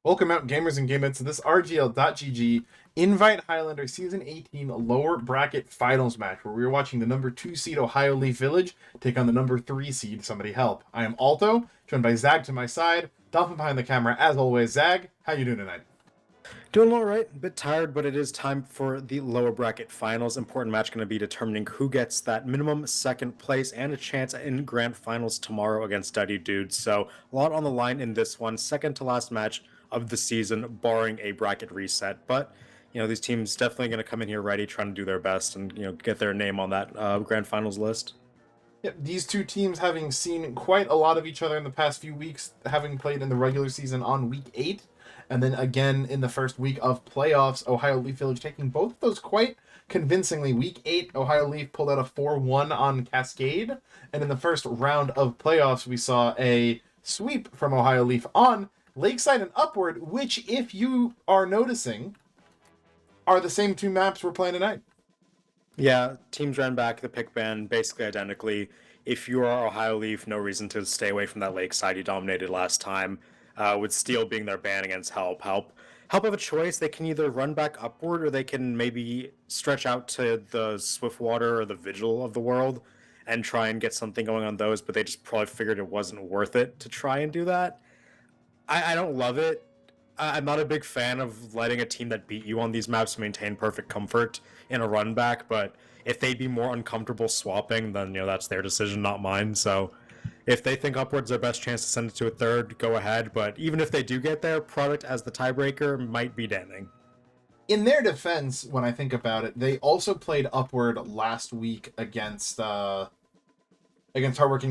Welcome out, gamers and gamettes, to this RGL.GG Invite Highlander Season 18 lower bracket finals match, where we are watching the number 2 seed Ohio Leaf Village take on the number 3 seed Somebody Help. I am Alto, joined by Zag to my side, Dolphin behind the camera as always. Zag, how you doing tonight? Doing all right, a bit tired, but it is time for the lower bracket finals. Important match going to be determining who gets that minimum second place and a chance in grand finals tomorrow against Duddy Dudes. So a lot on the line in this one, second to last match of the season, barring a bracket reset. But these teams definitely going to come in here ready, trying to do their best and get their name on that grand finals list. Yep, these two teams having seen quite a lot of each other in the past few weeks, having played in the regular season on week 8, and then again in the first week of playoffs, Ohio Leaf Village taking both of those quite convincingly. Week 8, Ohio Leaf pulled out a 4-1 on Cascade, and in the first round of playoffs, we saw a sweep from Ohio Leaf on Lakeside and Upward, which, if you are noticing, are the same two maps we're playing tonight. Yeah, teams ran back the pick ban basically identically. If you are Ohio Leaf, no reason to stay away from that Lakeside you dominated last time. With Steel being their ban against Help have a choice. They can either run back upward or they can maybe stretch out to the Swiftwater or the Vigil of the world and try and get something going on those, but they just probably figured it wasn't worth it to try and do that. I don't love it. I'm not a big fan of letting a team that beat you on these maps maintain perfect comfort in a run back, but if they'd be more uncomfortable swapping, then that's their decision, not mine. So if they think Upward's their best chance to send it to a third, go ahead. But even if they do get there, Product as the tiebreaker might be damning. In their defense, when I think about it, they also played Upward last week against Hardworking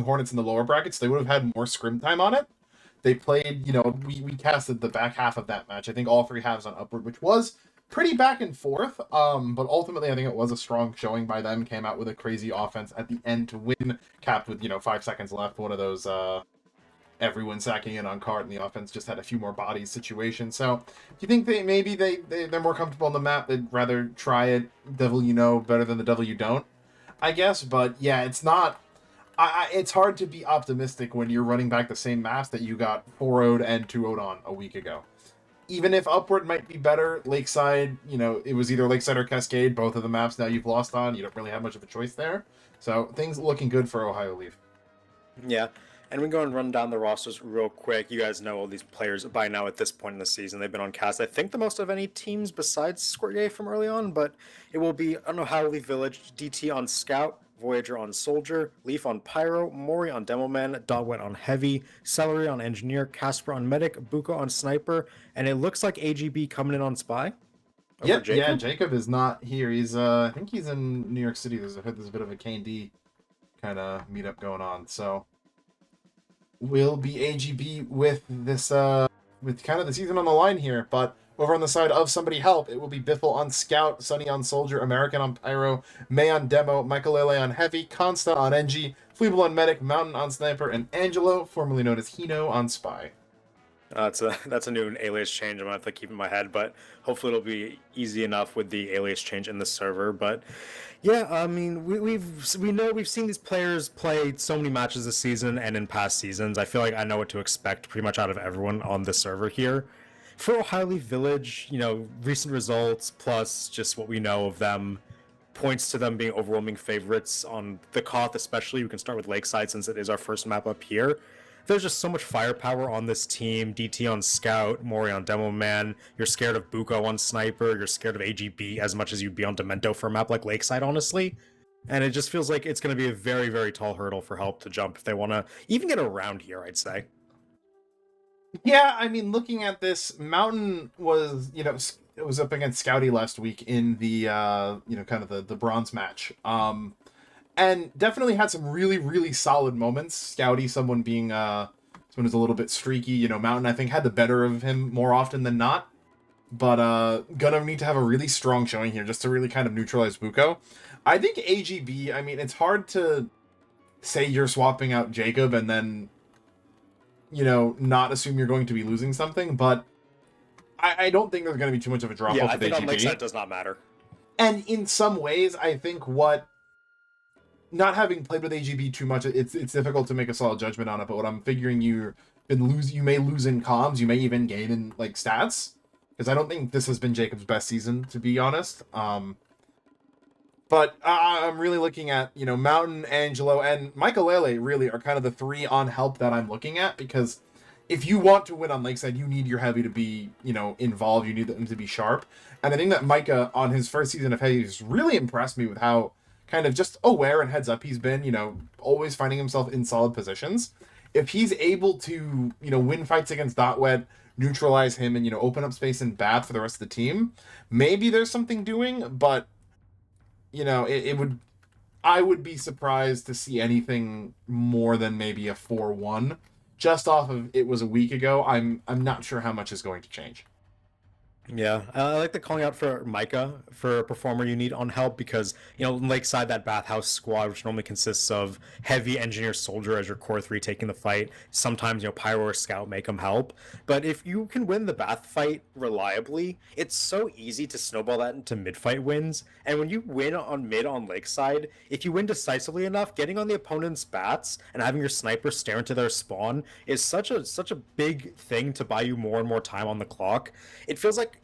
Hornets in the lower brackets. They would have had more scrim time on it. They played, we casted the back half of that match. I think all three halves on Upward, which was pretty back and forth. But ultimately, I think it was a strong showing by them. Came out with a crazy offense at the end to win, capped with 5 seconds left. One of those everyone sacking in on cart, and the offense just had a few more bodies situation. So, do you think they're more comfortable on the map? They'd rather try it, devil you know, better than the devil you don't, I guess. But yeah, it's not. It's hard to be optimistic when you're running back the same maps that you got 4-0'd and 2-0'd on a week ago. Even if Upward might be better, Lakeside, it was either Lakeside or Cascade. Both of the maps now you've lost on. You don't really have much of a choice there. So things looking good for Ohio Leaf. Yeah. And we go and run down the rosters real quick. You guys know all these players by now at this point in the season. They've been on cast, I think, the most of any teams besides Squirtier from early on, but it will be an Ohio Leaf Village, DT on Scout, Voyager on Soldier, Leaf on Pyro, Mori on Demoman, Dogwet on Heavy, Celery on Engineer, Casper on Medic, Buko on Sniper, and it looks like AGB coming in on Spy. Yep, Jacob? Yeah, Jacob is not here. He's I think he's in New York City. There's a bit of a K&D kind of meetup going on. So will be AGB with this with kind of the season on the line here. But over on the side of Somebody Help, it will be Biffle on Scout, Sunny on Soldier, American on Pyro, May on Demo, Michaelele on Heavy, Consta on NG, Fleeble on Medic, Mountain on Sniper, and Angelo, formerly known as Hino, on Spy. That's a new alias change I'm gonna have to keep in my head, but hopefully it'll be easy enough with the alias change in the server. But yeah, I mean we've seen these players play so many matches this season and in past seasons. I feel like I know what to expect pretty much out of everyone on the server here. For Ohio Leaf Village, recent results plus just what we know of them points to them being overwhelming favorites on the Koth, especially. We can start with Lakeside since it is our first map up here. There's just so much firepower on this team. DT on Scout, Mori on Demo Man. You're scared of Buko on Sniper. You're scared of AGB as much as you'd be on Demento for a map like Lakeside, honestly. And it just feels like it's going to be a very, very tall hurdle for Help to jump if they want to even get around here, I'd say. Yeah, I mean, looking at this, Mountain was, it was up against Scouty last week in the, kind of the bronze match. And definitely had some really, really solid moments. Scouty, someone who's a little bit streaky. Mountain, I think, had the better of him more often than not. But gonna need to have a really strong showing here just to really kind of neutralize Buko. I think AGB, I mean, it's hard to say you're swapping out Jacob and then, not assume you're going to be losing something. But I don't think there's going to be too much of a drop-off with AGB. I think on Lakeside does not matter. And in some ways, I think not having played with AGB too much, it's difficult to make a solid judgment on it, but what I'm figuring you're you may lose in comms, you may even gain in like stats, because I don't think this has been Jacob's best season, to be honest. But I'm really looking at, you know, Mountain, Angelo, and Michaelele really are kind of the three on help that I'm looking at, because if you want to win on Lakeside, you need your heavy to be, you know, involved. You need them to be sharp. And I think that Micah, on his first season of heavy, has really impressed me with how kind of just aware and heads up he's been, you know, always finding himself in solid positions. If he's able to, you know, win fights against Dotwet, neutralize him, and, you know, open up space in Bath for the rest of the team, maybe there's something doing, but you know, it would, I would be surprised to see anything more than maybe a 4-1 just off of it was a week ago. I'm not sure how much is going to change. Yeah, I like the calling out for Micah for a performer you need on help because, you know, Lakeside, that bathhouse squad, which normally consists of heavy engineer soldier as your core three taking the fight, sometimes, you know, pyro or scout make them help. But if you can win the bath fight reliably, it's so easy to snowball that into mid fight wins. And when you win on mid on Lakeside, if you win decisively enough, getting on the opponent's bats and having your sniper stare into their spawn is such a big thing to buy you more and more time on the clock. It feels like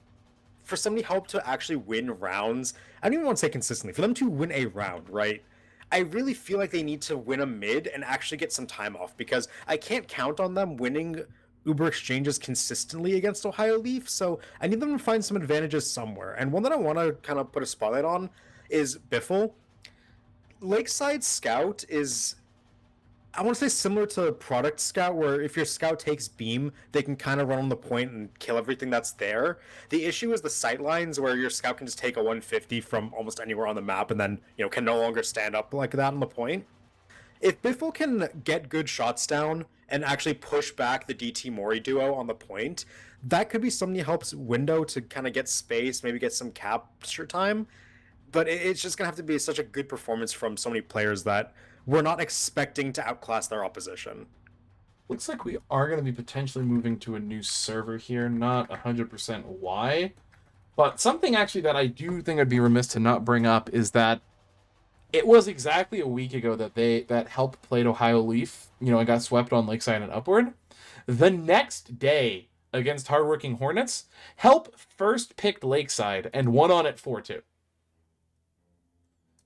for somebody help to actually win rounds, I don't even want to say consistently, for them to win a round, right? I really feel like they need to win a mid and actually get some time off because I can't count on them winning Uber exchanges consistently against Ohio Leaf, so I need them to find some advantages somewhere. And one that I want to kind of put a spotlight on is Biffle. Lakeside Scout is, I want to say, similar to Product Scout, where if your Scout takes beam, they can kind of run on the point and kill everything that's there. The issue is the sight lines, where your Scout can just take a 150 from almost anywhere on the map and then, you know, can no longer stand up like that on the point. If Biffle can get good shots down and actually push back the DT Mori duo on the point, that could be something that helps Window to kind of get space, maybe get some capture time. But it's just going to have to be such a good performance from so many players that we're not expecting to outclass their opposition. Looks like we are going to be potentially moving to a new server here. Not 100% why. But something actually that I do think I'd be remiss to not bring up is that it was exactly a week ago that Help played Ohio Leaf, you know, and got swept on Lakeside and Upward. The next day against Hardworking Hornets, Help first picked Lakeside and won on it 4-2.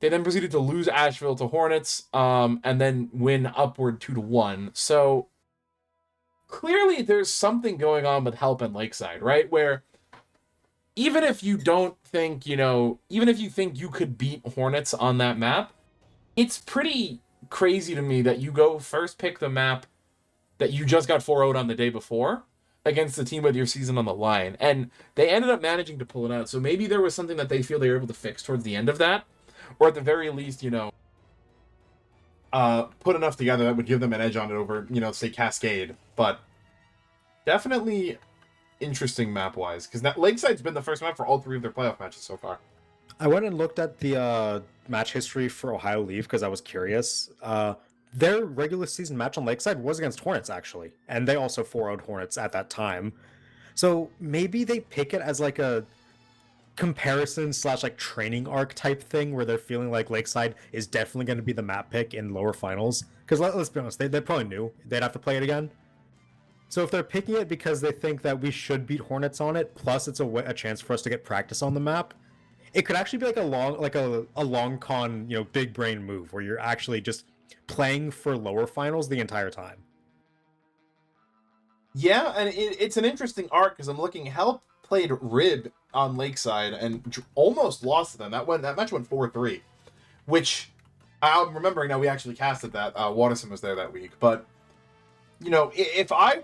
They then proceeded to lose Asheville to Hornets, and then win Upward 2-1. So clearly there's something going on with Help and Lakeside, right? Where even if you don't think, you know, even if you think you could beat Hornets on that map, it's pretty crazy to me that you go first pick the map that you just got 4-0'd on the day before against the team with your season on the line. And they ended up managing to pull it out. So maybe there was something that they feel they were able to fix towards the end of that. Or at the very least, you know, put enough together that would give them an edge on it over, you know, say Cascade. But definitely interesting map-wise, because that Lakeside's been the first map for all three of their playoff matches so far. I went and looked at the match history for Ohio Leaf because I was curious. Their regular season match on Lakeside was against Hornets, actually. And they also 4-0'd Hornets at that time. So maybe they pick it as like a comparison / like training arc type thing where they're feeling like Lakeside is definitely going to be the map pick in lower finals. Because let's be honest, they probably knew they'd have to play it again. So if they're picking it because they think that we should beat Hornets on it, plus it's a chance for us to get practice on the map, it could actually be like a long con, you know, big brain move where you're actually just playing for lower finals the entire time. Yeah, and it's an interesting arc because I'm looking. Help played Rib on Lakeside and almost lost to them. That match went 4-3, which I'm remembering now. We actually casted that. Watterson was there that week, but you know, if I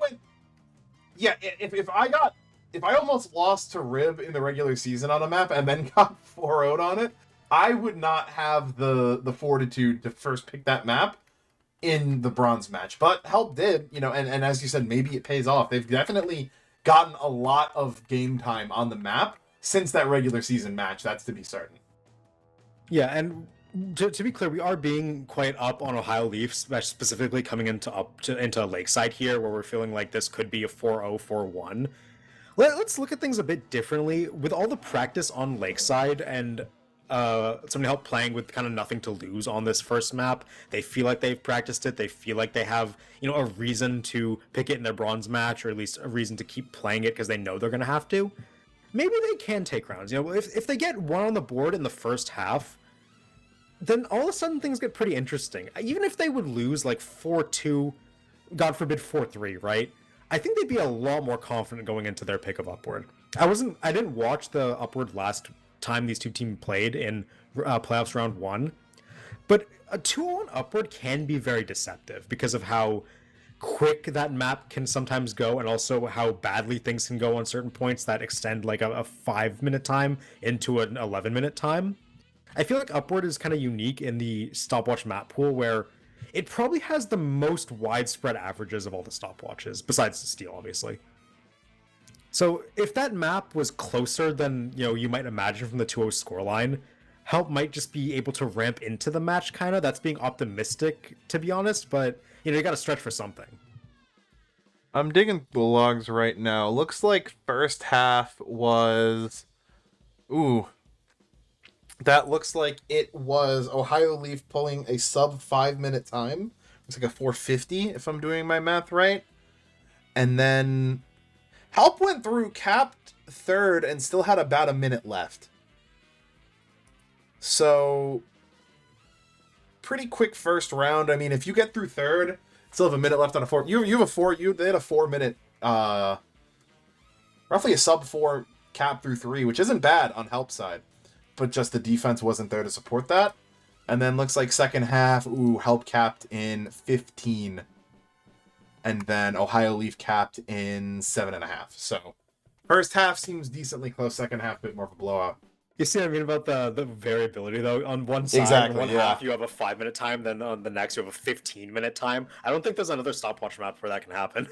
almost lost to Rib in the regular season on a map and then got 4-0'd on it, I would not have the fortitude to first pick that map in the bronze match. But Help did, you know, and as you said, maybe it pays off. They've definitely gotten a lot of game time on the map since that regular season match, that's to be certain. Yeah, and to be clear, we are being quite up on Ohio Leaf, specifically coming into Lakeside here, where we're feeling like this could be a 4-0, 4-1. Let's look at things a bit differently. With all the practice on Lakeside and playing with kind of nothing to lose on this first map. They feel like they've practiced it. They feel like they have, a reason to pick it in their bronze match, or at least a reason to keep playing it because they know they're going to have to. Maybe they can take rounds. If they get one on the board in the first half, then all of a sudden things get pretty interesting. Even if they would lose like 4-2, God forbid 4-3, right? I think they'd be a lot more confident going into their pick of Upward. I didn't watch the Upward last time these two teams played in playoffs round 1, but a 2-0 Upward can be very deceptive because of how quick that map can sometimes go, and also how badly things can go on certain points that extend like a 5-minute time into an 11-minute time. I feel like Upward is kind of unique in the stopwatch map pool, where it probably has the most widespread averages of all the stopwatches, besides the Steel, obviously. So if that map was closer than you might imagine from the 2-0 scoreline, Help might just be able to ramp into the match, kind of. That's being optimistic, to be honest, but you got to stretch for something. I'm digging the logs right now. Looks like first half was... Ooh. That looks like it was Ohio Leaf pulling a sub 5-minute time. It's like a 4:50, if I'm doing my math right. And then Help went through, capped third, and still had about a minute left. So, pretty quick first round. I mean, if you get through third, still have a minute left on a four. They had a 4-minute, roughly a sub 4 cap through 3, which isn't bad on Help side, but just the defense wasn't there to support that. And then looks like second half, Help capped in 15, and then Ohio Leaf capped in 7.5. So first half seems decently close. Second half, a bit more of a blowout. You see what I mean about the variability, though? On one side, Exactly, on one half, you have a 5-minute time, then on the next, you have a 15-minute time. I don't think there's another stopwatch map where that can happen.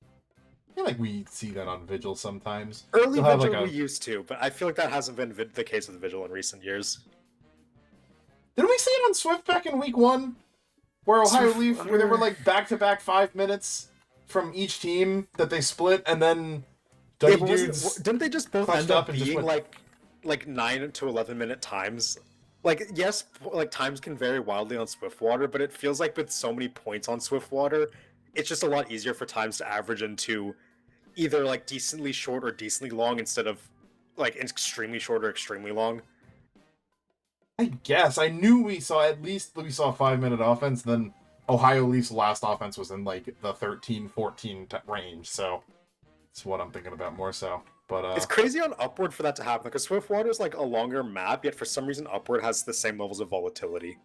I feel like we see that on Vigil sometimes. Early Vigil we used to, but I feel like that hasn't been the case with Vigil in recent years. Didn't we see it on Swift back in week 1? Where Ohio Leaf, where they were like back-to-back 5 minutes from each team that they split, and then dudes didn't they just both end up being like 9 to 11-minute times? Like, yes, like times can vary wildly on Swiftwater, but it feels like with so many points on Swiftwater, it's just a lot easier for times to average into either like decently short or decently long instead of like extremely short or extremely long. I guess. I knew we saw a 5-minute offense, then Ohio Leaf's last offense was in like the 13-14 range, so that's what I'm thinking about more so. But it's crazy on Upward for that to happen, because Swiftwater is like a longer map, yet for some reason Upward has the same levels of volatility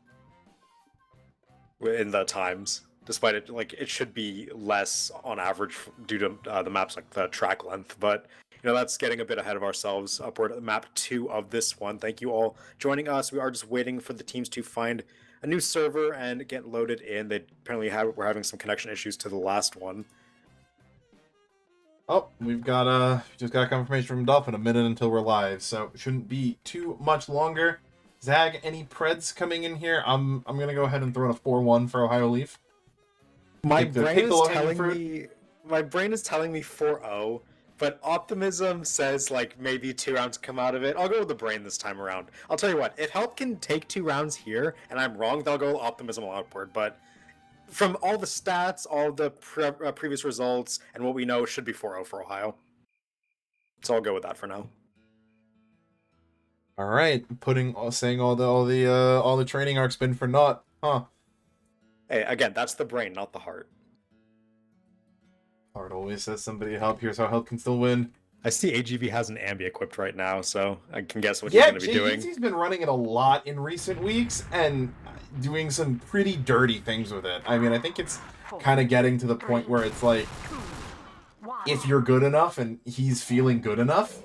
in the times, despite it should be less on average due to the map's like the track length, but that's getting a bit ahead of ourselves. Upward map 2 of this one. Thank you all joining us. We are just waiting for the teams to find a new server and get loaded in. They apparently were having some connection issues to the last one. Oh, we've got just got confirmation from Dolphin, a minute until we're live, so it shouldn't be too much longer. Zag, any Preds coming in here? I'm gonna go ahead and throw in a 4-1 for Ohio Leaf. My brain is telling me 4-0, but optimism says like maybe 2 rounds come out of it. I'll go with the brain this time around. I'll tell you what, if Help can take 2 rounds here and I'm wrong, then I'll go optimism Upward, but from all the stats, all the previous results, and what we know, should be 4-0 for Ohio. So I'll go with that for now. All right, saying all the training arc's been for naught, huh? Hey, again, that's the brain, not the heart. Heart always says somebody help. Here's how Help can still win. I see AGV has an Ambi equipped right now, so I can guess what he's going to be doing. Yeah, he's been running it a lot in recent weeks and doing some pretty dirty things with it. I mean, I think it's kind of getting to the point where it's like, if you're good enough, and he's feeling good enough,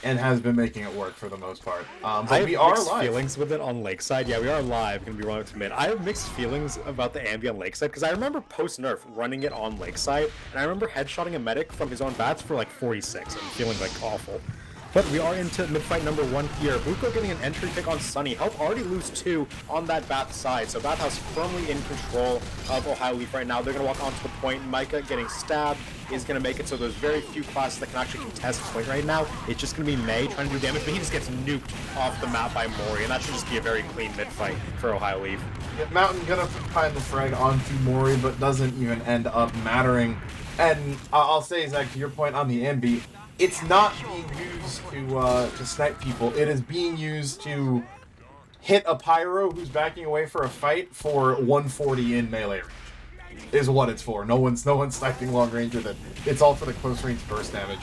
and has been making it work for the most part. But we are live. I have mixed feelings with it on Lakeside. Yeah, we are live. Going to be running to mid. I have mixed feelings about the Ambi on Lakeside, because I remember post-nerf running it on Lakeside, and I remember headshotting a medic from his own bats for like 46 and feeling like awful. But we are into mid-fight number 1 here. Buko getting an entry pick on Sunny. Help already lose 2 on that Bath side. So Bathhouse firmly in control of Ohio Leaf right now. They're going to walk onto the point. Micah getting stabbed is going to make it so there's very few classes that can actually contest point right now. It's just going to be May trying to do damage, but he just gets nuked off the map by Mori, and that should just be a very clean mid-fight for Ohio Leaf. Yeah, Mountain gonna find the frag onto Mori, but doesn't even end up mattering. And I'll say, Zach, to your point on the Ambi, it's not being used to snipe people. It is being used to hit a pyro who's backing away for a fight for 140 in melee range. Is what it's for. No one's sniping long range with it. It's all for the close range burst damage.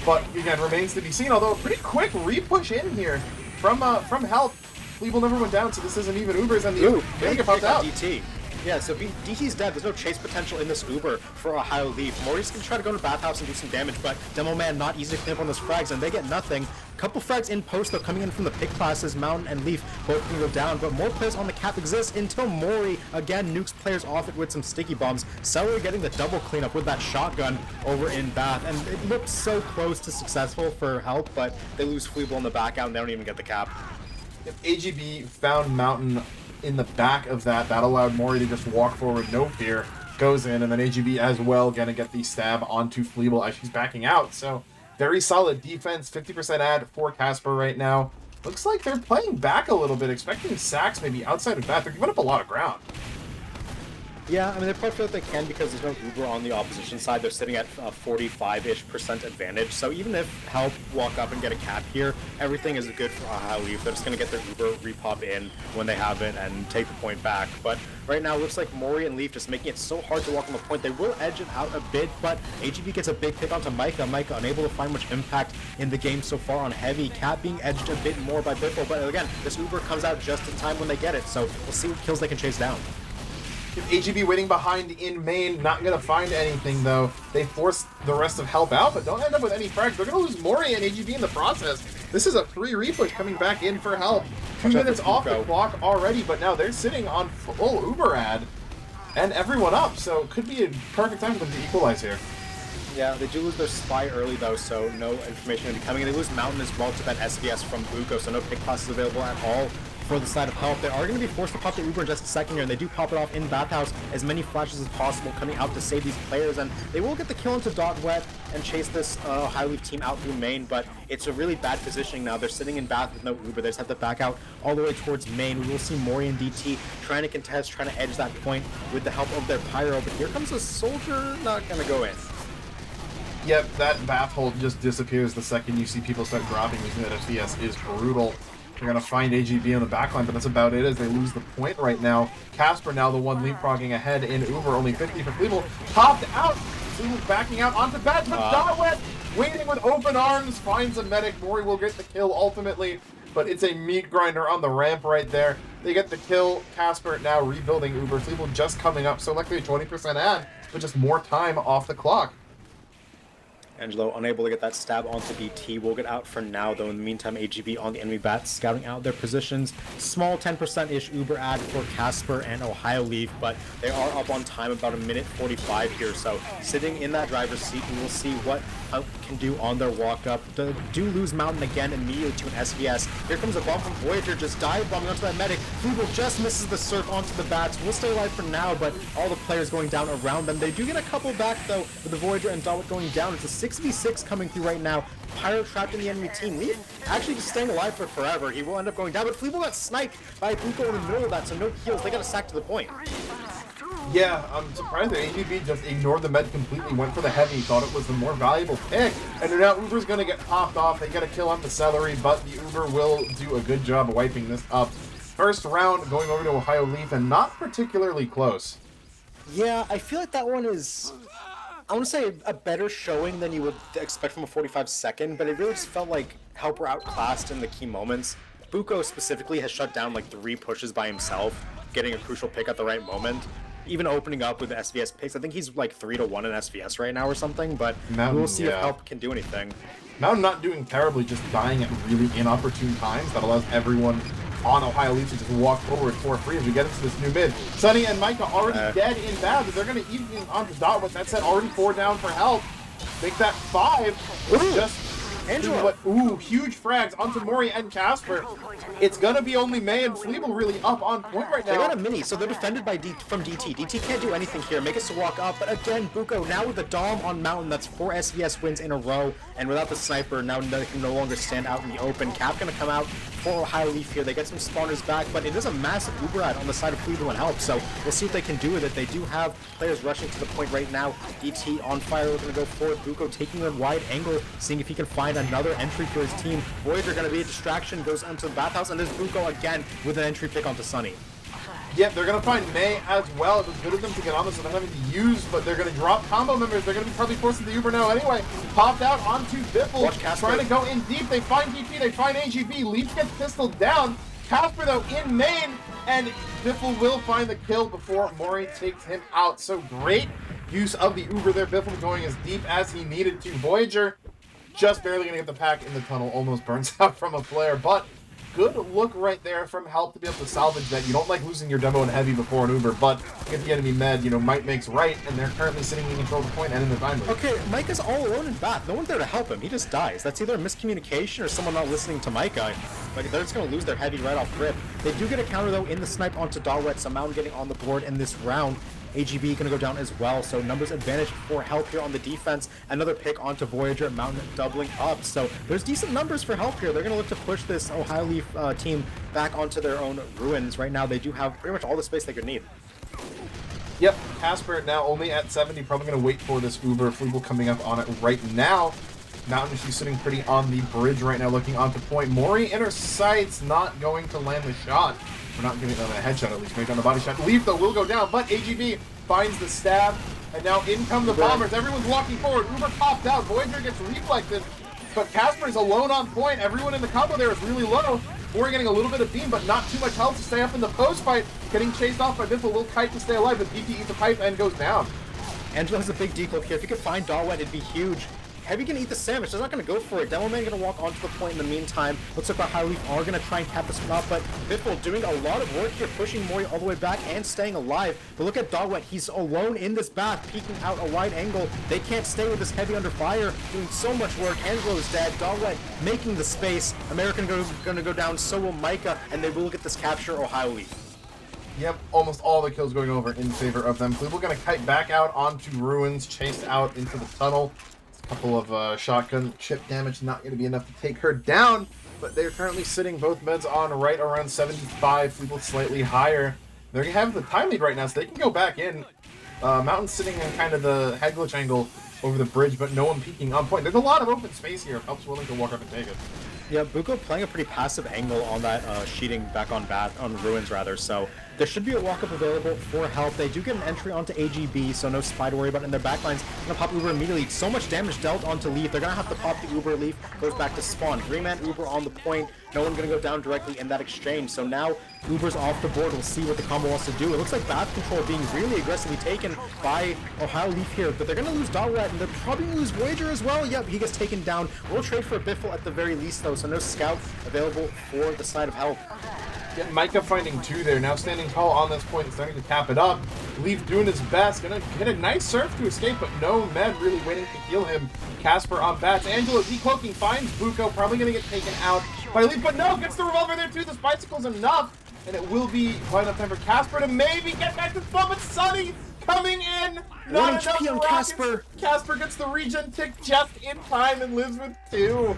But again, remains to be seen. Although a pretty quick re-push in here from Help. Fleeble never went down, so this isn't even Ubers, and the Uber popped out. DT. Yeah, so DT's dead. There's no chase potential in this Uber for Ohio Leaf. Mori's going to try to go to Bathhouse and do some damage, but Demo Man not easy to clean up on those frags, and they get nothing. Couple frags in post, though, coming in from the pick classes. Mountain and Leaf both can go down, but more players on the cap exist until Mori, again, nukes players off it with some sticky bombs. Celery getting the double cleanup with that shotgun over in Bath, and it looks so close to successful for Help, but they lose Fleeble on the back out, and they don't even get the cap. If AGB found Mountain in the back of that allowed Mori to just walk forward, no fear, goes in, and then AGB as well gonna get the stab onto Fleeble as she's backing out. So very solid defense, 50% ad for Casper right now. Looks like they're playing back a little bit, expecting sacks maybe outside of Bath. They're giving up a lot of ground. Yeah, I mean, they probably feel like they can because there's no Uber on the opposition side. They're sitting at a 45-ish% advantage. So even if Help walk up and get a cap here, everything is good for Ohio Leaf. They're just going to get their Uber repop in when they have it and take the point back. But right now, it looks like Mori and Leaf just making it so hard to walk on the point. They will edge it out a bit, but AGB gets a big pick onto Micah. Micah unable to find much impact in the game so far on Heavy. Cap being edged a bit more by Biffle, but again, this Uber comes out just in time when they get it. So we'll see what kills they can chase down. AGB waiting behind in main, not going to find anything, though. They force the rest of Help out, but don't end up with any frags. They're going to lose Mori and AGB in the process. This is a free repush coming back in for Help. 2 minutes off the clock already, but now they're sitting on full Uber ad and everyone up, so it could be a perfect time for them to equalize here. Yeah, they do lose their spy early, though, so no information going to be coming. And they lose Mountain as well to that SVS from Buko, so no pick classes available at all for the side of Help. They are going to be forced to pop the Uber in just a second here, and they do pop it off in Bathhouse. As many flashes as possible coming out to save these players, and they will get the kill into Dot Wet and chase this Ohio Leaf team out through main, but it's a really bad positioning now. They're sitting in Bath with no Uber. They just have to back out all the way towards main. We will see Mori and DT trying to contest, trying to edge that point with the help of their Pyro, but here comes a Soldier, not going to go in. Yep, that Bath hold just disappears the second you see people start dropping. Using that FPS is brutal. They're going to find AGB on the backline, but that's about it as they lose the point right now. Casper now the one leapfrogging ahead in Uber, only 50 for Fleeble. Popped out! Fleeble's backing out onto Bat, but Dotwet waiting with open arms, finds a medic. Mori will get the kill ultimately, but it's a meat grinder on the ramp right there. They get the kill. Casper now rebuilding Uber. Fleeble just coming up, so luckily a 20% ad, but just more time off the clock. Angelo unable to get that stab onto DT. Will get out for now, though. In the meantime, AGB on the enemy bats, scouting out their positions. Small 10%-ish Uber ad for Casper and Ohio Leaf, but they are up on time, about a minute 45 here. So sitting in that driver's seat, we will see what Help can do on their walk-up. They do lose Mountain again immediately to an SVS. Here comes a bomb from Voyager, just dive bombing onto that medic. Fleeble just misses the surf onto the bats. Will stay alive for now, but all the players going down around them. They do get a couple back, though, with the Voyager and Dawit going down. It's a 6v6 coming through right now. Pyro trapped in the enemy team. Leaf actually just staying alive for forever. He will end up going down, but Fleeble got sniped by Buko in the middle of that, so no heals. They got a sack to the point. Yeah, I'm surprised that AGB just ignored the med completely, went for the heavy, thought it was the more valuable pick, and now Uber's going to get popped off. They get a kill on the Celery, but the Uber will do a good job of wiping this up. First round going over to Ohio Leaf, and not particularly close. Yeah, I feel like that one is, I want to say, a better showing than you would expect from a 45-second, but it really just felt like Help were outclassed in the key moments. Buko specifically has shut down like 3 pushes by himself, getting a crucial pick at the right moment. Even opening up with the SVS picks. I think he's like 3-1 in SVS right now or something, but we'll see if Help can do anything. Mountain not doing terribly, just dying at really inopportune times. That allows everyone on Ohio Leaf to just walk forward for free as we get into this new mid. Sunny and Micah already dead in bad, but they're going to even onto Dot with that set already 4 down for Help. make that 5. Ooh. Just Angelo. Huge frags onto Mori and Casper. It's gonna be only May and Fleeble really up on point right They got a now. mini, so they're defended by from DT. DT can't do anything here. Make us to walk up, but again, Buko now with the Dom on Mountain. That's 4 SVS wins in a row, and without the sniper, now they can no longer stand out in the open. Cap gonna come out for Ohio Leaf here. They get some spawners back, but it is a massive Uber ad on the side of Fleeble and help, so we'll see what they can do with it. They do have players rushing to the point right now. DT on fire, looking to go forward. Buko taking a wide angle, seeing if he can find another entry for his team. Voyager gonna be a distraction, goes onto the bathhouse, and there's Buko again with an entry pick onto Sunny. Yep, they're gonna find May as well. It was good of them to get on this without having to use, but they're gonna drop combo members. They're gonna be probably forcing the Uber now anyway. Popped out onto Biffle, trying to go in deep. They find DP, they find AGB. Leaf gets pistoled down. Casper though in main, and Biffle will find the kill before Mori takes him out. So great use of the Uber there. Biffle going as deep as he needed to. Voyager just barely gonna get the pack in the tunnel. Almost burns out from a flare, but good look right there from Help to be able to salvage that. You don't like losing your demo in heavy before an Uber, but if the enemy med, might makes right, and they're currently sitting in control of the point and in the time loop. Okay, Micah's all alone in bath. No one's there to help him. He just dies. That's either a miscommunication or someone not listening to Micah. Like, they're just going to lose their heavy right off rip. They do get a counter, though, in the snipe onto Dawet, so Mountain getting on the board in this round. AGB going to go down as well, so numbers advantage for Help here on the defense. Another pick onto Voyager, Mountain doubling up, so there's decent numbers for Help here. They're going to look to push this Ohio Leaf team back onto their own ruins. Right now, they do have pretty much all the space they could need. Yep, Casper now only at 70, probably going to wait for this Uber. Fleeble coming up on it right now. Mountain, she's sitting pretty on the bridge right now, looking onto point. Mori in her sights, not going to land the shot. We're not giving them a headshot, at least maybe on the body shot. Leaf, though, will go down, but AGB finds the stab, and now in come the bombers. Everyone's walking forward. Uber popped out. Voyager gets reflected, but Casper is alone on point. Everyone in the combo there is really low. Mori getting a little bit of beam, but not too much health to stay up in the post fight. Getting chased off by Biffle, will kite to stay alive, but DT eats a pipe and goes down. Angelo has a big decloak here. If he could find Dawet, it'd be huge. Heavy gonna eat the sandwich. They're not gonna go for it. Demo Man gonna walk onto the point in the meantime. Looks like Ohio Leaf are gonna try and cap this one up, but Biffle doing a lot of work here, pushing Mori all the way back and staying alive. But look at Dawet. He's alone in this bath, peeking out a wide angle. They can't stay with this Heavy under fire, doing so much work. Angelo's dead. Dawet making the space. American gonna go down, so will Micah, and they will get this capture, Ohio Leaf. Yep, almost all the kills going over in favor of them. Fleeble gonna kite back out onto ruins, chased out into the tunnel. Couple of shotgun chip damage, not going to be enough to take her down, but they're currently sitting both meds on right around 75, Fleeble slightly higher. They're going to have the time lead right now, so they can go back in. Mountain's sitting in kind of the head glitch angle over the bridge, but no one peeking on point. There's a lot of open space here. Help's willing to walk up and take it. Yeah, Buko playing a pretty passive angle on that sheeting back on ruins rather, so there should be a walk-up available for Help. They do get an entry onto AGB, so no spy to worry about in their backline's gonna pop Uber immediately. So much damage dealt onto Leaf. They're gonna have to pop the Uber. Leaf goes back to spawn. 3-man Uber on the point. No one gonna go down directly in that exchange. So now Uber's off the board. We'll see what the combo wants to do. It looks like bath control being really aggressively taken by Ohio Leaf here, but they're gonna lose Dawet, and they're probably gonna lose Voyager as well. Yep, he gets taken down. We'll trade for a Biffle at the very least though, so no scout available for the side of Help. Yeah, Micah finding 2 there, now standing tall on this point, starting to cap it up. Leaf doing his best, gonna hit a nice surf to escape, but no med really waiting to heal him. Casper on bats. Angelo decloaking, finds Buko, probably gonna get taken out by Leaf, but no, gets the revolver there too. This bicycle's enough, and it will be quite enough time for Casper to maybe get back to the spawn, but Sunny coming in! Not enough HP on rockets. Casper. Casper gets the regen tick just in time and lives with 2.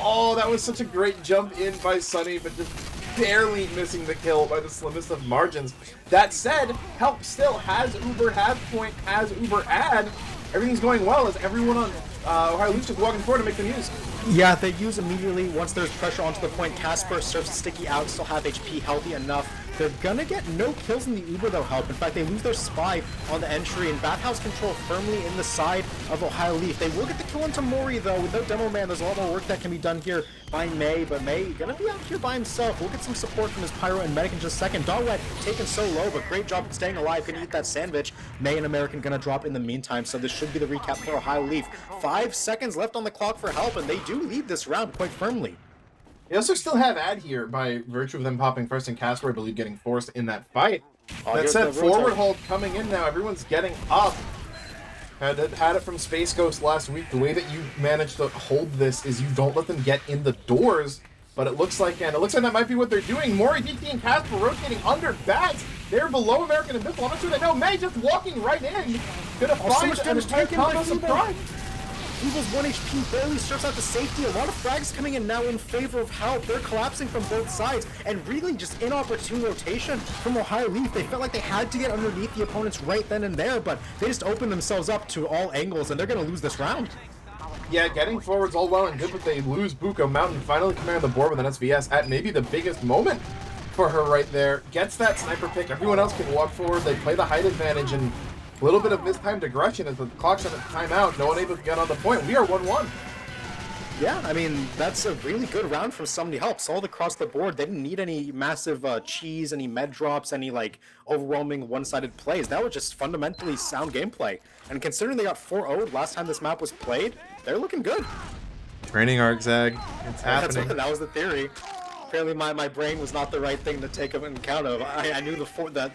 Oh, that was such a great jump in by Sunny, but just barely missing the kill by the slimmest of margins. That said, Help still has Uber, has point, has Uber add. Everything's going well as everyone on Ohio Leaf's just walking forward to make them use. Yeah, they use immediately once there's pressure onto the point. Casper surfs Sticky out, still have HP, healthy enough. They're gonna get no kills in the Uber though, Help. In fact, they lose their spy on the entry, and Bathhouse control firmly in the side of Ohio Leaf. They will get the kill onto Mori though. With no Demo Man, there's a lot more work that can be done here by May, but May gonna be out here by himself. We'll get some support from his Pyro and Medic in just a second. Dawet taken so low, but great job staying alive. Gonna eat that sandwich. May and American gonna drop in the meantime, so this should be the recap for Ohio Leaf. 5 seconds left on the clock for Help, and they do lead this round quite firmly. They also still have ad here by virtue of them popping first, and Casper, I believe, getting forced in that fight. That said, forward hold coming in now. Everyone's getting up. Had it from Space Ghost last week. The way that you manage to hold this is you don't let them get in the doors. But it looks like that might be what they're doing. Mori, DT, and Casper rotating under bats. They're below American and Biffle. I'm not sure they know. May just walking right in. Gonna find an entire combo surprise. Evil's 1 HP barely strips out the safety. A lot of frags coming in now in favor of Help. They're collapsing from both sides, and really just inopportune rotation from Ohio Leaf. They felt like they had to get underneath the opponents right then and there, but they just opened themselves up to all angles, and they're going to lose this round. Yeah, getting forward's all well and good, but they lose Buko. Mountain finally coming on the board with an SVS at maybe the biggest moment for her right there. Gets that sniper pick. Everyone else can walk forward. They play the height advantage, and a little bit of mistimed aggression as the clock's at the timeout. No one able to get on the point. We are 1-1. Yeah, I mean, that's a really good round from Somebody Helps. All across the board, they didn't need any massive cheese, any med drops, any, like, overwhelming one-sided plays. That was just fundamentally sound gameplay. And considering they got 4-0'd last time this map was played, they're looking good. Training arc, Zag. It's happening. That was the theory. Apparently my brain was not the right thing to take into account of. I knew that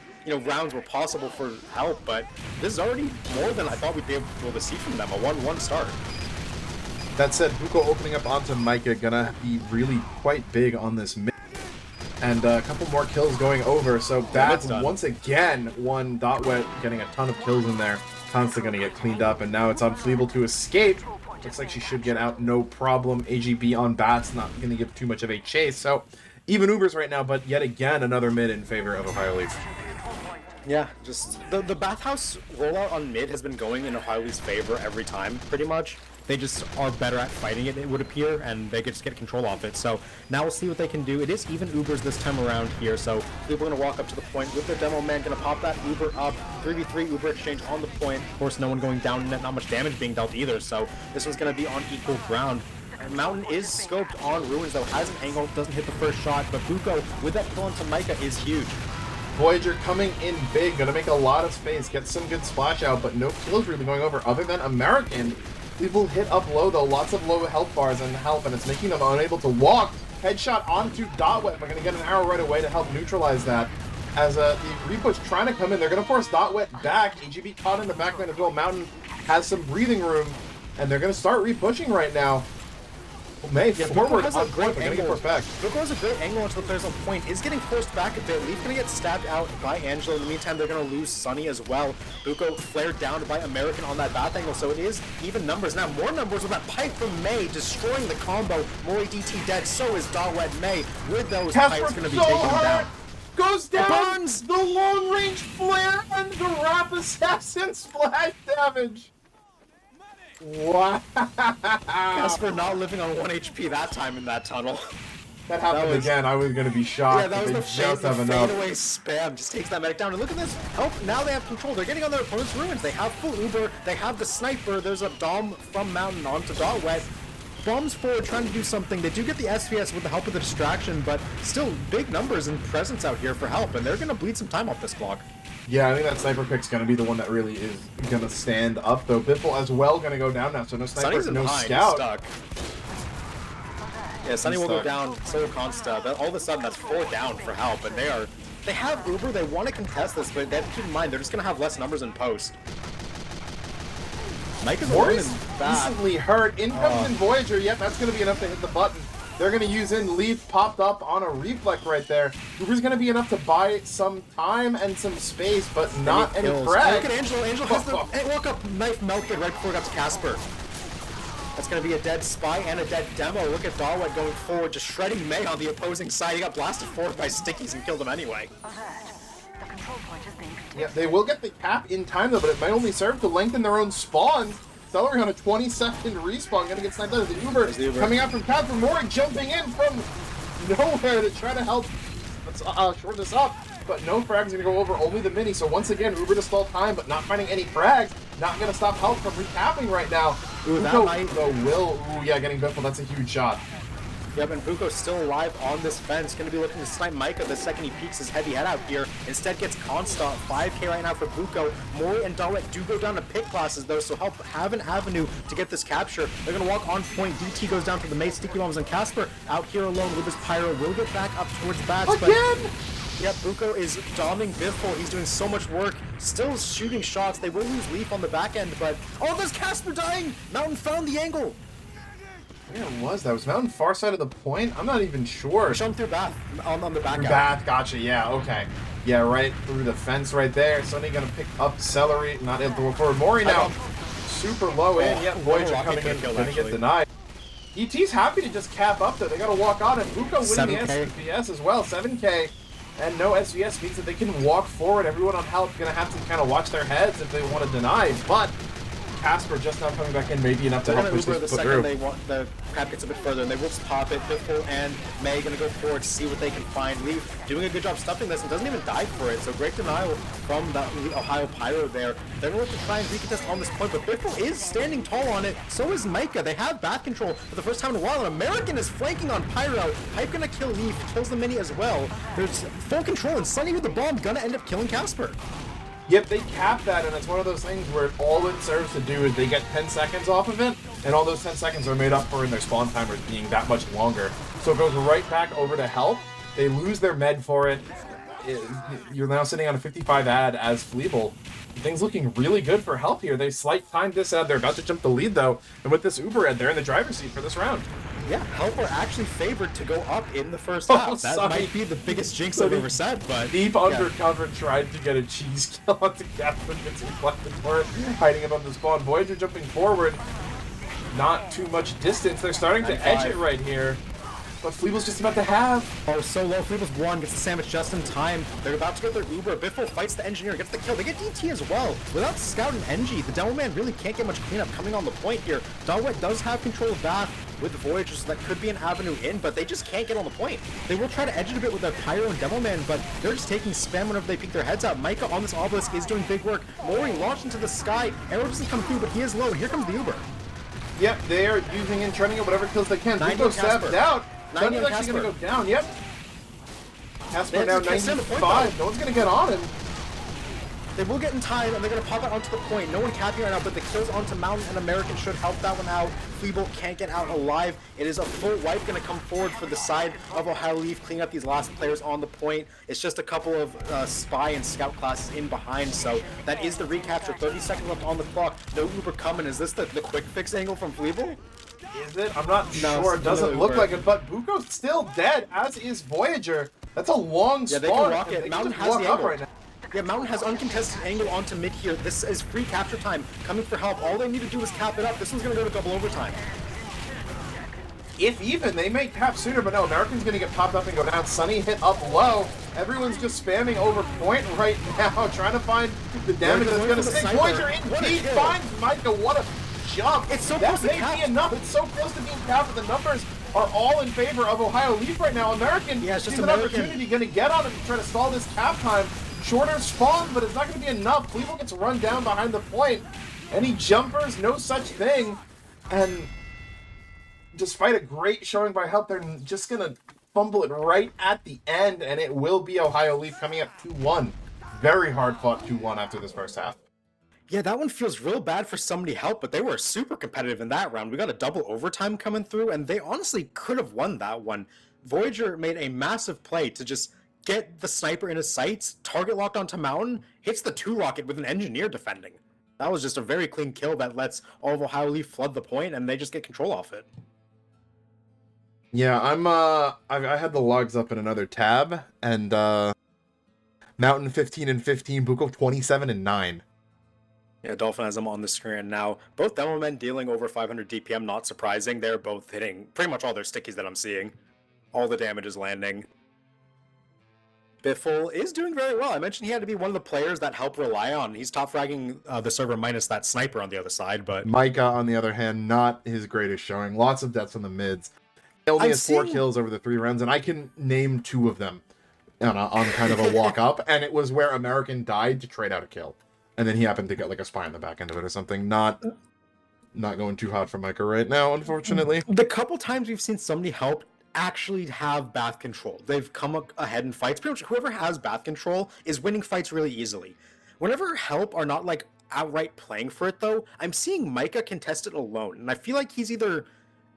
rounds were possible for Help, but this is already more than I thought we'd be able to see from them. A 1-1 start. That said, Buko opening up onto Micah gonna be really quite big on this mid. And a couple more kills going over, so Bats once again one Dotwet getting a ton of kills in there. Constantly gonna get cleaned up, and now it's on Fleeble to escape. Looks like she should get out no problem. AGB on Bats, not gonna give too much of a chase, so even Ubers right now, but yet again another mid in favor of Ohio Leaf. Yeah, just the bathhouse rollout on mid has been going in Ohio Leaf's favor every time, pretty much. They just are better at fighting it would appear, and they could just get control off it. So now we'll see what they can do. It is even Ubers this time around here, so we're going to walk up to the point with their demo man, going to pop that Uber up. 3v3 Uber exchange on the point. Of course, no one going down, not much damage being dealt either, so this one's going to be on equal ground. And Mountain is scoped on Ruins, though, has an angle, doesn't hit the first shot, but Buko, with that kill into Micah, is huge. Voyager coming in big, gonna make a lot of space, get some good splash out, but no kills really going over other than American. People hit up low though, lots of low health bars and help, and it's making them unable to walk. Headshot onto Dotwet. We're gonna get an arrow right away to help neutralize that. As the repush trying to come in, they're gonna force Dotwet back. AGB caught in the backline as well. Mountain has some breathing room, and they're gonna start repushing right now. May forward has on a great point, angle. Forced back. Buko has a great angle onto the players on point. Is getting forced back a bit. Leaf gonna get stabbed out by Angela. In the meantime, they're gonna lose Sunny as well. Buko flared down by American on that bath angle, so it is even numbers. Now more numbers with that pipe from May destroying the combo. Mori DT dead, so is Dawet May. With those pipes gonna be taking him down. Goes down, burns! The long range flare and the Wrap Assassin splash damage. Wow. Casper not living on 1 HP that time in that tunnel. That happened again. I was going to be shocked. Yeah, that was the fadeaway spam. Just takes that medic down. And look at this. Help. Now they have control. They're getting on their opponent's ruins. They have full Uber. They have the sniper. There's a Dom from Mountain onto Dotwet. Bombs forward trying to do something. They do get the SVS with the help of the distraction, but still big numbers and presence out here for Help. And they're going to bleed some time off this clock. Yeah, I think that sniper pick's going to be the one that really is going to stand up, though. Biffle as well going to go down now, so no sniper, no scout. Stuck. Yeah, Sunny will go down, so will Consta. All of a sudden, that's 4 down for Help, and they have Uber, they want to contest this, but they have to keep in mind, they're just going to have less numbers in post. Mike is recently hurt. In comes in Voyager. Yep, that's going to be enough to hit the button. They're going to use in Leaf popped up on a reflect right there. Uber's going to be enough to buy some time and some space, but not any frag. Look at Angelo. Angelo has the walk up knife melted right before it got to Casper. That's going to be a dead Spy and a dead Demo. Look at Dawet going forward, just shredding May on the opposing side. He got blasted forward by Stickies and killed him anyway. Yeah, they will get the cap in time though, but it might only serve to lengthen their own spawns. Celery on a 20-second respawn, gonna get sniped out of the Uber. Coming out from Casper, Mori jumping in from nowhere to try to help short this up, but no frags gonna go over, only the mini. So once again, Uber to stall time, but not finding any frags. Not gonna stop Help from recapping right now. Getting Biffle, that's a huge shot. Yep, and Buko's still alive on this fence. Going to be looking to snipe Micah the second he peeks his heavy head out here. Instead gets Consta. 5k right now for Buko. Mori and Dawet do go down to pick classes though, so Help have an avenue to get this capture. They're going to walk on point. DT goes down for the May. Sticky Bombs, and Casper out here alone with his Pyro will get back up towards Bats. Again! Yeah, Buko is dominating Biffle. He's doing so much work, still shooting shots. They will lose Leif on the back end, but oh, there's Casper dying. Mountain found the angle. Where was that? Was Mountain far side of the point? I'm not even sure. Show him through Bath on the back end. Bath, gotcha. Yeah, okay. Yeah, right through the fence right there. Sonny gonna pick up Celery. Not able to go forward. Mori now super low in. Yeah, Voyager coming in, gonna get denied. ET's happy to just cap up though. They gotta walk on, and Buko winning the SVS as well. 7K. And no SVS means that they can walk forward. Everyone on health gonna have to kind of watch their heads if they want to deny. But Casper just now coming back in, maybe enough to help push this through. They want the crap gets a bit further, and they will just pop it. Biffle and May gonna go forward to see what they can find. Leif doing a good job stuffing this and doesn't even die for it. So great denial from the Ohio Pyro there. They're going to try and recontest on this point, but Biffle is standing tall on it. So is Micah. They have bath control for the first time in a while. An American is flanking on Pyro. Hype gonna kill Leif, kills the mini as well. There's full control, and Sunny with the bomb gonna end up killing Casper. Yep, they cap that, and it's one of those things where all it serves to do is they get 10 seconds off of it, and all those 10 seconds are made up for in their spawn timers being that much longer. So it goes right back over to health. They lose their med for it. You're now sitting on a 55 ad as Fleeble. Things looking really good for health here. They slight timed this ad. They're about to jump the lead, though, and with this Uber ad, they're in the driver's seat for this round. Yeah, Help are actually favored to go up in the first half. That might be the biggest jinx I've ever said, but... Deep undercover tried to get a cheese kill onto Catherine, gets reflected for it, hiding above the spawn. Voyager jumping forward, not too much distance. They're starting to edge it right here, but Fleeble's just about to have. Oh, so low. Fleeble's one, gets the sandwich just in time. They're about to get their Uber. Biffle fights the engineer, gets the kill. They get DT as well. Without Scout and NG, the Devil Man really can't get much cleanup coming on the point here. Dawet does have control of Bath with the Voyager, so that could be an avenue in, but they just can't get on the point. They will try to edge it a bit with their Pyro and Devilman, but they're just taking spam whenever they peek their heads out. Micah on this obelisk is doing big work. Mori launched into the sky. Arrow doesn't come through, but he is low, and here comes the Uber. Yep, they are using and trending at whatever kills they can. Buko stepped out. Sunny's actually going to go down, yep. Casper now 95. No one's going to get on him. They will get in time, and they're going to pop out onto the point. No one capping right now, but the kills onto Mountain and American should help that one out. Fleeble can't get out alive. It is a full wipe going to come forward for the side of Ohio Leaf, cleaning up these last players on the point. It's just a couple of Spy and Scout classes in behind, so that is the recapture. 30 seconds left on the clock. No Uber coming. Is this the quick fix angle from Fleeble? Is it? I'm not sure. It doesn't look like it, but Buko's still dead, as is Voyager. That's a long spawn. Yeah, they can rock it. Mountain has the angle right now. Yeah, Mountain has uncontested angle onto mid here. This is free capture time coming for help. All they need to do is cap it up. This one's going to go to double overtime. If even, they may cap sooner, but no, American's going to get popped up and go down. Sunny hit up low. Everyone's just spamming over point right now, trying to find the damage that's going to stick. Voyager indeed finds Micah. What a jump. It's so close to cap. That may be enough. It's so close to being capped, but the numbers are all in favor of Ohio Leaf right now. American sees an opportunity, going to get on him to try to stall this cap time. Shorter spawn, but it's not going to be enough. Cleveland gets run down behind the point. Any jumpers? No such thing. And despite a great showing by Help, they're just going to fumble it right at the end, and it will be Ohio Leaf coming up 2-1. Very hard fought 2-1 after this first half. Yeah, that one feels real bad for somebody Help, but they were super competitive in that round. We got a double overtime coming through, and they honestly could have won that one. Voyager made a massive play to just get the sniper in his sights, target locked onto Mountain, hits the 2-rocket with an engineer defending. That was just a very clean kill that lets all of Ohio Leaf flood the point, and they just get control off it. Yeah, I had the logs up in another tab, and Mountain 15 and 15, Buko 27 and 9. Yeah, Dolphin has them on the screen now. Both demo men dealing over 500 DPM, not surprising. They're both hitting pretty much all their stickies that I'm seeing. All the damage is landing. Biffle is doing very well. I mentioned he had to be one of the players that Help rely on. He's top fragging the server minus that sniper on the other side, but... Micah, on the other hand, not his greatest showing. Lots of deaths on the mids. He only has 4 kills over the 3 rounds, and I can name 2 of them on kind of a walk-up, and it was where American died to trade out a kill. And then he happened to get like a spy in the back end of it or something. Not going too hot for Micah right now, unfortunately. The couple times we've seen somebody Help actually have bath control, they've come ahead in fights. Pretty much whoever has bath control is winning fights really easily. Whenever Help are not like outright playing for it though, I'm seeing Micah contest it alone, and I feel like he's either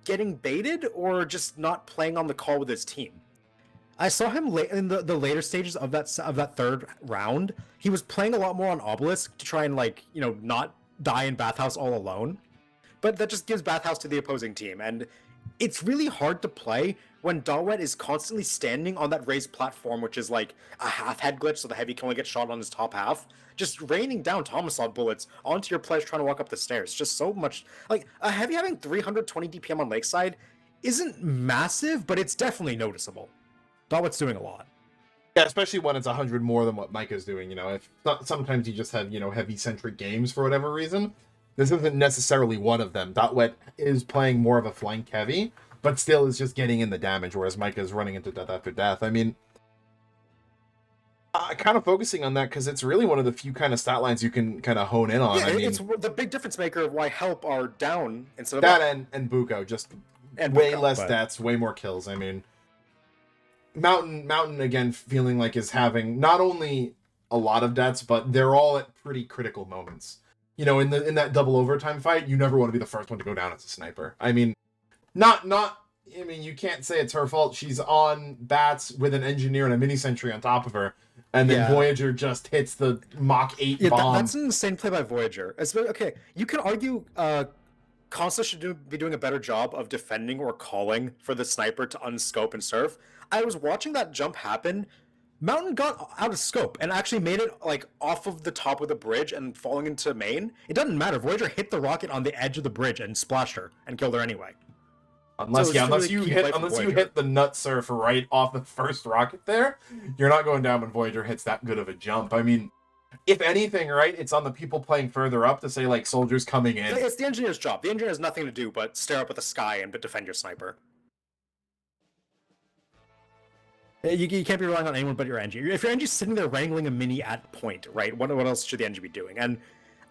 getting baited or just not playing on the call with his team. I saw him late in the later stages of that third round. He was playing a lot more on Obelisk to try and like, you know, not die in Bathhouse all alone. But that just gives Bathhouse to the opposing team, and it's really hard to play when dotwet is constantly standing on that raised platform, which is like a half head glitch, so the heavy can only get shot on his top half, just raining down Tomasod bullets onto your players trying to walk up the stairs. Just so much, like, a heavy having 320 DPM on Lakeside isn't massive, but it's definitely noticeable. dotwet's doing a lot. Yeah, especially when it's 100 more than what Micah's doing, you know. If sometimes you just have, you know, heavy-centric games for whatever reason. This isn't necessarily one of them. dotwet is playing more of a flank heavy, but still is just getting in the damage, whereas Micah's running into death after death. I mean, kind of focusing on that because it's really one of the few kind of stat lines you can kind of hone in on. Yeah, I mean, it's the big difference maker of why help are down instead of that up. and Buko, just And way Buko, less but- deaths, way more kills. I mean, Mountain again feeling like is having not only a lot of deaths, but they're all at pretty critical moments. You know, in that double overtime fight, you never want to be the first one to go down as a sniper. I mean, I mean, you can't say it's her fault. She's on bats with an engineer and a mini sentry on top of her, and then Yeah. Voyager just hits the Mach 8 Yeah, bomb. that's an insane play by Voyager. Okay, you can argue Consta should be doing a better job of defending or calling for the sniper to unscope and surf. I was watching that jump happen. Mountain got out of scope and actually made it like off of the top of the bridge and falling into main. It doesn't matter. Voyager hit the rocket on the edge of the bridge and splashed her and killed her anyway. Unless So it's unless really you key hit play from unless you Voyager. hit the nut surf right off the first rocket there, you're not going down when Voyager hits that good of a jump. I mean, if anything, right, it's on the people playing further up to say like soldiers coming in. It's the engineer's job. The engineer has nothing to do but stare up at the sky and defend your sniper. You can't be relying on anyone but your engineer. If your engineer's sitting there wrangling a mini at point, right, what else should the engineer be doing? And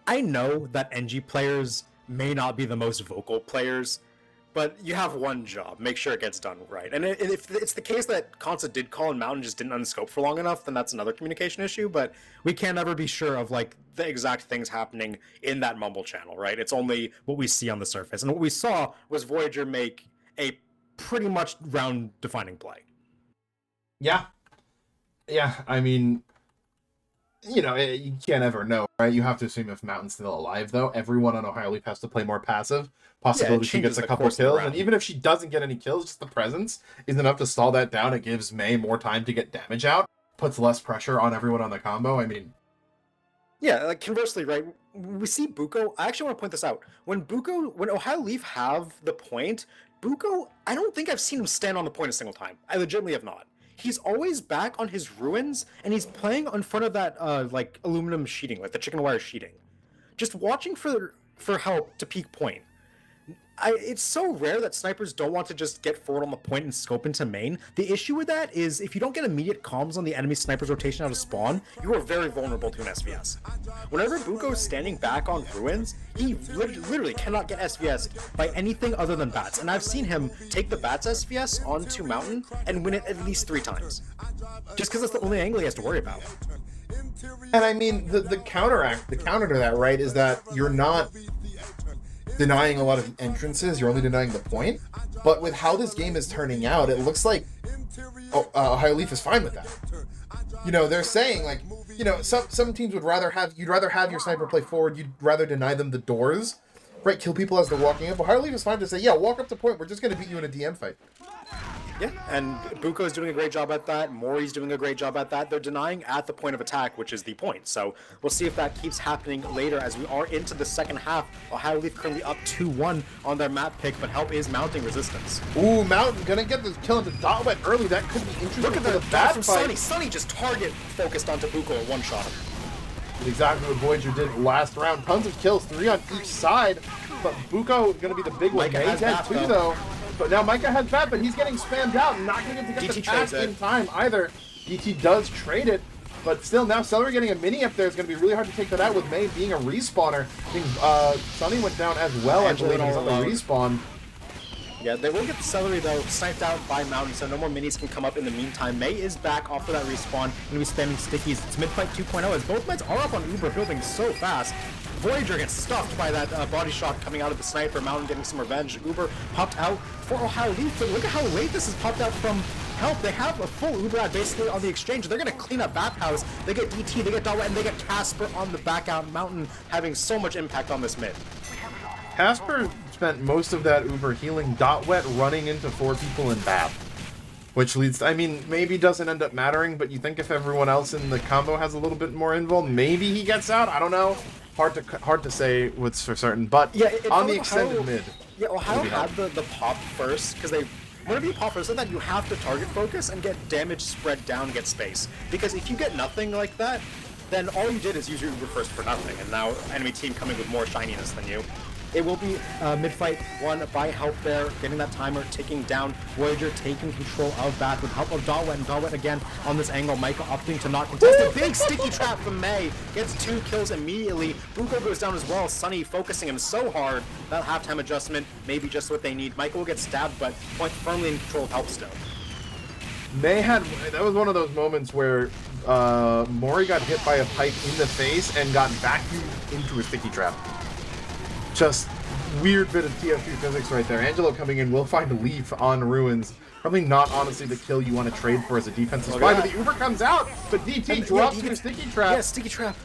I know that NG players may not be the most vocal players, but you have one job. Make sure it gets done right. And if it's the case that Consta did call and Mountain just didn't unscope for long enough, then that's another communication issue, but we can't ever be sure of, like, the exact things happening in that mumble channel, right? It's only what we see on the surface. And what we saw was Voyager make a pretty much round-defining play. Yeah, I mean, you know, you can't ever know, right? You have to assume if Mountain's still alive, though. Everyone on Ohio Leaf has to play more passive. Possibility she changes gets a the couple course of the kills, round. and even if she doesn't get any kills, just the presence is enough to stall that down. It gives May more time to get damage out, puts less pressure on everyone on the combo. I mean, Yeah, like conversely, right? We see Buko. I actually want to point this out. When Ohio Leaf have the point, Buko, I don't think I've seen him stand on the point a single time. I legitimately have not. He's always back on his ruins, and he's playing in front of that like aluminum sheeting, like the chicken wire sheeting, just watching for help to peak point. It's so rare that snipers don't want to just get forward on the point and scope into main. The issue with that is if you don't get immediate comms on the enemy sniper's rotation out of spawn, you are very vulnerable to an SVS. Whenever Buko is standing back on ruins, he literally cannot get SVS by anything other than bats. And I've seen him take the bats SVS onto Mountain and win it at least 3 times. Just because that's the only angle he has to worry about. and I mean, the counter to that, right, is that you're not denying a lot of entrances, you're only denying the point. But with how this game is turning out, it looks like Ohio Leaf is fine with that. You know, they're saying, like, you know, some teams would rather have your sniper play forward, you'd rather deny them the doors, right, kill people as they're walking up. Ohio Leaf is fine to say, yeah, walk up to point, we're just going to beat you in a DM fight. Yeah, and Buko is doing a great job at that. Mori's doing a great job at that. They're denying at the point of attack, which is the point. So we'll see if that keeps happening later as we are into the second half. Ohio Leaf currently up 2-1 on their map pick, but help is mounting resistance. Ooh, Mountain gonna get this kill into dotwet early. That could be interesting. Look at for the bat bat from fight. Sunny. Sunny just target focused onto Buko and one-shot him. Exactly what Voyager did last round. Tons of kills, 3 on each side. But Buko gonna be the big one. Micah May has dead bat, too, though. though. But now Micah has bat, but he's getting spammed out and not gonna get DT the trades pass it. in time either. DT does trade it, but still now Celery getting a mini up there is gonna be really hard to take that out with May being a respawner. I think Sunny went down as well, I believe, he's on the respawn. Yeah, they will get the Celery, though, sniped out by Mountain, so no more minis can come up in the meantime. May is back off of that respawn, and be spamming stickies. It's mid-fight 2.0, as both meds are up on Uber, building so fast. Voyager gets stuffed by that body shot coming out of the sniper. Mountain getting some revenge. Uber popped out for Ohio Leaf, but look at how late this is popped out from help, they have a full Uber ad basically on the exchange. They're going to clean up Bathhouse. They get DT, they get downtime, and they get Casper on the back out mountain, having so much impact on this mid. Casper spent most of that Uber healing Wet running into 4 people in Bath. Which leads to, I mean, maybe doesn't end up mattering, but you think if everyone else in the combo has a little bit more involved, maybe he gets out? I don't know. Hard to say what's for certain, but yeah, on the extended mid. Yeah, Ohio had the pop first, because whenever you pop first, so that you have to target focus and get damage spread down and get space. Because if you get nothing like that, then all you did is use your Uber first for nothing, and now enemy team coming with more shininess than you. It will be mid-fight won by help there, getting that timer, taking down Voyager, taking control of Bath with help of Dawet, and Dawet again on this angle. Micah opting to not contest. A big sticky trap from May, gets 2 kills immediately. Buko goes down as well. Sunny focusing him so hard. That halftime adjustment, maybe just what they need. Micah will get stabbed, but Point firmly in control of help still. That was one of those moments where Mori got hit by a pipe in the face and got vacuumed into a sticky trap. Just weird bit of TF2 physics right there. Angelo coming in will find a Leif on Ruins. Probably not honestly the kill you want to trade for as a defensive spy, but the Uber comes out, but DT drops to a sticky trap. Yeah, sticky trap.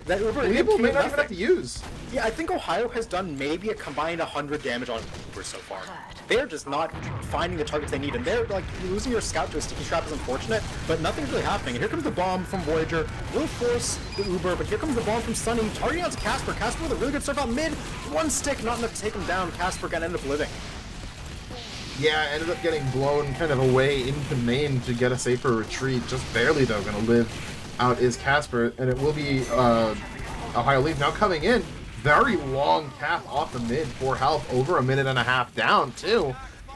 That Uber may not even have to use. Yeah, I think Ohio has done maybe a combined 100 damage on Uber so far. They're just not finding the targets they need, and they're like, losing your scout to a sticky trap is unfortunate, but nothing's really happening. And here comes the bomb from Voyager, will force the Uber, but here comes the bomb from Sunny, targeting out to Casper. Casper with a really good surf out mid, 1 stick, not enough to take him down. Casper gonna end up living. Yeah, ended up getting blown kind of away into main to get a safer retreat, just barely though. Gonna live out is Casper, and it will be Ohio Leaf now coming in. Very long cap off the mid for health, over 1.5 minutes down too.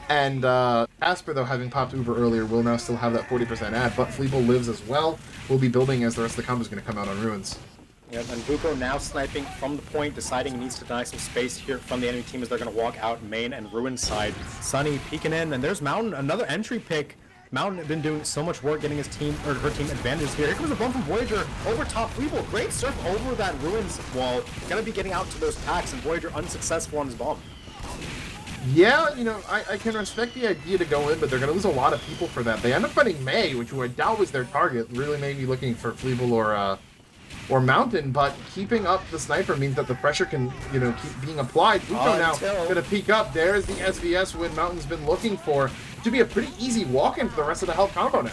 And Casper, though, having popped Uber earlier, will now still have that 40% ad, but Fleeble lives as well. Will be building as the rest of the combo is going to come out on Ruins. Yep, and Buko now sniping from the point, deciding he needs to deny some space here from the enemy team as they're going to walk out main and Ruin side. Sunny peeking in, and there's Mountain, another entry pick. Mountain had been doing so much work getting his team, or her team, advantages here. Here comes a bump from Voyager over top Fleeble. Great surf over that Ruins wall. Gonna be getting out to those packs, and Voyager unsuccessful on his bomb. Yeah, you know, I can respect the idea to go in, but they're going to lose a lot of people for that. They end up fighting May, which I doubt was their target. Really maybe looking for Fleeble or Mountain, but keeping up the sniper means that the pressure can, you know, keep being applied. Buko now going to peek up. There's the SVS win Mountain's been looking for. To be a pretty easy walk-in for the rest of the health combo now.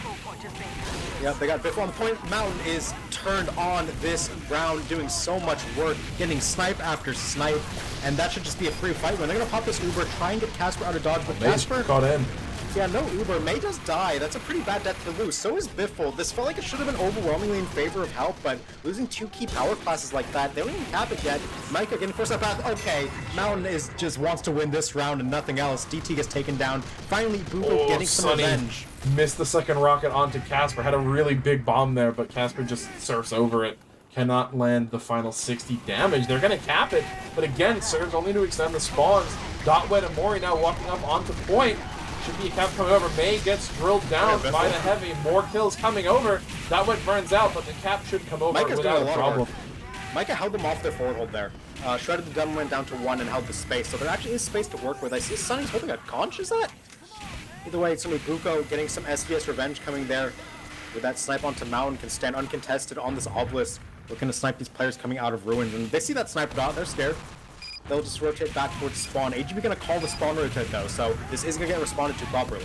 Yep, they got Biff on the point. Mountain is turned on this round, doing so much work, getting snipe after snipe, and that should just be a free fight when they're going to pop this Uber, try and get Casper out of dodge, but Casper caught in. Yeah, no Uber. May just die. That's a pretty bad death to lose. So is Biffle. This felt like it should have been overwhelmingly in favor of help, but losing 2 key power classes like that, they don't even cap it yet. Micah getting forced up path. Okay, Mountain just wants to win this round and nothing else. DT gets taken down. Finally, Buko getting some revenge. Missed the second rocket onto Casper. Had a really big bomb there, but Casper just surfs over it. Cannot land the final 60 damage. They're going to cap it, but again, serves only to extend the spawns. Wet and Mori now walking up onto point. Should be a cap coming over. May gets drilled down by the heavy. More kills coming over. Wet burns out, but the cap should come over without a problem. Micah held them off their forward hold there. Shredded the gun, went down to 1 and held the space. So there actually is space to work with. I see Sunny's holding a conch, is that? Either way, it's only Buko getting some SVS revenge coming there. With that snipe onto Mountain, can stand uncontested on this obelisk. Looking to snipe these players coming out of Ruins. And they see that sniper dot, they're scared. They'll just rotate back towards spawn. AGB gonna call the spawn rotate though, so this is gonna get responded to properly.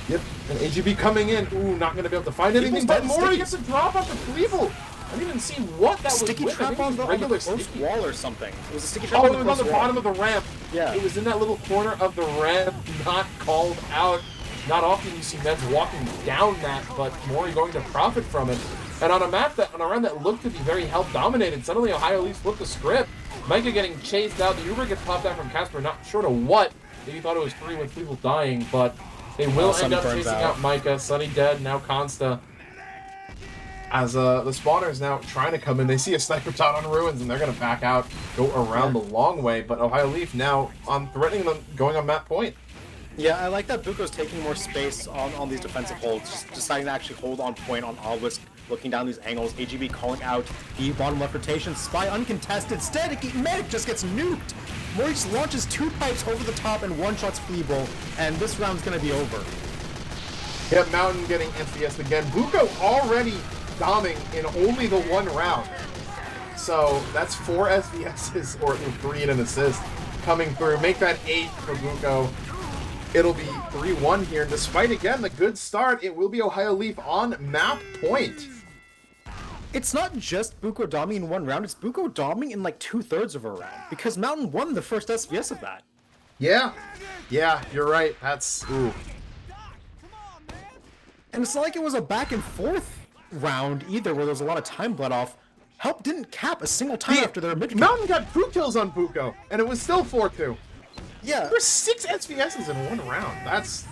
Yep, and AGB coming in. Ooh, not gonna be able to find anything, but Mori gets a drop off the Fleeble. I didn't even see what that sticky was. Trap on the regular close wall or something. It was a sticky trap on the bottom of the ramp. Yeah. It was in that little corner of the ramp, not called out. Not often you see Meds walking down that, but Mori going to profit from it. And on a round that looked to be very health dominated, suddenly Ohio Leaf flipped the script. Micah getting chased out. The Uber gets popped out from Casper, not sure to what. Maybe thought it was 3 with people dying, but they will end up chasing out Micah. Sunny dead, now Consta. As the spawners now trying to come in, they see a sniper shot on Ruins, and they're going to back out, go around the long way. But Ohio Leaf now threatening them, going on map point. Yeah, I like that Buko's taking more space on these defensive holds, just deciding to actually hold on point on Obelisk looking down these angles. AGB calling out the bottom left rotation. Spy uncontested. Static Medic just gets nuked. Mori just launches 2 pipes over the top and one-shots Feeble, and this round's going to be over. Yep, Mountain getting FPS again. Buko already doming in only the 1 round. So that's 4 SVSs, or 3 and an assist, coming through. Make that 8 for Buko. It'll be 3-1 here. Despite, again, the good start, it will be Ohio Leif on map point. It's not just Buko doming in 1 round, it's Buko doming in like 2/3 of a round, because Mountain won the first SVS of that. Yeah, you're right. That's, ooh. And it's not like it was a back and forth round either, where there was a lot of time bled off. Help didn't cap a single time after their mid. Mountain got 2 kills on Buko, and it was still 4-2. Yeah. There's 6 SVSs in 1 round. That's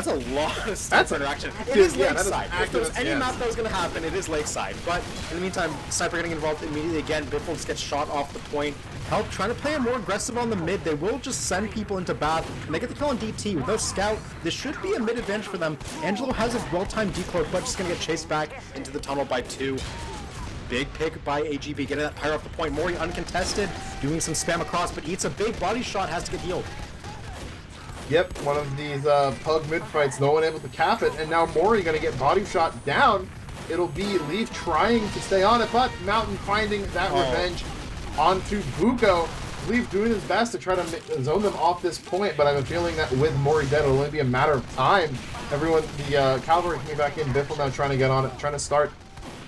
a lot of sniper interaction. It is Lakeside. If there was any map that was going to happen, it is Lakeside. But in the meantime, Sniper getting involved immediately again. Biffle just gets shot off the point. Help trying to play more aggressive on the mid. They will just send people into Bath, and they get the kill on DT. With no scout, this should be a mid advantage for them. Angelo has a well-timed decloak, but just going to get chased back into the tunnel by 2. Big pick by AGB, getting that pyre off the point. Mori uncontested, doing some spam across, but eats a big body shot, has to get healed. Yep, one of these pug mid fights, no one able to cap it, and now Mori gonna get body shot down. It'll be Leif trying to stay on it, but Mountain finding that revenge onto Buko. Leif doing his best to try to zone them off this point, but I have a feeling that with Mori dead, it'll only be a matter of time. Everyone, the Cavalry came back in, Biffle now trying to get on it, trying to start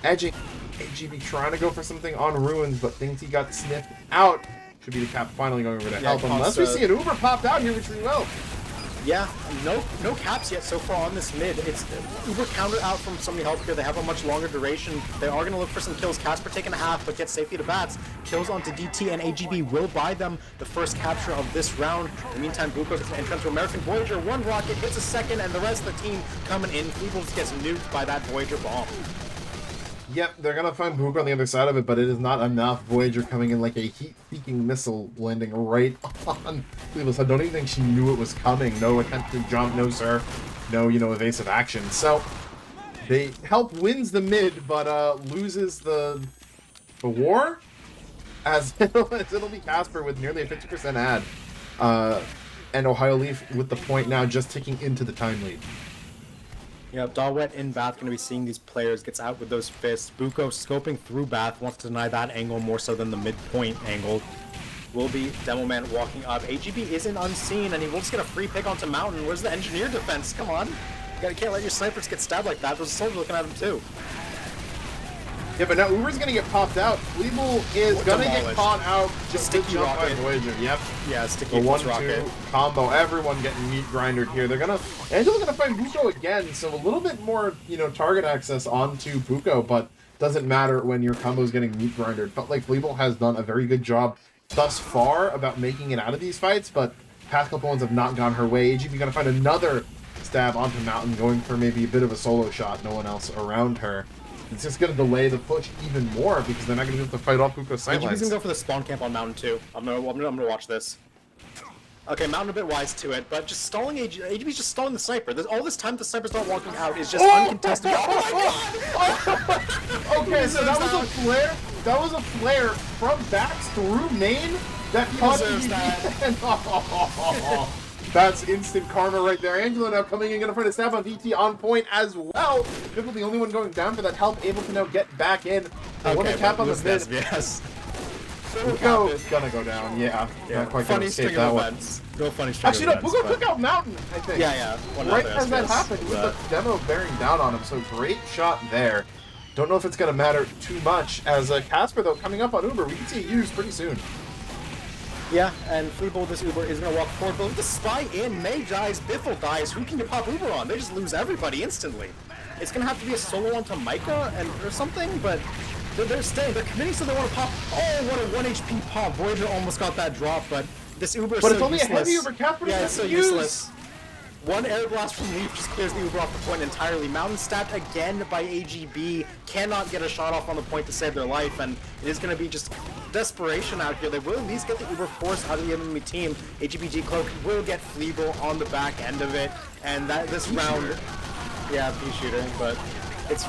edging. AGB trying to go for something on Ruins, but thinks he got sniffed out. Should be the cap finally going over to help, unless we see an Uber popped out here, which we will. Yeah, no caps yet so far on this mid. It's Uber counter out from somebody help here. They have a much longer duration. They are going to look for some kills. Casper taking a half, but gets safety to bats. Kills onto DT, and AGB will buy them the first capture of this round. In the meantime, Buko gets an entrance to American Voyager. 1 rocket hits a second, and the rest of the team coming in. Feebles gets nuked by that Voyager bomb. Yep, they're gonna find Buko on the other side of it, but it is not enough. Voyager coming in like a heat-seeking missile, landing right on Cleveland's head. Don't even think she knew it was coming. No attempt to jump, no sir, no, evasive action. So, they help wins the mid, but loses the war, as it'll be Casper with nearly a 50% ad. And Ohio Leif with the point now just ticking into the time lead. Yeah, Dawet in Bath going to be seeing these players, gets out with those fists. Buko scoping through Bath, wants to deny that angle more so than the midpoint angle. Will be Demoman walking up. AGB isn't unseen, and he will just get a free pick onto Mountain. Where's the engineer defense? Come on. You can't let your snipers get stabbed like that. There's a soldier looking at him too. Yeah, but now Uber's gonna get popped out. Weeble is gonna get caught out. Just sticky rocket. Voyager. Yep. Yeah, sticky the 1-2 rocket combo. Everyone getting meat grindered here. They're gonna Angela's gonna find Buko again, so a little bit more target access onto Buko, but doesn't matter when your combo's getting meat grindered. Felt like Weeble has done a very good job thus far about making it out of these fights, but past couple ones have not gone her way. AGB gonna find another stab onto Mountain, going for maybe a bit of a solo shot. No one else around her. It's just going to delay the push even more because they're not going to be able to fight off Buko's sidelines. AGB's going to go for the spawn camp on Mountain too. I'm gonna watch this. Okay, Mountain a bit wise to it, but just stalling AGB's just stalling the sniper. All this time the sniper's not walking out is just uncontested. Oh my god! Okay, so that was a flare. That was a flare from backs through main that caught that. That's instant karma right there. Angelo now coming in, gonna find a stab on DT on point as well. Biffle the only one going down for that help, able to now get back in. One cap on the mid. Yes. Buko gonna go down. Yeah. Not quite funny gonna escape string that of one. events. Real funny string Actually, of no. events. Buko took out Mountain, I think. Yeah. Right as that happened, with the demo bearing down on him. So great shot there. Don't know if it's gonna matter too much. As Casper though coming up on Uber, we can see it used pretty soon. Yeah, and Fleebold, this Uber is going to walk forward, but with the spy in, May dies, Biffle dies, who can you pop Uber on? They just lose everybody instantly. It's going to have to be a solo onto Micah or something, but they're staying. They're committing, so they want to pop. Oh, what a 1 HP pop. Voyager almost got that drop, but this Uber is so useless. But it's only a heavy Uber, Casper. Yeah, it's so useless. One air blast from Leif just clears the Uber off the point entirely. Mountain stabbed again by AGB. Cannot get a shot off on the point to save their life, and it is going to be just desperation out here. They will at least get the Uber force out of the enemy team. AGBG Cloak will get Fleeble on the back end of it, and this round... Yeah, pea shooter, but It's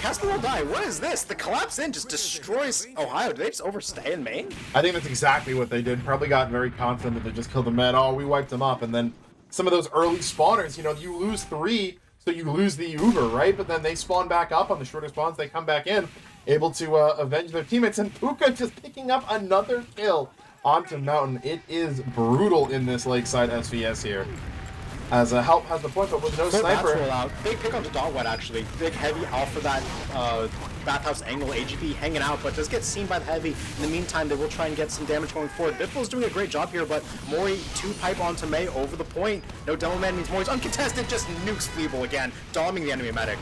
Casper will die. What is this? The collapse in just destroys Ohio. Did they just overstay in Maine? I think that's exactly what they did. Probably got very confident that they just killed the med. Oh, we wiped them up. And then some of those early spawners, you know, you lose 3, so you lose the Uber, right? But then they spawn back up on the shorter spawns. They come back in, able to avenge their teammates. And Puka just picking up another kill onto Mountain. It is brutal in this Lakeside SVS here. As Help has the point, but with no sniper. Out. Big pick onto Dogwet, actually. Big heavy out for that bathhouse angle. AGP hanging out, but does get seen by the heavy. In the meantime, they will try and get some damage going forward. Biffle's doing a great job here, but Mori 2-pipe onto May over the point. No Demo Man means Mori's uncontested, just nukes Fleeble again, doming the enemy medic.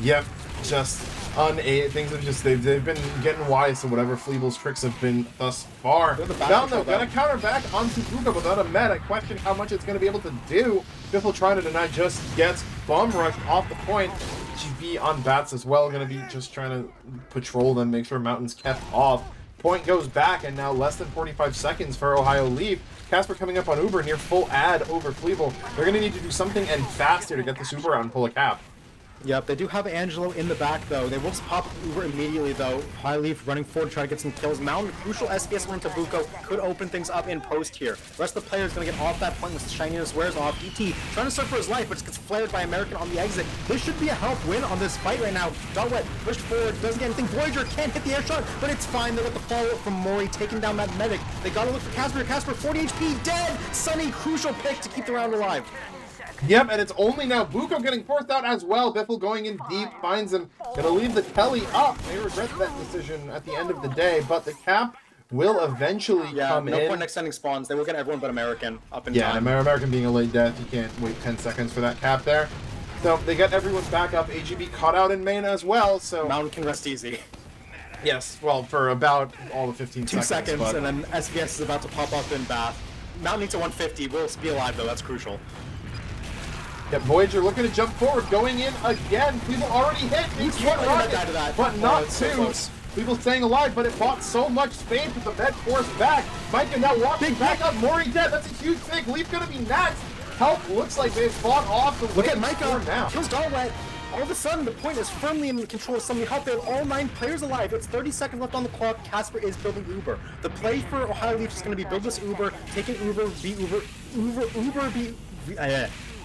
Yep, just things have just they've been getting wise to whatever Fleeble's tricks have been thus far. Down though, gonna counter back onto Puka without a med. I question how much it's gonna be able to do. Biffle trying to deny, just gets bum rushed off the point. GB on bats as well, gonna be just trying to patrol them, make sure Mountain's kept off. Point goes back, and now less than 45 seconds for Ohio Leif. Casper coming up on Uber near full ad over Fleeble. They're gonna need to do something and fast here to get this Uber out and pull a cap. Yep, they do have Angelo in the back, though. They will just pop Uber immediately, though. High Leaf running forward to try to get some kills. Mountain, crucial SBS win to Buko could open things up in post here. The rest of the players going to get off that point with shininess wears off. DT trying to surf for his life, but just gets flared by American on the exit. This should be a help win on this fight right now. Dogwet pushed forward, doesn't get anything. Voyager can't hit the air shot, but it's fine. They got the follow-up from Mori, taking down that medic. They got to look for Casper. Casper, 40 HP, dead! Sunny, crucial pick to keep the round alive. Yep, and it's only now Buko getting forced out as well. Biffle going in deep, finds him. Gonna leave the telly up. They regret that decision at the end of the day, but the cap will eventually come in. No point in extending spawns. They will get everyone but American up in time. Yeah, American being a late death, you can't wait 10 seconds for that cap there. So they get everyone back up. AGB caught out in main as well, so... Mountain can rest easy. Yes, well, for about all the 15 2 seconds. But... and then SBS is about to pop up in Bath. Mountain needs a 150. Will be alive, though. That's crucial. Yep, Voyager looking to jump forward, going in again. People already hit. He's one rocket, but not two. People staying alive, but it bought so much space with the med force back. Micah now walking back up. Mori dead. That's a huge thing. Leaf gonna be next. Help looks like they've fought off the Look at Micah now. Kills Dogwet. All of a sudden, the point is firmly in control of somebody. Help, they have all 9 players alive. It's 30 seconds left on the clock. Casper is building Uber. The play for Ohio Leaf is going to be build this Uber, take an Uber, be Uber, be...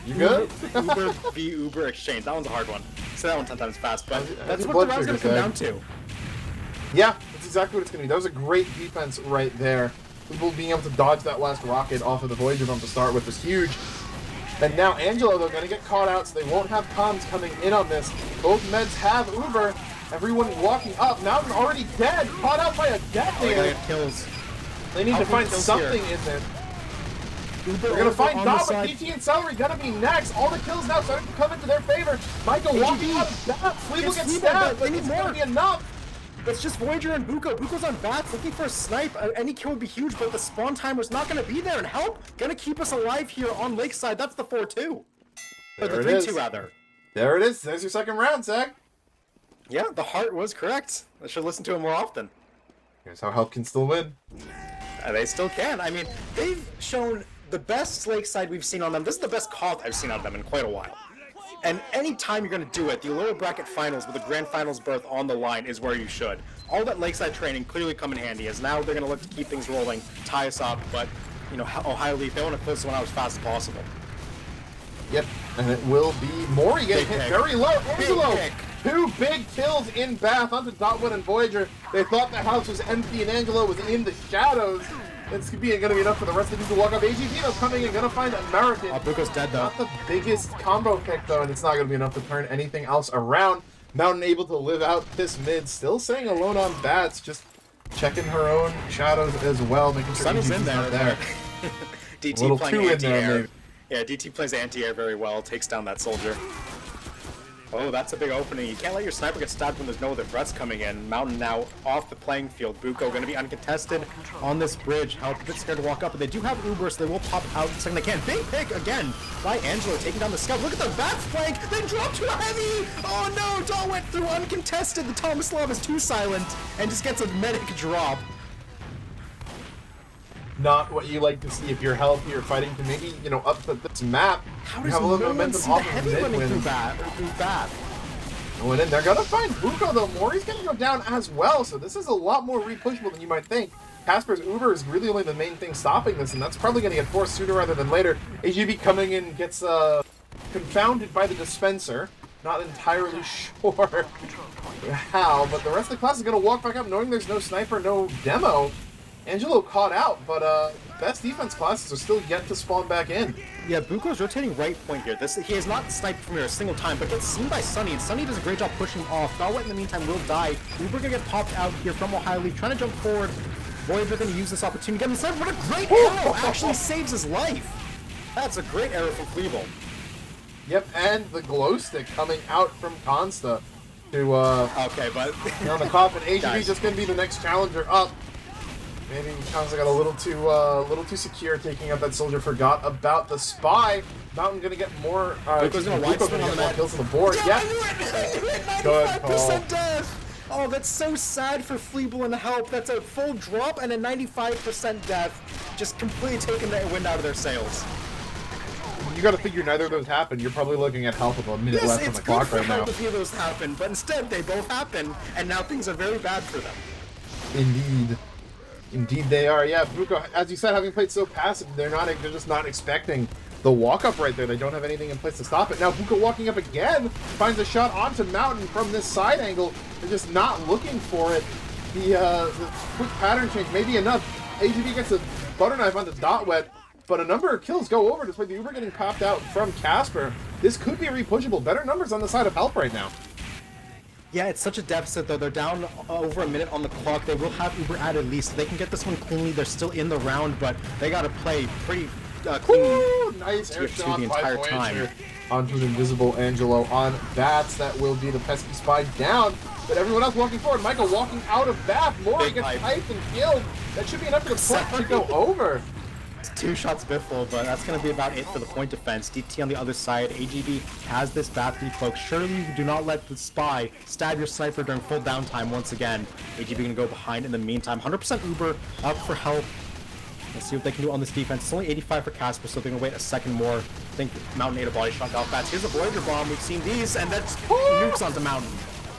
You good? Uber v Uber exchange. That one's a hard one. Say that one 10 times fast, but that's what the round's going to come down to. Yeah, that's exactly what it's going to be. That was a great defense right there. People being able to dodge that last rocket off of the Voyager bump to start with was huge. And now Angelo, they're going to get caught out, so they won't have comms coming in on this. Both meds have Uber. Everyone walking up. Mountain already dead. Caught out by a detonator. Kills. They need to find something in there. They're gonna find Dom, but DT and Celery gonna be next. All the kills now starting to come into their favor. Michael walking out of that. Fleeble gets stabbed, but it's gonna be enough. It's just Voyager and Buko. Buko's on bats looking for a snipe. Any kill would be huge, but the spawn timer's not gonna be there. And Help gonna keep us alive here on Lakeside. That's the 4-2. Or the 3-2 rather. There it is. There's your second round, Zach. Yeah, the heart was correct. I should listen to it more often. Here's how Help can still win. They still can. I mean, they've shown the best Lakeside we've seen on them. This is the best call I've seen out of them in quite a while. And any time you're going to do it, the lower bracket finals with the grand finals berth on the line is where you should. All that Lakeside training clearly come in handy, as now they're going to look to keep things rolling, tie us up, but, you know, Ohio Leaf, they want to close this one out as fast as possible. Yep, and it will be Mori getting hit very low. Angelo, 2 big kills in Bath onto Dotwood and Voyager. They thought the house was empty and Angelo was in the shadows. It's going to be enough for the rest of the people to walk up. AGV coming in, going to find American. Buko's dead, though. Not the biggest combo pick, though, and it's not going to be enough to turn anything else around. Mountain able to live out this mid, still staying alone on bats, just checking her own shadows as well, making sure Sunny's in not there. DT playing anti-air. Yeah, DT plays anti-air very well, takes down that soldier. Oh, that's a big opening. You can't let your sniper get stabbed when there's no other threats coming in. Mountain now off the playing field. Buko going to be uncontested on this bridge. Help, a bit scared to walk up, but they do have Uber, so they will pop out the second they can. Big pick again by Angelo, taking down the scout. Look at the bats flank. They dropped to a heavy. Oh no, Dahl went through uncontested. The Tomislav is too silent and just gets a medic drop. Not what you like to see if you're healthy or fighting to maybe, you know, up this map. How you does have a little no one momentum see the off of heavy running mid-win. through Bath? Going in, they're gonna find Buko though. Mori's gonna go down as well, so this is a lot more re-pushable than you might think. Casper's Uber is really only the main thing stopping this, and that's probably gonna get forced sooner rather than later. AGB coming in gets confounded by the dispenser. Not entirely sure how, but the rest of the class is gonna walk back up knowing there's no sniper, no demo. Angelo caught out, but best defense classes are still yet to spawn back in. Yeah, Buko's rotating right point here. He has not sniped from here a single time, but gets seen by Sunny, and Sunny does a great job pushing off. Dalwet in the meantime will die. Uber gonna get popped out here from Ohio Leaf, trying to jump forward. Voyager gonna use this opportunity to get inside. What a great arrow! Actually saves his life. That's a great arrow from Fleeble. Yep, and the glow stick coming out from Consta to okay, but on the coffin. AGB Guys. just gonna be the next challenger up. Maybe Consta got a little too secure taking out that soldier. Forgot about the spy. Mountain gonna get more. Buko's gonna wide swing on the more map. kills on the board. Yeah, Yeah. Good call. 95% death. Oh, that's so sad for Fleeble and Help. That's a full drop and a 95% death. Just completely taking the wind out of their sails. You gotta figure neither of those happened. You're probably looking at Help with a minute Yes, left on it's the good clock for right now. Help if either of those happen, but instead they both happen, and now things are very bad for them. Indeed. Indeed they are. Yeah, Buko, as you said, having played so passive, they're just not expecting the walk-up right there. They don't have anything in place to stop it. Now Buko walking up again, finds a shot onto Mountain from this side angle. They're just not looking for it. The quick pattern change may be enough. AGB gets a butter knife onto Dotwet, but a number of kills go over despite the Uber getting popped out from Casper. This could be re-pushable. Better numbers on the side of Help right now. Yeah, it's such a deficit though. They're down over a minute on the clock. They will have Uber at least. They can get this one cleanly. They're still in the round, but they gotta play pretty clean. Ooh, nice air TF2 shot the by entire Voyager time. onto an invisible Angelo on Bats. That will be the pesky spy down. But everyone else walking forward. Michael walking out of Bath. Mori Big gets pipe. piped and killed. That should be enough for the point to go over. Two shots biffle, but that's going to be about it for the point defense. DT on the other side. AGB has this Bath decloak. Surely you do not let the spy stab your sniper during full downtime once again. AGB going to go behind in the meantime. 100% Uber up for Help. Let's see what they can do on this defense. It's only 85 for Casper, so they're going to wait a second more. I think Mountain ate a body shot off Bats. Here's a Voyager bomb. We've seen these, and that's nukes onto Mountain.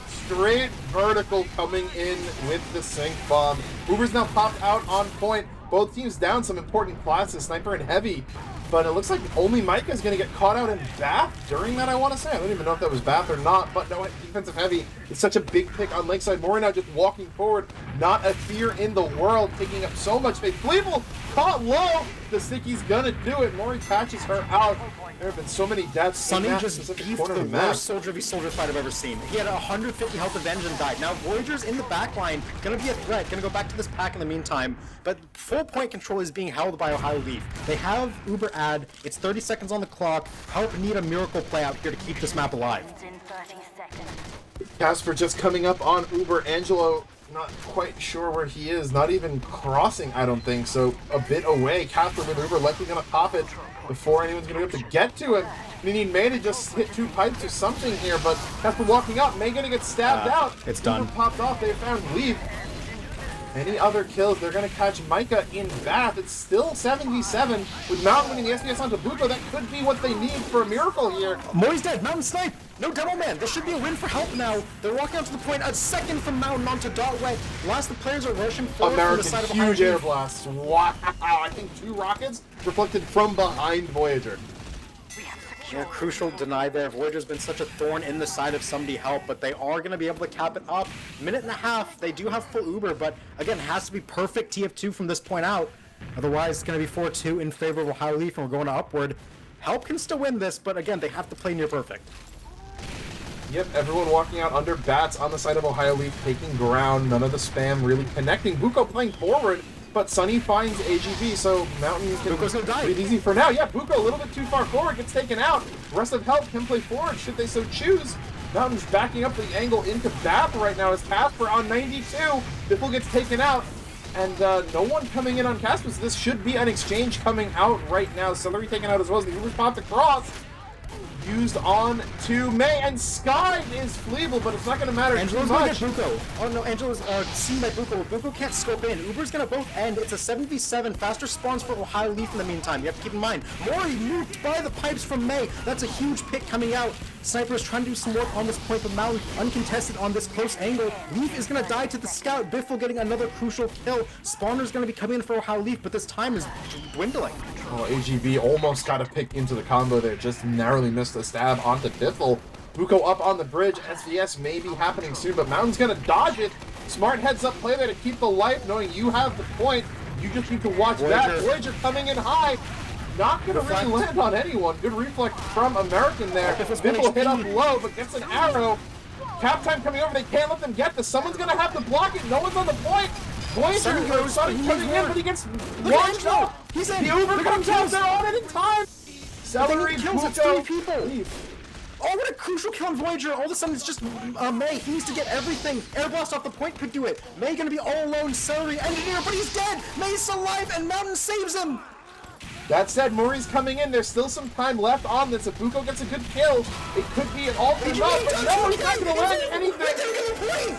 Straight vertical coming in with the sync bomb. Uber's now popped out on point. Both teams down some important classes, Sniper and Heavy. But it looks like only Micah is going to get caught out in Bath during that, I want to say. I don't even know if that was Bath or not, but no, defensive Heavy is such a big pick on Lakeside. Mori now just walking forward, not a fear in the world, taking up so much space. Fleeble caught low. The Sticky's going to do it. Mori patches her out. There have been so many deaths. Sunny in that just specific beefed corner the of the map. worst soldier v soldier fight I've ever seen. He had 150 health advantage and died. Now Voyager's in the back line, gonna be a threat, gonna go back to this pack in the meantime, but full point control is being held by Ohio Leaf. They have Uber add, it's 30 seconds on the clock. Help need a miracle play out here to keep this map alive. Casper just coming up on Uber. Angelo not quite sure where he is, not even crossing, I don't think, so a bit away. Casper with Uber likely gonna pop it before anyone's gonna be able to get to him. We need May to just hit 2 pipes or something here, but Casper walking up, May gonna get stabbed out. It's Uber done. popped off, they found Leif. Any other kills, they're gonna catch Micah in Bath. It's still 77. With Mountain winning the SBS onto Buko, that could be what they need for a miracle here. Mori's dead, Mountain snipe! No demo man, this should be a win for Help now. They're walking out to the point, a second from Mountain onto Dotwet. Last the players are rushing forward from the American side of Ohio huge air Leaf. blast. Wow, I think 2 rockets reflected from behind Voyager. Yeah, crucial deny there. Voyager's been such a thorn in the side of somebody Help, but they are going to be able to cap it up. Minute and a half, they do have full Uber, but again, it has to be perfect TF2 from this point out. Otherwise, it's going to be 4-2 in favor of Ohio Leaf, and we're going to upward. Help can still win this, but again, they have to play near perfect. Yep, everyone walking out under Bats on the side of Ohio Leaf, taking ground. None of the spam really connecting. Buko playing forward, but Sunny finds AGB, so Mountain can Buko's gonna die. breathe easy for now. Yeah, Buko a little bit too far forward, gets taken out. Rest of Help can play forward, should they so choose. Mountain's backing up the angle into Bath right now as Casper on 92. Biffle gets taken out, and no one coming in on Casper, so this should be an exchange coming out right now. Celery taken out as well as the Uber's popped across. used on to May, and Sky is Fleeble, but it's not going to matter Angelo's too gonna much. get Buko. Oh no, Angelo's seen by Buko. Buko can't scope in. Uber's gonna both end. It's a 7v7. Faster spawns for Ohio Leaf in the meantime. You have to keep in mind. Mori moved by the pipes from May. That's a huge pick coming out. Sniper's trying to do some work on this point, but Mountain uncontested on this close angle. Leaf is gonna die to the scout. Biffle getting another crucial kill. Spawner's gonna be coming in for Ohio Leaf, but this time is dwindling. Oh, AGB almost got a pick into the combo there, just narrowly missed a stab onto Biffle. Buko up on the bridge, SVS may be happening soon, but Mountain's gonna dodge it. Smart heads up play there to keep the life, knowing you have the point. You just need to watch that. Voyager coming in high. Not gonna really land on anyone. Good reflex from American there. Biffle hit up low, but gets an arrow. Cap time coming over, they can't let them get this. Someone's gonna have to block it, no one's on the point. Voyager goes, coming in, but he gets launched off. He's in. The Uber comes out, they're on it in time. Celery, kills, it's Buko. 3 people. Oh, what a crucial kill on Voyager. All of a sudden, it's just May. He needs to get everything. Air Blast off the point could do it. May gonna be all alone. Celery, Engineer, but he's dead. May's still alive, and Mountain saves him. That said, Murray's coming in. There's still some time left on this. If Buko gets a good kill, it could be an all-team up, but no, he's not going to land anything.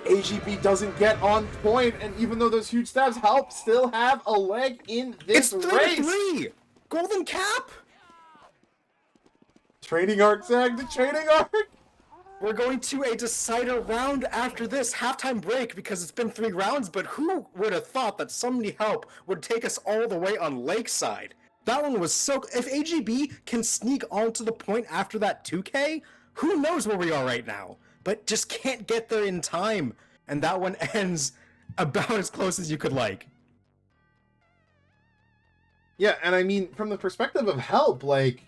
AGB doesn't get on point, and even though those huge stabs help, still have a leg in this race. 3-3. Golden Cap. Training arc, Zag, the training arc. We're going to a decider round after this halftime break because it's been 3 rounds, but who would have thought that Somebody Help would take us all the way on Lakeside? That one was so... If AGB can sneak onto the point after that 2K, who knows where we are right now? But just can't get there in time. And that one ends about as close as you could like. Yeah, and I mean, from the perspective of Help, like...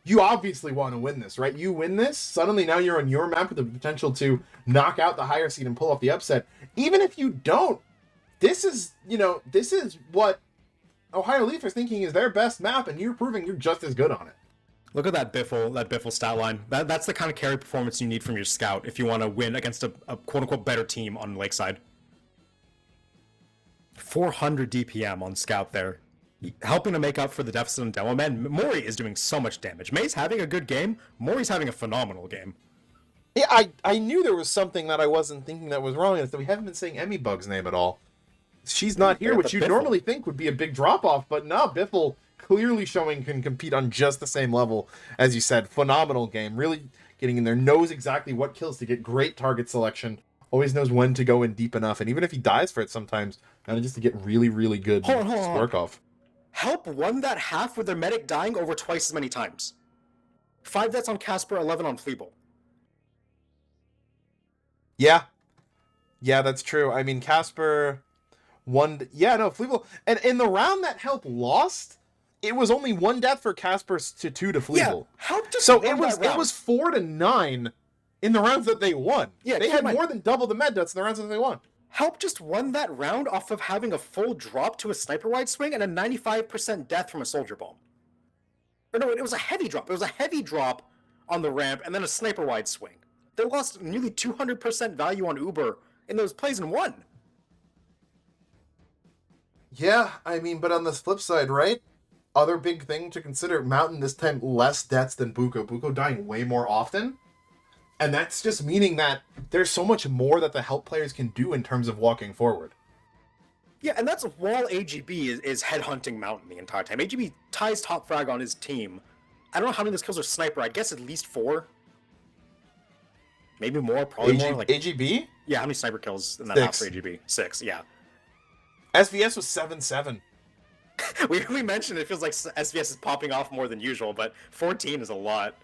You obviously want to win this, right? You win this, suddenly now you're on your map with the potential to knock out the higher seed and pull off the upset. Even if you don't, this is, this is what Ohio Leaf is thinking is their best map, and you're proving you're just as good on it. Look at that Biffle stat line. That's the kind of carry performance you need from your scout if you want to win against a quote-unquote better team on Lakeside. 400 DPM on scout there. Helping to make up for the deficit on demo. Man, Mori is doing so much damage. May's having a good game. Mori's having a phenomenal game. Yeah, I knew there was something that I wasn't thinking that was wrong, and that we haven't been saying Emmy Bug's name at all. She's not here, which you'd normally think would be a big drop-off, but no, Biffle clearly showing can compete on just the same level. As you said, phenomenal game. Really getting in there, knows exactly what kills to get great target selection, always knows when to go in deep enough, and even if he dies for it sometimes, just to get really, really good work off. Help won that half with their medic dying over twice as many times. 5 deaths on Casper, 11 on Fleeble. Yeah, that's true. I mean, Casper won. Yeah, no, Fleeble. And in the round that Help lost, it was only 1 death for Casper to 2 to Fleeble. Yeah, Help just so won it was 4-9 in the rounds that they won. Yeah, they had more than double the med deaths in the rounds that they won. Help just won that round off of having a full drop to a sniper wide swing and a 95% death from a soldier bomb. Or no, it was a heavy drop. It was a heavy drop on the ramp and then a sniper wide swing. They lost nearly 200% value on Uber in those plays and won. Yeah, I mean, but on the flip side, right? Other big thing to consider, Mountain this time less deaths than Buko. Buko dying way more often. And that's just meaning that there's so much more that the Help players can do in terms of walking forward. Yeah, and that's while AGB is headhunting Mountain the entire time. AGB ties top frag on his team. I don't know how many of those kills are sniper. I guess at least 4. Maybe more, probably more. Like AGB? Yeah, how many sniper kills in that half for AGB? 6, yeah. SVS was 7-7. we mentioned it feels like SVS is popping off more than usual, but 14 is a lot.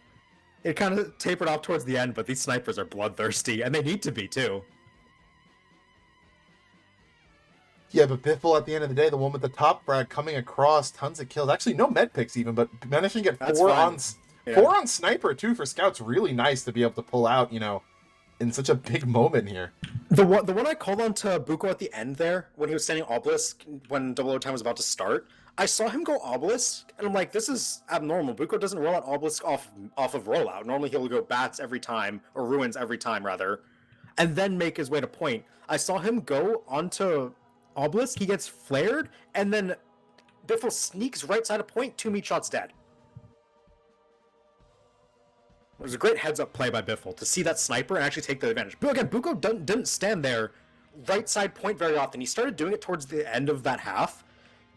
It kind of tapered off towards the end, but these snipers are bloodthirsty, and they need to be, too. Yeah, but Biffle, at the end of the day, the one with the top frag coming across, tons of kills. Actually, no med picks even, but managing to get 4 on Sniper, too, for Scouts. Really nice to be able to pull out, in such a big moment here. The one I called on to Buko at the end there, when he was standing Obelisk, when Double O Time was about to start, I saw him go Obelisk, and I'm like, this is abnormal. Buko doesn't roll out Obelisk off of rollout. Normally he'll go Bats every time, or Ruins every time, rather, and then make his way to point. I saw him go onto Obelisk, he gets flared, and then Biffle sneaks right side of point, 2 meat shots dead. It was a great heads-up play by Biffle to see that sniper and actually take the advantage. But again, Buko didn't stand there right side point very often. He started doing it towards the end of that half,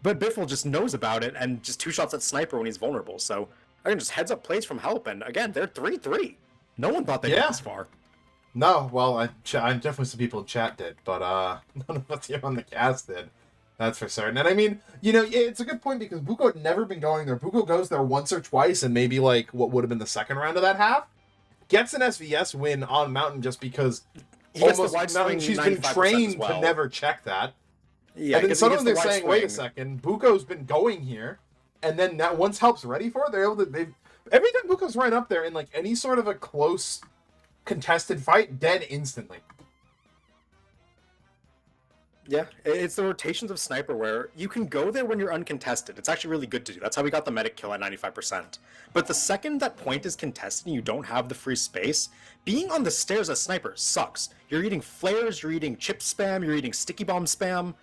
but Biffle just knows about it and just 2 shots at sniper when he's vulnerable. So again, just heads-up plays from Help, and again, they're 3-3. No one thought they'd get this far. No, well, I definitely some people in chat did, but none of us here on the cast did. That's for certain. And I mean, you know, it's a good point because Buko had never been going there. Buko goes there once or twice, and maybe like what would have been the second round of that half. Gets an SVS win on Mountain just because almost Mountain, she's been trained to never check that. Yeah, and then suddenly they're saying, wait a second, Buko's been going here, and then now once Help's ready for it, they're able to. Every time Buko's right up there in like any sort of a close contested fight, dead instantly. Yeah, it's the rotations of Sniper where you can go there when you're uncontested. It's actually really good to do. That's how we got the medic kill at 95%. But the second that point is contested and you don't have the free space, being on the stairs as Sniper sucks. You're eating flares, you're eating chip spam, you're eating sticky bomb spam,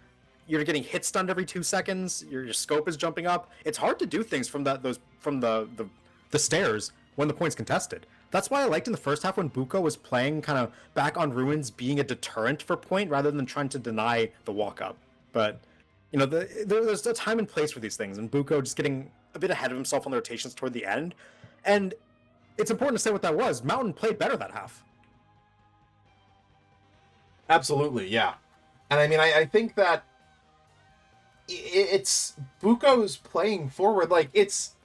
you're getting hit stunned every 2 seconds, your scope is jumping up. It's hard to do things from the stairs when the point's contested. That's why I liked in the first half when Buko was playing kind of back on Ruins being a deterrent for point rather than trying to deny the walk-up. But, you know, there's a time and place for these things, and Buko just getting a bit ahead of himself on the rotations toward the end. And it's important to say what that was. Mountain played better that half. Absolutely, yeah. And I mean, I think that it's Buko's playing forward, like, it's...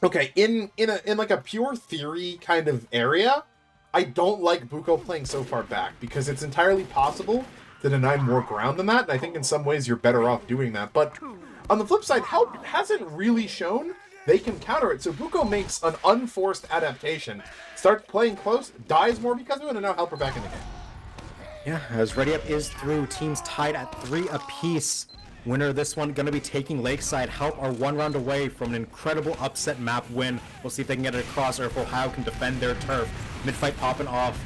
Okay, in like a pure theory kind of area, I don't like Buko playing so far back because it's entirely possible to deny more ground than that, and I think in some ways you're better off doing that. But on the flip side, Help hasn't really shown they can counter it, so Buko makes an unforced adaptation, starts playing close, dies more because of it, and now Help are back in the game. Yeah, as Ready Up is through, teams tied at 3 apiece. Winner of this one going to be taking Lakeside. Help are 1 round away from an incredible upset map win. We'll see if they can get it across or if Ohio can defend their turf. Mid-fight popping off.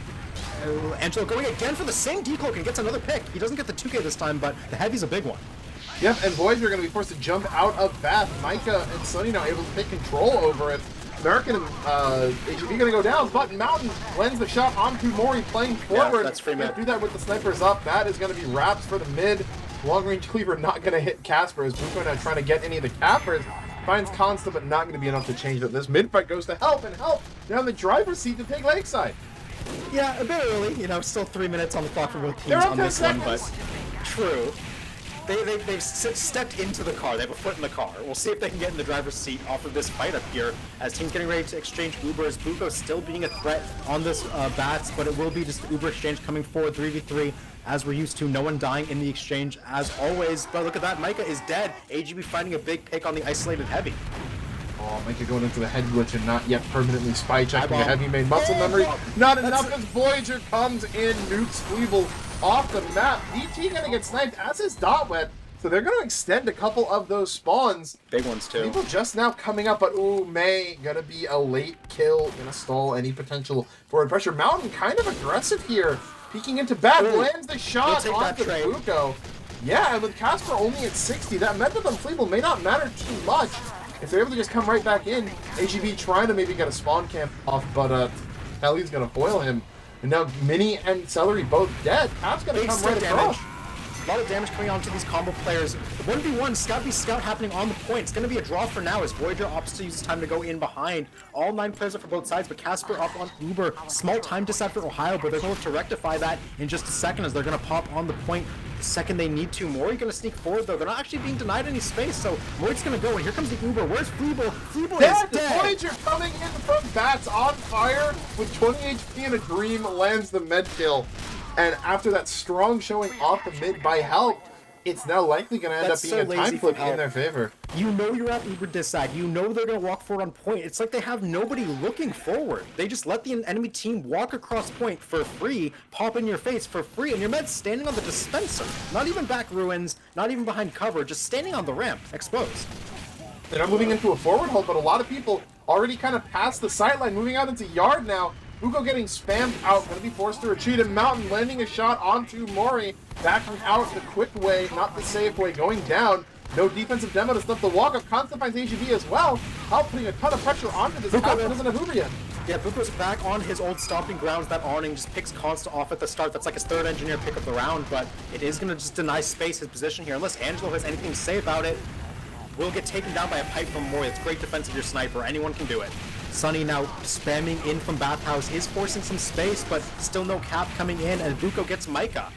Angelo going again for the same decloak and gets another pick. He doesn't get the 2K this time, but the heavy's a big one. Yep, and Voyager are going to be forced to jump out of Bath. Micah and Sunny now able to take control over it. American and HEB going to go down, but Mountain lends the shot onto Mori playing forward. Yeah, that's free mid. Do that with the snipers up. That is going to be wraps for the mid. Long-range cleaver not going to hit Casper as Buko now trying to get any of the cappers. Finds Consta, but not going to be enough to change it. This mid-fight goes to Help, and Help down the driver's seat to take Lakeside. Yeah, a bit early. You know, still 3 minutes on the clock for both teams on this one, but true. They've stepped into the car. They have a foot in the car. We'll see if they can get in the driver's seat off of this fight up here as teams getting ready to exchange Ubers. Buko still being a threat on this bats, but it will be just the Uber exchange coming forward 3v3 as we're used to. No one dying in the exchange as always. But look at that. Micah is dead. AGB finding a big pick on the isolated heavy. Oh, Micah going into the head glitch and not yet permanently spy checking the heavy main muscle memory. Not enough as Voyager comes in, nukes Fleeble off the map. DT gonna get sniped, as is Dotwet, so they're gonna extend a couple of those spawns. Big ones too. People just now coming up, but ooh, May gonna be a late kill, gonna stall any potential forward pressure. Mountain kind of aggressive here, peeking into back, lands the shot onto Buko. Yeah, and with Casper only at 60, that meant that the Fleeble may not matter too much. If they're able to just come right back in, AGB trying to maybe get a spawn camp off, but Kelly's gonna foil him. And now Mini and Celery both dead. Cap's gonna come right across. A lot of damage coming onto these combo players. 1v1, Scout v Scout happening on the point. It's going to be a draw for now as Voyager opts to use his time to go in behind. All 9 players are for both sides, but Casper up on Uber. Small time decide for Ohio, but they're going to rectify that in just a second as they're going to pop on the point the second they need to. Mori going to sneak forward, though. They're not actually being denied any space, so Mori's going to go, and here comes the Uber. Where's Fleeble? Fleeble is dead! Voyager coming in from Bats on fire with 20 HP and a dream, lands the med kill. And after that strong showing off the mid by Help, it's now likely going to end up being a time flip in their favor. You know you're at Uber this side. You know they're going to walk forward on point. It's like they have nobody looking forward. They just let the enemy team walk across point for free, pop in your face for free, and your med's standing on the dispenser. Not even back ruins, not even behind cover, just standing on the ramp, exposed. They're not moving into a forward hold, but a lot of people already kind of past the sideline, moving out into yard now. Buko getting spammed out, going to be forced to retreat, and Mountain landing a shot onto Mori, backing out the quick way, not the safe way, going down. No defensive demo to stop the walk-up. Constant finds AGB as well. Help putting a ton of pressure onto this house that doesn't have Uber yet. Yeah, Buko's back on his old stomping grounds. That awning just picks Constant off at the start. That's like his third engineer pick of the round, but it is going to just deny Space his position here. Unless Angelo has anything to say about it, will get taken down by a pipe from Mori. It's great defense of your sniper. Anyone can do it. Sunny now spamming in from Bathhouse is forcing some space, but still no cap coming in, and Buko gets Micah.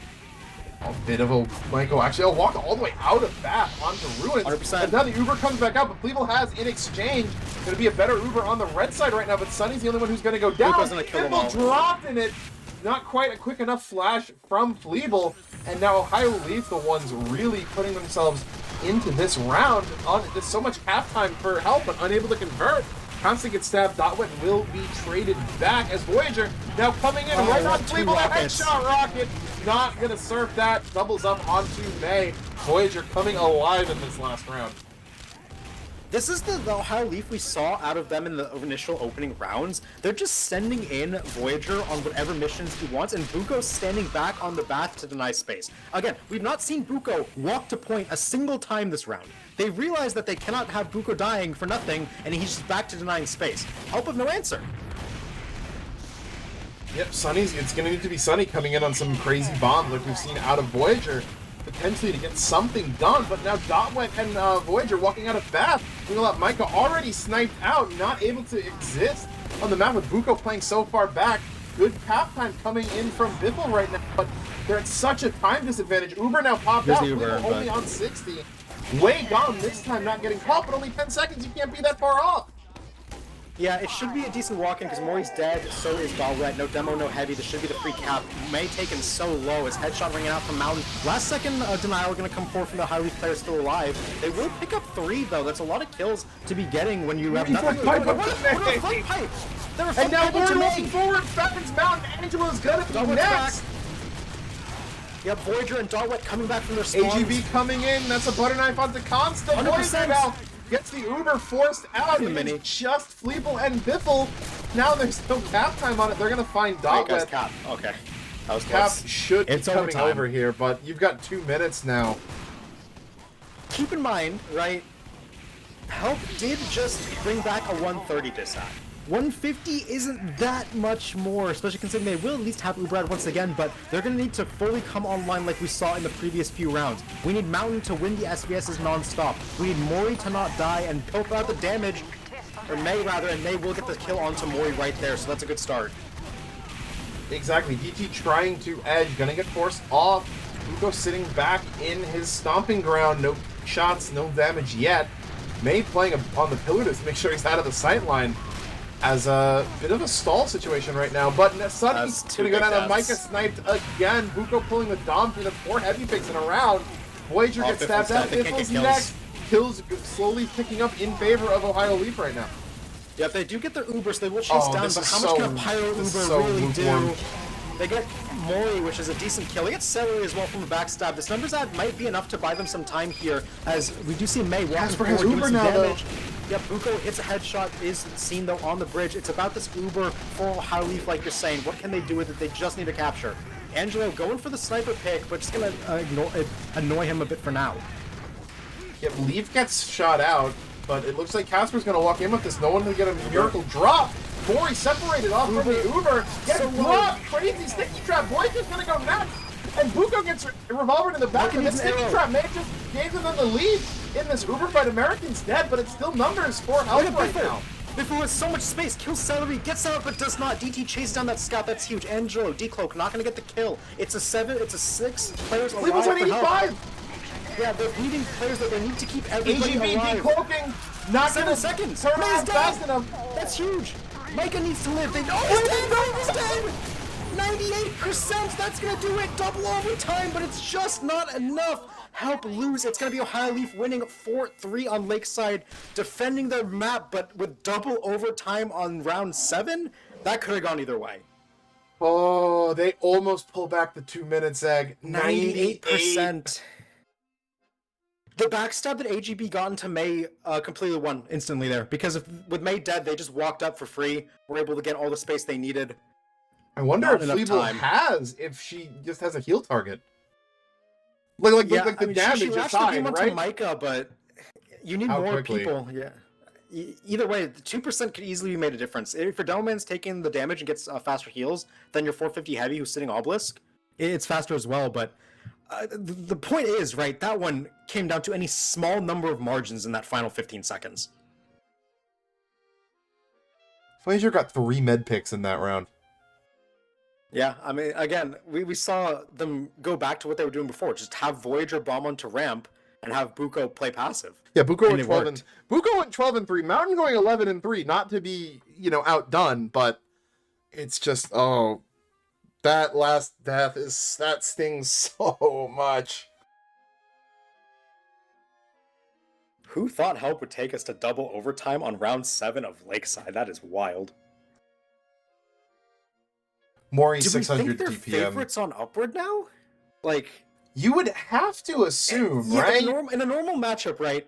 A bit of a Michael actually. I'll walk all the way out of Bath onto Ruins. 100%. And now the Uber comes back out, but Cleveland has in exchange going to be a better Uber on the red side right now, but Sunny's the only one who's going to go down. Buko's gonna kill them all. Dropped in it. Not quite a quick enough flash from Fleeble, and now Ohio Leaf, the ones really putting themselves into this round. There's so much halftime for help, but unable to convert. Constant gets stabbed. Dotwet will be traded back as Voyager now coming in right on Fleeble. A headshot rocket. Not going to surf that. Doubles up onto May. Voyager coming alive in this last round. This is the Ohio Leaf we saw out of them in the initial opening rounds. They're just sending in Voyager on whatever missions he wants, and Buko's standing back on the Bath to deny space. Again, we've not seen Buko walk to point a single time this round. They realize that they cannot have Buko dying for nothing, and he's just back to denying space. Help of no answer. Yep, Sunny's, it's going to need to be Sunny coming in on some crazy bombs like we've seen out of Voyager, potentially to get something done, but now Dotwet and Voyager walking out of Bath. We'll have Micah already sniped out, not able to exist on the map with Buko playing so far back. Good cap time coming in from Biffle right now, but they're at such a time disadvantage. Uber now popped out, Uber, only on 60. Way gone this time, not getting caught, but only 10 seconds, you can't be that far off. Yeah, it should be a decent walk-in because Mori's dead, so is Balret. No demo, no heavy. This should be the free cap. May taken so low. His headshot ringing out from Mountain. Last second denial going to come forward from the Highly player still alive. They will pick up 3, though. That's a lot of kills to be getting when you have nothing. Pipe What a front pipe! And now Mori looking forward. Falcons Mountain. Angela's going to be next. Yep, Voyager and Dotwet coming back from their spawns. AGB coming in. That's a butter knife onto Constant. 100%. Now gets the Uber forced out. It's just Fleeble and Biffle. Now there's no cap time on it. They're going to find Dotwet. Cap. Okay. That was Cap close. should be It's coming overtime. over here, but you've got 2 minutes now. Keep in mind, right, Help did just bring back a 130 this time. 150 isn't that much more, especially considering they will at least have Ubrad once again, but they're going to need to fully come online like we saw in the previous few rounds. We need Mountain to win the SVSs non-stop. We need Mori to not die and poke out the damage, or May rather, and May will get the kill onto Mori right there, so that's a good start. Exactly, DT trying to edge, gonna get forced off. Uko sitting back in his stomping ground, no shots, no damage yet. May playing on the pillar to make sure he's out of the sight line. As a bit of a stall situation right now, but Sunny's gonna go down on Micah sniped again. Buko pulling the Dom through the 4 heavy picks in a round. Voyager gets stabbed out. Biffle's next. Kills slowly picking up in favor of Ohio Leaf right now. Yeah, if they do get their Uber, so they will chase down, but how much can a Pyro Uber really do? They get Mori, which is a decent kill. They get Celery as well from the backstab. This numbers ad might be enough to buy them some time here, as we do see May walking forward, doing some damage. Yeah, Buko hits a headshot, is seen though on the bridge. It's about this Uber for Ohio Leaf, like you're saying. What can they do with it? They just need to capture. Angelo going for the sniper pick, but just gonna annoy him a bit for now. Yep, Leaf gets shot out, but it looks like Casper's gonna walk in with this. No one can get a miracle drop. Mori separated off from the Uber. Gets dropped. Crazy sticky trap. Voyager's gonna go next. And Buko gets a revolver to the back of the sticky trap. May just gave them the lead in this Uber fight. American's dead, but it's still numbers for help right now. Biffle has so much space. Kills Celery, gets out, but does not. DT chases down that scout. That's huge. Angelo, Decloak, not gonna get the kill. It's a 6 players alive. Cleveland's on 85. Yeah, they're bleeding players that they need to keep everybody alive. AGB decloaking. Not 7 seconds. Turn around fast enough. That's huge. Micah needs to live. They he's dead. 98%. That's gonna do it. Double overtime, but it's just not enough. Help lose. It's gonna be Ohio Leaf winning 4-3 on Lakeside, defending their map, but with double overtime on round 7. That could have gone either way. Oh, they almost pull back the 2 minutes, Egg. 98%. The backstab that AGB got into May completely won instantly there, because with May dead, they just walked up for free, were able to get all the space they needed. I wonder if Fleeble has, if she just has a heal target. Like the damage she latched the beam aside, onto right? Micah, but you need How more quickly? people. Yeah. Either way, the 2% could easily be made a difference. If your Devilman's taking the damage and gets faster heals than your 450 heavy who's sitting obelisk, it's faster as well. But the point is, right, that one came down to any small number of margins in that final 15 seconds. Voyager got 3 med picks in that round. Yeah, I mean, again, we saw them go back to what they were doing before, just have Voyager bomb onto ramp and have Buko play passive. Yeah, Buko And went 12 and 3. Mountain going 11 and 3. Not to be, outdone, but it's just that last death that stings so much. Who thought help would take us to double overtime on round 7 of Lakeside? That is wild. Maury Do 600 we think they're DPM. favorites on Upward now? Like, You would have to assume, yeah, right? in a normal matchup, right?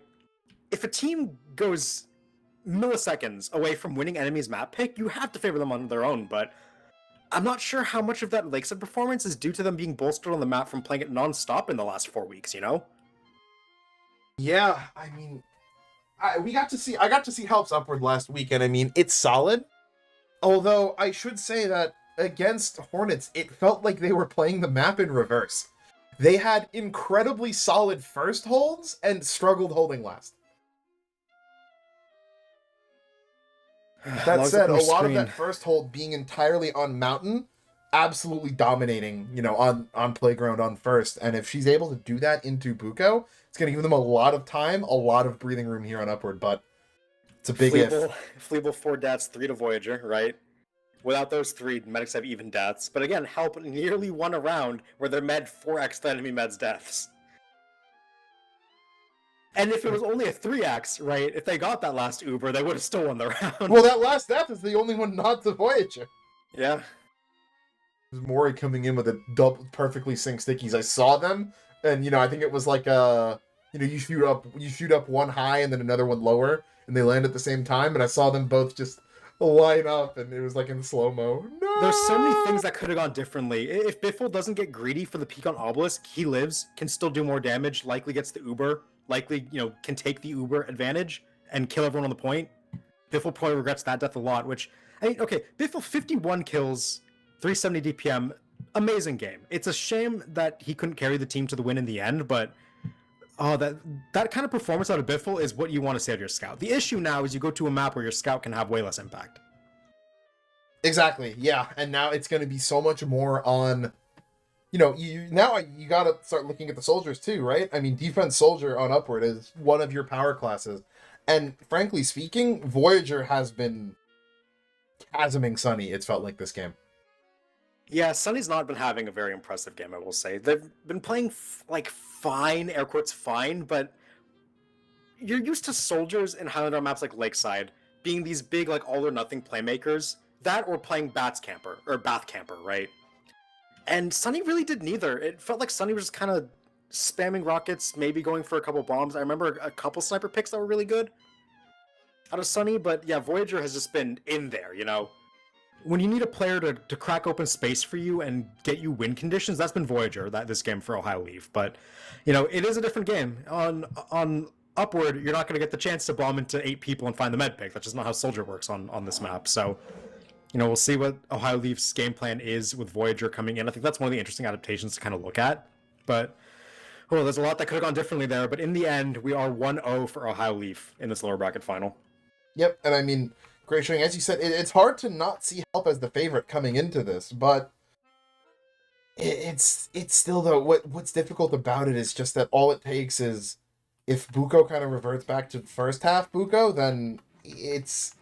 If a team goes milliseconds away from winning enemy's map pick, you have to favor them on their own, but I'm not sure how much of that Lakeside performance is due to them being bolstered on the map from playing it non-stop in the last 4 weeks, Yeah, I mean, I got to see Help's Upward last week, and I mean, it's solid. Although I should say that against Hornets, it felt like they were playing the map in reverse. They had incredibly solid first holds and struggled holding last. That said, a lot of that first hold being entirely on Mountain, absolutely dominating, on Playground on first. And if she's able to do that into Buko, it's going to give them a lot of time, a lot of breathing room here on Upward, but it's a big if. Fleeble 4 deaths, 3 to Voyager, right? Without those 3, medics have even deaths. But again, Help nearly won a round where their med 4x the enemy med's deaths. And if it was only a 3x, right, if they got that last Uber, they would have still won the round. Well, that last death is the only one not to Voyager. Yeah. Maury coming in with a double perfectly synced stickies. I saw them, and I think it was like you shoot up one high and then another one lower, and they land at the same time. And I saw them both just line up, and it was like in slow-mo. No! There's so many things that could have gone differently. If Biffle doesn't get greedy for the peak on Obelisk, he lives, can still do more damage, likely gets the Uber, likely, can take the Uber advantage and kill everyone on the point. Biffle probably regrets that death a lot, which, Biffle 51 kills, 370 DPM, amazing game. It's a shame that he couldn't carry the team to the win in the end, but that kind of performance out of Biffle is what you want to see out of your scout. The issue now is you go to a map where your scout can have way less impact. Exactly, yeah. And now it's going to be so much more on, you got to start looking at the soldiers too, right? I mean, defense soldier on Upward is one of your power classes. And frankly speaking, Voyager has been chasming Sunny, it's felt like this game. Yeah, Sunny's not been having a very impressive game, I will say. They've been playing, fine, air quotes fine, but you're used to soldiers in Highlander maps like Lakeside being these big, all-or-nothing playmakers, that or playing Bath Camper, right? And Sunny really did neither. It felt like Sunny was just kind of spamming rockets, maybe going for a couple bombs. I remember a couple sniper picks that were really good out of Sunny, but yeah, Voyager has just been in there, When you need a player to crack open space for you and get you win conditions, that's been Voyager, this game for Ohio Leaf. But, it is a different game. On Upward, you're not going to get the chance to bomb into 8 people and find the med pick. That's just not how Soldier works on this map. So, we'll see what Ohio Leaf's game plan is with Voyager coming in. I think that's one of the interesting adaptations to kind of look at. But, there's a lot that could have gone differently there. But in the end, we are 1-0 for Ohio Leaf in this lower bracket final. Yep, and I mean, great showing. As you said, it's hard to not see Help as the favorite coming into this, but it's still, though, what's difficult about it is just that all it takes is, if Buko kind of reverts back to first half Buko, then it's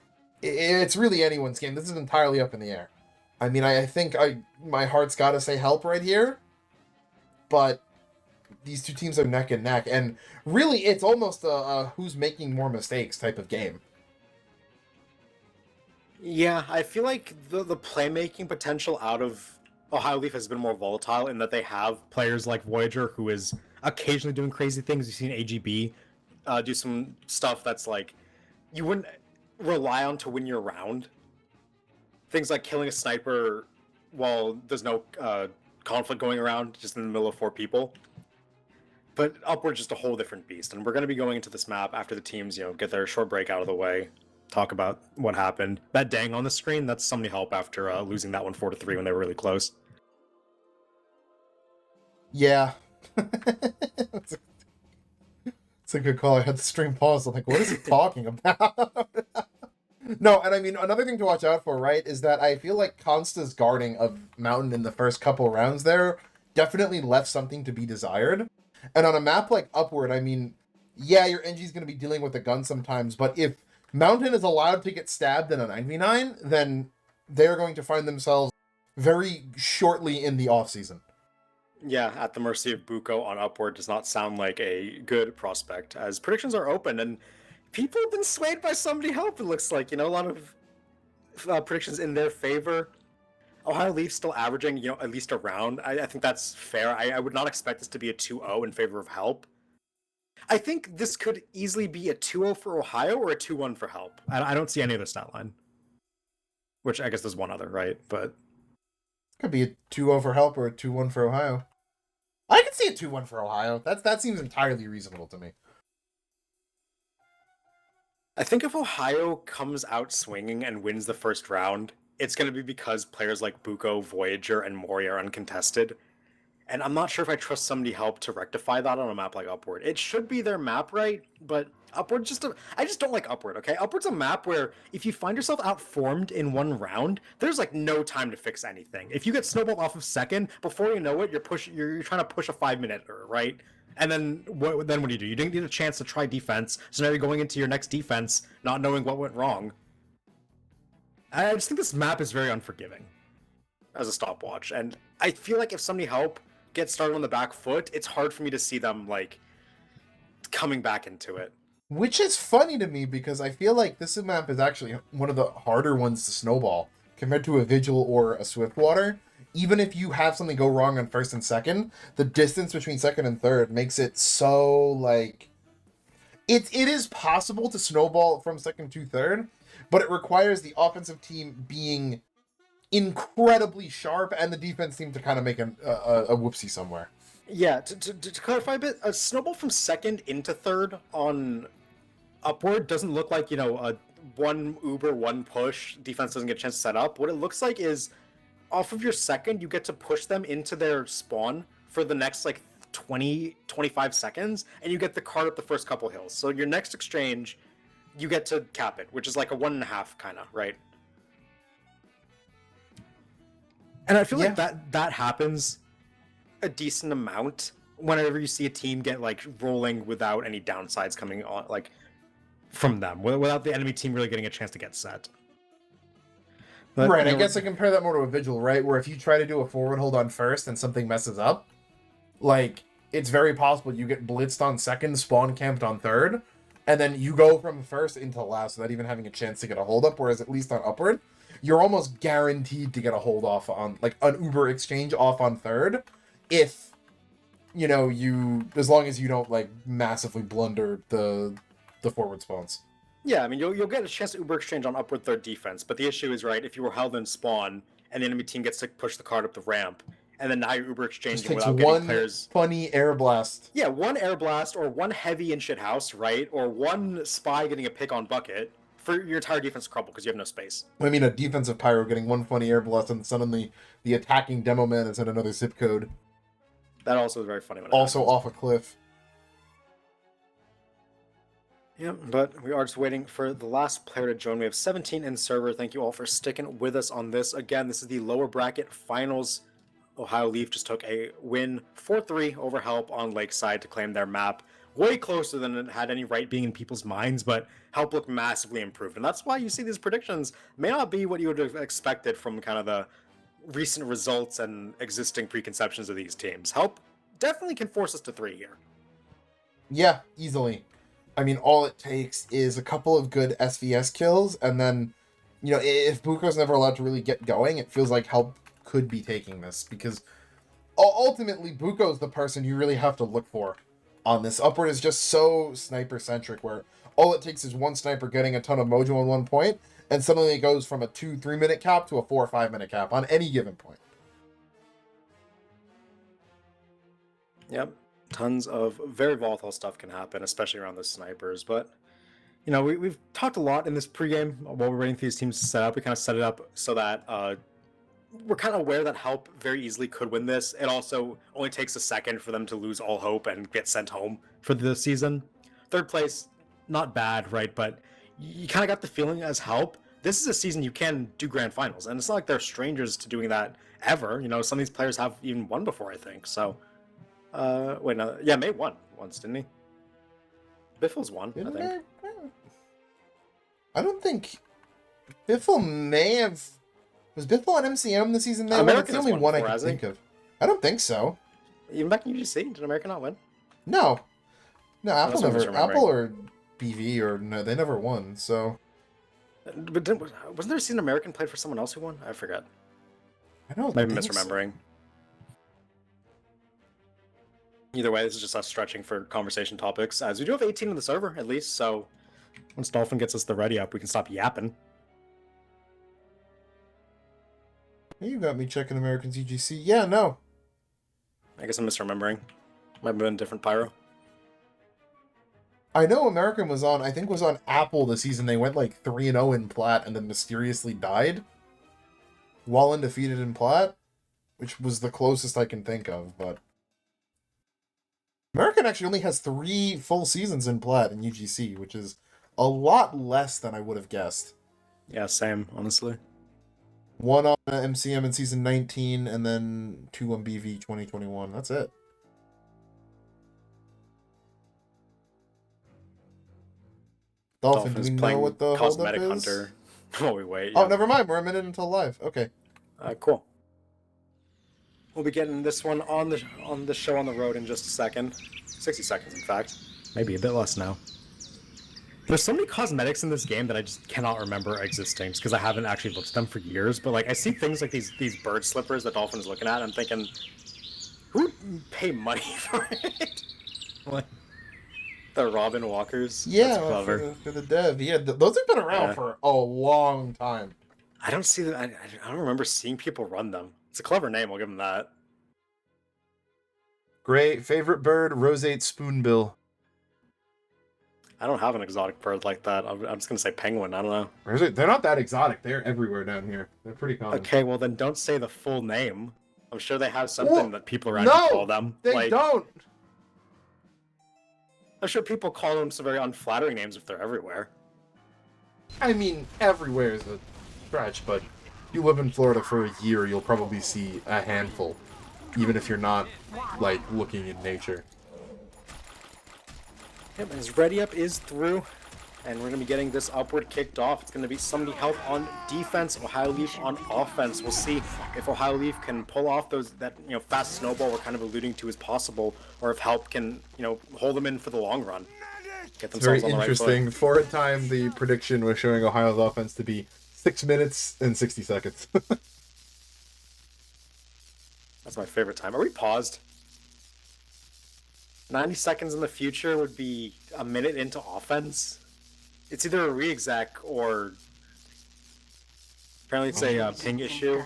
really anyone's game. This is entirely up in the air. I mean, I think my heart's got to say Help right here, but these two teams are neck and neck, and really it's almost a who's making more mistakes type of game. Yeah, I feel like the playmaking potential out of Ohio Leaf has been more volatile in that they have players like Voyager, who is occasionally doing crazy things. You've seen AGB do some stuff that's you wouldn't rely on to win your round. Things like killing a sniper while there's no conflict going around, just in the middle of 4 people. But Upward's just a whole different beast, and we're going to be going into this map after the teams, get their short break out of the way, talk about what happened. That dang on the screen, that's somebody help after losing that one 4-3 when they were really close. Yeah. It's a good call. I had the stream paused. I'm like, what is he talking about? No, and I mean, another thing to watch out for, right, is that I feel like Consta's guarding of Mountain in the first couple rounds there definitely left something to be desired. And on a map like Upward, I mean, yeah, your NG's going to be dealing with a gun sometimes, but if Mountain is allowed to get stabbed in a 9v9, then they're going to find themselves very shortly in the off-season. Yeah, at the mercy of Buko on Upward does not sound like a good prospect, as predictions are open, and people have been swayed by somebody help, it looks like. A lot of predictions in their favor. Ohio Leaf still averaging, at least a round. I think that's fair. I would not expect this to be a 2-0 in favor of help. I think this could easily be a 2-0 for Ohio or a 2-1 for help. I don't see any other stat line. Which I guess there's one other, right? But could be a 2-0 for help or a 2-1 for Ohio. I can see a 2-1 for Ohio. That seems entirely reasonable to me. I think if Ohio comes out swinging and wins the first round, it's going to be because players like Buko, Voyager, and Mori are uncontested. And I'm not sure if I trust somebody help to rectify that on a map like Upward. It should be their map, right? But Upward I just don't like Upward, okay? Upward's a map where if you find yourself outformed in one round, there's like no time to fix anything. If you get snowballed off of second, before you know it, you're trying to push a 5-minute, right? And then what do? You didn't get a chance to try defense, so now you're going into your next defense not knowing what went wrong. I just think this map is very unforgiving as a stopwatch, and I feel like if somebody help get started on the back foot, it's hard for me to see them coming back into it. Which is funny to me because I feel like this map is actually one of the harder ones to snowball compared to a Vigil or a Swiftwater. Even if you have something go wrong on first and second, the distance between second and third makes it so it is possible to snowball from second to third, but it requires the offensive team being incredibly sharp and the defense team to kind of make a whoopsie somewhere. Yeah, to clarify a bit, a snowball from second into third on Upward doesn't look like, a one Uber, one push, defense doesn't get a chance to set up. What it looks like is off of your second, you get to push them into their spawn for the next 20, 25 seconds, and you get the card up the first couple hills. So your next exchange, you get to cap it, which is like a 1.5 kind of, right? And I feel like that happens a decent amount whenever you see a team get rolling without any downsides coming on from them, without the enemy team really getting a chance to get set. But, right, I guess I compare that more to a Vigil, right? Where if you try to do a forward hold on first and something messes up, it's very possible you get blitzed on second, spawn camped on third, and then you go from first into last without even having a chance to get a hold up, whereas at least on Upward, you're almost guaranteed to get a hold off on, an Uber exchange off on third, if, as long as you don't, massively blunder the forward spawns. Yeah, I mean, you'll get a chance to Uber exchange on Upward third defense, but the issue is, right, if you were held in spawn, and the enemy team gets to push the card up the ramp, and then now you're Uber exchanging without getting players... funny air blast. Yeah, one air blast, or one heavy in shithouse, right? Or one spy getting a pick on bucket for your entire defense to crumble because you have no space. I mean, a defensive pyro getting one funny air blast, and suddenly the attacking demo man is in another zip code. That also is very funny. Also off a cliff. Yeah, but we are just waiting for the last player to join. We have 17 in server. Thank you all for sticking with us on this. Again, this is the lower bracket finals. Ohio Leaf just took a win 4-3 over Help on Lakeside to claim their map. Way closer than it had any right being in people's minds, but Help looked massively improved. And that's why you see these predictions may not be what you would have expected from kind of the recent results and existing preconceptions of these teams. Help definitely can force us to 3 here. Yeah, easily. I mean, all it takes is a couple of good SVS kills, and then, if Buko's never allowed to really get going, it feels like Help could be taking this, because ultimately, Buko's the person you really have to look for on this. Upward is just so sniper-centric, where all it takes is one sniper getting a ton of mojo on one point, and suddenly it goes from a 2-3 minute cap to a 4 or 5 minute cap on any given point. Yep. Tons of very volatile stuff can happen, especially around the snipers. But, you know, we've talked a lot in this pregame while we're waiting for these teams to set up. We kind of set it up so that we're kind of aware that Help very easily could win this. It also only takes a second for them to lose all hope and get sent home for the season. Third place, not bad, right? But you kind of got the feeling as Help, this is a season you can do grand finals. And it's not like they're strangers to doing that ever. You know, some of these players have even won before, I think. So, wait, no, yeah, May won once, didn't he? Biffle's won, I think. I don't think Biffle may have. Was Biffle on MCM the season they won? That's the only one I can think of. I don't think so. Even back in UGC, did America not win? No, Apple never. Apple or BV or no, they never won. So, but wasn't there a season American played for someone else who won? I forget. I don't. Maybe misremembering. Either way, this is just us stretching for conversation topics, as we do have 18 in the server at least. So, once Dolphin gets us the ready up, we can stop yapping. You got me checking American UGC. Yeah, no. I guess I'm misremembering. Might have been a different Pyro. I know American was on, I think was on Apple the season they went like 3-0 in Plat and then mysteriously died while undefeated in Plat, which was the closest I can think of, but American actually only has 3 full seasons in Plat in UGC, which is a lot less than I would have guessed. Yeah, same, honestly. 1 on MCM in season 19 and then 2 on BV 2021. That's it. Dolphin, do we know what the Cosmetic holdup is? Hunter. Oh, we wait. Oh, never mind. We're a minute until live. Okay. Cool. We'll be getting this one on the show on the road in just a second. 60 seconds, in fact. Maybe a bit less now. There's so many cosmetics in this game that I just cannot remember existing, just because I haven't actually looked at them for years. But like, I see things like these bird slippers that Dolphin's looking at, and I'm thinking, who would pay money for it? What? The Robin Walkers? Yeah, that's clever. For the dev. Yeah, those have been around for a long time. I don't see that. I don't remember seeing people run them. It's a clever name. I'll give them that. Great. Favorite bird, roseate spoonbill. I don't have an exotic bird like that. I'm just going to say penguin. I don't know. They're not that exotic. They're everywhere down here. They're pretty common. Okay, well then don't say the full name. I'm sure they have something that people around here call them. They don't. I'm sure people call them some very unflattering names if they're everywhere. I mean, everywhere is a stretch, but you live in Florida for a year, you'll probably see a handful, even if you're not, like, looking in nature. Yep, his ready up is through, and we're going to be getting this upward kicked off. It's going to be somebody Help on defense, Ohio Leaf on offense. We'll see if Ohio Leaf can pull off that fast snowball we're kind of alluding to as possible, or if Help can hold them in for the long run. Get themselves very on the interesting. right foot. For a time, the prediction was showing Ohio's offense to be 6 minutes and 60 seconds. That's my favorite time. Are we paused? 90 seconds in the future would be a minute into offense. It's either a re-exec or apparently it's a ping issue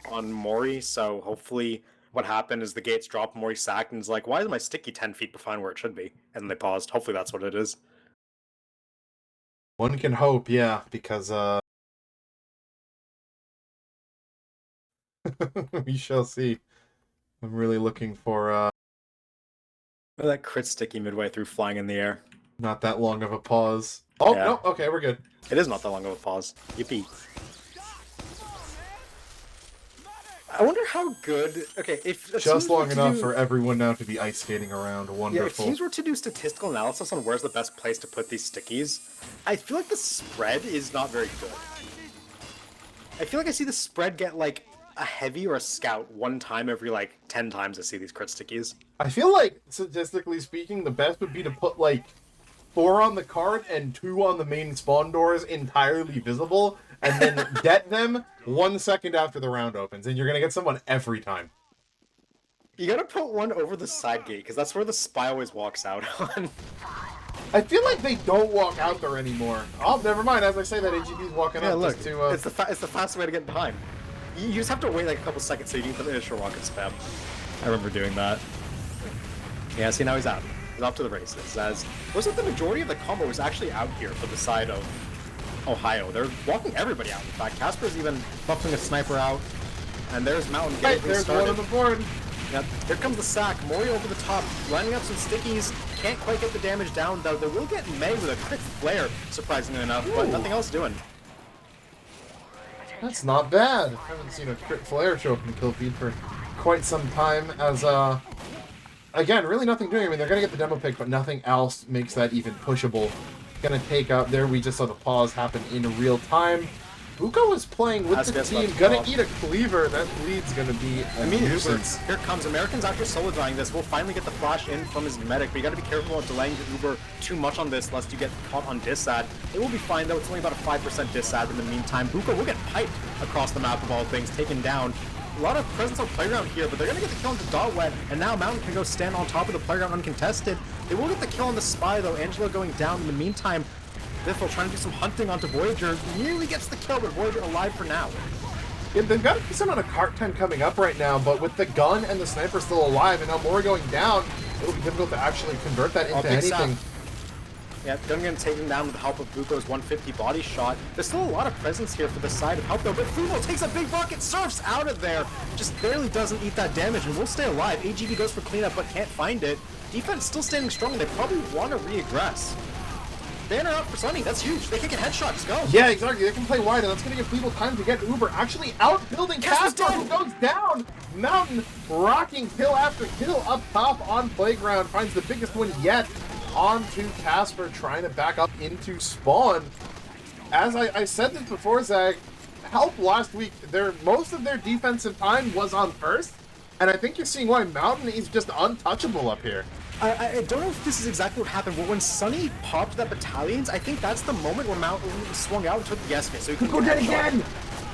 on Mori. So hopefully what happened is the gates dropped, Mori sacked, and is like, why is my sticky 10 feet behind where it should be? And they paused. Hopefully that's what it is. One can hope, yeah, because we shall see. I'm really looking for Look at that crit sticky midway through flying in the air. not that long of a pause. Oh, Yeah. no, okay, we're good. It is not that long of a pause. Yippee. I wonder how good... Okay, if Just long enough for everyone now to be ice skating around. Yeah, if Wonderful. teams were to do statistical analysis on where's the best place to put these stickies, I feel like the spread is not very good. I feel like I see the spread get, like, a heavy or a scout one time every, 10 times I see these crit stickies. I feel like, statistically speaking, the best would be to put, 4 on the cart and 2 on the main spawn doors entirely visible, and then get them 1 second after the round opens, and you're gonna get someone every time. You gotta put one over the side gate, because that's where the spy always walks out on. I feel like they don't walk out there anymore. Oh, never mind. As I say that, AGB's walking up look, just to... it's the fastest way to get behind. You just have to wait a couple seconds so you can put the initial rocket spam. I remember doing that. Yeah, see, now he's out. He's off to the races. As looks like the majority of the combo was actually out here for the side of Ohio. They're walking everybody out. In fact, Casper's even buffing a sniper out. And there's Mountain getting There's started. one on the board. Yep. Here comes the sack. Mori over the top, lining up some stickies. Can't quite get the damage down, though. They will get May with a quick flare, surprisingly enough, but nothing else doing. That's not bad. Haven't seen a crit flare show up in the kill feed for quite some time. As again, really nothing doing. I mean, they're gonna get the demo pick, but nothing else makes that even pushable. Gonna take out there. We just saw the pause happen in real time. Buko is playing with the team, gonna eat a cleaver. That bleed's gonna be a nuisance. Here comes Americans after solo dying this. We'll finally get the flash in from his medic, but you gotta be careful about delaying your Uber too much on this, lest you get caught on disad. It will be fine though, it's only about a 5% disad in the meantime. Buko will get piped across the map of all things, taken down. A lot of presence on playground here, but they're gonna get the kill into Dot Wet, and now Mountain can go stand on top of the playground uncontested. They will get the kill on the Spy though, Angelo going down in the meantime. Biffle trying to do some hunting onto Voyager, nearly gets the kill, but Voyager alive for now. Yeah, they've got a decent amount of cart time coming up right now, but with the gun and the sniper still alive and now Mori going down, it'll be difficult to actually convert that into anything. Yeah, Dungan taken down with the help of Buko's 150 body shot. There's still a lot of presence here for the side of help though, but Fumo takes a big bucket, surfs out of there, just barely doesn't eat that damage and will stay alive. AGB goes for cleanup but can't find it. Defense still standing strong, they probably want to re-aggress. Banner up for Sunny, that's huge. They can get headshots, go. Yeah, exactly. They can play wide, and that's going to give people time to get Uber. Actually outbuilding Casper, who goes down. Mountain rocking kill after kill up top on playground. Finds the biggest one yet onto Casper, trying to back up into spawn. As I said this before, Zach, Help last week, most of their defensive time was on first, and I think you're seeing why Mountain is just untouchable up here. I don't know if this is exactly what happened, but when Sunny popped that battalions, I think that's the moment where Mountain swung out and took the SBS, so he could go dead again!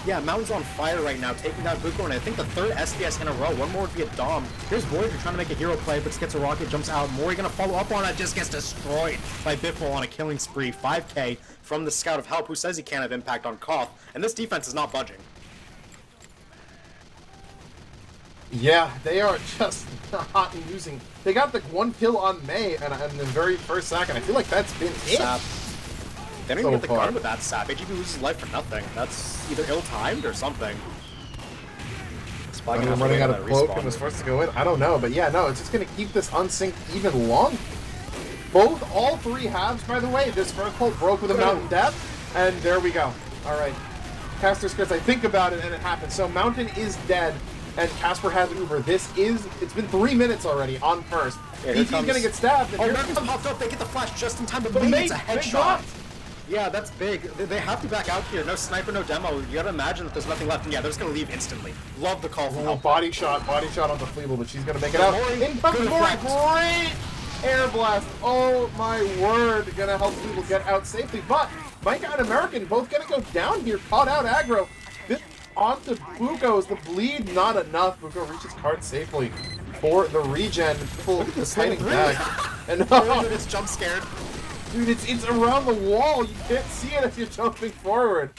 Yeah, Mountain's on fire right now, taking down Buko, and I think the third SBS in a row. One more would be a Dom. Here's Voyager trying to make a hero play, but gets a rocket, jumps out. Mori gonna follow up on it, just gets destroyed by Biffle on a killing spree. 5k from the Scout of Help, who says he can't have impact on Koth, and this defense is not budging. Yeah, they are just not losing. They got the one kill on May and in the very first second. I feel like that's been it. Sap. They don't even So get the far. gun with that sap. AGB loses life for nothing. That's either ill-timed or something. I'm running out of cloak and was forced to go in. I don't know, but yeah, no, it's just going to keep this unsynced even longer. All three halves, by the way. This first ult broke with a Mountain Death, and there we go. All right. Caster scripts, I think about it, and it happens. So Mountain is dead, and Casper has Uber. It's been 3 minutes already on first. Yeah, DT's going to get stabbed. And Oh, here Americans comes- popped up. They get the flash just in time, but But maybe May- it's a May headshot. got- Yeah, that's big. They have to back out here. No sniper, no demo. You gotta imagine that there's nothing left. And yeah, they're just gonna leave instantly. Love the call from Oh, Help. body shot on the Fleeble, but she's going to make it out. Mori, In comes good Mori, effect. great air blast. Oh my word, going to help Fleeble get out safely. But Micah and American both going to go down here, caught out aggro. This onto Buko's, the bleed, not enough. Buko reaches card safely for the regen. Full Look at this fighting little back. And It's jump scared. dude, it's around the wall. You can't see it if you're jumping forward.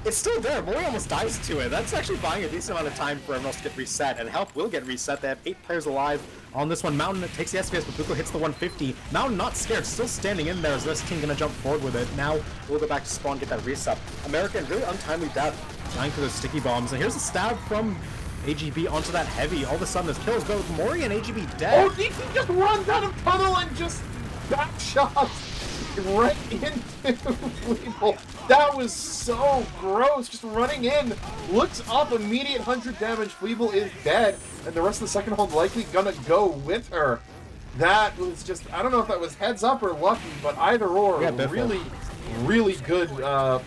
It's still there. Mori almost dies to it. That's actually buying a decent amount of time for everyone else to get reset, and Help will get reset. They have 8 players alive on this one. Mountain takes the SBS, but Buko hits the 150. Mountain not scared, still standing in there. Is this team gonna jump forward with it? Now we'll go back to spawn, get that reset. American, really untimely death, dying to those sticky bombs. And here's a stab from AGB onto that heavy. All of a sudden, there's kills, but with Mori and AGB dead. Oh, DT just runs out of tunnel and just back shots right into Fleeble. That was so gross. Just running in, looks up, immediate 100 damage. Fleeble is dead, and the rest of the second hold likely gonna go with her. That was just, I don't know if that was heads up or lucky, but either or, Yeah, Biffle. really good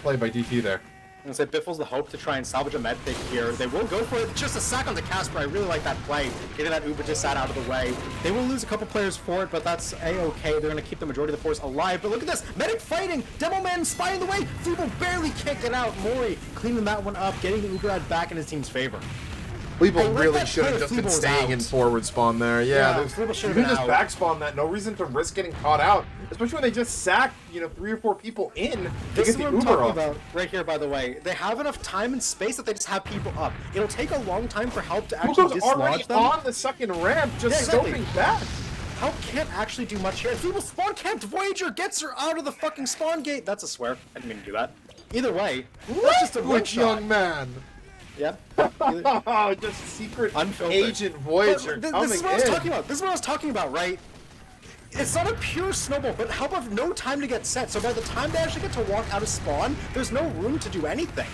play by DT there. And so Biffle's the hope to try and salvage a med pick here. They will go for it. Just a sack onto Casper. I really like that play. Getting that Uber just sat out of the way. They will lose a couple players for it, but that's a-okay. They're going to keep the majority of the force alive. But look at this. Medic fighting. Demo Man spy in the way. Feeble barely can't get out. Mori cleaning that one up, getting the Uber ad back in his team's favor. People Hey, let really that should have play just if been Fleeble was staying out. in forward spawn there. Yeah, Yeah, Fleeble should you have can been just out. back spawn that. No reason to risk getting caught out, especially when they just sacked, 3 or 4 people in to This get is the what I'm Uber talking off. about right here, by the way. They have enough time and space that they just have people up. It'll take a long time for Help to actually Hugo's already dislodge them. on the second ramp, just Yeah, exactly. scoping back. Help can't actually do much here. If Fleeble spawn camped, Voyager gets her out of the fucking spawn gate. That's a swear. I didn't mean to do that. Either way, that's just a one Language, shot. young man. Yeah. Just secret Unfiltered. agent Voyager But coming this is what I was in. talking about. This is what I was talking about, right? It's not a pure snowball, but Help have no time to get set. So by the time they actually get to walk out of spawn, there's no room to do anything.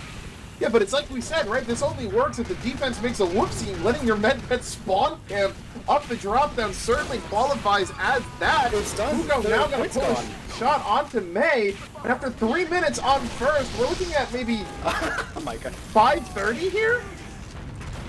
Yeah, but it's like we said, right? This only works if the defense makes a whoopsie. Letting your men get spawn camp up the drop down certainly qualifies as that. It's done. Hugo Their now going points to push gone. shot onto May. And after 3 minutes on first, we're looking at maybe Oh my god. 5:30 here?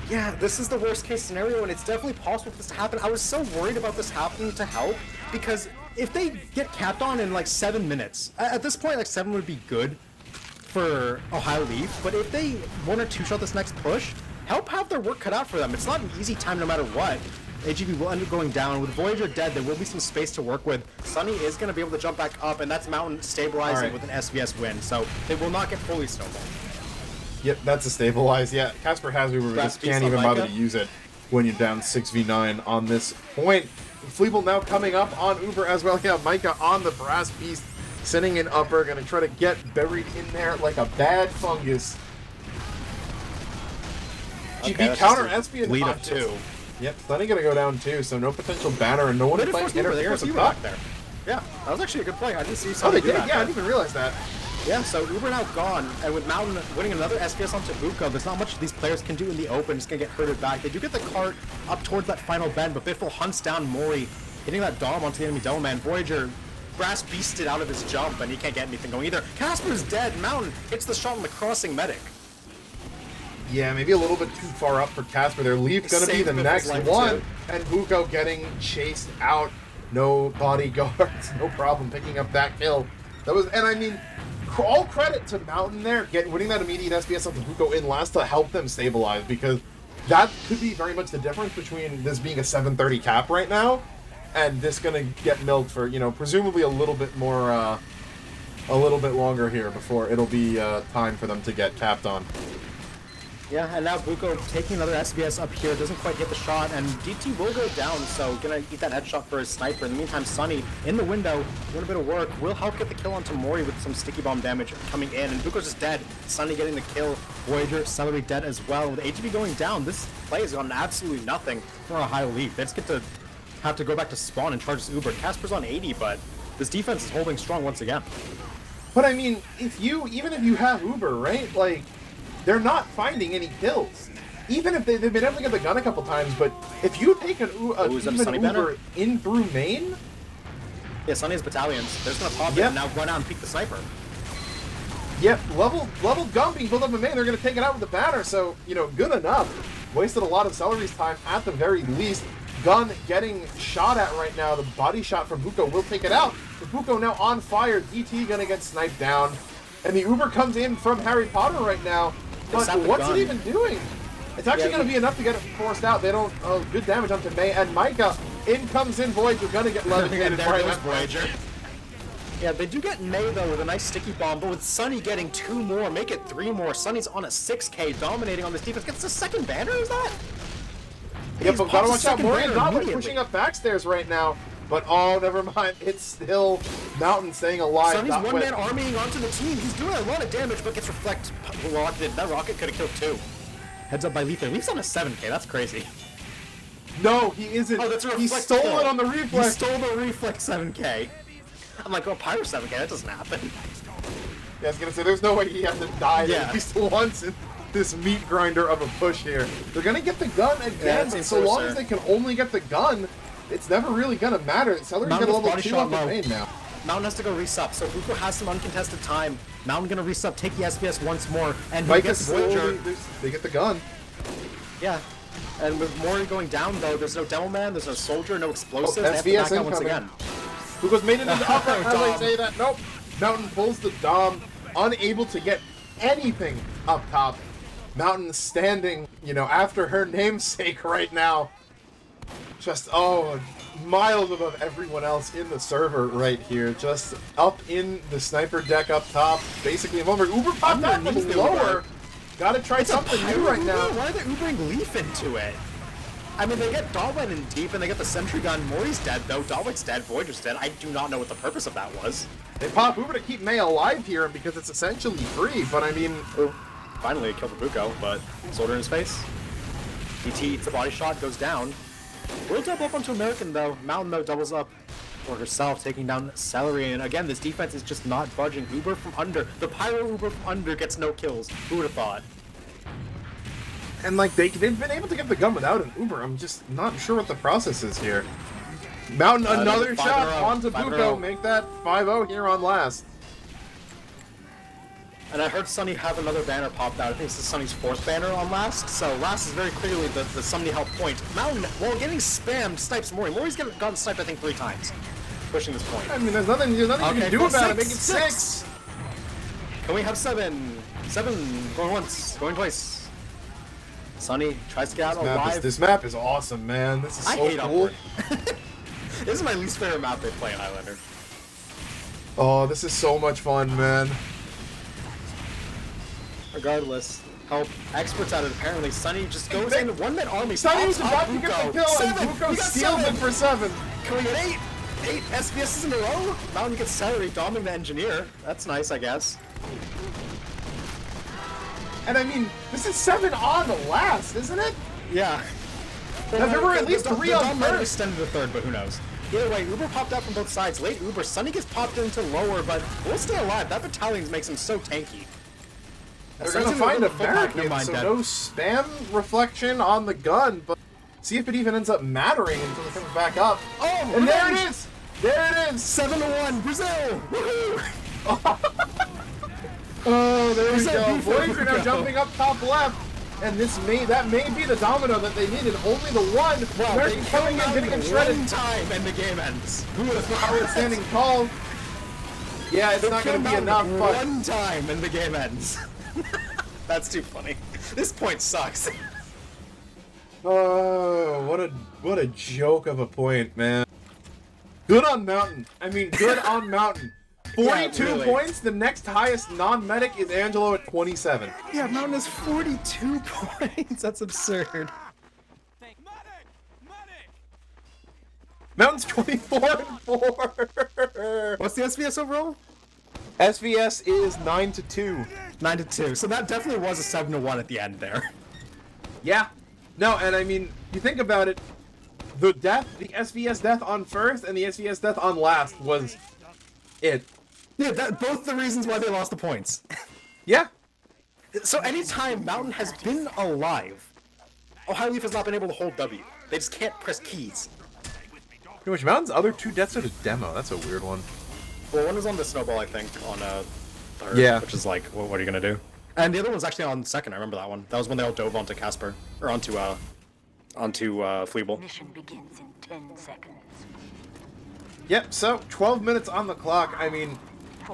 Yeah, this is the worst case scenario, and it's definitely possible for this to happen. I was so worried about this happening to Help, because if they get capped on in like 7 minutes, at this point, like 7 would be good for Ohio Leaf, but if they 1 or 2 shot this next push, Help have their work cut out for them. It's not an easy time no matter what. AGB will end up going down. With Voyager dead, there will be some space to work with. Sunny is going to be able to jump back up, and that's Mountain stabilizing Alright. with an SVS win, so they will not get fully snowballed. Yep, that's a stabilize. Yeah, Casper has Uber, but Brass just can't piece on even bother Micah. to use it when you're down 6v9 on this point. Fleeble now coming up on Uber as well. Yeah, Micah on the brass piece, sending an upper, gonna try to get buried in there like a bad fungus. GB that's counter just a espionage. lead of 2. Yep, Sunny gonna go down too, so no potential banner and no one They did playing force Uber. They interference forced with Uber top. back there. Yeah, that was actually a good play. I didn't see Oh, Sunny they do did? that Yeah, I there. didn't even realize that. Yeah, so Uber now gone, and with Mountain winning another SPS onto Buko, there's not much these players can do in the open. Just gonna get herded back. They do get the cart up towards that final bend, but Biffle hunts down Mori, hitting that Dom onto the enemy Devilman. Voyager brass beasted out of his jump, and he can't get anything going either. Casper's dead. Mountain hits the shot on the crossing medic. Yeah, maybe a little bit too far up for Casper there. Leaf gonna be Saved the Biffle's next life, one, too. and Buko getting chased out. No bodyguards, no problem picking up that kill. That was, and I mean, all credit to Mountain there, winning that immediate SBS off the Buko in last to help them stabilize, because that could be very much the difference between this being a 7:30 cap right now, and this gonna get milked for, presumably a little bit more, a little bit longer here before it'll be time for them to get capped on. Yeah, and now Buko taking another SBS up here, doesn't quite hit the shot, and DT will go down, so gonna eat that headshot for his sniper. In the meantime, Sunny in the window, doing a bit of work, will help get the kill onto Mori with some sticky bomb damage coming in, and Buko's just dead. Sunny getting the kill, Voyager celery dead as well. With AGB going down, this play has gone absolutely nothing for Ohio Leaf. They just get to have to go back to spawn and charge this Uber. Casper's on 80, but this defense is holding strong once again. But I mean, even if you have Uber, right? Like, they're not finding any kills. Even if they've been able to get the gun a couple times, but if you take an is that a even Sunny Uber banner? in through main, Yeah, Sunny has battalions. They're just gonna pop it Yep. and now run out and peek the sniper. yep, level gun being built up in main, they're going to take it out with the banner, so, good enough. Wasted a lot of Celery's time at the very least. Gun getting shot at right now. The body shot from Buko will take it out. The Buko now on fire. DT going to get sniped down. And the Uber comes in from Harry Potter right now. But Except the what's gun. it even doing? It's actually Yeah, going to be enough to get it forced out. They don't... Oh, good damage onto May. And Micah, in comes in Voyager. Going to get levitated There right goes at Voyager. Yeah, they do get May though with a nice sticky bomb, but with Sunny getting 2 more, make it 3 more. Sunny's on a 6K, dominating on this defense. Gets the second banner, is that? Yeah, He's but popped gotta the watch out. second Morian banner Goblin immediately. pushing up backstairs right now. But oh, never mind. It's still Mountain staying alive. Sunny's Not one-man with- armying onto the team. He's doing a lot of damage, but gets rocketed. That rocket could have killed 2. Heads up by Leif there. Leif's on a 7K, that's crazy. No, he isn't. Oh, that's a He reflex stole kill. it on the He reflex. stole the reflex 7K. I'm like, oh, Pyro 7K, that doesn't happen. Yeah, I was gonna say, there's no way he has to die Yeah. at least once in this meat grinder of a push here. They're gonna get the gun again, that's but so so long sir. as they can only get the gun, it's never really gonna matter. Celery's got a Mountain with level body 2 shot on the low. main now. Mountain has to go resup, so Buko has some uncontested time. Mountain gonna resup, take the SPS once more, and he Micah gets Voyager. slowly, they get the gun. Yeah. And with Mori going down, though, there's no Devilman, there's no Soldier, no explosives. Oh, They have to SBS back out once incoming. again. Who made it into upper as I Dom. say that. Nope. Mountain pulls the Dom, unable to get anything up top. Mountain standing, you know, after her namesake right now. Just, oh, miles above everyone else in the server right here. Just up in the sniper deck up top. Basically, a moment. Uber popped out from lower. Gotta try something new right now. Why are they Ubering Leif into it? I mean, they get Dalwyn in deep, and they get the sentry gun. Mori's dead, though. Dalwyn's dead. Voyager's dead. I do not know what the purpose of that was. They pop Uber to keep May alive here because it's essentially free, but I mean... Finally, a kill for Buko, but soldier in his face. DT eats the body shot, goes down. Will double up onto American, though. Mountain, though, doubles up for herself, taking down Celery. And again, this defense is just not budging. Uber from under. The Pyro Uber from under gets no kills. Who would have thought? And, like, they've been able to get the gun without an Uber. I'm just not sure what the process is here. Mountain, another shot onto Buko. Make that 5-0 here on last. And I heard Sunny have another banner popped out. I think this is Sunny's 4th banner on last. So last is very clearly the Sunny help point. Mountain, while getting spammed, snipes Mori. Mori's gotten sniped, I think, 3 times. Pushing this point. I mean, there's nothing you can do about it. Make it 6. Can we have 7? 7 going once, going twice. Sunny tries to get out alive. This map is awesome, man. This is so I hate cool. This is my least favorite map they play in Highlander. Oh, this is so much fun, man. Regardless, help experts at it. Apparently, Sunny just goes in one-man army. Sunny was about to get the kill, and Buko steals it for 7. Can we get 8? 8 SVSs in a row? Mountain gets Celery, doming the engineer. That's nice, I guess. And I mean, this is 7 on the last, isn't it? Yeah. Now, there were at least 3 on first. Extended to 3rd, but who knows? Either way, Uber popped out from both sides. Late Uber, Sunny gets popped into lower, but we'll stay alive. That battalion makes him so tanky. They're gonna find a barricade, so no spam reflection on the gun, but see if it even ends up mattering until it comes back up. Oh, and there it is! There it is! 7-1, Brazil! Oh, there we go. Voyager now jumping up top left, and that may be the domino that they needed. Only the one. Wow, American coming in, getting it shredded. One time, and the game ends. Who would have thought it standing tall? Yeah, it's not going to be enough. But one time, and the game ends. That's too funny. This point sucks. Oh, what a joke of a point, man. Good on Mountain. I mean, good on Mountain. 42 really. points. The next highest non-medic is Angelo at 27. Yeah, Mountain has 42 points. That's absurd. Mountain's 24-4. What's the SVS overall? SVS is 9-2. 9-2. So that definitely was a 7-1 at the end there. Yeah. No, and I mean, you think about it, the SVS death on first and the SVS death on last was it. Yeah, both the reasons why they lost the points. Yeah. So anytime Mountain has been alive, Ohio Leaf has not been able to hold W. They just can't press keys. Pretty much Mountain's other 2 deaths are the demo. That's a weird one. Well, one was on the snowball, I think, on third, yeah. Which is like, well, what are you gonna do? And the other one's actually on second. I remember that one. That was when they all dove onto Casper, or onto Fleeble. Mission begins in 10 seconds. Yep. So 12 minutes on the clock. I mean,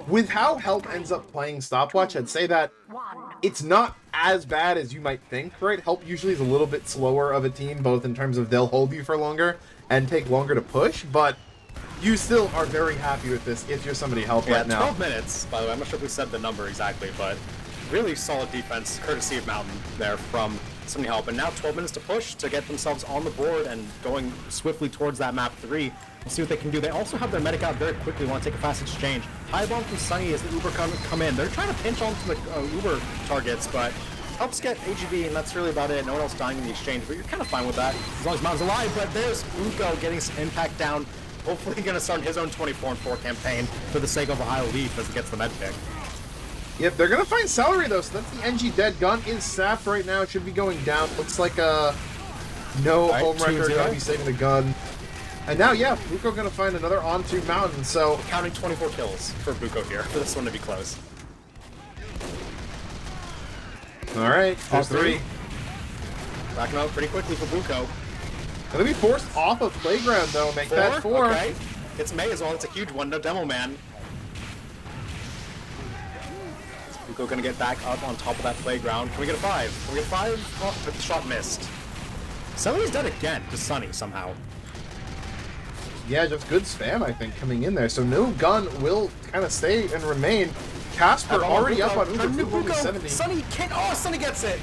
with how Help ends up playing stopwatch, I'd say that it's not as bad as you might think, right? Help usually is a little bit slower of a team, both in terms of they'll hold you for longer and take longer to push, but you still are very happy with this if you're somebody Help right now. 12 minutes, by the way. I'm not sure if we said the number exactly, but really solid defense, courtesy of Mountain there from somebody Help. And now 12 minutes to push to get themselves on the board and going swiftly towards that map 3. We'll see what they can do. They also have their medic out very quickly. Want to take a fast exchange. High bomb from Sunny as the Uber come in. They're trying to pinch onto the Uber targets, but Helps get AGB, and that's really about it. No one else dying in the exchange, but you're kind of fine with that as long as Mountain's alive. But there's Uko getting some impact down. Hopefully going to start his own 24-4 campaign for the sake of Ohio Leaf as he gets the med pick. Yep, they're going to find Celery, though, so that's the NG dead. Gun is sapped right now. It should be going down. Looks like no home record. Going to be saving the gun. And now, yeah, Buko going to find another onto Mountain, so... Counting 24 kills for Buko here, for this one to be close. Alright, there's 3. Backing out pretty quickly for Buko. Gonna be forced off of Playground, though. Make that 4. Okay. It's May as well. It's a huge one. No Demo Man. Buko gonna get back up on top of that playground. Can we get a 5? Can we get a 5? Oh, but the shot missed. Somebody's dead again to Sunny somehow. Yeah, just good spam, I think, coming in there. So no gun will kind of stay and remain. Casper already up on Uber 70. Sunny can't. Oh, Sunny gets it.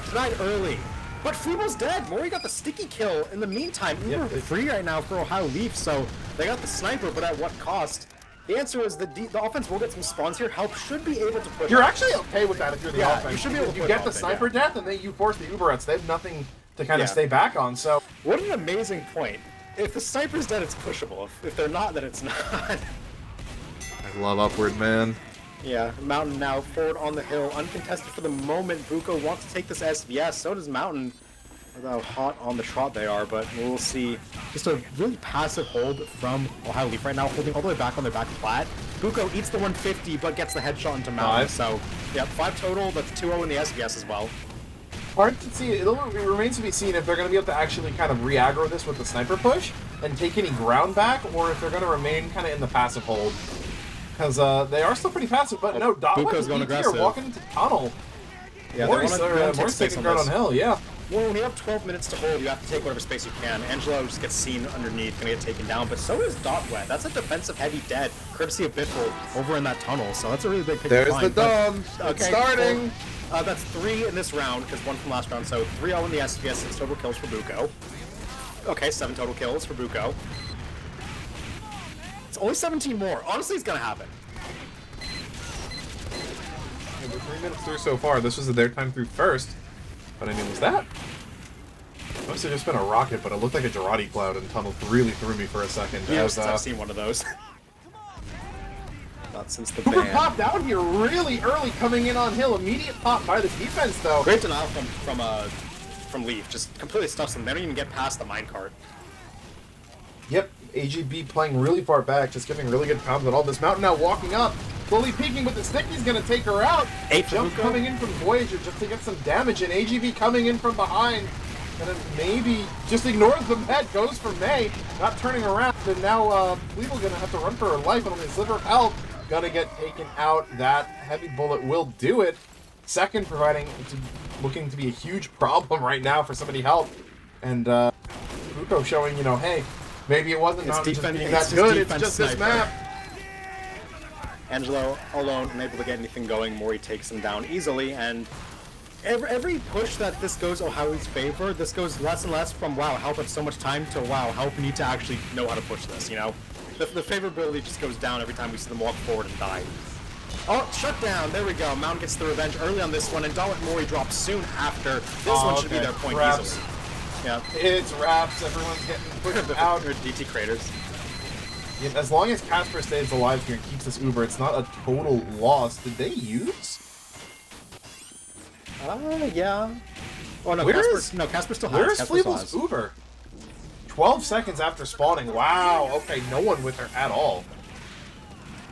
Denied early. But Freebo's dead. Mori got the sticky kill in the meantime. Uber free right now for Ohio Leaf, so they got the sniper, but at what cost? The answer is the offense will get some spawns here. Help should be able to push. You're actually okay with that if you're the offense. You should be able to you get the sniper death, and then you force the Uberettes. They have nothing to kind of stay back on. So what an amazing point. If the sniper's dead, it's pushable. If they're not, then it's not. I love upward, man. Yeah, Mountain now forward on the hill, uncontested for the moment. Buko wants to take this SVS, so does Mountain. How hot on the trot they are, but we'll see. Just a really passive hold from Ohio Leaf right now, holding all the way back on their back flat. Buko eats the 150, but gets the headshot into Mountain. 5. So, yeah, 5 total. That's 2-0 in the SVS as well. Hard to see. It remains to be seen if they're going to be able to actually kind of re-aggro this with the sniper push and take any ground back, or if they're going to remain kind of in the passive hold. Because they are still pretty passive, but no, Buko's going aggressive. Walking into tunnel. Yeah, Morris taking ground on hill, yeah. Well, when you have 12 minutes to hold, you have to take whatever space you can. Angelo just gets seen underneath, gonna get taken down, but so is Dotwet. That's a defensive heavy dead, courtesy of Biffle over in that tunnel, so that's a really big pick. There's the Dom. It's starting. That's 3 in this round, because 1 from last round, so 3-0 in the SVS, 6 total kills for Buko. Okay, 7 total kills for Buko. It's only 17 more. Honestly, it's gonna happen. Yeah, we're 3 minutes through so far. This was their time through first. But I mean, was that? Must have just been a rocket, but it looked like a Girardi cloud, and tunnel really threw me for a second. Yeah, I've seen one of those. Not since the Cooper ban. popped out here really early, coming in on hill. Immediate pop by the defense, though. Great denial from Leif. Just completely stuffs them. They don't even get past the minecart. Yep, AGB playing really far back, just giving really good pounds on all this. Mountain now walking up, slowly peeking with the stick. He's going to take her out. 8 Jump coming in from Voyager just to get some damage, and AGB coming in from behind. And then maybe just ignores the med, goes for May, not turning around. And now Cleveland going to have to run for her life, and only a sliver of health. Gonna get taken out. That heavy bullet will do it. Second, looking to be a huge problem right now for somebody help. And Buko showing, hey, maybe it wasn't not just being that good, it's just this map. Angelo alone, unable to get anything going. Mori takes him down easily, and every push that this goes Ohio's favor, this goes less and less from, wow, help had so much time, to, wow, help need to actually know how to push this, The favorability just goes down every time we see them walk forward and die. Oh, shut down. There we go. Mountain gets the revenge early on this one, and Dalit Mori drops soon after. This one should be their point easily. Yeah. It's wraps. Everyone's getting pushed out. Or DT craters. Yeah, as long as Casper stays alive here and keeps this Uber, it's not a total loss. Did they use? Yeah. Oh, no, Casper still has. Where's Fleeble's Uber? 12 seconds after spawning. Wow. Okay, no one with her at all.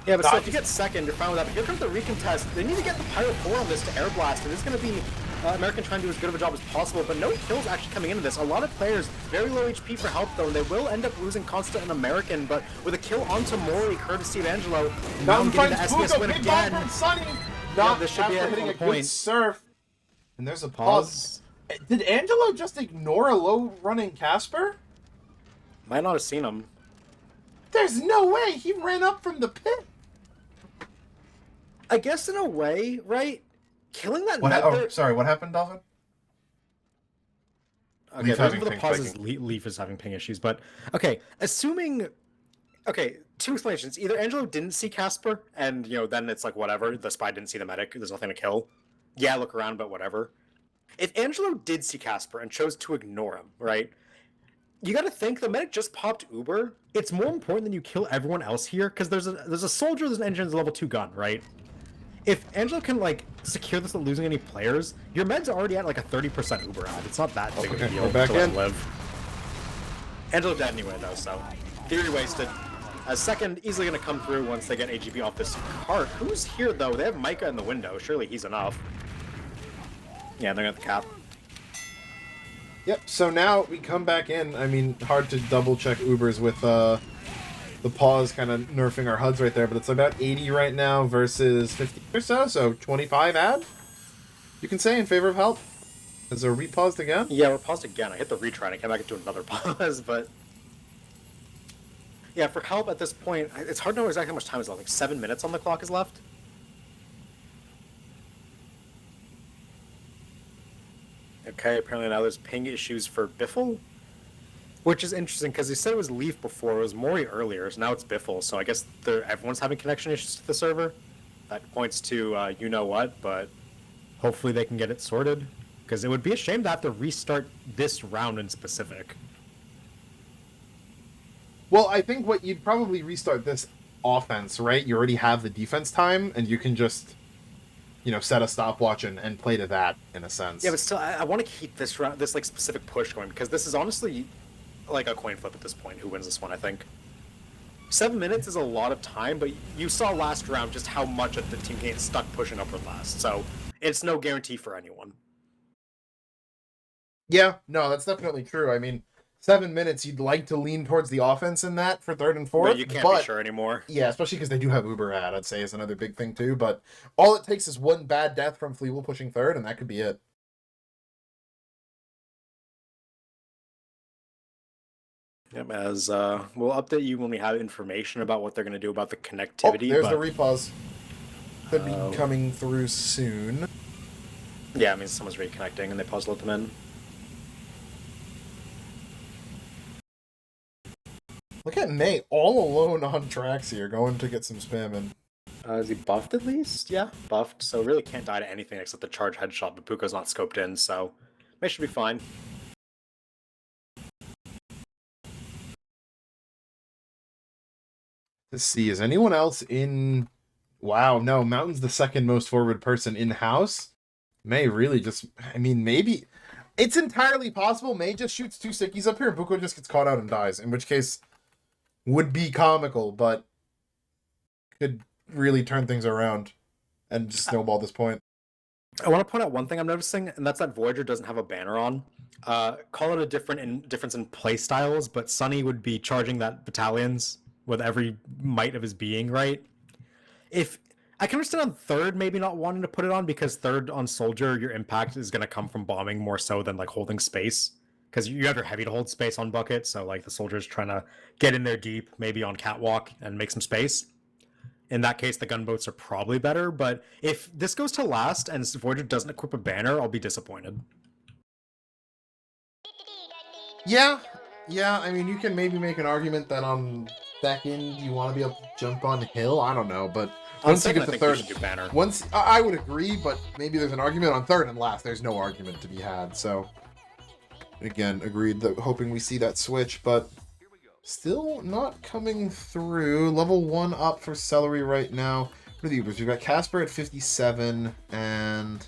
Yeah, but still, if you get second, you're fine with that. But here comes the recontest. They need to get the Pyro 4 on this to air blast, and this is going to be American trying to do as good of a job as possible, but no kills actually coming into this. A lot of players, very low HP for help, though, and they will end up losing Constant and American, but with a kill onto Mori, courtesy of Angelo, Mountain getting the SBS win again. Not this should be hitting a point. good surf. And there's a pause. Did Angelo just ignore a low-running Casper? Might not have seen him. There's no way! He ran up from the pit! I guess in a way, right? Killing that sorry, what happened, Dolphin? Okay, the reason for the pause is Leif is having ping issues, but... Okay, assuming... Okay, 2 explanations. Either Angelo didn't see Casper, and, then it's like, whatever, the spy didn't see the medic, there's nothing to kill. Yeah, look around, but whatever. If Angelo did see Casper and chose to ignore him, right? You gotta think, the medic just popped Uber. It's more important than you kill everyone else here, because there's a soldier, there's an engine, there's a level 2 gun, right? If Angelo can, secure this without losing any players, your med's already at, a 30% Uber ad. It's not that big of a deal to let him live. Angelo dead anyway, though, so... Theory wasted. Second, easily gonna come through once they get AGB off this cart. Who's here, though? They have Micah in the window. Surely he's enough. Yeah, they're at the cap. Yep, so now we come back in. I mean, hard to double-check Ubers with the pause kind of nerfing our HUDs right there, but it's about 80 right now versus 50 or so 25 ad, you can say, in favor of help. Is there repaused again? Yeah, we're paused again. I hit the retry and I came back into another pause, but... Yeah, for help at this point, it's hard to know exactly how much time is left. Like 7 minutes on the clock is left. Okay, apparently now there's ping issues for Biffle, which is interesting because they said it was Leif before. It was Mori earlier, so now it's Biffle. So I guess everyone's having connection issues to the server. That points to you know what, but hopefully they can get it sorted because it would be a shame to have to restart this round in specific. Well, I think what you'd probably restart this offense, right? You already have the defense time, and you can just, you know, set a stopwatch and play to that in a sense. Yeah, but still, I want to keep this round, this like specific push going because this is honestly like a coin flip at this point. Who wins this one? I think 7 minutes is a lot of time, but you saw last round just how much of the team gets stuck pushing upward last. So it's no guarantee for anyone. Yeah, no, that's definitely true. I mean, 7 minutes, you'd like to lean towards the offense in that for third and fourth. But you can't be sure anymore. Yeah, especially because they do have Uber ad, I'd say, is another big thing too. But all it takes is one bad death from Fleeble pushing third, and that could be it. Yep, as we'll update you when we have information about what they're going to do about the connectivity. Oh, there's the repause. Could be coming through soon. Yeah, I mean, someone's reconnecting, and they pause let them in. Look at May, all alone on tracks here, going to get some spam in. Is he buffed at least? Yeah, buffed. So really can't die to anything except the charge headshot, but Puko's not scoped in, so May should be fine. Let's see, is anyone else in... Wow, no, Mountain's the second most forward person in-house. May really just... I mean, maybe... It's entirely possible May just shoots two stickies up here and Puko just gets caught out and dies, in which case... would be comical, but could really turn things around and just snowball this point. I want to point out one thing I'm noticing, and that's that Voyager doesn't have a banner on. Call it a difference in play styles, but Sunny would be charging that battalions with every might of his being, right? If I can understand on third maybe not wanting to put it on because third on Soldier, your impact is going to come from bombing more so than like holding space. Because you have your heavy to hold space on bucket, so like the soldier's trying to get in there deep, maybe on catwalk, and make some space. In that case, the gunboats are probably better, but if this goes to last and Voyager doesn't equip a banner, I'll be disappointed. Yeah, I mean, you can maybe make an argument that on second you want to be able to jump on hill, I don't know, but once you get to third, do banner. Once I would agree, but maybe there's an argument on third and last, there's no argument to be had, so... Again, agreed, that hoping we see that switch, but still not coming through. Level 1 up for Celery right now. What are the Ubers? We've got Casper at 57 and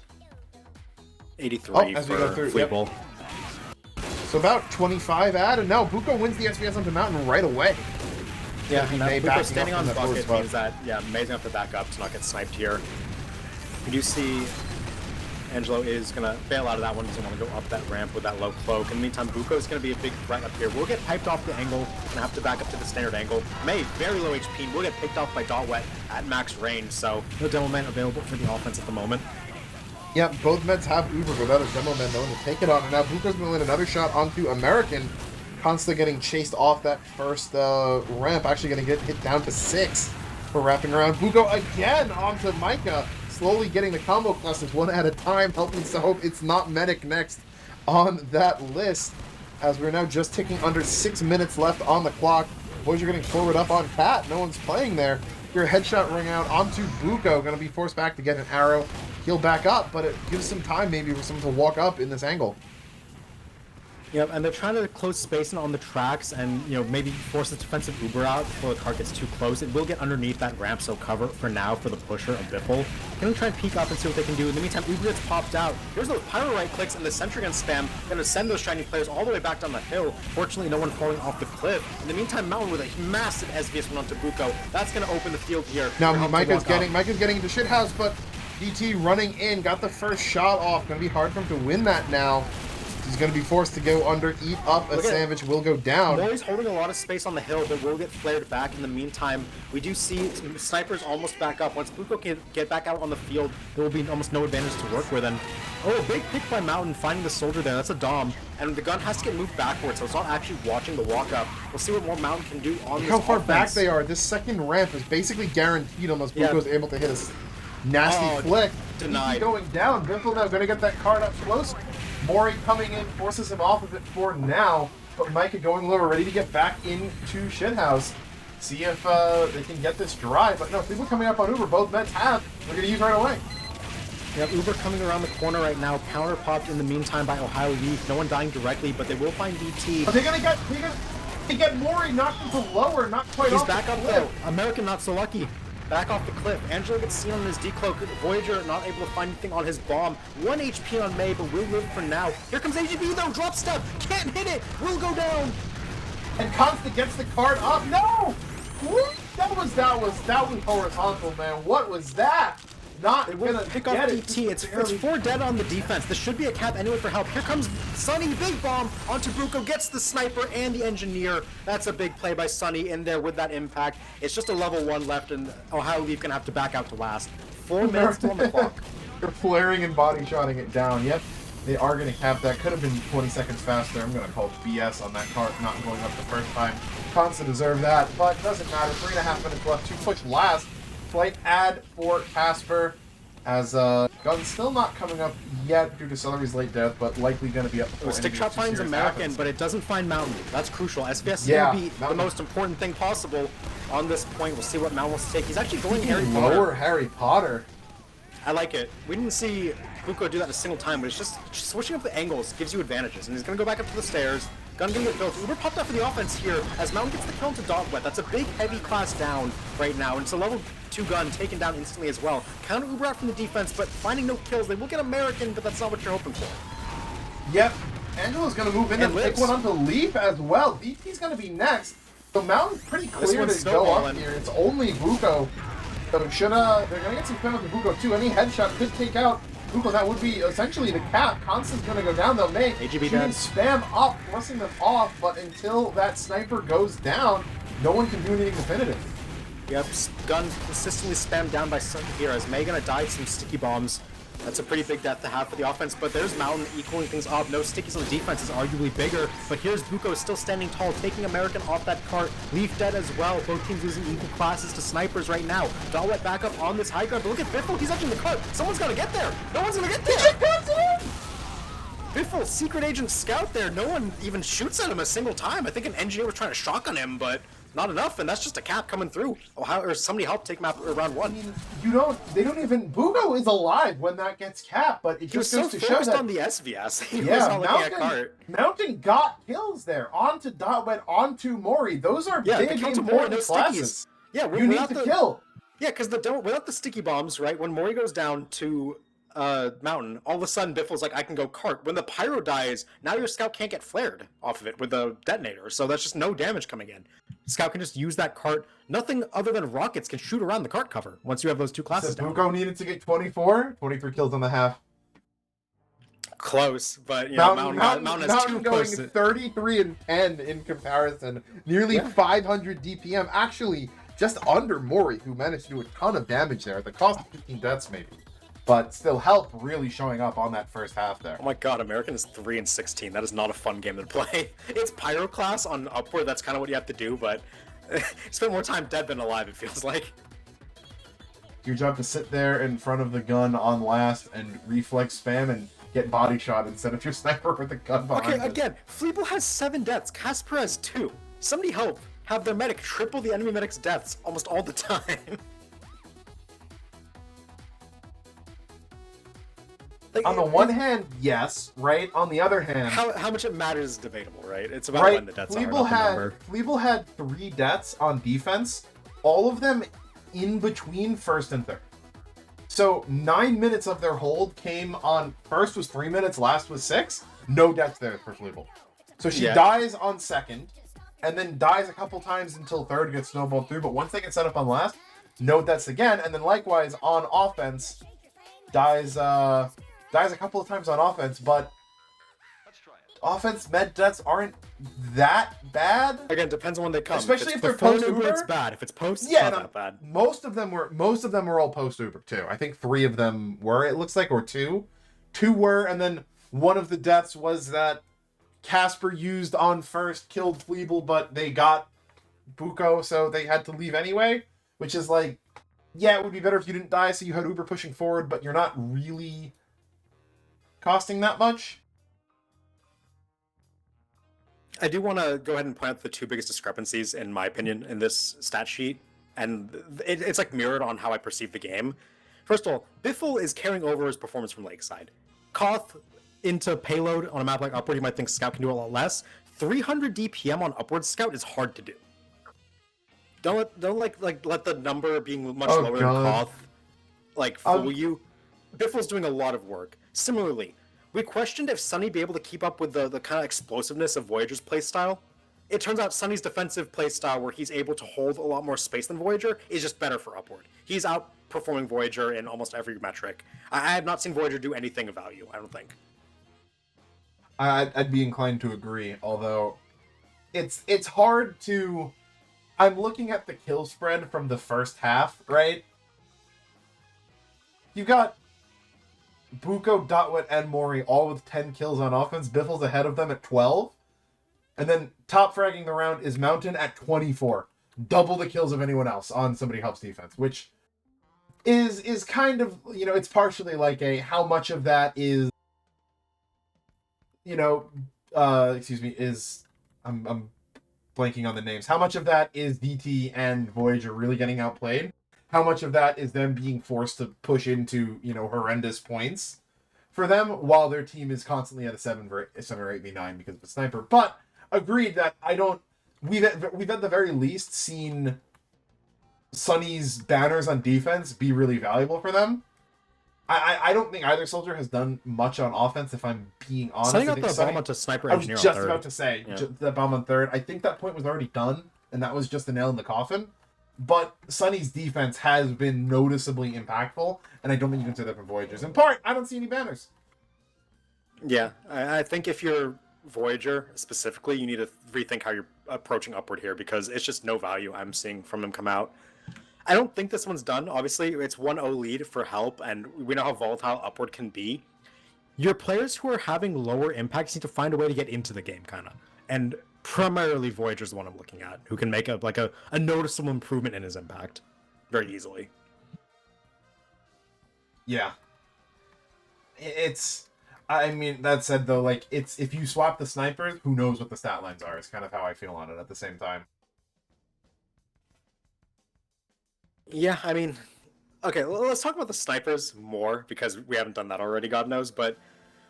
83 as for we go through, Fleeble. Yep. So about 25 ad, and now Buko wins the SBS onto Mountain right away. Yeah, now Buko standing on bucket spot. means that, yeah, May's going to have to back up to not get sniped here. We do see Angelo is going to bail out of that one. Doesn't want to go up that ramp with that low cloak. In the meantime, Buko is going to be a big threat up here. We'll get piped off the angle. Going to have to back up to the standard angle. May, very low HP. We'll get picked off by Dot Wet at max range. So no Demo Man available for the offense at the moment. Yeah, both meds have Uber without a Demo Man though to take it on. And now Buko's going to land another shot onto American. Constantly getting chased off that first ramp. Actually going to get hit down to 6 for wrapping around. Buko again onto Micah. Slowly getting the combo clusters one at a time, helping to hope it's not Medic next on that list. As we're now just ticking under 6 minutes left on the clock. Boys are getting forward up on Cat. No one's playing there. Your headshot ring out onto Buko. Going to be forced back to get an arrow. He'll back up, but it gives some time maybe for someone to walk up in this angle. Yep, and they're trying to close spacing on the tracks and, you know, maybe force the defensive Uber out before the car gets too close. It will get underneath that ramp, so cover for now for the pusher of Biffle. Gonna try and peek up and see what they can do. In the meantime, Uber gets popped out. Here's those pyro right clicks and the sentry gun spam. Gonna send those shiny players all the way back down the hill. Fortunately, no one falling off the cliff. In the meantime, Mountain with a massive SVS went onto Buko. That's gonna open the field here. Now Micah's getting into shithouse, but DT running in, got the first shot off. Gonna be hard for him to win that now. He's going to be forced to go under, eat up, a sandwich will go down. Mori's holding a lot of space on the hill, but will get flared back. In the meantime, we do see snipers almost back up. Once Buko can get back out on the field, there will be almost no advantage to work with. And oh, big pick by Mountain, finding the soldier there. That's a Dom. And the gun has to get moved backwards, so it's not actually watching the walk up. We'll see what more Mountain can do on this How far offense. back they are. This second ramp is basically guaranteed unless Buko's able to hit a nasty flick. Denied. Going down. Biffle now going to get that card up close. Mori coming in, forces him off of it for now. But Micah going lower, ready to get back into Shithouse. See if they can get this dry. But no, people coming up on Uber. Both Mets have. We're going to use right away. We have Uber coming around the corner right now. Counter popped in the meantime by Ohio Leaf. No one dying directly, but they will find DT. Are they going to get Mori knocked into lower, not quite He's off back the up cliff. though. American not so lucky. Back off the cliff. Angelo gets seen on his decloak. Voyager not able to find anything on his bomb. 1 HP on May, but will live for now. Here comes AGB though. Drop step. Can't hit it. Will go down. And Constant gets the card up. No! That was horizontal, man. What was that? Not They will gonna pick off get it. DT. It's 4 dead on the defense. This should be a cap anyway for help. Here comes Sunny, big bomb onto Buko, gets the sniper and the engineer. That's a big play by Sunny in there with that impact. It's just a level 1 left, and Ohio Leaf gonna have to back out to last. 4 minutes on the clock. They're flaring and body shotting it down. Yep, they are gonna cap that. Could have been 20 seconds faster. I'm gonna call BS on that card not going up the first time. Constant deserve that, but doesn't matter. 3.5 minutes left to push last. Flight ad for Casper, as gun's still not coming up yet due to Celery's late death, but likely going to be up for Stick shot finds American, but it doesn't find Mountain. That's crucial. SBS is Yeah, going to be Mountain. the most important thing possible on this point. We'll see what Mountain wants to take. He's actually going Harry lower Potter. Harry Potter. I like it. We didn't see Buko do that a single time, but it's just switching up the angles gives you advantages. And he's going to go back up to the stairs. Gun gonna get built. Uber popped out for the offense here as Mountain gets the kill into Dog Wet. That's a big heavy class down right now. And it's a level 2 gun taken down instantly as well. Counter Uber out from the defense, but finding no kills. They will get American, but that's not what you're hoping for. Yep, Angela's going to move in and pick Lives. one onto Leif as well. DT's going to be next. So Mountain's pretty clear one's to go up snowballing. here. It's only Buko. So they're going to get some fun with the Buko too. Any headshot could take out Buko. That would be essentially the cap. Constant's going to go down though. May AGB shooting dead. spam up, forcing them off, but until that sniper goes down, no one can do anything definitive. Yep, gun consistently spammed down by Sun here as May gonna die to some sticky bombs. That's a pretty big death to have for the offense, but there's Mountain equaling things up. No stickies on the defense is arguably bigger, but here's Buko still standing tall, taking American off that cart. Leaf dead as well. Both teams losing equal classes to snipers right now. Dalwet back up on this high ground, but look at Biffle, he's actually in the cart. Someone's gotta get there. No one's gonna get there. Biffle, secret agent scout there. No one even shoots at him a single time. I think an engineer was trying to shotgun him, but not enough, and that's just a cap coming through. Ohio, or somebody helped take him out round 1. I mean, they don't even, Buko is alive when that gets capped, but it He was just so goes to show focused that on the SVS. He was yeah, not looking at cart. Mountain got kills there. Onto Dotwet, onto Mori. Those are Yeah, the big kill to Mori, important no classes. stickies. Yeah, You need to kill. Yeah, because without the sticky bombs, right? When Mori goes down to Mountain, all of a sudden Biffle's like, I can go cart. When the pyro dies, now your scout can't get flared off of it with the detonator, so that's just no damage coming in. Scout can just use that cart. Nothing other than rockets can shoot around the cart cover once you have those 2 classes So down. Buko needed to get 23 kills on the half. Close, but you know, Mountain has 2 going close. 33 and 10 in comparison. Nearly 500 DPM. Actually, just under Mori, who managed to do a ton of damage there at the cost of 15 deaths maybe. But still, help really showing up on that first half there. Oh my god, American is 3 and 16. That is not a fun game to play. It's pyro class on upward, that's kind of what you have to do, but spend more time dead than alive, it feels like. Your job to sit there in front of the gun on last and reflex spam and get body shot instead of your sniper with the gun behind Okay, it. again, Fleeble has 7 deaths, Casper has 2. Somebody help have their medic triple the enemy medic's deaths almost all the time. Like, On the one hand, yes, right? On the other hand, how much it matters is debatable, right? It's about right, when the deaths are, not the number. Fleeble had 3 deaths on defense, all of them in between first and third. So 9 minutes of their hold came on, first was 3 minutes, last was 6. No deaths there for Fleeble. So she dies on second, and then dies a couple times until third gets snowballed through, but once they get set up on last, no deaths again, and then likewise on offense, dies a couple of times on offense, but offense med deaths aren't that bad. Again, depends on when they come. Especially if they're before post-Uber, it's bad. If it's post, it's Yeah, not no, that bad. most of them were all post Uber too. I think 3 of them were, it looks like, or 2. 2 were, and then one of the deaths was that Casper used on first, killed Fleeble, but they got Buko, so they had to leave anyway. Which is like, yeah, it would be better if you didn't die, so you had Uber pushing forward, but you're not really costing that much. I do want to go ahead and point out the 2 biggest discrepancies, in my opinion, in this stat sheet, and it's like mirrored on how I perceive the game. First of all, Biffle is carrying over his performance from Lakeside. Koth into payload on a map like Upward, you might think Scout can do a lot less. 300 DPM on Upward Scout is hard to do. Don't let the number being much lower than Koth fool you. Biffle's doing a lot of work. Similarly, we questioned if Sunny be able to keep up with the kind of explosiveness of Voyager's playstyle. It turns out Sunny's defensive playstyle, where he's able to hold a lot more space than Voyager, is just better for Upward. He's outperforming Voyager in almost every metric. I have not seen Voyager do anything of value, I don't think. I'd be inclined to agree, although it's hard to... I'm looking at the kill spread from the first half, right? You've got Buko, Dotwet, and Mori all with 10 kills on offense. Biffle's ahead of them at 12. And then top fragging the round is Mountain at 24. Double the kills of anyone else on somebody helps defense, which is kind of, it's partially like a how much of that is, I'm blanking on the names. How much of that is DT and Voyager really getting outplayed? How much of that is them being forced to push into, horrendous points for them while their team is constantly at a 7 or 8v9 because of a sniper? But agreed that we've at the very least seen Sunny's banners on defense be really valuable for them. I don't think either soldier has done much on offense, if I'm being honest. Sunny got the bomb onto Sniper Engineer on third. I was just about to say, the bomb on third. I think that point was already done, and that was just the nail in the coffin. But Sunny's defense has been noticeably impactful, and I don't think you can say that for Voyagers. In part, I don't see any banners. Yeah, I think if you're Voyager specifically, you need to rethink how you're approaching Upward here, because it's just no value I'm seeing from him come out. I don't think this one's done. Obviously, it's 1-0 lead for help, and we know how volatile Upward can be. Your players who are having lower impacts need to find a way to get into the game, kind of. And primarily Voyager's the one I'm looking at, who can make a noticeable improvement in his impact very easily. Yeah. That said, though, if you swap the snipers, who knows what the stat lines are, is kind of how I feel on it at the same time. Yeah, okay, let's talk about the snipers more, because we haven't done that already, God knows, but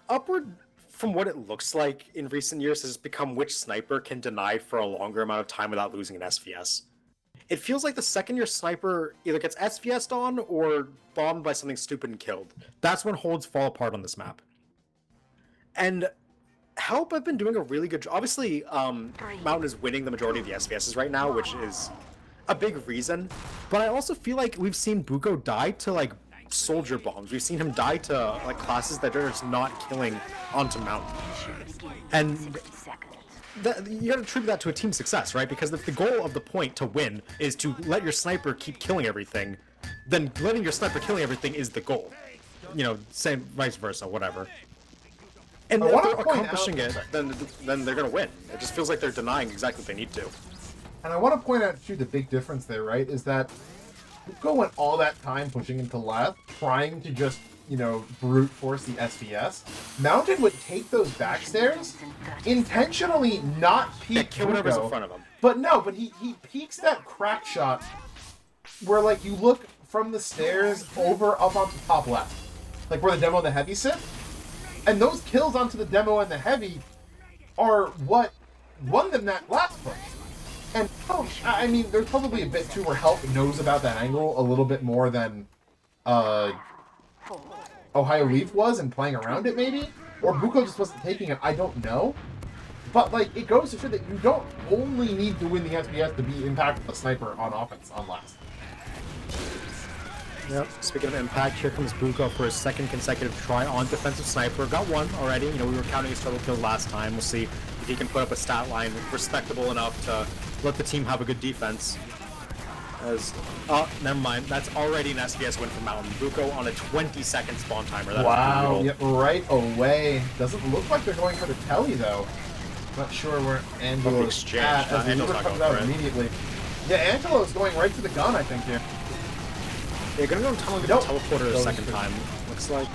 Upward, from what it looks like in recent years, has become which sniper can deny for a longer amount of time without losing an SVS. It feels like the second your sniper either gets SVS'd on or bombed by something stupid and killed, that's when holds fall apart on this map. And Help have been doing a really good job. Obviously, Mountain is winning the majority of the SVSs right now, which is a big reason, but I also feel like we've seen Buko die to soldier bombs. We've seen him die to classes that are just not killing onto Mountain, and you gotta attribute that to a team success, right? Because if the goal of the point to win is to let your sniper keep killing everything, then letting your sniper killing everything is the goal. Same vice versa, whatever. And if they're accomplishing it, then they're gonna win. It just feels like they're denying exactly what they need to. And I want to point out, too, the big difference there, right, is that Buko went all that time pushing into left, trying to just, brute force the SVS. Mountain would take those backstairs, intentionally not peek kill whatever's in front of him. But he peeks that crack shot where, you look from the stairs over up onto top left. Where the demo and the heavy sit. And those kills onto the demo and the heavy are what won them that last place. And, there's probably a bit, too, where Help knows about that angle a little bit more than Ohio Leaf was and playing around it, maybe? Or Buko just wasn't taking it, I don't know. But, it goes to show that you don't only need to win the SBS to be impactful a sniper on offense on last. Yep. Speaking of impact, here comes Buko for his second consecutive try on defensive sniper. Got one already. You know, we were counting his total kill last time. We'll see if he can put up a stat line respectable enough to let the team have a good defense. As, oh, never mind. That's already an SVS win for Mountain. Buko on a 20-second spawn timer. That wow. Yep, right away. Doesn't look like they're going for the telly though. Not sure where Angelo's at. As the Uber comes out immediately. Yeah, Angelo's going right to the gun, I think, here. They're gonna go and tunnel the teleporter the second time. Looks like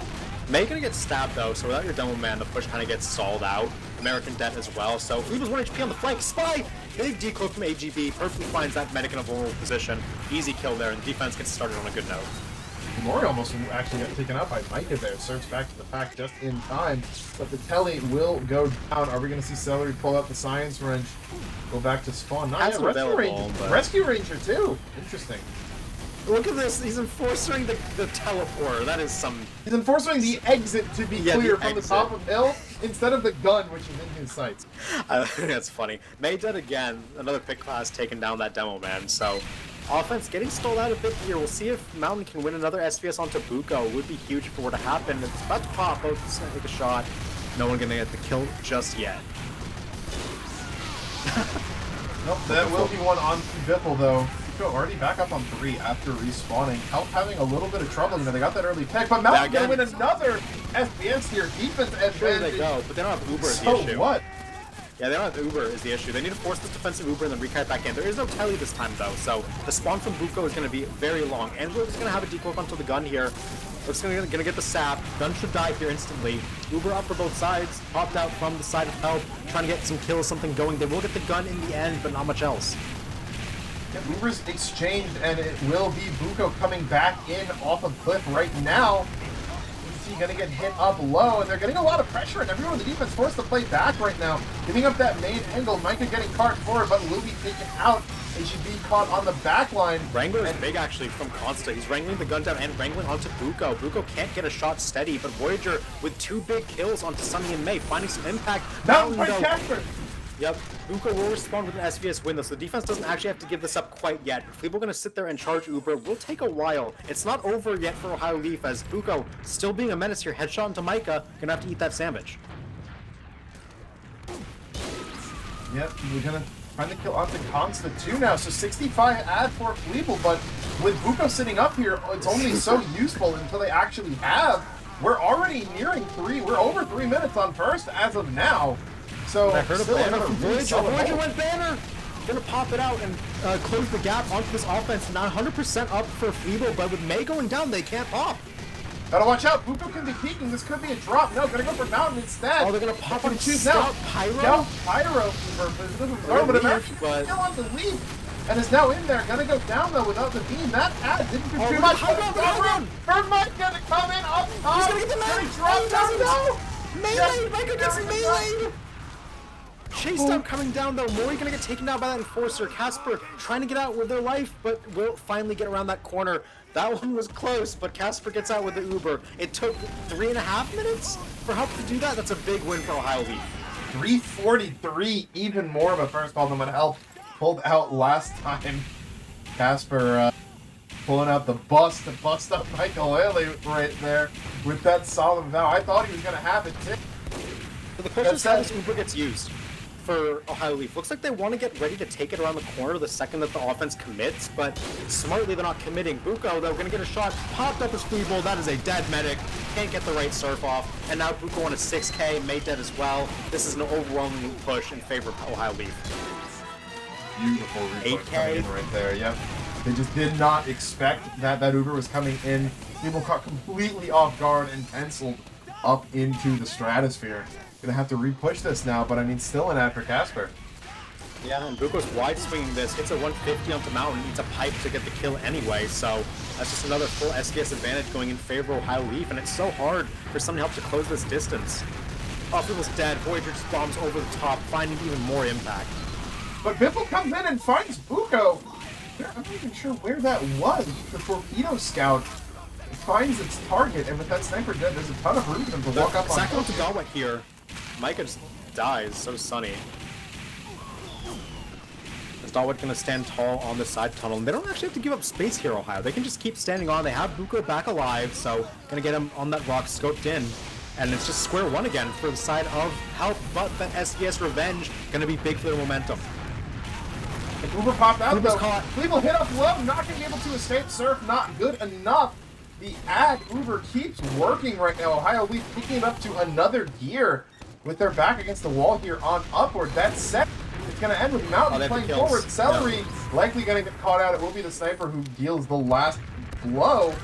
May gonna get stabbed though, so without your demo man, the push kind of gets stalled out. American debt as well. So Fleeble's 1 HP on the flank. Spy! Big decloak from AGB. Perfectly finds that medic in a vulnerable position. Easy kill there, and the defense gets started on a good note. Mori almost actually got taken out by Micah there. Serves back to the pack just in time. But the telly will go down. Are we going to see Celery pull out the Science Wrench? Go back to spawn. Not yet. Rescue Ranger too. Interesting. Look at this. He's enforcing the teleporter. That is some... He's enforcing the exit to be clear from the top of hill instead of the gun, which is in his sights. That's funny. May dead again. Another pick class taking down that demo man. So offense getting stalled out a bit here. We'll see if Mountain can win another SVS onto Buko. It would be huge if it were to happen. It's about to pop. Both just gonna take a shot. No one gonna get the kill just yet. Nope, that will be one on Biffle though. Already back up on 3 after respawning. Help having a little bit of trouble. You know, they got that early pick, but Mountain gonna win another FPS here. Defense advantage. Sure they go, but they don't have Uber as the issue. What? Yeah, they don't have Uber is the issue. They need to force this defensive Uber and then rekite back in. There is no telly this time though, so the spawn from Buko is going to be very long. Angelo is going to have a decloak onto the gun here. Looks going to get the sap. Gun should die here instantly. Uber up for both sides. Popped out from the side of help, trying to get some kills, something going. They will get the gun in the end, but not much else. Yeah, Uber's exchanged, and it will be Buko coming back in off of Cliff right now. He's going to get hit up low, and they're getting a lot of pressure, and everyone on the defense forced to play back right now. Giving up that main angle, Micah getting cart forward, but Luby taken out. HEB caught on the back line. Wrangler is big actually from Consta. He's wrangling the gun down and wrangling onto Buko. Buko can't get a shot steady, but Voyager with 2 big kills onto Sunny and May, finding some impact. Mountain by Casper! Yep, Buko will respond with an SVS win though, so the defense doesn't actually have to give this up quite yet. Fleeble going to sit there and charge Uber. Will take a while. It's not over yet for Ohio Leaf as Buko, still being a menace here, headshot into Micah, gonna have to eat that sandwich. Yep, we're gonna find the kill onto Consta too now, so 65 ad for Fleeble, but with Buko sitting up here, it's only so useful until they actually have. We're already nearing 3, we're over 3 minutes on first as of now. So I heard a banner from Voyager. Voyager went banner! Gonna pop it out and close the gap onto this offense. Not 100% up for Feeble, but with May going down, they can't pop. Gotta watch out. Buko can be peeking. This could be a drop. No, gonna go for Mountain instead. Oh, they're gonna pop on choose now. Pyro? Now Pyro but American still on the lead. And is now in there. Gonna go down though without the beam. That ad didn't do too much. Birdmite gonna come in up top. He's gonna get the May. Drop down now. Melee! Micah gets melee! Chased out coming down though. Mori gonna get taken down by that enforcer. Casper trying to get out with their life, but will finally get around that corner. That one was close, but Casper gets out with the Uber. It took 3.5 minutes for help to do that. That's a big win for Ohio Leaf. 343, even more of a first ball than what help pulled out last time. Casper pulling out the bus to bust up Michael Haley right there with that solemn vow. I thought he was gonna have it too. So the question is how this Uber gets used for Ohio Leaf. Looks like they want to get ready to take it around the corner the second that the offense commits, but smartly they're not committing. Buko, though, going to get a shot. Popped up his Feeble. That is a dead medic. Can't get the right surf off. And now Buko on a 6K. May dead as well. This is an overwhelming push in favor of Ohio Leaf. Beautiful replay coming in right there. Yep. They just did not expect that Uber was coming in. People caught completely off guard and penciled up into the stratosphere. Gonna have to re-push this now, but I mean, still an ad for Casper. Yeah, and Buko's wide swinging this, hits a 150 onto Mountain, needs a pipe to get the kill anyway, so that's just another full SKS advantage going in favor of Ohio Leaf, and it's so hard for someone to help to close this distance. Oh, Biffle's dead. Voyager just bombs over the top, finding even more impact. But Biffle comes in and finds Buko. I'm not even sure where that was. The torpedo scout finds its target, and with that sniper dead, there's a ton of room for them to walk up on. Second to Galway here. Micah just dies, so sunny. Is dotwet going to stand tall on the side tunnel? And they don't actually have to give up space here, Ohio. They can just keep standing on. They have Buko back alive, so going to get him on that rock scoped in. And it's just square one again for the side of Health, but that SVS Revenge going to be big for their momentum. And Uber popped out, Uber's though. caught. Fleeble hit up low, not going to be able to escape. Surf not good enough. The ag Uber keeps working right now. Ohio Leaf picking it up to another gear with their back against the wall here on Upward. That set, it's going to end with Mountain playing forward. Celery likely going to get caught out. It will be the sniper who deals the last blow.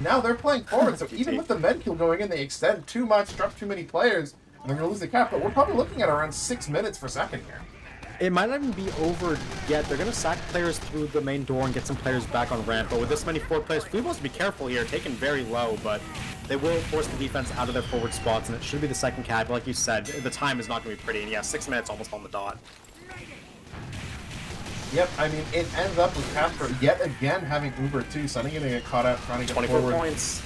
Now they're playing forward, so even with the med kill going in, they extend too much, drop too many players, and they're going to lose the cap. But we're probably looking at around 6 minutes for second here. It might not even be over yet. They're going to sack players through the main door and get some players back on ramp. But with this many forward players, Fleet wants to be careful here, taken very low, but they will force the defense out of their forward spots, and it should be the second cap. Like you said, the time is not going to be pretty, and yeah, 6 minutes almost on the dot. Yep, I mean, it ends up with Casper yet again having Uber too. Sunny going to get caught out trying to get 24 forward. points.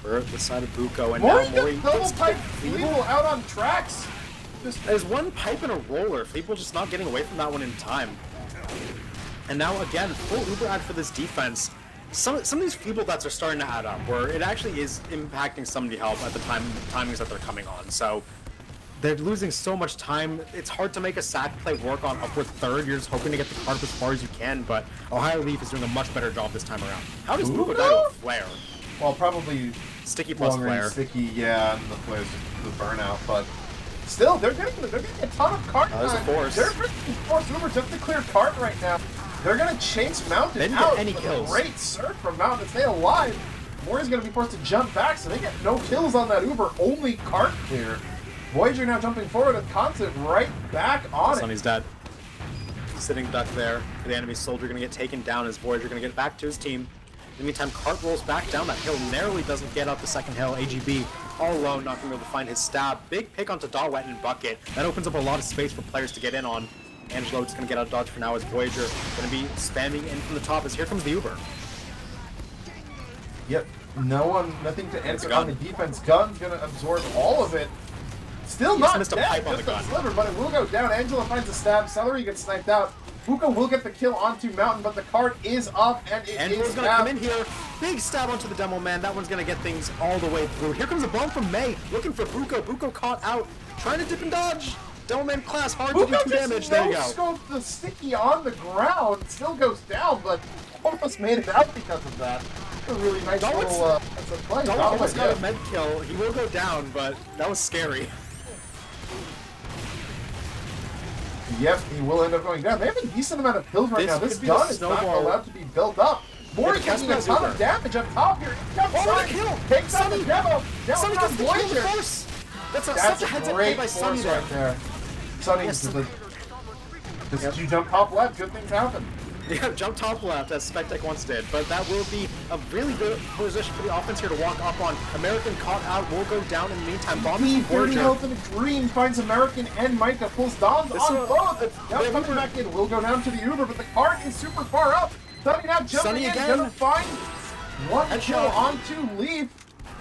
We're at the side of Buko, and Mori now Mori gets double gets pipe Fleeble out on tracks. There's one pipe and a roller. Fleeble just not getting away from that one in time. And now again, full Uber ad for this defense. Some of these Fleeble deaths are starting to add up, where it actually is impacting somebody health at the timings that they're coming on. So they're losing so much time. It's hard to make a sack play work on upward third. You're just hoping to get the card up as far as you can, but Ohio Leaf is doing a much better job this time around. How does Buko die to a flare? Well, probably Sticky plus flare. Sticky, yeah, and the flare's the burnout, but still, they're getting a ton of cart time. There's a force. They're force Uber just to clear cart right now. They're gonna chase Mountain They didn't out. get any kills. Great surf from Mountain to stay alive. Mori's gonna be forced to jump back, so they get no kills on that Uber. Only cart clear. Voyager now jumping forward with Constant right back on Sunny's dead. Sitting duck there for the enemy soldier, gonna get taken down as Voyager gonna get back to his team. In the meantime, Cart rolls back down that hill, narrowly doesn't get up the second hill. AGB all alone, not gonna be able to find his stab. Big pick onto dotwet and bucket. That opens up a lot of space for players to get in on. Angelo just gonna get out of dodge for now as Voyager gonna be spamming in from the top as here comes the Uber. Yep, nothing to answer on the defense. Gun's gonna absorb all of it. Still not missed a dead, pipe on the just a gun. sliver, but it will go down. Angela finds a stab. Celery gets sniped out. Buko will get the kill onto Mountain, but the card is up, and it Angelo's is gonna out. come in here. Big stab onto the demo man. That one's gonna get things all the way through. Here comes a bomb from May, looking for Buko. Buko caught out, trying to dip and dodge. Demo man class hard to do 2 damage. There you go. Scope the sticky on the ground. Still goes down, but almost made it out because of that. A really nice little play. Dotwet almost got a med kill. He will go down, but that was scary. Yep, he will end up going down. They have a decent amount of kills right now. This could be gun the is not snowball. allowed to be built up. Mori taking a ton of damage up top here. Oh, the kill! Takes out the Sunny! demo. Now Sunny it's gets on the kill in the Voyager. force! That's such That's a a heads up play great by Sunny force there. right there. Sunny, Yes. just you jump top left, good things happen. Yeah, jump top left, as Spectec once did. But that will be a really good position for the offense here to walk up on. American caught out, will go down in the meantime. Bombing 30 health in a green finds American and Micah pulls Doms on both. Now coming back in, will go down to the Uber, but the cart is super far up. Sunny now jumping Sunny in, again. gonna find one kill Headshot. onto Leif.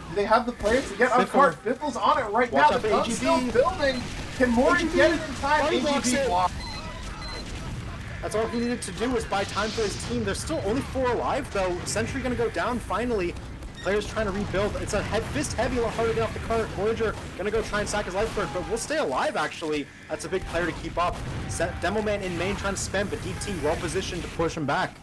Do they have the players to get on Biffle. cart? Biffle's on it right Watch now. out The for gun's still AGB. building. Can Mori AGB. get it in time? Body blocks AGB it. block. That's all he needed to do was buy time for his team. There's still only 4 alive, though. Sentry gonna go down finally. Players trying to rebuild. It's a fist heavy, a lot harder to get off the cart. Voyager gonna go try and sack his life bird, but we'll stay alive actually. That's a big player to keep up. Demo man in main trying to spam, but DT well positioned to push him back.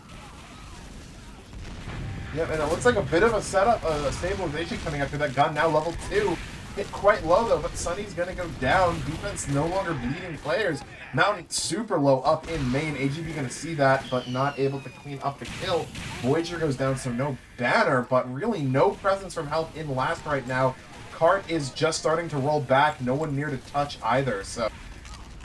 Yeah, and it looks like a bit of a setup, a stabilization coming after that gun. Now level 2. Hit quite low though, but Sunny's gonna go down. Defense no longer bleeding players. Mountain super low up in main. AGB gonna see that, but not able to clean up the kill. Voyager goes down, so no banner, but really no presence from health in last right now. Cart is just starting to roll back. No one near to touch either, so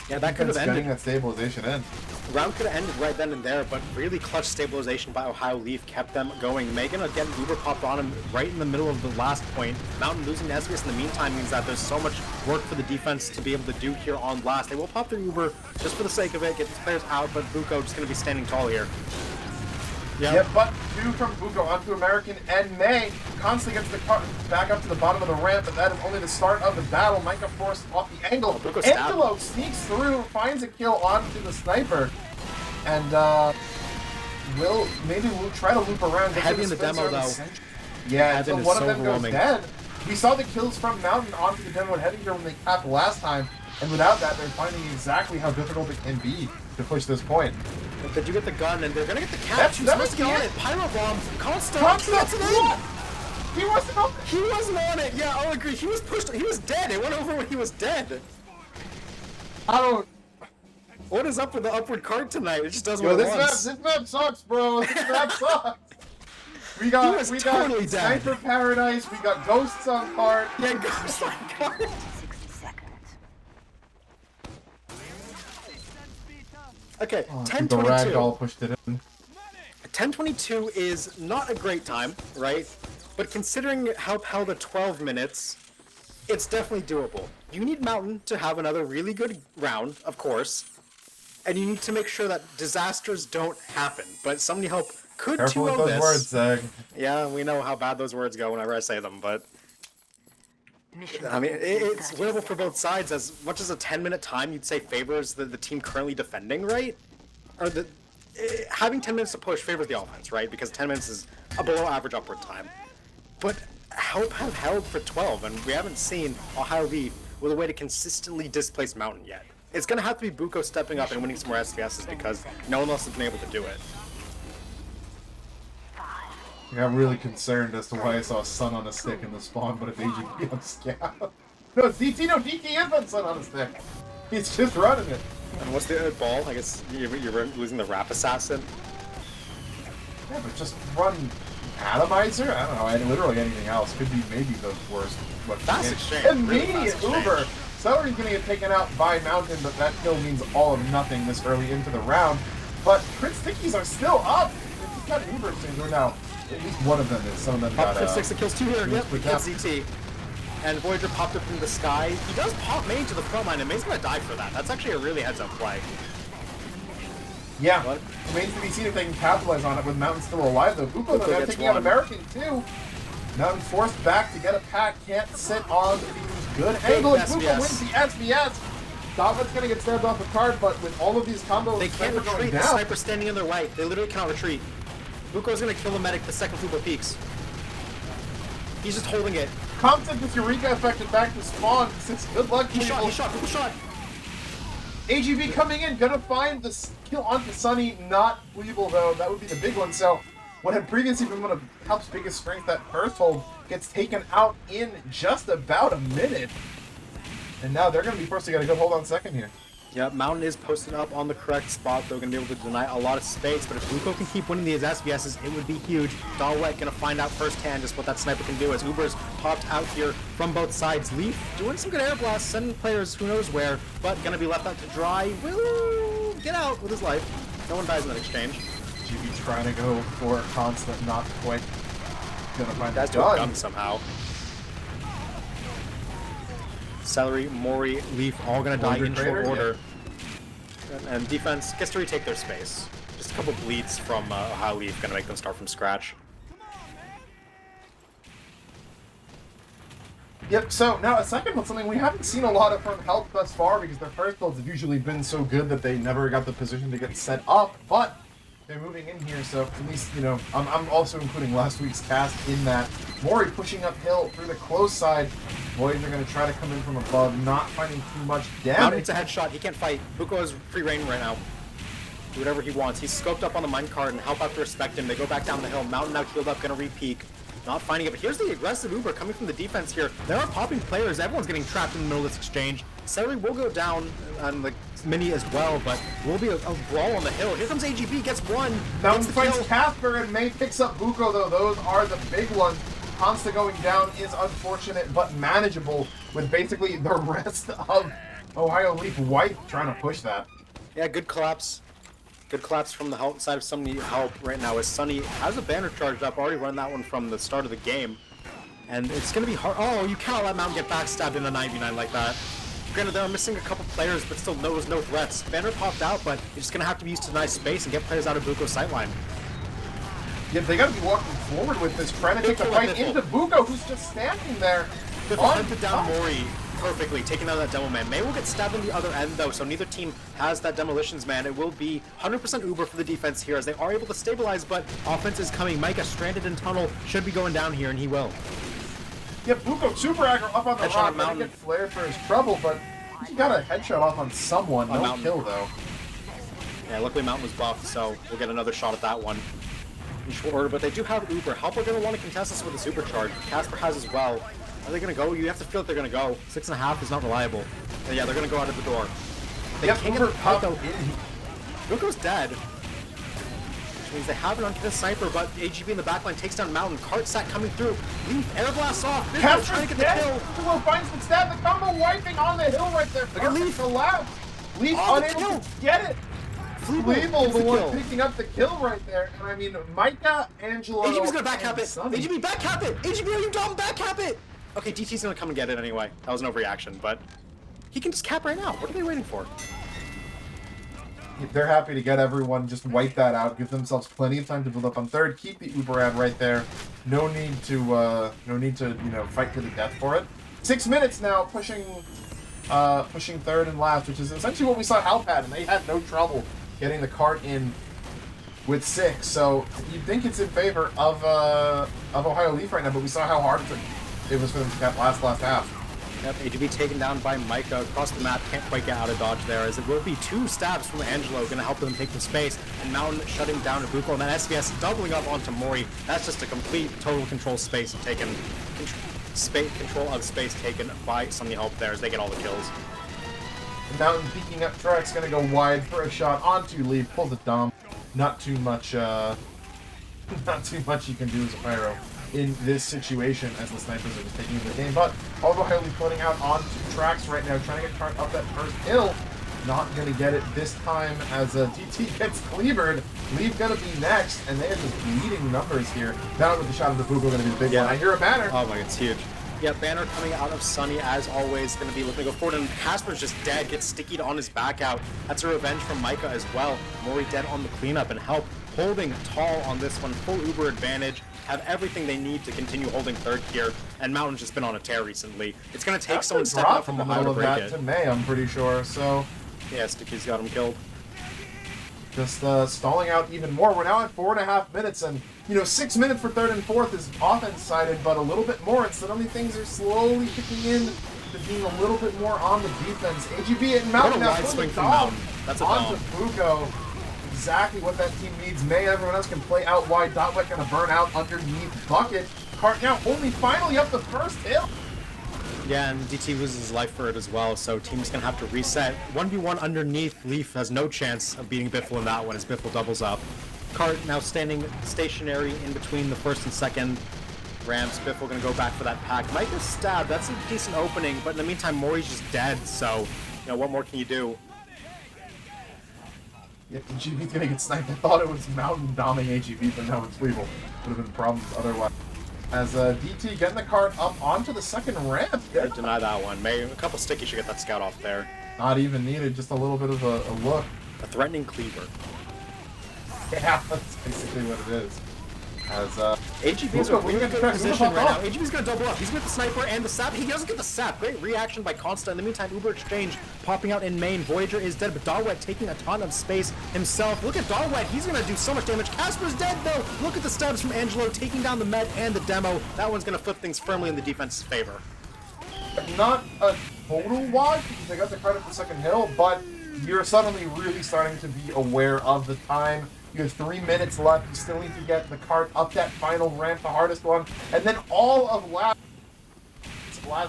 Yeah, that could have getting ended. that stabilization in. Round could have ended right then and there, but really clutch stabilization by Ohio Leaf kept them going. Megan again, Uber popped on him right in the middle of the last point. Mountain losing to SBS in the meantime means that there's so much work for the defense to be able to do here on last. They will pop their Uber just for the sake of it, get these players out, but Buko just going to be standing tall here. Yep, but 2 from Buko onto American and May. Constantly gets the car back up to the bottom of the ramp, but that is only the start of the battle. Micah forced off the angle. Angelo sneaks through, finds a kill onto the sniper, and we'll try to loop around. Heavy in the demo though. Yeah, so one of them goes dead. We saw the kills from Mountain onto the demo and Heavy here when they capped last time, and without that, they're finding exactly how difficult it can be to push this point. But did you get the gun, and they're gonna get the cap. That's supposed to get on it. Pyro bomb. Constant. What? He wasn't on it. He wasn't on it. Yeah, I'll agree. He was pushed. He was dead. It went over when he was dead. I don't. What is up with the upward card tonight? It just doesn't. Yo, this map sucks, bro. This map sucks. We got totally dead. Sniper Paradise. We got Ghosts on card. Yeah, Ghosts on card. 60 seconds. Okay, The 10:22. ragdoll pushed it in. 10:22 is not a great time, right? But considering how held the 12 minutes, it's definitely doable. You need Mountain to have another really good round, of course, and you need to make sure that disasters don't happen. But somebody help could Careful 2-0 with those this. words, Zag. Yeah, we know how bad those words go whenever I say them, but Mission I mean, it's 30 winnable for both sides. As much as a 10-minute time you'd say favors the team currently defending, right? Or having 10 minutes to push favors the offense, right? Because 10 minutes is a below average upward time. But Help have held for 12, and we haven't seen Ohio Leaf with a way to consistently displace Mountain yet. It's gonna have to be Buko stepping up and winning some more SVSs because no one else has been able to do it. I got really concerned as to why I saw Sun on a stick in the spawn, but it's AGP on Scout. No, it's DT, no, DT is on Sun on a stick. He's just running it. And what's the ball? I guess you're losing the Rap Assassin. Yeah, but just run Atomizer? I don't know, and literally anything else. Could be maybe the worst. Fast exchange. Immediate really fast Uber! exchange. Celery's gonna get taken out by Mountain, but that kill means all of nothing this early into the round. But Prince Stickies are still up! He's got an Uber exchange right now. At least one of them is. Some of them got Prince Sticks, kills 2 here. Yep, quick he kills up. ZT. And Voyager popped up in the sky. He does pop May to the front line, and May's gonna die for that. That's actually a really heads-up play. Yeah, What? remains to be seen if they can capitalize on it with Mountain still alive though. Buko though, gets taking out one. American too. Mountain forced back to get a pack, can't sit on the good angle. SBS. Buko wins the SBS. David's gonna get stabbed off the card, but with all of these combos, They can't Sniper going retreat. The down. sniper's standing in their way. They literally cannot retreat. Buko's gonna kill the medic the second Fubo peaks. He's just holding it. Compton with Eureka affected back to spawn. Good luck, He people. shot, Buko shot. AGB coming in, gonna find the kill onto Sunny, not Weeble though. That would be the big one. So, what had previously been one of Help's biggest strengths, that first hold, gets taken out in just about a minute. And now they're gonna be forced to get a good hold on second here. Yeah, Mountain is posted up on the correct spot. They're going to be able to deny a lot of space, but if Buko can keep winning these SVSs, it would be huge. Dalwet going to find out firsthand just what that sniper can do as Uber's popped out here from both sides. Leaf doing some good air blasts, sending players who knows where, but going to be left out to dry. Will get out with his life. No one dies in that exchange. GB trying to go for a constant, not quite gonna find Guys the to a gun. gun somehow. Celery, Mori, Leaf, all gonna die in short Crater, order. And defense gets to retake their space. Just a couple bleeds from Ohio Leaf gonna make them start from scratch. Yep, so now a second one, something we haven't seen a lot of from Help thus far because their first builds have usually been so good that they never got the position to get set up, but they're moving in here, so at least, you know, I'm also including last week's cast in that. Mori pushing uphill through the close side. Boys are going to try to come in from above, not finding too much damage. Mountain's a headshot, he can't fight. Buko is free reign right now. Do whatever he wants. He's scoped up on the minecart and Help have to respect him. They go back down the hill. Mountain now healed up, gonna re-peek. Not finding it, but here's the aggressive Uber coming from the defense here. There are popping players. Everyone's getting trapped in the middle of this exchange. Celery will go down on the mini as well, but will be a brawl on the hill. Here comes AGB, gets one. Mountain Gets the finds kill. Casper and May picks up Buko, though. Those are the big ones. Consta going down is unfortunate, but manageable with basically the rest of Ohio Leaf White trying to push that. Yeah, good collapse. Good collapse from the help side of Sunny Help right now as Sunny has a banner charged up, already run that one from the start of the game. And it's going to be hard. Oh, you cannot let Mountain get backstabbed in a 9v9 like that. Granted, they are missing a couple players, but still no threats. Banner popped out, but you're just going to have to be used to nice space and get players out of Buko's sightline. Yeah, they gotta be walking forward with this, trying to take the fight into Buko, who's just standing there. Hunted down Mori perfectly, taking out that demo man. May will get stabbed on the other end though, so neither team has that demolitions man. It will be 100% Uber for the defense here as they are able to stabilize, but offense is coming. Micah stranded in tunnel, should be going down here, and he will. Yeah, Buko super aggro up on the Headshot rock, on gonna Mountain. get flared for his trouble, but he got a headshot off on someone. On No Mountain. kill though. Yeah, luckily Mountain was buffed, so we'll get another shot at that one in short order, but they do have Uber. Help are going to want to contest this with a supercharge. Casper has as well. Are they going to go? You have to feel that they're going to go. 6.5 is not reliable. And yeah, they're going to go out of the door. They Yep, can't Uber get the fight, popped though. in. Buko's dead. Which means they have it onto the sniper, but AGB in the backline takes down Mountain. Cart sack coming through. Leaf air blast off. Big trying to Casper's get the dead. kill. Buko finds the stab. The combo wiping on the hill right there. Look at Leif. Collapse. Leaf Oh, the unable kill. to get it. Fleeble, the one picking up the kill right there. And I mean, Micah, Angelo, AGB's gonna back cap and it. Sonny. AGB back cap it. AGB, are you dumb? Back cap it. Okay, DT's gonna come and get it anyway. That was an overreaction, but he can just cap right now. What are they waiting for? They're happy to get everyone, just wipe that out, give themselves plenty of time to build up on third, keep the Uber ad right there. No need to, fight to the death for it. 6 minutes now, pushing third and last, which is essentially what we saw Halp had, and they had no trouble getting the cart in with 6. So you'd think it's in favor of Ohio Leaf right now, but we saw how hard it was for them to cap last half. Yep, AGB taken down by Micah across the map. Can't quite get out of dodge there, as it will be 2 stabs from Angelo, going to help them take the space. And Mountain shutting down Ibuko, and then SBS doubling up onto Mori. That's just a complete total control space taken. Control of space taken by Sunny Help there as they get all the kills. Mountain peeking up Track's gonna go wide for a shot onto Leaf, pulls it down. Not too much you can do as a pyro in this situation as the snipers are just taking the game. But although highly floating out onto Tracks right now, trying to get Cart up that first hill. Not gonna get it this time as DT gets cleavered. Leaf gonna be next, and they are just bleeding numbers here. Now with the shot of the Buko gonna be the big one. I hear a banner. Oh my, it's huge. Yeah, banner coming out of Sunny as always, going to be looking to go forward, and Casper's just dead, gets stickied on his back out. That's a revenge from Micah as well. Mori dead on the cleanup, and Help holding tall on this one, full Uber advantage, have everything they need to continue holding third here, and Mountain's just been on a tear recently. It's going to take someone stepping up from Ohio to break it. To May, I'm pretty sure, so... Yeah, Sticky's got him killed. Just stalling out even more. We're now at 4.5 minutes, and 6 minutes for third and fourth is offense-sided, but a little bit more, and suddenly things are slowly kicking in to being a little bit more on the defense. AGB and Mountain now putting the dom onto Buko. Exactly what that team needs. May, everyone else can play out wide. Dotwet gonna burn out underneath Bucket. Cart now only finally up the first hill. Yeah, and DT loses his life for it as well, so team's gonna have to reset. 1v1 underneath. Leaf has no chance of beating Biffle in that one as Biffle doubles up. Cart now standing stationary in between the first and second ramps. Biffle gonna go back for that pack. Micah's stabbed. That's a decent opening, but in the meantime, Mori's just dead, so, what more can you do? Yeah, AGB's gonna get sniped. I thought it was Mountain doming AGB, but no, it's Weevil. Would have been problems otherwise. As DT getting the cart up onto the second ramp. Yeah, deny that one. May a couple sticky should get that scout off there. Not even needed, just a little bit of a look. A threatening cleaver. Yeah, that's basically what it is. As AGB's in a really good position right now. AGB's gonna double up. He's with the sniper and the sap. He doesn't get the sap. Great reaction by Consta. In the meantime, Uber exchange popping out in main. Voyager is dead, but Darwet taking a ton of space himself. Look at Darwet. He's gonna do so much damage. Casper's dead though. Look at the stabs from Angelo taking down the med and the demo. That one's gonna flip things firmly in the defense's favor. Not a total watch because they got the credit for the second hill, but you're suddenly really starting to be aware of the time. You have 3 minutes left. You still need to get the cart up that final ramp, the hardest one, and then all of last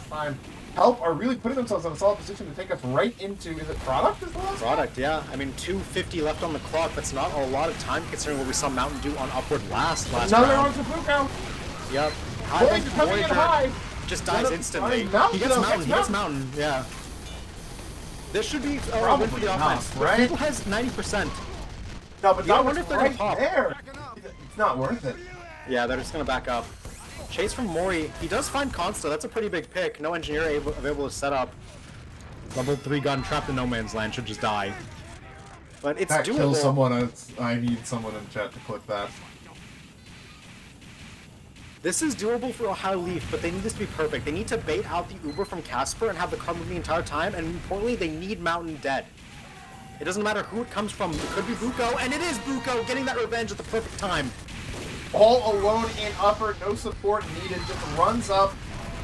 time. Help are really putting themselves in a solid position to take us right into, is it product? Is the last Product, yeah. I mean, 2:50 left on the clock. That's not a lot of time considering what we saw Mountain do on Upward last Another round. one to Buko. Yep. Voyager coming in high. Just dies instantly. Mountain, He gets though, Mountain. gets He gets Mountain. Yeah. This should be a win for the offense. Enough, right? People has 90%. No, but Yeah, I that wonder was if they're gonna right pop. there. It's not worth it. Yeah, they're just gonna back up. Chase from Mori. He does find Consta. That's a pretty big pick. No engineer available to set up. Level 3 gun trapped in no man's land. Should just die. But it's That doable. kills someone. I need someone in chat to click that. This is doable for Ohio Leaf, but they need this to be perfect. They need to bait out the Uber from Casper and have the car move the entire time, and importantly, they need Mountain dead. It doesn't matter who it comes from. It could be Buko, and it is Buko getting that revenge at the perfect time. All alone in upper, no support needed, just runs up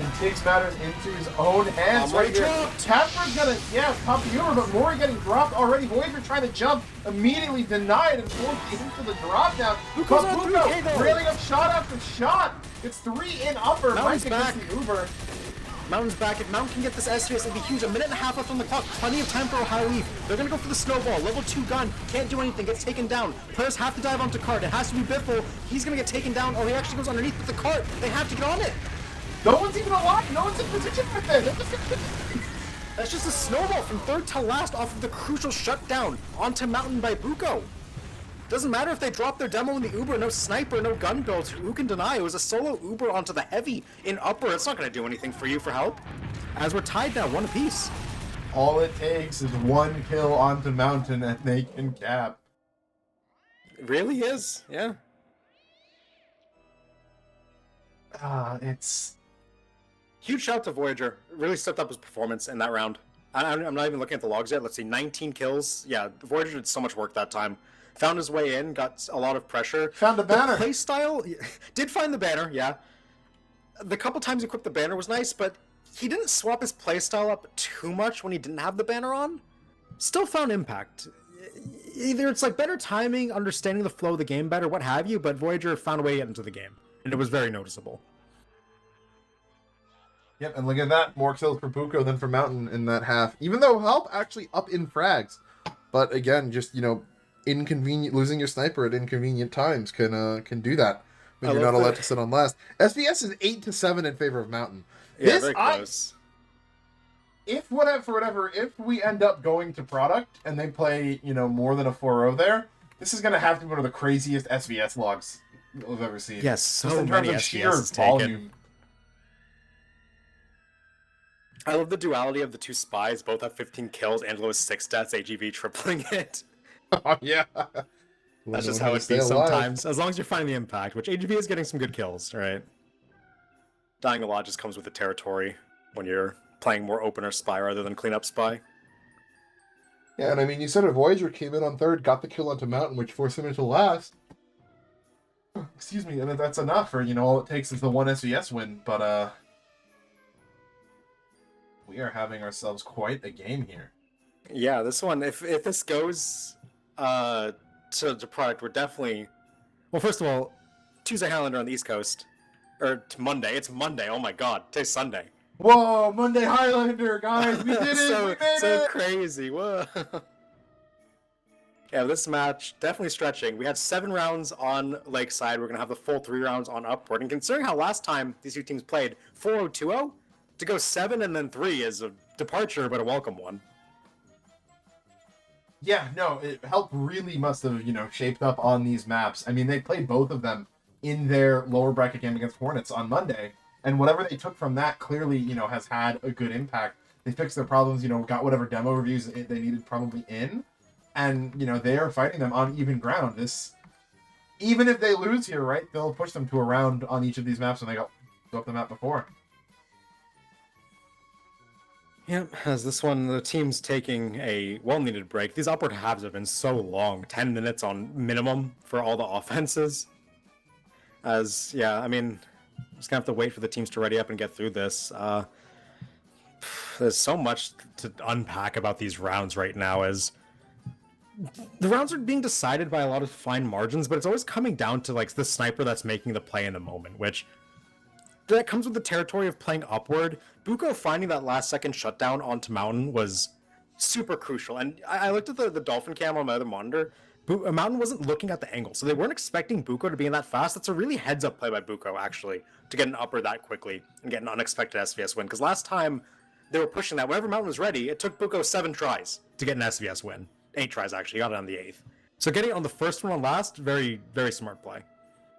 and takes matters into his own hands right here. Casper's gonna, pop the Uber, but Mori getting dropped already. Voyager trying to jump, immediately denied and forced into the drop down. But Buko railing up shot after shot. It's 3 in upper. Mountain's back. The Uber. Mountain's back. If Mountain can get this SVS, it'd be huge. 1.5 minutes left on the clock. Plenty of time for Ohio Leaf. They're going to go for the snowball. Level 2 gun. Can't do anything. Gets taken down. Players have to dive onto cart. It has to be Biffle. He's going to get taken down. Or he actually goes underneath with the cart. They have to get on it. No one's even alive. No one's in position with it. That's just a snowball from third to last off of the crucial shutdown onto Mountain by Buko. Doesn't matter if they drop their demo in the Uber, no sniper, no gun builds. Who can deny? It was a solo Uber onto the heavy in upper. It's not going to do anything for you for help. As we're tied now, 1 apiece. All it takes is 1 kill onto Mountain and they can cap. It really is, yeah. It's... Huge shout out to Voyager. Really stepped up his performance in that round. I'm not even looking at the logs yet. Let's see, 19 kills. Yeah, Voyager did so much work that time. Found his way in, got a lot of pressure. Found a banner. The playstyle, did find the banner, yeah. The couple times he equipped the banner was nice, but he didn't swap his playstyle up too much when he didn't have the banner on. Still found impact. Either it's like better timing, understanding the flow of the game better, what have you, but Voyager found a way to get into the game, and it was very noticeable. Yep, and look at that. More kills for Buko than for Mountain in that half. Even though help actually up in frags. But again, just, inconvenient, losing your sniper at inconvenient times can do that when you're not allowed to sit on last. SBS is 8-7 in favor of Mountain. Yeah, very close. If we end up going to product and they play, more than a 4-0 there, this is going to have to be one of the craziest SBS logs we've ever seen. Yes, so many SVS volume. I love the duality of the two spies. Both have 15 kills. Angelo has 6 deaths. AGV tripling it. Oh, yeah. That's just how it be sometimes. As long as you're finding the impact, which AGV is getting some good kills, right? Dying a lot just comes with the territory when you're playing more opener spy rather than cleanup spy. Yeah, and I mean, you said a Voyager came in on third, got the kill onto Mountain, which forced him into last. Excuse me, and that's enough for, all it takes is the 1 SVS win, but, we are having ourselves quite a game here. Yeah, this one, if this goes to product, we're definitely... Well, first of all, Tuesday Highlander on the East Coast. Or Monday. It's Monday. Oh my god. Today's Sunday. Whoa, Monday Highlander, guys. We did it. so, we made so it. Crazy. Whoa. Yeah, this match, definitely stretching. We had 7 rounds on Lakeside. We're going to have the full 3 rounds on Upward. And considering how last time these two teams played 4-0, 2-0, to go 7 and then 3 is a departure, but a welcome one. Yeah, no, Help really must have, shaped up on these maps. I mean, they played both of them in their lower bracket game against Hornets on Monday, and whatever they took from that clearly, has had a good impact. They fixed their problems, got whatever demo reviews they needed probably in, and, they are fighting them on even ground. Even if they lose here, right, they'll push them to a round on each of these maps when they go up the map before. Yep, as this one, the team's taking a well-needed break. These upward halves have been so long, 10 minutes on minimum for all the offenses. Just gonna have to wait for the teams to ready up and get through this. There's so much to unpack about these rounds right now, as the rounds are being decided by a lot of fine margins, but it's always coming down to the sniper that's making the play in the moment, which that comes with the territory of playing upward. Buko finding that last second shutdown onto Mountain was super crucial. And I looked at the Dolphin cam on my other monitor. Mountain wasn't looking at the angle, so they weren't expecting Buko to be in that fast. That's a really heads-up play by Buko, actually, to get an upper that quickly and get an unexpected SVS win. Because last time they were pushing that, whenever Mountain was ready, it took Buko 7 tries to get an SVS win. 8 tries, actually. Got it on the 8th. So getting it on the first one on last, very, very smart play.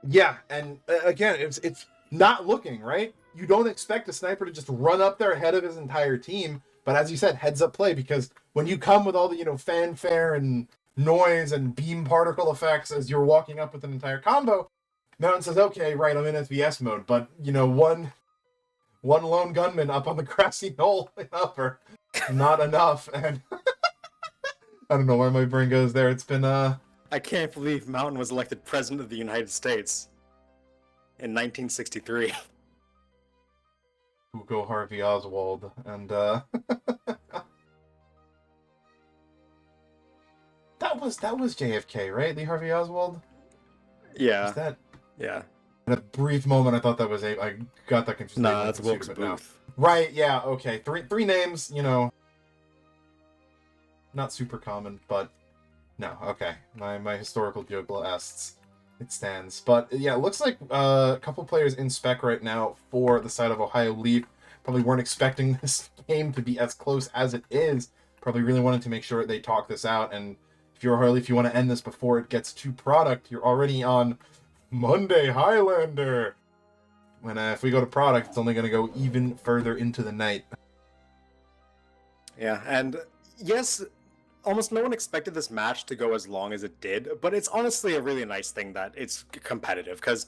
Yeah, and again, it's not looking, right? You don't expect a sniper to just run up there ahead of his entire team, but as you said, heads-up play, because when you come with all the, fanfare and noise and beam particle effects as you're walking up with an entire combo, Mountain says, okay, right, I'm in SBS mode, but, you know, one lone gunman up on the grassy knoll in upper, not enough, and I don't know where my brain goes there. It's been, I can't believe Mountain was elected President of the United States in 1963. Hugo Harvey Oswald, and, that was JFK, right? Lee Harvey Oswald? Yeah. Is that... Yeah. In a brief moment, I thought that was I got that confused. No, that's Wilkes Booth. Right, yeah, okay. Three names, you know, not super common, but no, okay. My historical joke lasts. It stands. But yeah, it looks like a couple players in spec right now for the side of Ohio Leaf probably weren't expecting this game to be as close as it is. Probably really wanted to make sure they talk this out, and if you're Ohio Leaf, you want to end this before it gets to product. You're already on Monday Highlander. When if we go to product, it's only going to go even further into the night. Yeah, and yes, almost no one expected this match to go as long as it did, but it's honestly a really nice thing that it's competitive, because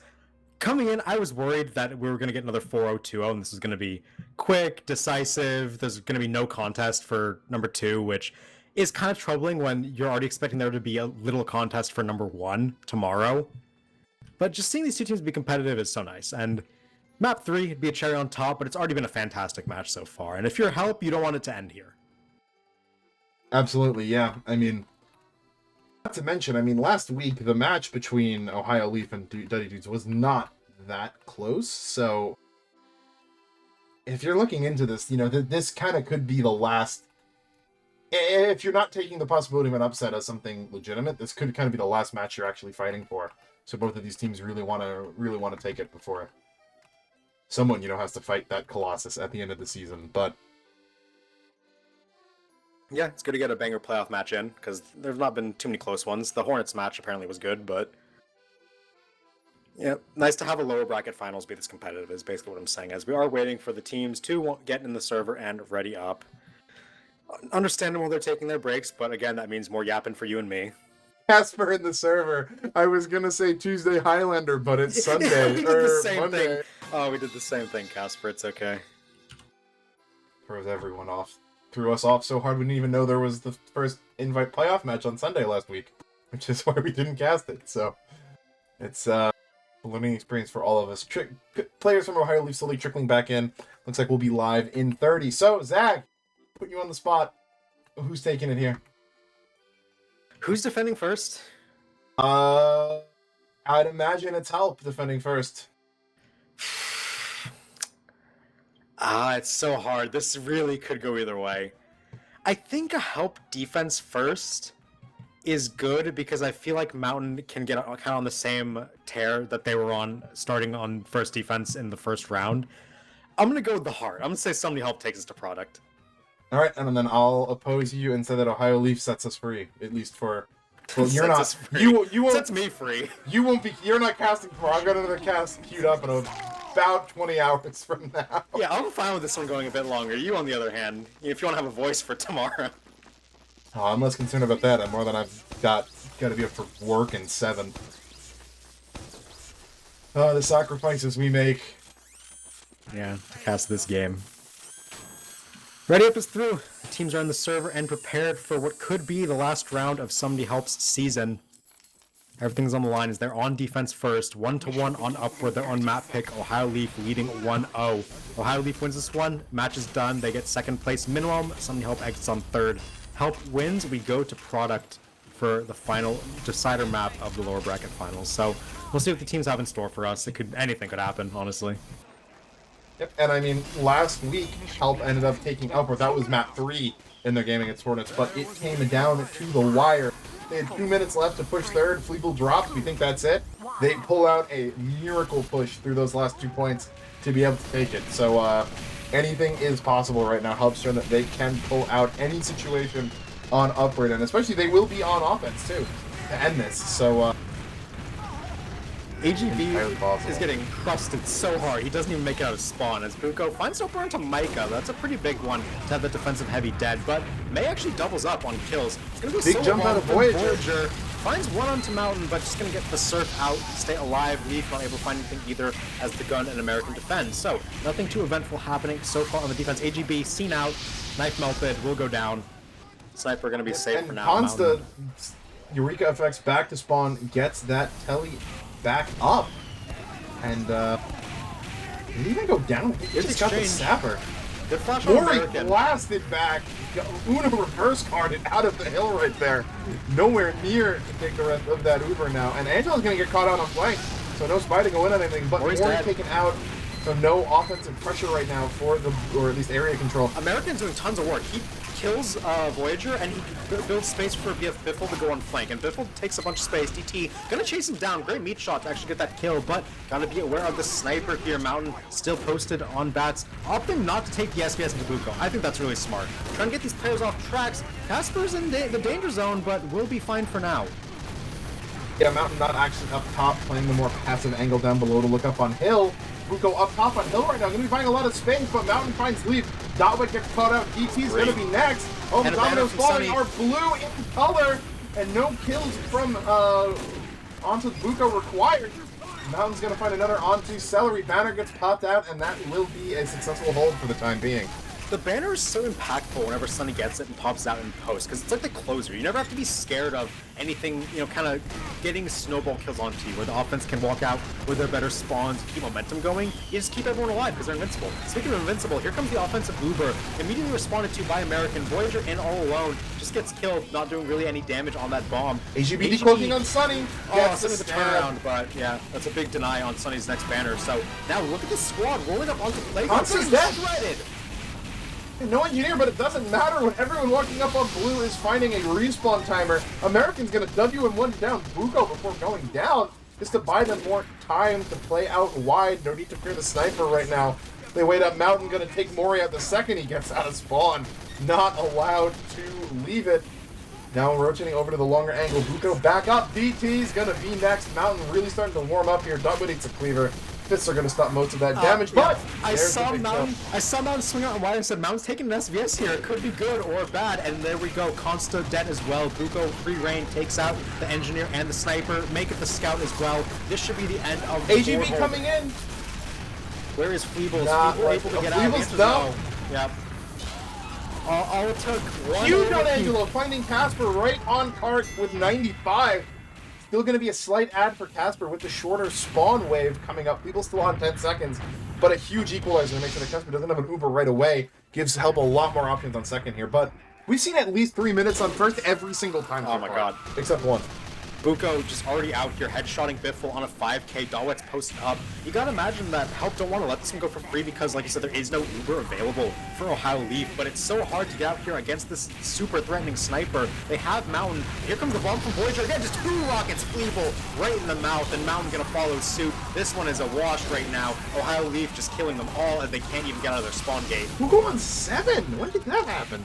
coming in, I was worried that we were going to get another 4-0-2-0, and this was going to be quick, decisive, there's going to be no contest for number 2, which is kind of troubling when you're already expecting there to be a little contest for number 1 tomorrow. But just seeing these two teams be competitive is so nice, and map 3 would be a cherry on top, but it's already been a fantastic match so far, and if you're Help, you don't want it to end here. Absolutely, yeah. I mean, not to mention, last week, the match between Ohio Leaf and Duddy Dudes was not that close, so if you're looking into this, you know, this kind of could be the last, if you're not taking the possibility of an upset as something legitimate, this could kind of be the last match you're actually fighting for. So both of these teams really want to take it before someone, you know, has to fight that Colossus at the end of the season. But yeah, it's good to get a banger playoff match in, because there's not been too many close ones. The Hornets match apparently was good, but yeah, nice to have a lower bracket finals be this competitive is basically what I'm saying, as we are waiting for the teams to get in the server and ready up. Understandable they're taking their breaks, but again, that means more yapping for you and me. Casper in the server. I was gonna say Tuesday Highlander, but it's Sunday. We did the same Monday. thing. Oh, we did the same thing, Casper. It's okay. Throws everyone off. Threw us off so hard we didn't even know there was the first invite playoff match on Sunday last week, which is why we didn't cast it. So it's a learning experience for all of us. Players from Ohio Leaf slowly trickling back in. Looks like we'll be live in 30. So Zach, put you on the spot. Who's taking it here? Who's defending first? I'd imagine it's Help defending first. It's so hard. This really could go either way. I think a Help defense first is good, because I feel like Mountain can get kind of on the same tear that they were on starting on first defense in the first round. I'm going to go with the heart. I'm going to say somebody Help takes us to product. All right, and then I'll oppose you and say that Ohio Leaf sets us free, at least for. Well, you're not. You won't. Sets me free. You won't be. You're not casting tomorrow. I've got another cast queued up in about 20 hours from now. Yeah, I'm fine with this one going a bit longer. You, on the other hand, if you want to have a voice for tomorrow. Oh, I'm less concerned about that. I'm more than I've got to be up for work in 7. The sacrifices we make. Yeah, to cast this game. Ready Up is through. The teams are on the server and prepared for what could be the last round of Somebody Help's season. Everything's on the line as they're on defense first. 1-1 on upward. They're on map pick. Ohio Leaf leading 1-0. Ohio Leaf wins this one. Match is done. They get second place minimum. Somebody Help exits on third. Help wins. We go to product for the final decider map of the lower bracket finals. So we'll see what the teams have in store for us. Anything could happen, honestly. Yep, and last week, Help ended up taking upward. That was map 3 in their game against Hornets, but it came down to the wire. They had 2 minutes left to push third. Fleeble drops. We think that's it. They pull out a miracle push through those last 2 points to be able to take it. So anything is possible right now. Help's shown that they can pull out any situation on upward, and especially they will be on offense too to end this. So AGB is getting crusted so hard, he doesn't even make it out of spawn. As Buko finds no burn to Micah, that's a pretty big one to have the defensive heavy dead, but May actually doubles up on kills. It's gonna be big jump out of Voyager. Finds one onto Mountain, but just gonna get the Surf out, stay alive. Leif not able to find anything either as the gun and American defend. So, nothing too eventful happening so far on the defense. AGB seen out, knife melted, will go down. Sniper gonna be safe for now. Consta, Eureka effects back to spawn, gets that telly back up. And, didn't even go down. He just got the sapper. Good flash on Mori American. blasted back. Uno reverse carded out of the hill right there. Nowhere near to take the rest of that Uber now. And Angela's going to get caught out on flank. So no spy to go in on anything. But Mori taken out. So no offensive pressure right now for the, or at least area control. American's doing tons of work. He kills Voyager and he builds space for BF Biffle to go on flank. And Biffle takes a bunch of space. DT gonna chase him down. Great meat shot to actually get that kill, but gotta be aware of the sniper here. Mountain still posted on bats, opting not to take the SBS into Buko. I think that's really smart. Trying to get these players off tracks. Casper's in the danger zone, but will be fine for now. Yeah, Mountain not actually up top, playing the more passive angle down below to look up on hill. Buko up top on hill right now, going to be finding a lot of space, but Mountain finds Leif. Dotwick gets caught out. DT's going to be next. Oh, the dominoes falling are blue in color, and no kills from onto Buko required. Mountain's going to find another onto Celery. Banner gets popped out, and that will be a successful hold for the time being. The banner is so impactful whenever Sunny gets it and pops out in post, because it's like the closer. You never have to be scared of anything, you know, kind of getting snowball kills onto you, where the offense can walk out with their better spawns, keep momentum going. You just keep everyone alive because they're invincible. Speaking of invincible, here comes the offensive Uber, immediately responded to by American. Voyager in all alone, just gets killed, not doing really any damage on that bomb. AGB decloaking on Sunny. Oh, Sunny the turnaround, but yeah, that's a big deny on Sunny's next banner. So now look at the squad rolling up onto play. Consta's dead. Shredded. No engineer, but it doesn't matter when everyone walking up on blue is finding a respawn timer. American's gonna W and one down Buko before going down, just to buy them more time to play out wide. No need to fear the sniper right now. They wait up. Mountain gonna take Mori out the second he gets out of spawn. Not allowed to leave it. Now rotating over to the longer angle. Buko back up. DT's gonna be next. Mountain really starting to warm up here. Dotwood eats a cleaver. Fists are going to stop most of that damage, but I saw Mountain swing out wide and said, Mountain's taking an SVS here. It could be good or bad, and there we go. Consta dead as well. Buko free reign takes out the engineer and the sniper. Make it the scout as well. This should be the end of the AGB coming in. Where is Fleeble? Is Fleeble able to get out? No. Yep. All it took one. Huge on Angelo, finding Casper right on card with 95. Still going to be a slight ad for Casper with the shorter spawn wave coming up. People still on 10 seconds, but a huge equalizer to make sure that Casper doesn't have an Uber right away. Gives Help a lot more options on second here, but we've seen at least 3 minutes on first every single time. Oh my god. Except one. Buko just already out here, headshotting Biffle on a 5k. Dawet's posted up. You gotta imagine that Help don't want to let this one go for free because, like I said, there is no Uber available for Ohio Leaf, but it's so hard to get out here against this super threatening sniper. They have Mountain. Here comes the bomb from Voyager. Again, just 2 rockets, Fleeble right in the mouth, and Mountain gonna follow suit. This one is a wash right now. Ohio Leaf just killing them all as they can't even get out of their spawn gate. Buko on 7? When did that happen?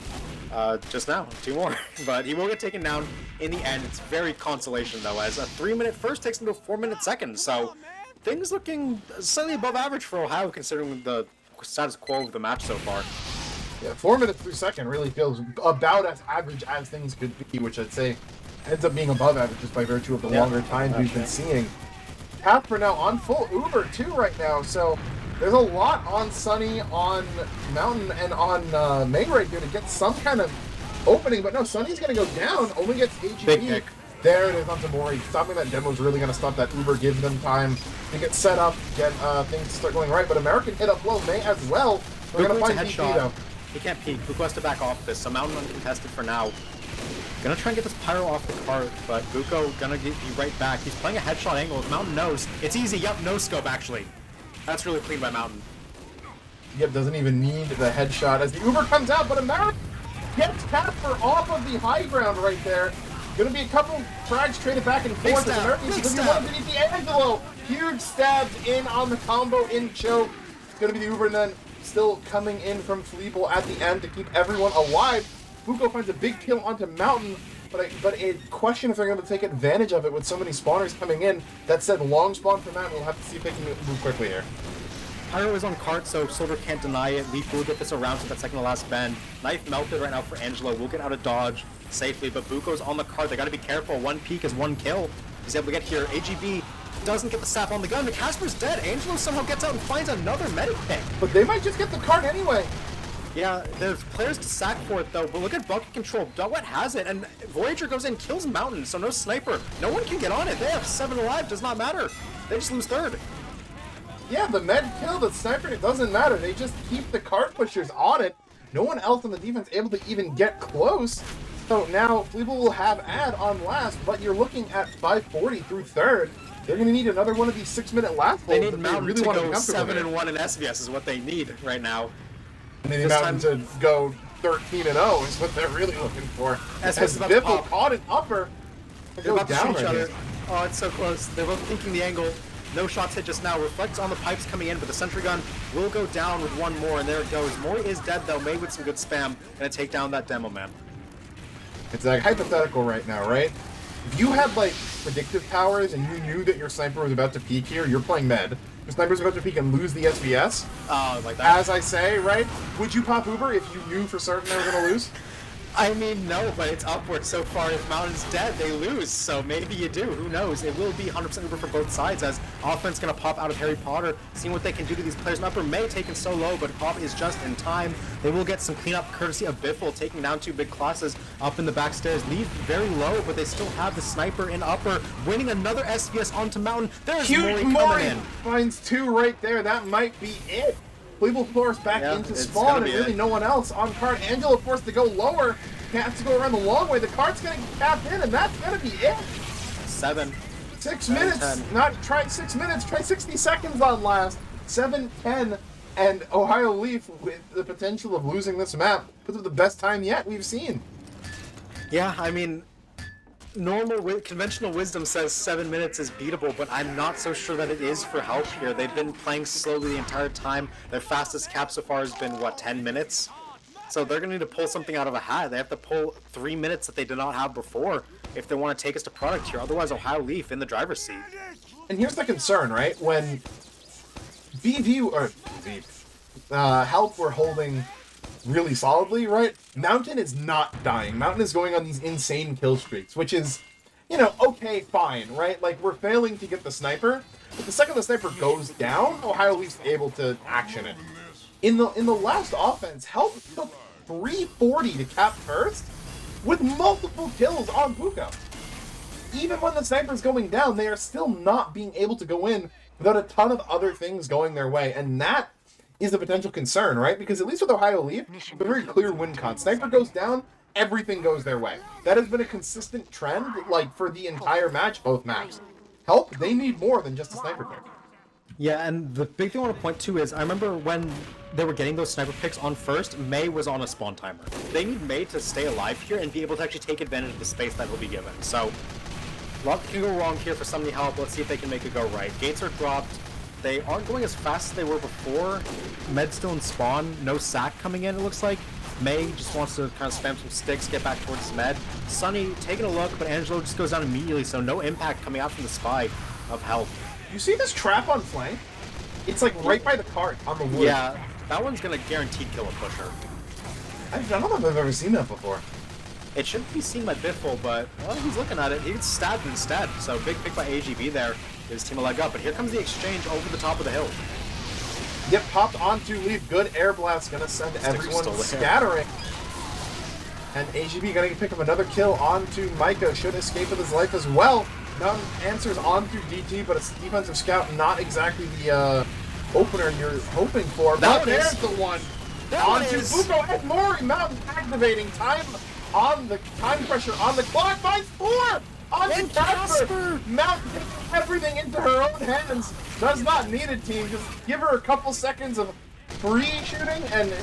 Just now, 2 more. But he will get taken down in the end. It's very consolation, though, as a 3-minute first takes him to a 4-minute second. So things looking slightly above average for Ohio, considering the status quo of the match so far. Yeah, 4 minutes per second really feels about as average as things could be, which I'd say ends up being above average just by virtue of the longer time we've been seeing. Casper now on full Uber, too, right now, so there's a lot on Sunny, on Mountain, and on May right here to get some kind of opening, but no, Sunny's going to go down, only gets AGB. Big pick. There it is onto Mori. Stopping that demo is really going to stop that Uber, gives them time to get set up, get things to start going right, but American hit up low, May as well. We're going to find DP, though. He can't peek. Buko has to back off this, so Mountain uncontested for now. Gonna try and get this pyro off the cart, but Buko gonna be right back. He's playing a headshot angle. If Mountain knows, it's easy. Yep, no scope, actually. That's really clean by Mountain. Yep, doesn't even need the headshot as the Uber comes out, but American gets Casper off of the high ground right there. Gonna be a couple frags traded back and forth as American's gonna be one beneath the Angelo. Huge stabs in on the combo in choke. It's gonna be the Uber, and then still coming in from Fleeble at the end to keep everyone alive. Buko finds a big kill onto Mountain, but a question if they're going to take advantage of it with so many spawners coming in. That said, long spawn for Mountain. We'll have to see if they can move quickly here. Pyro is on cart, so Soldier can't deny it. Leif will get this around to that second to last bend. Knife melted right now for Angelo. We'll get out of dodge safely, but Buko's on the cart. They gotta be careful. One peek is one kill. He's able to get here. AGB doesn't get the sap on the gun, but Casper's dead. Angelo somehow gets out and finds another medic pick. But they might just get the cart anyway. Yeah, there's players to sack for it though, but look at bucket control. Dotwet has it, and Voyager goes in, kills Mountain, so no sniper. No one can get on it. They have 7 alive, does not matter. They just lose third. Yeah, the med kill, the sniper, it doesn't matter. They just keep the cart pushers on it. No one else on the defense able to even get close. So now Fleeble will have ad on last, but you're looking at 540 through third. They're going to need another one of these 6-minute last They holds. need Mountain really to want go be 7-1 in SVS is what they need right now. And they need Mountain to go 13-0 is what they're really looking for. As Biffle caught an upper. They're about to shoot each other. Oh, it's so close. They're both thinking the angle. No shots hit just now. Reflects on the pipes coming in, but the sentry gun will go down with one more, and there it goes. Mori is dead, though. May with some good spam. Gonna take down that demo man. It's like hypothetical right now, right? If you had, like, predictive powers and you knew that your sniper was about to peek here, you're playing med. Your sniper's about to peek and lose the SVS. Like that. As I say, right? Would you pop Uber if you knew for certain they were going to lose? I mean, no, but it's upward so far. If Mountain's dead, they lose. So maybe you do. Who knows? It will be 100% Uber for both sides as offense going to pop out of Harry Potter, seeing what they can do to these players. And upper May taken so low, but Pop is just in time. They will get some cleanup courtesy of Biffle, taking down 2 big classes up in the back stairs. Leave very low, but they still have the sniper in upper, winning another SVS onto Mountain. There's Mori coming in. Finds 2 right there. That might be it. Cleveland forced back into spawn, and really no one else on cart. Angelo forced to go lower. Has to go around the long way. The cart's getting capped in, and that's gonna be it. 7. 6 minutes. 10. Not try 6 minutes. Try 60 seconds on last. 7-10, and Ohio Leaf with the potential of losing this map because of the best time yet we've seen. Yeah, I mean, conventional wisdom says 7 minutes is beatable, but I'm not so sure that it is for Help here. They've been playing slowly the entire time. Their fastest cap so far has been, what, 10 minutes? So they're going to need to pull something out of a hat. They have to pull 3 minutes that they did not have before if they want to take us to product here. Otherwise, Ohio Leaf in the driver's seat. And here's the concern, right? When Help were holding really solidly, right? Mountain is not dying. Mountain is going on these insane kill streaks, which is, you know, okay, fine, right? Like, we're failing to get the sniper, but the second the sniper goes down, Ohio Leaf's able to action it. In the last offense, Help took 340 to cap first with multiple kills on Buko. Even when the sniper's going down, they are still not being able to go in without a ton of other things going their way, and that is the potential concern, right? Because at least with Ohio Leaf, a very clear win con. Sniper goes down, everything goes their way. That has been a consistent trend, like, for the entire match, both maps. Help, they need more than just a sniper pick. Yeah, and the big thing I want to point to is, I remember when they were getting those sniper picks on first, May was on a spawn timer. They need May to stay alive here and be able to actually take advantage of the space that will be given. So, a lot can go wrong here for somebody Help. Let's see if they can make it go right. Gates are dropped. They aren't going as fast as they were before. Med still in spawn. No sack coming in, it looks like. May just wants to kind of spam some sticks, get back towards his med. Sunny taking a look, but Angelo just goes down immediately, so no impact coming out from the spy of Help. You see this trap on flank? It's like right by the cart on the wood. Yeah, that one's gonna guaranteed kill a pusher. I don't know if I've ever seen that before. It shouldn't be seen by Biffle, but well, he's looking at it. He gets stabbed instead, so big pick by AGB there. Gives his team a leg up, but here comes the exchange over the top of the hill. Yep, popped onto Leaf. Good air blast, gonna send everyone scattering. And AGB gonna pick up another kill onto Micah. Should escape with his life as well. Mountain answers onto DT, but it's defensive scout, not exactly the opener you're hoping for. But there's the one. Onto Buko and Mori. Mountain activating time pressure on the clock. Finds 4 onto Casper. Mountain taking everything into her own hands. Does not need a team. Just give her a couple seconds of free shooting, and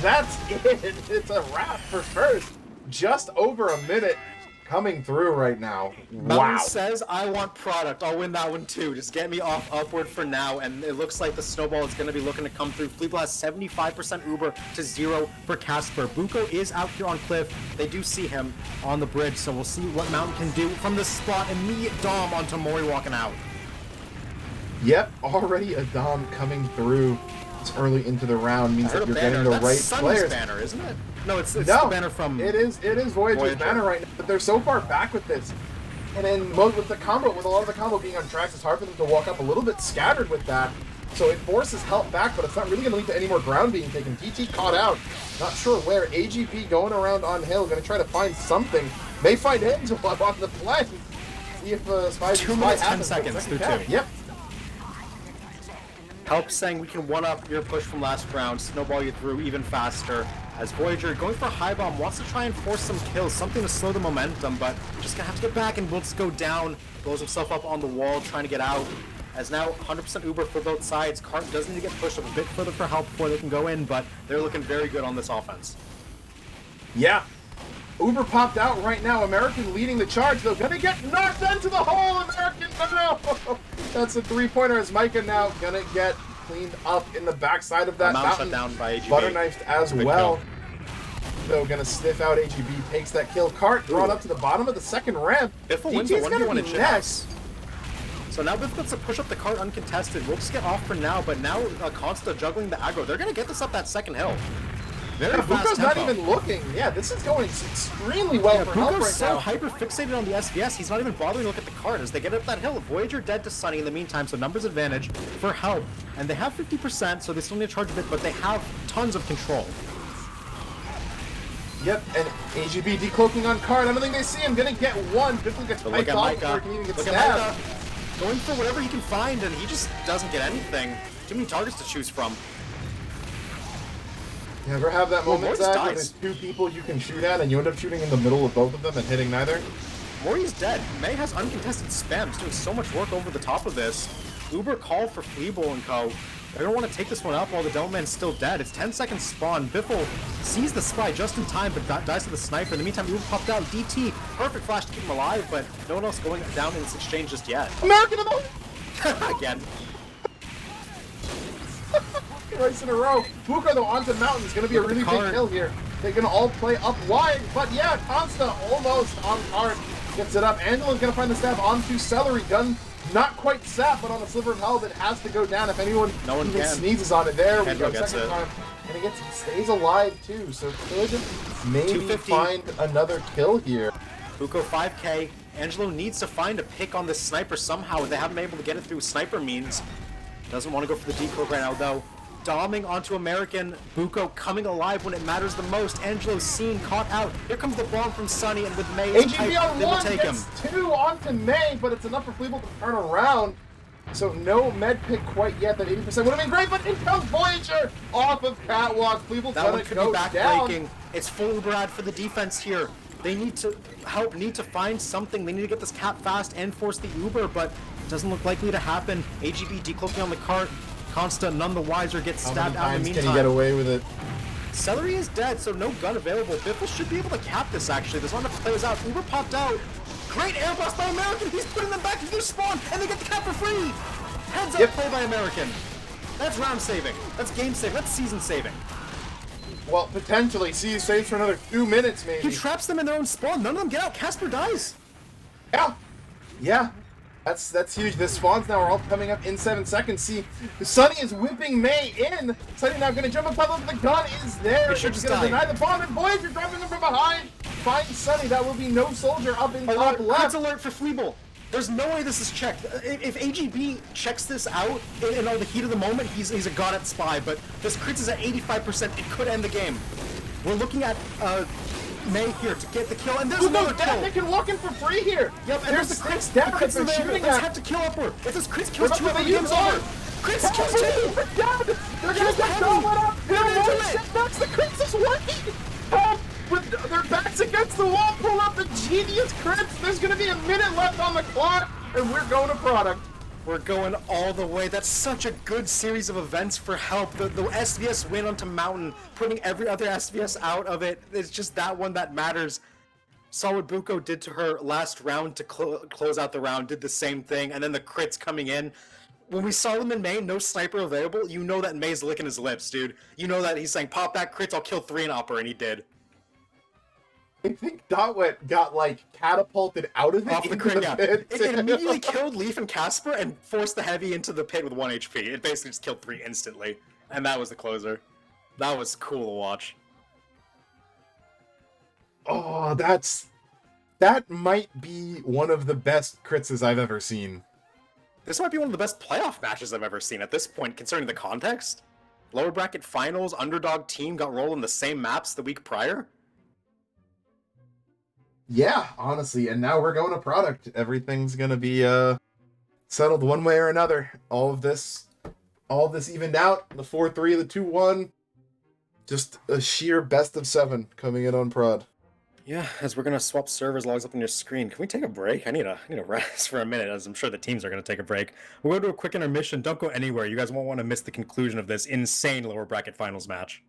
that's it. It's a wrap for first. Just over a minute coming through right now. Wow. Mountain says, I want product. I'll win that one too. Just get me off upward for now. And it looks like the snowball is going to be looking to come through. Fleeble has 75% Uber to 0 for Casper. Buko is out here on Cliff. They do see him on the bridge, so we'll see what Mountain can do from this spot. Immediate dom onto Mori walking out. Yep, already a Dom coming through. It's early into the round, means that you're getting the right Sunny's players. banner, isn't it? No, it's the No, banner from... it is Voyager's banner right now, but they're so far back with this. And then with the combo, with a lot of the combo being on tracks, it's hard for them to walk up a little bit scattered with that. So it forces help back, but it's not really going to lead to any more ground being taken. TT caught out. Not sure where. AGP going around on hill, going to try to find something. May find Angel on the flank. See if Spy 2 minutes, 10 seconds through 2. Yep. Help saying we can one-up your push from last round, snowball you through even faster. As Voyager, going for a high bomb, wants to try and force some kills, something to slow the momentum, but just gonna have to get back and will just go down. Blows himself up on the wall, trying to get out. As now 100% Uber for both sides. Cart does need to get pushed up a bit further for help before they can go in, but they're looking very good on this offense. Yeah. Uber popped out right now. American leading the charge, though. Gonna get knocked into the hole. American, no! That's a three-pointer as Micah now gonna get cleaned up in the backside of that Mount mountain. shut down by AGB. Butter knifed as well. So gonna sniff out AGB, takes that kill. Cart brought up to the bottom of the second ramp. Biffle wins a DT's gonna 1v1 be in next. Chess. So now Biff gets to push up the cart uncontested. We'll just get off for now, but now Consta juggling the aggro. They're gonna get this up that second hill. Very fast Buko's not tempo. even looking. Yeah, this is going extremely well for help Buko's right so now. hyper-fixated on the SVS, he's not even bothering to look at the card as they get up that hill. Voyager dead to Sunny in the meantime, so numbers advantage for help. And they have 50%, so they still need to charge a bit, but they have tons of control. Yep, and AGB decloaking on Card. I don't think they see him. Gonna get one. Biffle gets But look piped at off before Micah. he can even get Look at stabbed. Micah. Going for whatever he can find, and he just doesn't get anything. Too many targets to choose from. You ever have that moment, Maurice Zach, where dies. there's two people you can shoot at and you end up shooting in the middle of both of them and hitting neither? Mori's dead. May has uncontested spam. He's doing so much work over the top of this. Uber called for Fleeble and co. They're going to want to take this one up while the Domeman's still dead. It's 10 seconds spawn. Biffle sees the spy just in time, but dies to the sniper. In the meantime, Uber popped out. DT, perfect flash to keep him alive, but no one else going down in this exchange just yet. American in the Again. twice in a row. Buko, though, onto Mountain is going to be a Look at really the big card. kill here. They're going to all play up wide, but yeah, Consta almost on Card gets it up. Angela's going to find the stab onto Celery. Gun not quite sap, but on a sliver of health, it has to go down if anyone No one even can. sneezes on it. There we Angela go, gets second it. time. And he stays alive too, so could maybe 250. find another kill here. Buko 5k. Angelo needs to find a pick on this sniper somehow. They haven't been able to get it through sniper means. Doesn't want to go for the decloak right now, though. Doming onto American. Buko coming alive when it matters the most. Angelo's seen, caught out. Here comes the bomb from Sunny, and with May, AGB on they will one take him. gets two onto May, but it's enough for Fleeble to turn around. So no med pick quite yet. That 80% would have been great, but in comes Voyager off of Catwalk. Fleeble's That gonna one could go be down. backbreaking. It's full Uberad for the defense here. They need to need to find something. They need to get this cap fast and force the Uber, but it doesn't look likely to happen. AGB decloaking on the cart. Consta, none the wiser, gets How stabbed many out in times the can meantime. he get away with it? Celery is dead, so no gun available. Biffle should be able to cap this, actually. There's not enough players out. Uber popped out. Great air blast by American. He's putting them back into their spawn, and they get the cap for free. Heads up play by American. That's round saving. That's game saving. That's season saving. Well, potentially. See, he saves for another 2 minutes, maybe. He traps them in their own spawn. None of them get out. Casper dies. Yeah. Yeah. That's huge. The spawns now are all coming up in 7 seconds. See, Sunny is whipping May in. Sunny now going to jump up, but the gun is there. He should It's just going to die. deny the bomb, and Voyager dropping him from behind. Finds Sunny. That will be no soldier up in top Alert, left. crits alert for Fleeble. There's no way this is checked. If AGB checks this out in all the heat of the moment, he's a god at spy, but this crits is at 85%. It could end the game. We're looking at May here to get the kill, and there's There's no another death. kill. They can walk in for free here. Yep, and There's there's the the crits crits. down The that crits they're are there. shooting Let's at. have to kill upward. If this crits kills two, Remember, the game's over. Crits kills two. They're down. They're going to get heavy. going up. They're They're into one it. shot knocks. The crits is working. With their backs against the wall, pull up the genius crits. There's going to be a minute left on the clock, and we're going to product. We're going all the way. That's such a good series of events for help. The SVS win onto Mountain, putting every other SVS out of it. It's just that one that matters. Saw what Buko did to her last round to close out the round, did the same thing, and then the crits coming in. When we saw them in May, no sniper available, you know that May's licking his lips, dude. You know that he's saying, pop that crits, I'll kill 3 and upper, and he did. I think Dotwet got like catapulted out of it Off the into crane, the yeah. pit. It immediately killed Leif and Casper and forced the heavy into the pit with 1 HP. It basically just killed 3 instantly. And that was the closer. That was cool to watch. Oh, that might be one of the best crits I've ever seen. This might be one of the best playoff matches I've ever seen at this point, considering the context. Lower bracket finals, underdog team got rolled in the same maps the week prior. Yeah, honestly, and now we're going to product. Everything's gonna be settled one way or another. All this evened out. The 4-3, the 2-1. Just a sheer best of 7 coming in on prod. Yeah, as we're gonna swap servers logs up on your screen. Can we take a break? I need a rest for a minute, as I'm sure the teams are gonna take a break. We'll go to a quick intermission. Don't go anywhere. You guys won't want to miss the conclusion of this insane lower bracket finals match.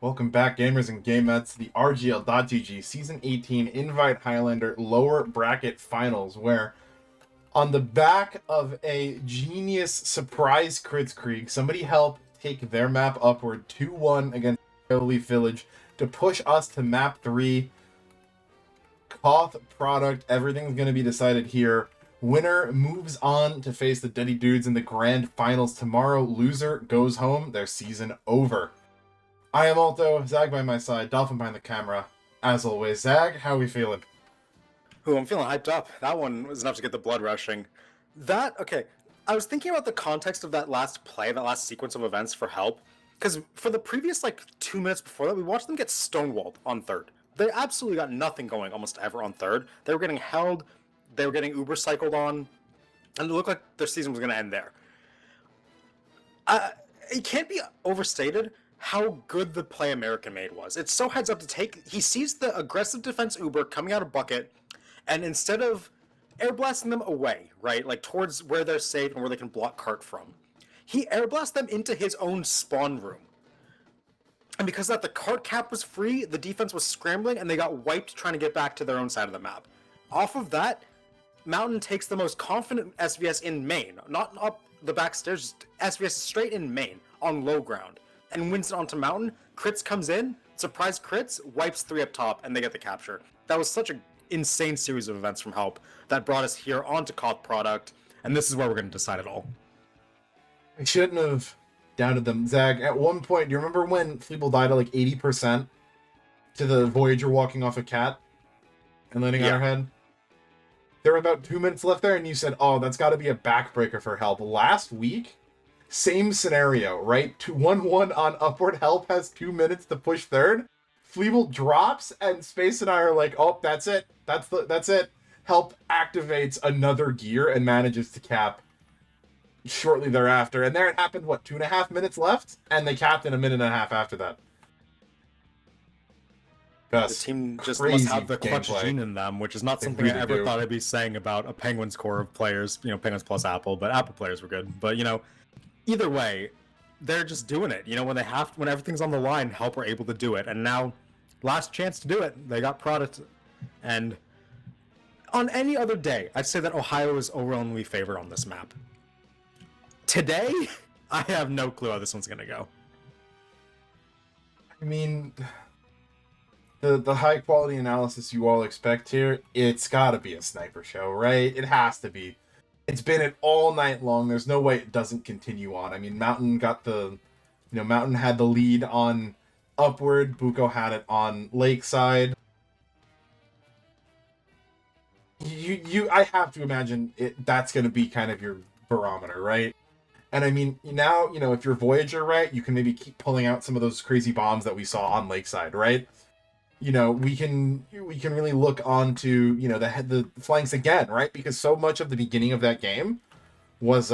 Welcome back, gamers and gamettes, to the RGL.GG Season 18 Invite Highlander Lower Bracket Finals, where on the back of a genius surprise crits Krieg, somebody helped take their map upward 2-1 against Leif Village to push us to map 3. Koth product, everything's going to be decided here. Winner moves on to face the Deady Dudes in the grand finals tomorrow. Loser goes home. Their season over. I am Alto, Zag by my side, Dolphin behind the camera. As always, Zag, how are we feeling? Ooh, I'm feeling hyped up. That one was enough to get the blood rushing. Okay, I was thinking about the context of that last play, that last sequence of events for help, because for the previous, 2 minutes before that, we watched them get stonewalled on third. They absolutely got nothing going almost ever on third. They were getting held, they were getting Uber cycled on, and it looked like their season was going to end there. It can't be overstated how good the play American made was. It's so heads up to take. He sees the aggressive defense Uber coming out of bucket, and instead of air blasting them away, right, like towards where they're safe and where they can block cart from, he air blasts them into his own spawn room. And because that the cart cap was free, the defense was scrambling, and they got wiped trying to get back to their own side of the map. Off of that, Mountain takes the most confident SVS in main, not up the back stairs, SVS straight in main, on low ground, and wins it onto Mountain. Crits comes in, surprise crits, wipes 3 up top, and they get the capture. That was such an insane series of events from Help that brought us here onto Koth product, and this is where we're going to decide it all. I shouldn't have doubted them. Zag, at one point, do you remember when Fleeble died at like 80% to the Voyager walking off a cat and landing on her head? There were about 2 minutes left there, and you said, oh, that's got to be a backbreaker for Help. Last week, same scenario, right? 1-1 on Upward. Help has 2 minutes to push third. Fleeble drops, and Space and I are like, oh, that's it. That's it. Help activates another gear and manages to cap shortly thereafter. And there it happened, 2.5 minutes left? And they capped in a minute and a half after that. The team just must have the clutch gameplay. gene in them, which is not something I ever thought I'd be saying about a Penguins core of players, Penguins plus Apple, but Apple players were good. But, either way, they're just doing it. When everything's on the line, Help are able to do it. And now, last chance to do it, they got product. And on any other day, I'd say that Ohio is overwhelmingly favored on this map. Today, I have no clue how this one's going to go. I mean, the high quality analysis you all expect here, it's got to be a sniper show, right? It has to be. It's been it all night long. There's no way it doesn't continue on. I mean, Mountain Mountain had the lead on Upward. Buko had it on Lakeside. I have to imagine that's going to be kind of your barometer, right? And I mean, now, if you're Voyager, right, you can maybe keep pulling out some of those crazy bombs that we saw on Lakeside, right? We can really look onto, the flanks again, right? Because so much of the beginning of that game was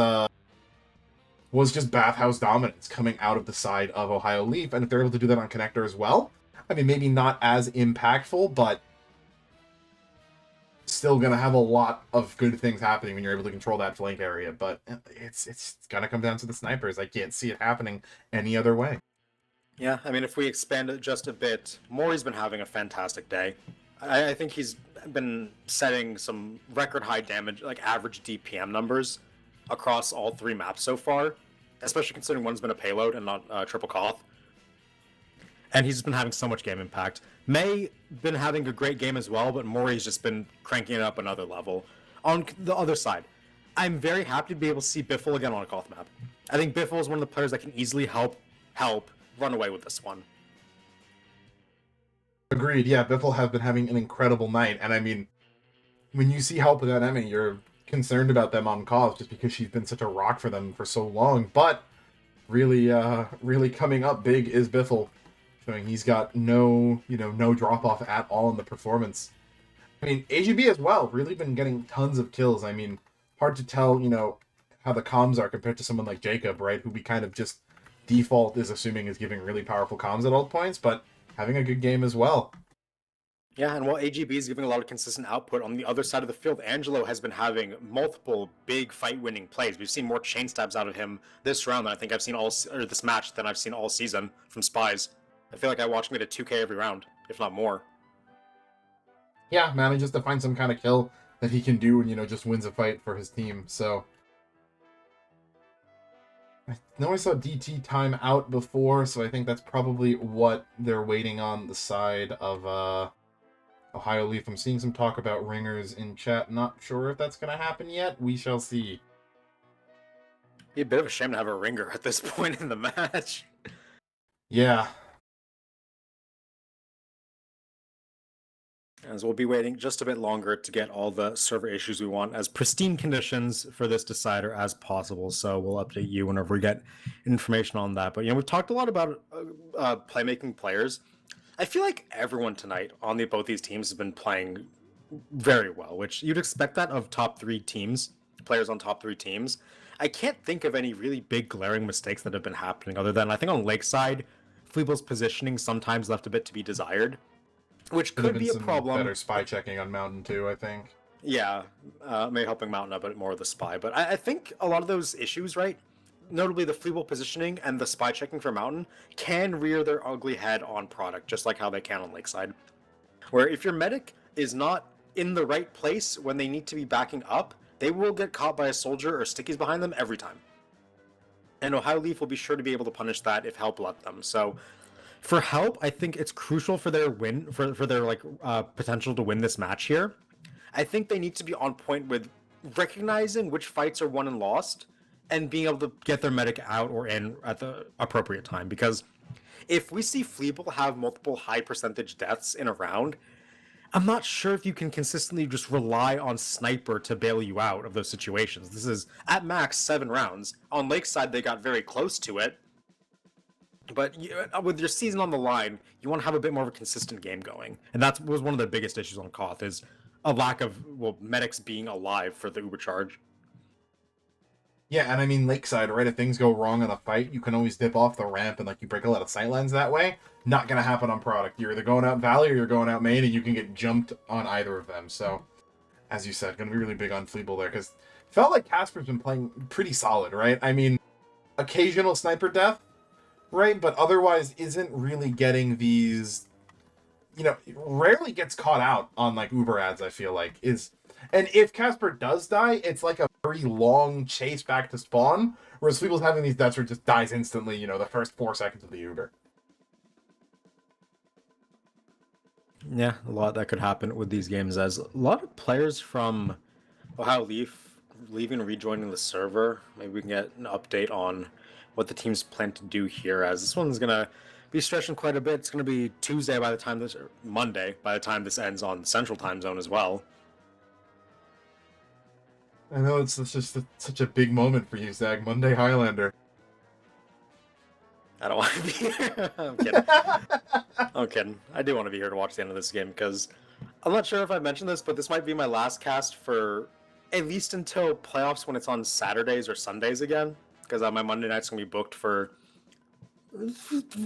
just bathhouse dominance coming out of the side of Ohio Leaf. And if they're able to do that on Connector as well, I mean, maybe not as impactful, but still gonna have a lot of good things happening when you're able to control that flank area. But it's gonna come down to the snipers. I can't see it happening any other way. Yeah, I mean, if we expand it just a bit, Maury's been having a fantastic day. I think he's been setting some record high damage, like average DPM numbers across all 3 maps so far, especially considering one's been a payload and not triple Koth. And he's been having so much game impact. May been having a great game as well, but Maury's just been cranking it up another level. On the other side, I'm very happy to be able to see Biffle again on a Koth map. I think Biffle is one of the players that can easily help run away with this one. Agreed. Yeah, Biffle have been having an incredible night, and I mean, when you see Help without Emmy, you're concerned about them on Koth just because she's been such a rock for them for so long. But really coming up big is Biffle, showing he's got no drop off at all in the performance. I mean, AGB as well, really been getting tons of kills. I mean, hard to tell, how the comms are compared to someone like Jacob, right, who we kind of just default is assuming is giving really powerful comms at all points, but having a good game as well. Yeah, and while AGB is giving a lot of consistent output, on the other side of the field, Angelo has been having multiple big fight-winning plays. We've seen more chain stabs out of him this round than I think I've seen this match than I've seen all season from Spies. I feel like I watch him get a 2K every round, if not more. Yeah, manages to find some kind of kill that he can do and, just wins a fight for his team, so... I know I saw DT time out before, so I think that's probably what they're waiting on the side of Ohio Leaf. I'm seeing some talk about ringers in chat. Not sure if that's going to happen yet. We shall see. Be a bit of a shame to have a ringer at this point in the match. Yeah. As we'll be waiting just a bit longer to get all the server issues we want as pristine conditions for this decider as possible. So we'll update you whenever we get information on that. But we've talked a lot about playmaking players. I feel like everyone tonight on both these teams has been playing very well, which you'd expect that of top 3 teams, players on top 3 teams. I can't think of any really big glaring mistakes that have been happening other than I think on Lakeside, Fleeble's positioning sometimes left a bit to be desired, which could be a problem. Better spy checking on Mountain too, I think. Yeah, maybe helping Mountain a bit more with the spy. But I think a lot of those issues, right? Notably, the Fleeble positioning and the spy checking for Mountain can rear their ugly head on product, just like how they can on Lakeside. Where if your medic is not in the right place when they need to be backing up, they will get caught by a soldier or stickies behind them every time. And Ohio Leaf will be sure to be able to punish that if help let them. So for help, I think it's crucial for their win, for their potential to win this match here. I think they need to be on point with recognizing which fights are won and lost and being able to get their medic out or in at the appropriate time. Because if we see Fleeble have multiple high percentage deaths in a round, I'm not sure if you can consistently just rely on Sniper to bail you out of those situations. This is, at max, 7 rounds. On Lakeside, they got very close to it. But with your season on the line, you want to have a bit more of a consistent game going. And that was one of the biggest issues on Koth, is a lack of, medics being alive for the Uber charge. Yeah, and I mean, Lakeside, right? If things go wrong in a fight, you can always dip off the ramp and, you break a lot of sightlines that way. Not going to happen on product. You're either going out Valley or you're going out main, and you can get jumped on either of them. So, as you said, going to be really big on Fleeble there, because felt like Casper's been playing pretty solid, right? I mean, occasional sniper death, right? But otherwise isn't really getting these, rarely gets caught out on, Uber ads, I feel like, And if Casper does die, it's like a very long chase back to spawn, whereas Fleeble's having these deaths where it just dies instantly, the first 4 seconds of the Uber. Yeah, a lot that could happen with these games, as a lot of players from Ohio Leaf leaving and rejoining the server. Maybe we can get an update on what the teams plan to do here, as this one's going to be stretching quite a bit. It's going to be Tuesday by the time this, or Monday by the time this ends on Central Time Zone as well. I know, it's just such a big moment for you, Zach. Monday Highlander. I don't want to be here. I'm kidding. I'm kidding. I do want to be here to watch the end of this game, because I'm not sure if I mentioned this, but this might be my last cast for at least until playoffs, when it's on Saturdays or Sundays again, because my Monday night's going to be booked for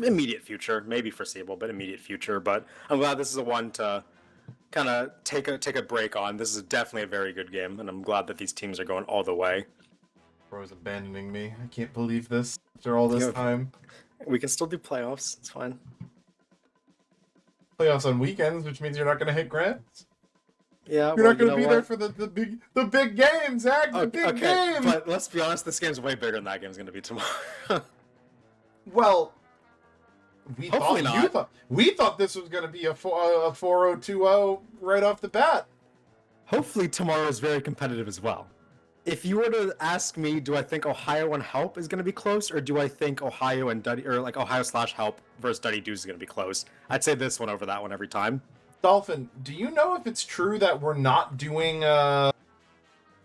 immediate future, maybe foreseeable, but immediate future. But I'm glad this is a one to kind of take a break on. This is definitely a very good game, and I'm glad that these teams are going all the way. Bro's abandoning me. I can't believe this after all this time. We can still do playoffs. It's fine. Playoffs on weekends, which means you're not going to hit grants. Yeah, you're not going to be there for the big game, Zach. The big game. But let's be honest, this game's way bigger than that game's going to be tomorrow. Well, we thought this was going to be a 4-0-2-0 right off the bat. Hopefully tomorrow is very competitive as well. If you were to ask me, do I think Ohio and Help is going to be close, or do I think Ohio and Duddy, or Ohio/Help versus Duddy Deuce is going to be close? I'd say this one over that one every time. Dolphin, do you know if it's true that we're not doing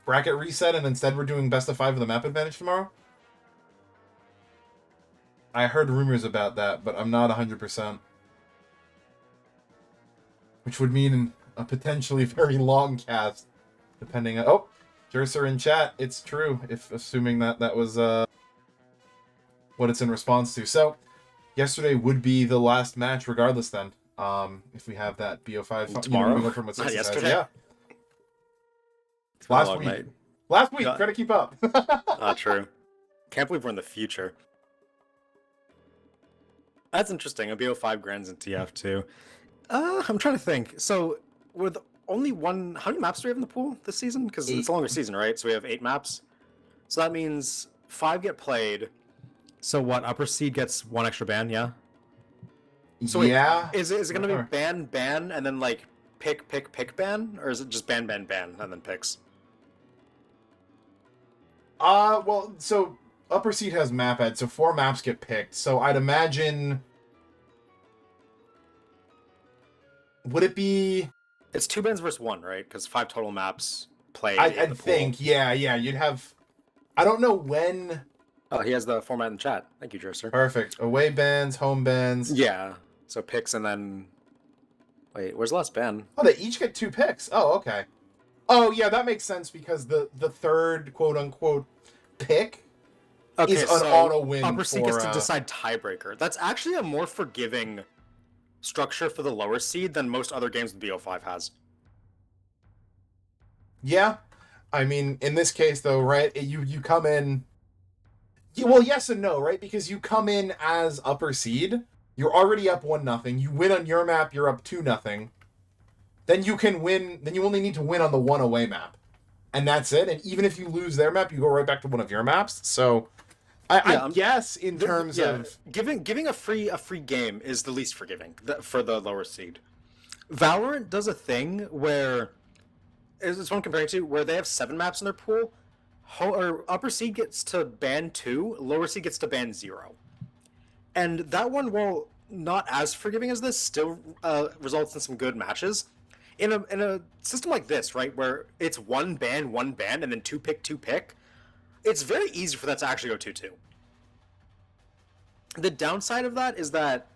bracket reset and instead we're doing best of 5 of the map advantage tomorrow? I heard rumors about that, but I'm not 100%. Which would mean a potentially very long cast, depending on... Oh! Jerser in chat, it's true, if assuming that was what it's in response to. So, yesterday would be the last match regardless then. If we have that BO5 tomorrow, from what not yesterday. Yeah. Last week. Last week, try to keep up. Not true. Can't believe we're in the future. That's interesting. A BO5 grands in TF too. I'm trying to think. So, with only one... How many maps do we have in the pool this season? Because it's a longer season, right? So we have 8 maps. So that means 5 get played. So what? Upper seed gets 1 extra ban, yeah? So yeah. Wait, is it going to be ban, and then pick, ban? Or is it just ban, and then picks? Well, so upper seed has map ed, so 4 maps get picked. So I'd imagine... Would it be... It's 2 bans versus 1, right? Because 5 total maps played. I'd think, yeah. You'd have... I don't know when... Oh, he has the format in the chat. Thank you, Jerser. Perfect. Away bans, home bans. Yeah. So picks and then... Wait, where's the last ban? Oh, they each get 2 picks. Oh, okay. Oh, yeah, that makes sense because the third quote-unquote pick Okay, is an so auto win upper seed gets for, to decide tiebreaker. That's actually a more forgiving structure for the lower seed than most other games with BO5 has. Yeah, I mean, in this case though, right? You come in. Well, yes and no, right? Because you come in as upper seed, you're already up 1-0. You win on your map, you're up 2-0. Then you can win. Then you only need to win on the one away map, and that's it. And even if you lose their map, you go right back to one of your maps. So, I guess in terms of giving a free game is the least forgiving for the lower seed. Valorant does a thing where it's one I'm comparing to where they have 7 maps in their pool. Or upper seed gets to ban 2, lower seed gets to ban 0. And that one, while not as forgiving as this, still results in some good matches. In a system like this, right, where it's one ban, and then 2 pick, it's very easy for that to actually go 2-2. The downside of that is that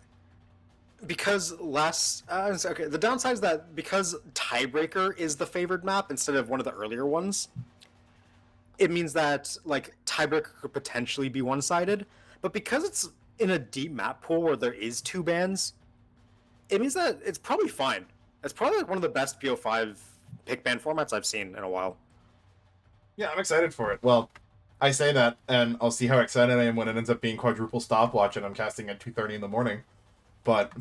because the downside is that because tiebreaker is the favored map instead of one of the earlier ones, it means that like tiebreaker could potentially be one-sided, but because it's in a deep map pool where there is 2 bans, it means that it's probably fine. It's probably like one of the best BO5 pick ban formats I've seen in a while. Yeah, I'm excited for it. Well, I say that, and I'll see how excited I am when it ends up being quadruple stopwatch and I'm casting at 2:30 in the morning. But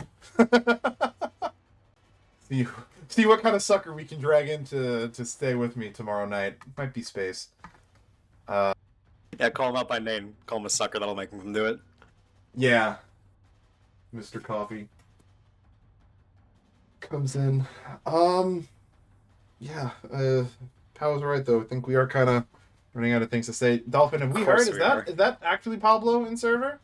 see what kind of sucker we can drag in to stay with me tomorrow night. Might be Space. Yeah, call him out by name. Call him a sucker. That'll make him do it. Yeah, Mr. Coffee comes in. Yeah. Powell's right though. I think we are kind of running out of things to say. Dolphin, have we heard? Is that actually Pablo in server?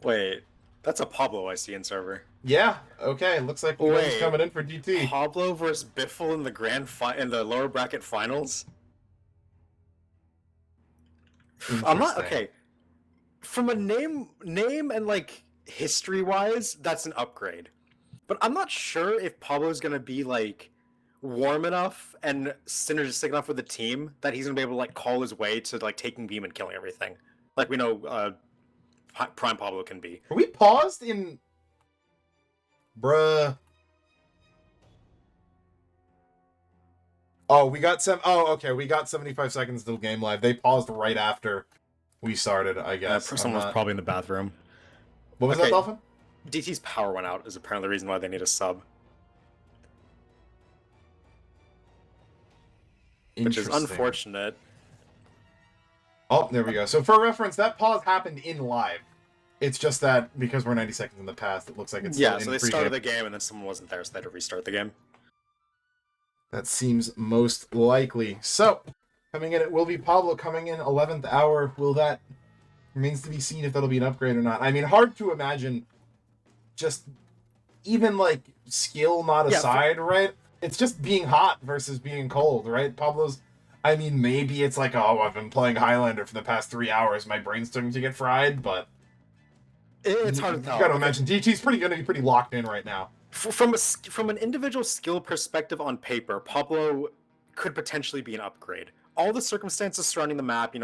Wait, that's a Pablo I see in server. Yeah. Okay. Looks like he's coming in for DT. Pablo versus Biffle in the in the lower bracket finals. I'm not okay. From a name and like history wise, that's an upgrade. But I'm not sure if Pablo's gonna be like warm enough and synergistic enough with the team that he's gonna be able to like call his way to like taking beam and killing everything, like we know Prime Pablo can be. Are we paused in? Bruh. Oh, we got okay, we got 75 seconds till game live. They paused right after we started, I guess. Someone was probably in the bathroom. What was that, Dolphin? DT's power went out is apparently the reason why they need a sub. Which is unfortunate. Oh, there we go. So for reference, that pause happened in live. It's just that because we're 90 seconds in the past, it looks like it's so they started the game and then someone wasn't there, so they had to restart the game. That seems most likely. So, coming in, it will be Pablo coming in 11th hour. Will that remains to be seen if that'll be an upgrade or not. I mean, hard to imagine. Just even like skill not aside, right? It's just being hot versus being cold, right? Pablo's. I mean, maybe it's like, oh, I've been playing Highlander for the past 3 hours. My brain's starting to get fried, but it's hard to tell. You gotta imagine DT's gonna be pretty locked in right now. From an individual skill perspective on paper, Pablo could potentially be an upgrade. All the circumstances surrounding the map,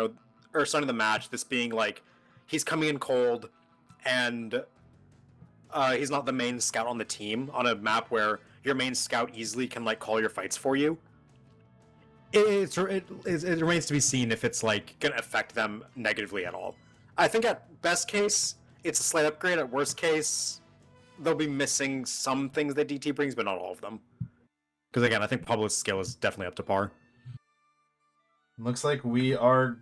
or surrounding the match, this being like he's coming in cold, and he's not the main scout on the team on a map where your main scout easily can like call your fights for you. It remains to be seen if it's like gonna affect them negatively at all. I think at best case it's a slight upgrade. At worst case, they'll be missing some things that DT brings, but not all of them. Because again, I think Pablo's skill is definitely up to par. Looks like we are,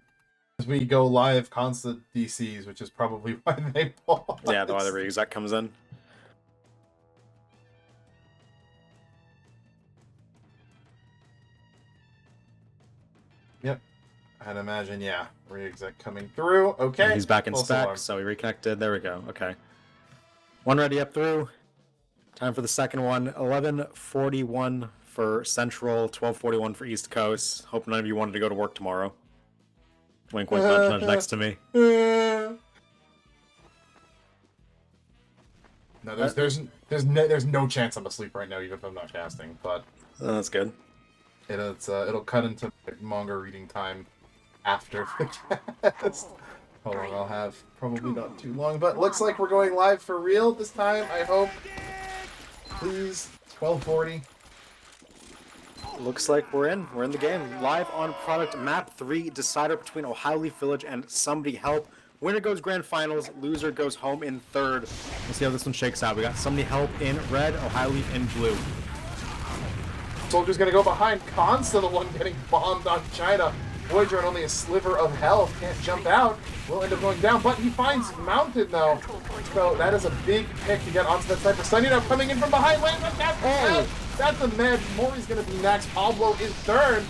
as we go live, constant DCs, which is probably why they pause. Yeah, the why the re-exec comes in. Yep. I'd imagine, yeah. Re-exec coming through. Okay. He's back in spec, so we reconnected. There we go. Okay. One ready up through. Time for the second one. 11:41 for Central, 12:41 for East Coast. Hope none of you wanted to go to work tomorrow. Wink, wink, nudge, nudge next to me. No, there's no chance I'm asleep right now, even if I'm not casting. But that's good. It'll cut into manga reading time after the cast. Hold on, I'll have probably not too long, but looks like we're going live for real this time, I hope. Please, 12:40. Looks like we're in the game. Live on product map 3, decider between Ohio Leaf Village and Somebody Help. Winner goes grand finals, loser goes home in third. We'll see how this one shakes out. We got Somebody Help in red, Ohio Leaf in blue. Soldier's gonna go behind. Khan's the one getting bombed on China. Voyager on only a sliver of health, can't jump out. Will end up going down, but he finds Mountain though. So that is a big pick to get onto that sniper. Sunny now coming in from behind, lands on Casper. That's a med. Maury's gonna be next. Pablo is third.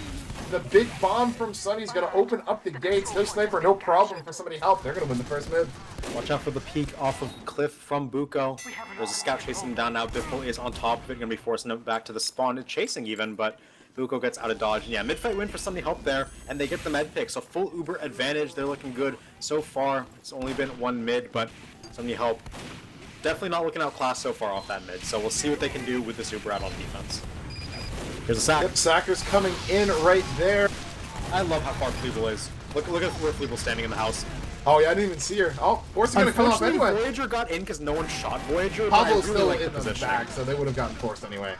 The big bomb from Sunny's gonna open up the gates. No sniper, no problem for Somebody Help. They're gonna win the first mid. Watch out for the peek off of Cliff from Buko. There's a scout chasing him down now. Biffle is on top of it, gonna be forcing him back to the spawn. It's chasing even, but Buko gets out of dodge. And yeah, mid-fight win for Somebody Help there, and they get the med pick. So full Uber advantage. They're looking good so far. It's only been one mid, but Somebody Help definitely not looking outclassed so far off that mid. So we'll see what they can do with this Uber out on defense. Here's a sack. Yep, Sacker's coming in right there. I love how far Fleeble is. Look at where Fleeble's standing in the house. Oh yeah, I didn't even see her. Oh, Force is gonna come off anyway. Voyager got in because no one shot Voyager. Pablo's still in the back, so they would have gotten forced anyway.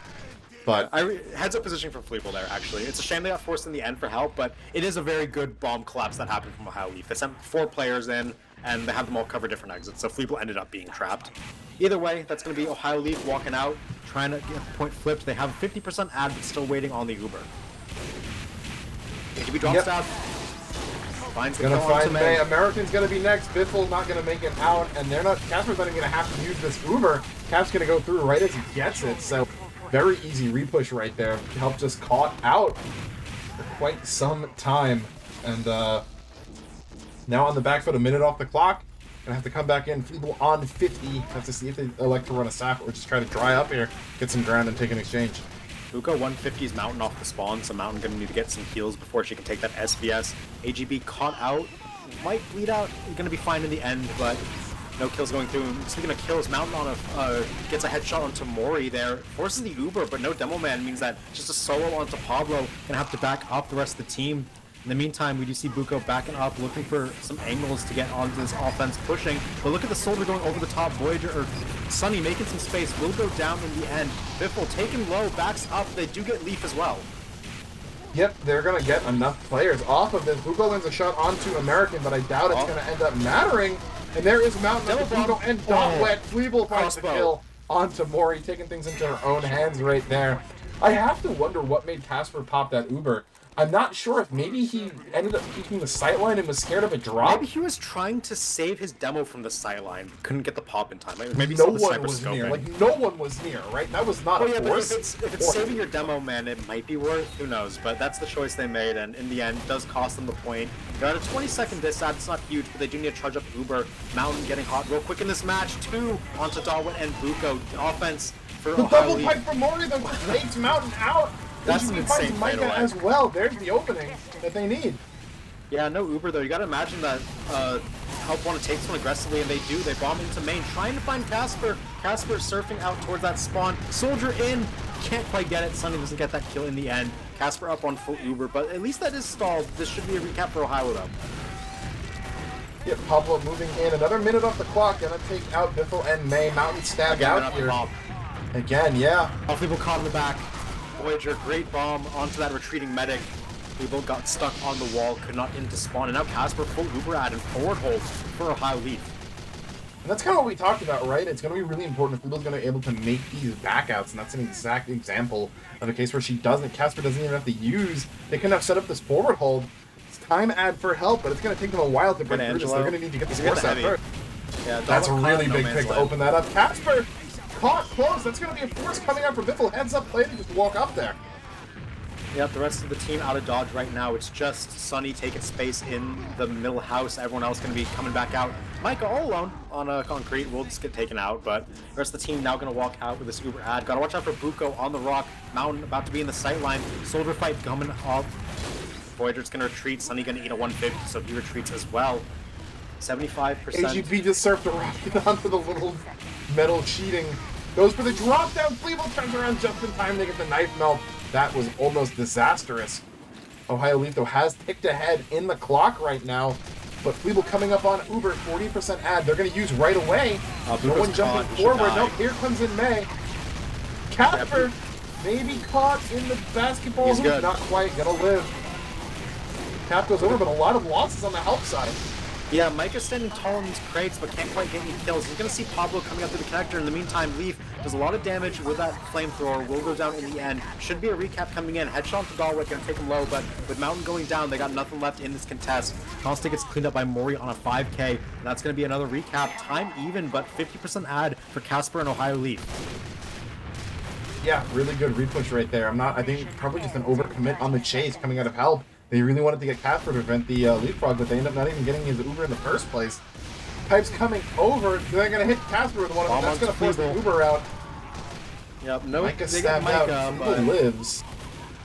But heads up positioning for Fleeble there, actually. It's a shame they got forced in the end for help, but it is a very good bomb collapse that happened from Ohio Leaf. They sent 4 players in, and they had them all cover different exits, so Fleeble ended up being trapped. Either way, that's going to be Ohio Leaf walking out, trying to get the point flipped. They have a 50% ad, but still waiting on the Uber. AGB drops down. Finds the gonna kill find onto May. May. American's gonna be next. Biffle not gonna make it out, and they're not. Casper's not even gonna have to use this Uber. Cap's gonna go through right as he gets it. So very easy repush right there. Help just caught out for quite some time, and now on the back foot, a minute off the clock. Gonna have to come back in. Fleeble on 50. Have to see if they elect to run a sap or just try to dry up here, get some ground, and take an exchange. Buko 150's Mountain off the spawn, so Mountain gonna need to get some heals before she can take that SVS. AGB caught out, might bleed out, gonna be fine in the end, but no kills going through. Speaking of kills, Mountain on gets a headshot onto Mori there, forces the Uber, but no Demo Man means that just a solo onto Pablo, gonna have to back up the rest of the team. In the meantime, we do see Buko backing up, looking for some angles to get onto this offense, pushing. But look at the Soldier going over the top. Voyager, or Sunny making some space, will go down in the end. Biffle taken low, backs up. They do get Leaf as well. Yep, they're going to get enough players off of this. Buko lands a shot onto American, but I doubt it's going to end up mattering. And there is Mountain onto Buko and Dot Wet. Fleeble finds the kill onto Mori, taking things into her own hands right there. I have to wonder what made Casper pop that Uber. I'm not sure if maybe he ended up peeking the sightline and was scared of a drop. Maybe he was trying to save his demo from the sightline. Couldn't get the pop in time. Maybe no one was near. Like, no one was near, right? That was not a force. But if it's saving your demo, man, it might be worth. Who knows? But that's the choice they made, and in the end, it does cost them the point. They're at a 20-second disad. It's not huge, but they do need to charge up Uber. Mountain getting hot real quick in this match. 2 onto Darwin and Buko. Offense for the Ohio double Leaf. pipe from Mori that just takes Mountain out. That's an insane Micah as well. There's the opening that they need. Yeah, no Uber though. You gotta imagine that Help want to take someone aggressively, and they do. They bomb into main, trying to find Casper. Casper surfing out towards that spawn. Soldier in, can't quite get it. Sunny doesn't get that kill in the end. Casper up on full Uber, but at least that is stalled. This should be a recap for Ohio though. Yep, Pablo moving in. Another minute off the clock. Gonna take out Biffle and May. Mountain stabbed out here. Again, yeah. All people caught in the back. Voyager, great bomb onto that retreating medic. People got stuck on the wall, could not into spawn, and now Casper full Uber ad and forward hold for Ohio Leaf. And that's kind of what we talked about, right? It's going to be really important if Fleeble's going to be able to make these backouts, and that's an exact example of a case where she doesn't. Casper doesn't even have to use. They couldn't have set up this forward hold. It's time ad for help, but it's going to take them a while to break through this. They're going to need to get the force out first. Yeah, that's a really big pick to open that up. Casper caught close. That's going to be a force coming out for Biffle. Heads up play to just walk up there. Yep, the rest of the team out of dodge right now. It's just Sunny taking space in the middle house. Everyone else going to be coming back out. Micah all alone on a concrete will just get taken out, but the rest of the team now going to walk out with this Uber ad. Got to watch out for Buko on the rock. Mountain about to be in the sight line. Soldier fight coming up. Voyager's going to retreat. Sunny going to eat a 150, so he retreats as well. 75%. AGB just surfed a rocket onto the little metal cheating. Goes for the drop down. Fleeble turns around just in time to get the knife melt. That was almost disastrous. Ohio Leaf, though, has ticked ahead in the clock right now. But Fleeble coming up on Uber, 40% ad. They're going to use right away. No one jumping forward. No, here comes in May. Casper, maybe caught in the basketball hoop. Not quite. Going to live. Cap goes over, but a lot of losses on the help side. Yeah, Micah's standing tall in these crates, but can't quite get any kills. He's going to see Pablo coming up to the connector. In the meantime, Leif does a lot of damage with that flamethrower. Will go down in the end. Should be a recap coming in. Headshot onto Galwick, going to take him low, but with Mountain going down, they got nothing left in this contest. Constant gets cleaned up by Mori on a 5K, and that's going to be another recap. Time even, but 50% ad for Casper and Ohio Leaf. Yeah, really good repush right there. I think probably just an overcommit on the chase coming out of help. They really wanted to get Casper to prevent the leapfrog, but they end up not even getting his Uber in the first place. Pipes coming over. They're going to hit Casper with one of them. That's going to force the Uber out. Yep, no, Micah stabbed out. Fleeble lives.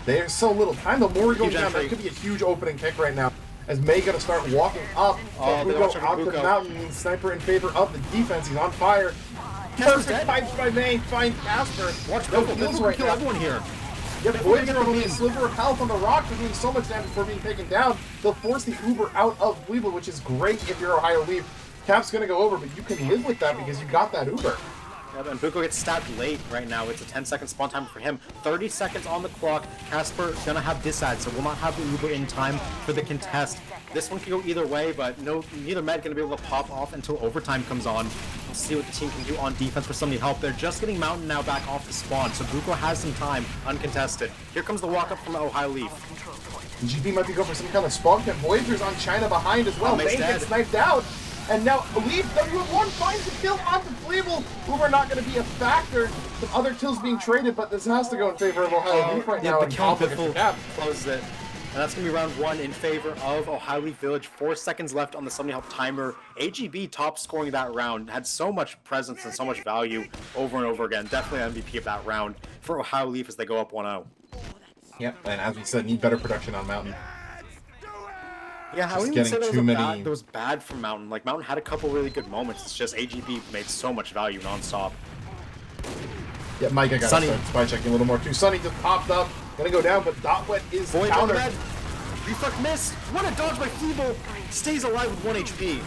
There's so little time. The Mori going down, that could be a huge opening kick right now. As May going to start walking up. Buko out the mountain. Sniper in favor of the defense. He's on fire. Perfect pipes by May. Find Casper. Watch no heals right now. Everyone here. Yeah, Voyager only a sliver of health on the rock for doing so much damage before being taken down. They'll force the Uber out of Fleeble, which is great if you're Ohio Leaf. Cap's going to go over, but you can live with that because you got that Uber. Yep, and Buko gets stabbed late right now. It's a 10-second spawn time for him. 30 seconds on the clock. Casper gonna have disad, so will not have the Uber in time for the contest. This one can go either way, but neither Med gonna be able to pop off until overtime comes on. We'll see what the team can do on defense for somebody help. They're just getting Mountain now back off the spawn, so Buko has some time, uncontested. Here comes the walk-up from Ohio Leaf. GP might be going for some kind of spawn camp. Voyager's on China behind as well. They get sniped out. And now Leif, W1 finds the kill onto Fleeble. Uber not going to be a factor. Some other kills being traded, but this has to go in favor of Ohio Leaf right now. The kill closes it. And that's going to be round one in favor of Ohio Leaf Village. 4 seconds left on the Somebody Help timer. AGB top scoring that round. Had so much presence and so much value over and over again. Definitely MVP of that round for Ohio Leaf as they go up 1-0. Yep, and as we said, need better production on Mountain. Yeah, I wouldn't even say that was bad for Mountain. Like, Mountain had a couple really good moments. It's just AGB made so much value nonstop. Yeah, Micah got to start spy checking a little more too. Sunny just popped up. Gonna go down, but Dotwet is countered. Reflect miss. What a dodge by Fleeble. Stays alive with 1 HP.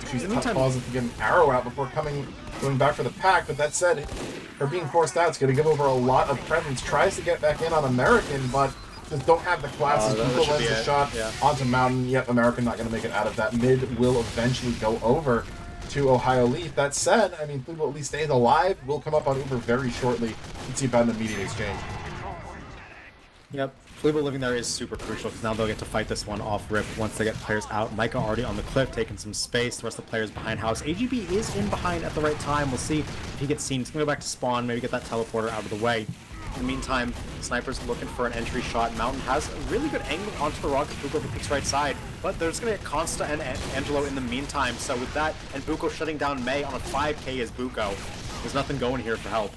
She's pausing to get an arrow out before going back for the pack, but that said, her being forced out is going to give over a lot of presence. Tries to get back in on American, but just don't have the classes. People lands a shot onto Mountain. Yep, American not going to make it out of that. Mid will eventually go over to Ohio Leaf. That said, I mean, Fleeble at least stays alive. Will come up on Uber very shortly. Let's see about an immediate exchange. Yep. Fleeble living there is super crucial because now they'll get to fight this one off rip once they get players out. Micah already on the cliff, taking some space. The rest of the players behind house. AGB is in behind at the right time. We'll see if he gets seen. He's going to go back to spawn, maybe get that teleporter out of the way. In the meantime, Sniper's looking for an entry shot. Mountain has a really good angle onto the rock. Buko picks right side, but they're just going to get Consta and Angelo in the meantime. So with that, and Buko shutting down May on a 5K as Buko, there's nothing going here for help.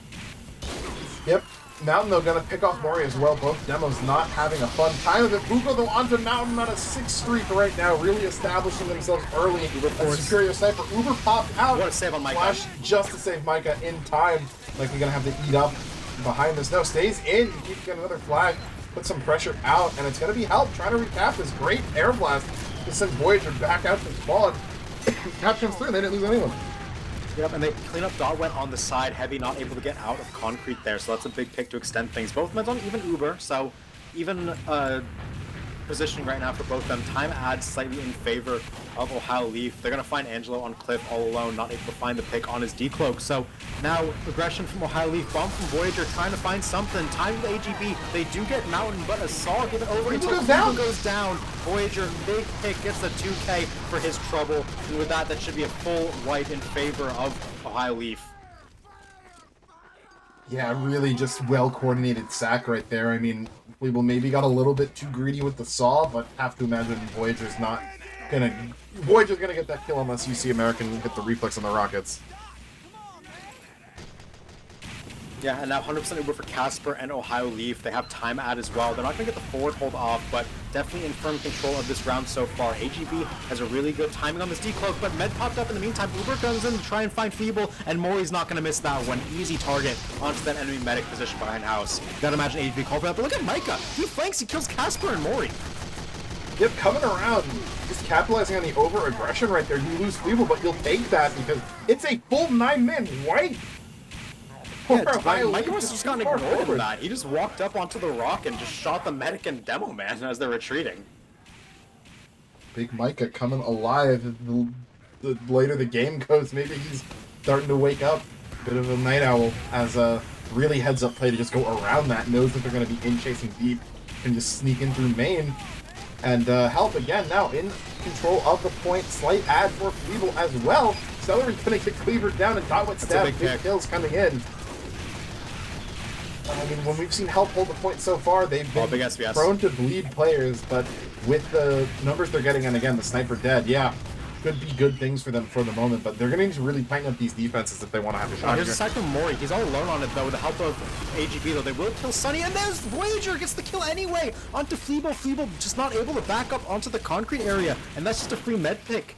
Yep. Mountain, though, gonna pick off Mori as well. Both demos not having a fun time of it. Buko, though, onto Mountain on a 6 streak right now, really establishing themselves early. A superior sniper. Uber popped out. What a save on Micah. Flash just to save Micah in time. Like, we're gonna have to eat up behind this. No, stays in. He keeps getting another flag. Put some pressure out, and it's gonna be help trying to recap this great air blast to send Voyager back out to spawn. Cap comes through, and they didn't lose anyone. Yep, and they clean up Dotwet on the side. Heavy not able to get out of concrete there, so that's a big pick to extend things. Both men's on even Uber, so even positioning right now for both of them. Time adds slightly in favor of Ohio Leaf. They're going to find Angelo on cliff all alone, not able to find the pick on his decloak. So now aggression from Ohio Leaf, bomb from Voyager, trying to find something. Time with AGB. They do get Mountain, but a saw given over until Fleeble goes down. Voyager, big pick, gets the 2K for his trouble. And with that, that should be a full wipe in favor of Ohio Leaf. Yeah, really just well-coordinated sack right there. I mean, Fleeble maybe got a little bit too greedy with the saw, but have to imagine Voyager's gonna get that kill unless you see American hit the reflex on the rockets. Yeah, and now 100% Uber for Casper and Ohio Leaf. They have time ad as well. They're not going to get the forward hold off, but definitely in firm control of this round so far. AGB has a really good timing on this decloak, but Med popped up in the meantime. Uber comes in to try and find Feeble, and Maury's not going to miss that one. Easy target onto that enemy medic position behind house. You gotta imagine AGB called for that, but look at Micah. He flanks, he kills Casper and Maury. Yep, coming around, just capitalizing on the over-aggression right there. You lose Feeble, but you'll take that because it's a full 9-man wipe. Yeah, Micah must have just gotten ignored in that. He just walked up onto the rock and just shot the medic and Demo Man as they're retreating. Big Micah coming alive. The later the game goes, maybe he's starting to wake up. Bit of a night owl as a really heads-up play to just go around that. Knows that they're going to be in chasing deep. Can just sneak in through main. And Help again now in control of the point. Slight ad for Feeble as well. Celery going to get cleavered down and dot with stab. Big kills coming in. I mean, when we've seen Help hold the point so far, they've been prone to bleed players, but with the numbers they're getting, and again, the sniper dead, yeah, could be good things for them for the moment, but they're going to need to really tighten up these defenses if they want to have a shot. Here's a side from Maury. He's all alone on it, though, with the help of AGB, though. They will kill Sunny, and there's Voyager gets the kill anyway onto Feeble. Feeble just not able to back up onto the concrete area, and that's just a free med pick.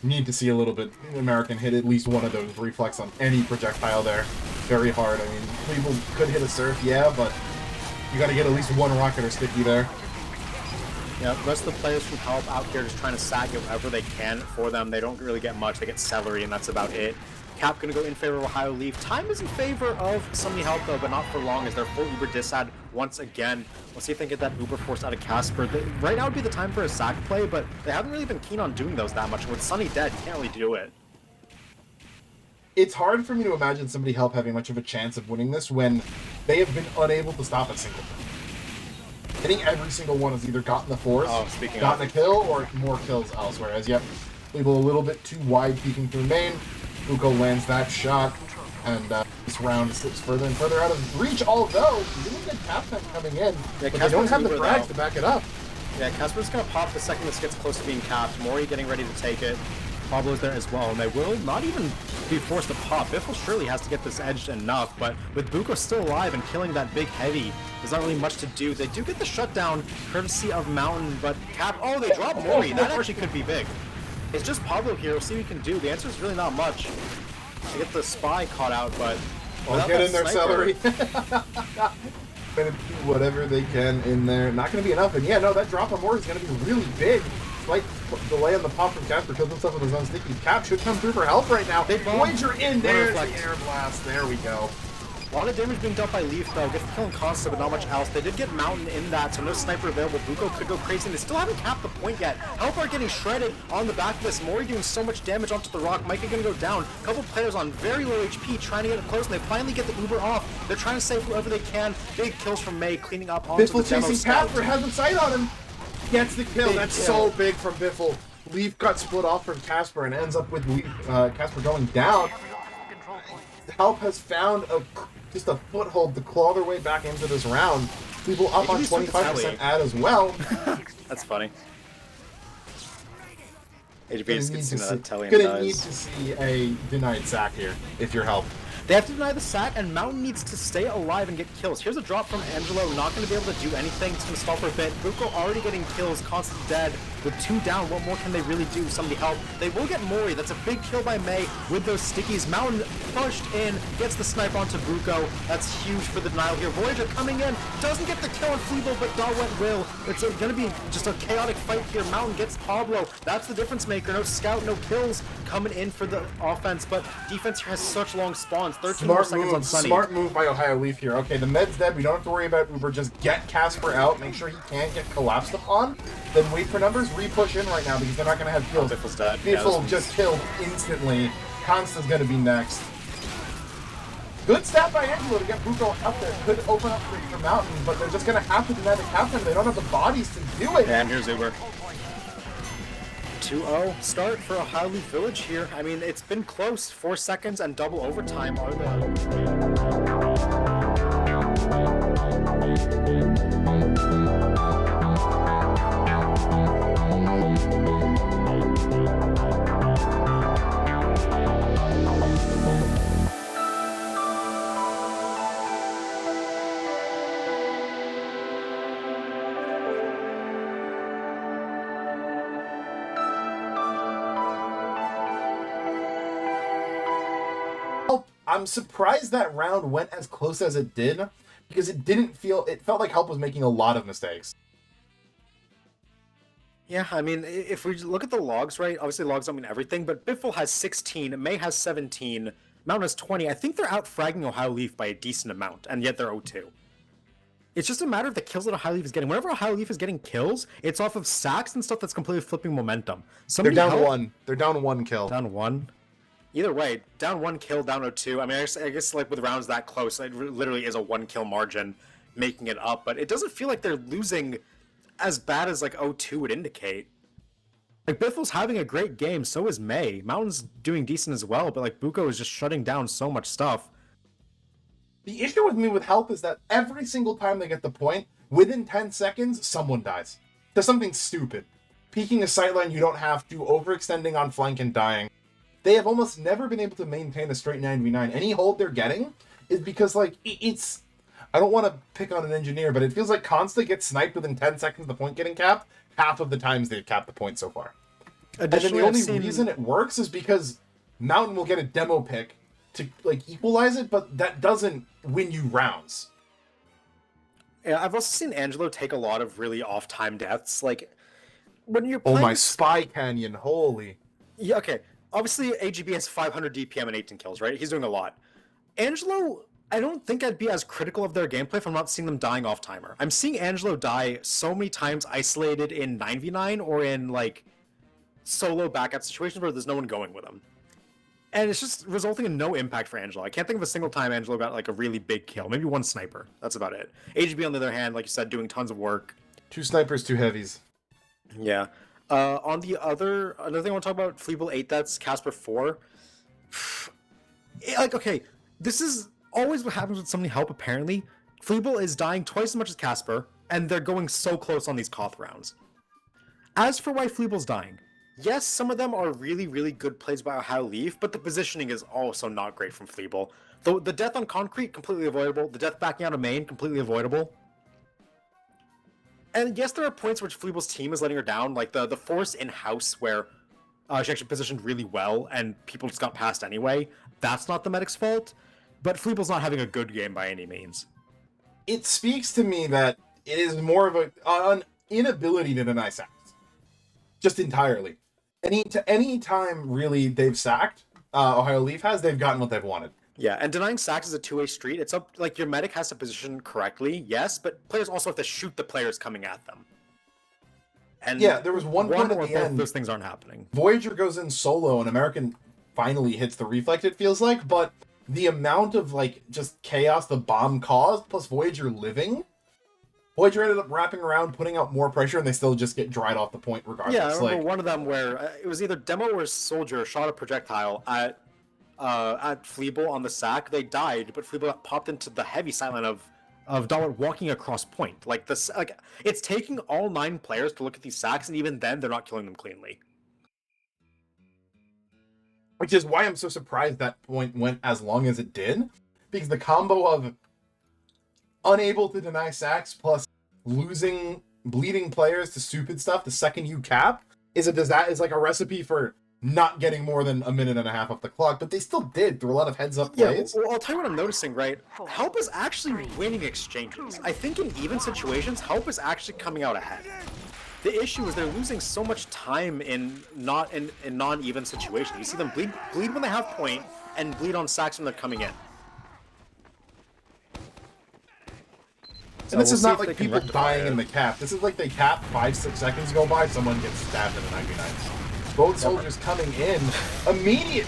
Need to see a little bit. American hit at least one of those reflex on any projectile there. Very hard. I mean, Cleveland could hit a surf, yeah, but you got to get at least one rocket or sticky there. Yeah, the rest of the players from Help out here just trying to sag it wherever they can for them. They don't really get much. They get Celery, and that's about it. Cap going to go in favor of Ohio Leaf. Time is in favor of Sunny Help, though, but not for long, as they're full Uber disad once again. We'll see if they get that Uber force out of Casper. Right now would be the time for a sack play, but they haven't really been keen on doing those that much. With Sunny dead, you can't really do it. It's hard for me to imagine somebody Help having much of a chance of winning this when they have been unable to stop a single thing. Hitting every single one has either gotten the force, gotten a kill, or more kills elsewhere. As yet, Weeble a little bit too wide peeking through main. Buko lands that shot, and this round slips further and further out of reach, although really good captain coming in, yeah, but they don't have the frags to back it up. Yeah, Casper's going to pop the second this gets close to being capped. Maury getting ready to take it. Pablo's there as well, and they will not even be forced to pop. Biffle surely has to get this edged enough, but with Buko still alive and killing that big heavy, there's not really much to do. They do get the shutdown, courtesy of Mountain, but Cap... Oh, they drop Maury. That actually could be big. It's just Pablo here. We'll see what he can do. The answer is really not much. They get the spy caught out, but... Well, get in there, Celery. Gonna do whatever they can in there. Not gonna be enough, and yeah, no, that drop on Maury is gonna be really big. Slight delay on the pop from Casper, kills himself with his own sticky. Cap should come through for Help right now. Voyager in there, the air blast. There we go. A lot of damage being dealt by Leif, though. Gets the kill in constant, but not much else. They did get Mountain in that, so no sniper available. Buko could go crazy, and they still haven't capped the point yet. Help are getting shredded on the back of this. Maury doing so much damage onto the rock. Micah gonna go down. A couple players on very low HP trying to get it close, and they finally get the Uber off. They're trying to save whoever they can. Big kills from May, cleaning up onto Biffle the demo chasing scout. Casper, has a sight on him. Gets the kill. That's so big from Biffle. Leaf got split off from Casper and ends up with Leaf, Casper going down. Help has found just a foothold to claw their way back into this round. People up on 25% ad as well. That's funny. HB is getting that telly. Gonna need to see a denied sack here if you're Help. They have to deny the sack, and Mountain needs to stay alive and get kills. Here's a drop from Angelo, not going to be able to do anything. It's going to stall for a bit. Buko already getting kills, Constant dead. With 2 down, what more can they really do? Somebody help. They will get Maury. That's a big kill by May with those stickies. Mountain pushed in, gets the snipe onto Buko. That's huge for the denial here. Voyager coming in, doesn't get the kill on Feeble, but Dawet will. It's going to be just a chaotic fight here. Mountain gets Pablo. That's the difference maker. No scout, no kills coming in for the offense, but defense here has such long spawns. 13 more seconds on Sunny. Smart move by Ohio Leaf here. Okay, the med's dead. We don't have to worry about Uber. Just get Casper out. Make sure he can't get collapsed upon. Then wait for numbers. Re-push in right now because they're not going to have kills. Biffle's dead. Biffle just killed instantly. Constant's going to be next. Good stat by Angelo to get Buko up there. Could open up for Mountain, but they're just going to have to deny the captain. They don't have the bodies to do it. And here's Uber. 2-0 start for Ohio Leaf Village here. I mean, it's been close. 4 seconds and double overtime are the I'm surprised that round went as close as it did, because it felt like Help was making a lot of mistakes. Yeah, I mean, if we look at the logs, right, obviously logs don't mean everything, but Biffle has 16, May has 17, Mountain has 20. I think they're out-fragging Ohio Leaf by a decent amount, and yet they're 0-2. It's just a matter of the kills that Ohio Leaf is getting. Whenever Ohio Leaf is getting kills, it's off of sacks and stuff that's completely flipping momentum. They're down 1. They're down 1 kill. Down 1? Either way, down 1 kill, down 0-2. I mean, I guess like with rounds that close, it literally is a 1 kill margin making it up, but it doesn't feel like they're losing as bad as like 0-2 would indicate. Like Biffle's having a great game, so is May. Mountain's doing decent as well, but like Buko is just shutting down so much stuff. The issue with me with Help is that every single time they get the point, within 10 seconds, someone dies. There's something stupid. Peeking a sightline you don't have to, overextending on flank and dying. They have almost never been able to maintain a straight 9v9. Any hold they're getting is because like it's... I don't want to pick on an engineer, but it feels like Consta gets sniped within 10 seconds of the point getting capped, half of the times they've capped the point so far. And then the only reason it works is because Mountain will get a demo pick to like equalize it, but that doesn't win you rounds. Yeah, I've also seen Angelo take a lot of really off-time deaths. Like, when you're playing... Oh, my Spy Canyon, holy. Yeah, okay. Obviously, AGB has 500 DPM and 18 kills, right? He's doing a lot. Angelo... I don't think I'd be as critical of their gameplay if I'm not seeing them dying off timer. I'm seeing Angelo die so many times isolated in 9v9 or in, like, solo backup situations where there's no one going with him. And it's just resulting in no impact for Angelo. I can't think of a single time Angelo got, like, a really big kill. Maybe one sniper. That's about it. AGB, on the other hand, like you said, doing tons of work. 2 snipers, 2 heavies. Yeah. On the other... Another thing I want to talk about, Fleeble 8 deaths, Casper 4. Like, okay, this is... always what happens with somebody Help, apparently. Fleeble is dying twice as much as Casper, and they're going so close on these Koth rounds. As for why Fleeble's dying, yes, some of them are really, really good plays by Ohio Leaf, but the positioning is also not great from Fleeble. The death on concrete, completely avoidable. The death backing out of main, completely avoidable. And yes, there are points which Fleeble's team is letting her down, like the force in-house where she actually positioned really well, and people just got past anyway. That's not the medic's fault. But Fleeble's not having a good game by any means. It speaks to me that it is more of an inability to deny sacks. Just entirely. Any time, really, they've sacked, Ohio Leaf has, they've gotten what they've wanted. Yeah, and denying sacks is a two-way street. It's up, like, your medic has to position correctly, yes, but players also have to shoot the players coming at them. And yeah, there was one point at the end. Those things aren't happening. Voyager goes in solo, and American finally hits the reflect, it feels like, but the amount of, like, just chaos the bomb caused, plus Voyager living, Voyager ended up wrapping around, putting out more pressure, and they still just get dried off the point regardless. Yeah, I remember one of them where it was either Demo or Soldier shot a projectile at Fleeble on the sack. They died, but Fleeble got popped into the heavy sideline of Dollar walking across point. Like, it's taking all 9 players to look at these sacks, and even then, they're not killing them cleanly. Which is why I'm so surprised that point went as long as it did. Because the combo of unable to deny sacks plus losing bleeding players to stupid stuff the second you cap is like a recipe for not getting more than a minute and a half off the clock. But they still did through a lot of heads-up plays. Yeah, well, I'll tell you what I'm noticing, right? Help is actually winning exchanges. I think in even situations, Help is actually coming out ahead. The issue is they're losing so much time in non-even situations. You see them bleed when they have point, and bleed on sacks when they're coming in. And this is not like people dying in the cap. This is like they cap, 5-6 seconds go by, someone gets stabbed in the 99. Both soldiers coming in, immediate.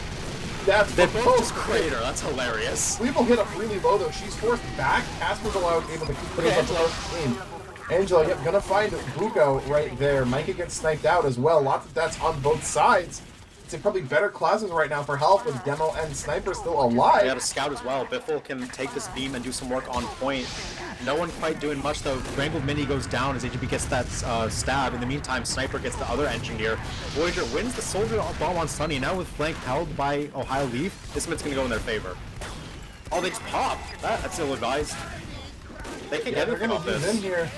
They both just crater. That's hilarious. Weevil hit up really low though. She's forced back. Casper's allowed able to keep it clean. Angela, yep, gonna find Buko right there. Micah gets sniped out as well. Lots of deaths on both sides. It's probably better classes right now for Help with Demo and Sniper still alive. They got a scout as well. Biffle can take this beam and do some work on point. No one quite doing much though. Wrangled Mini goes down as AGB gets that stab. In the meantime, Sniper gets the other engineer. Voyager wins the Soldier bomb on Sunny. Now with flank held by Ohio Leaf, this mid's gonna go in their favor. Oh, they just pop. That's ill-advised. They can get anything off this. In here.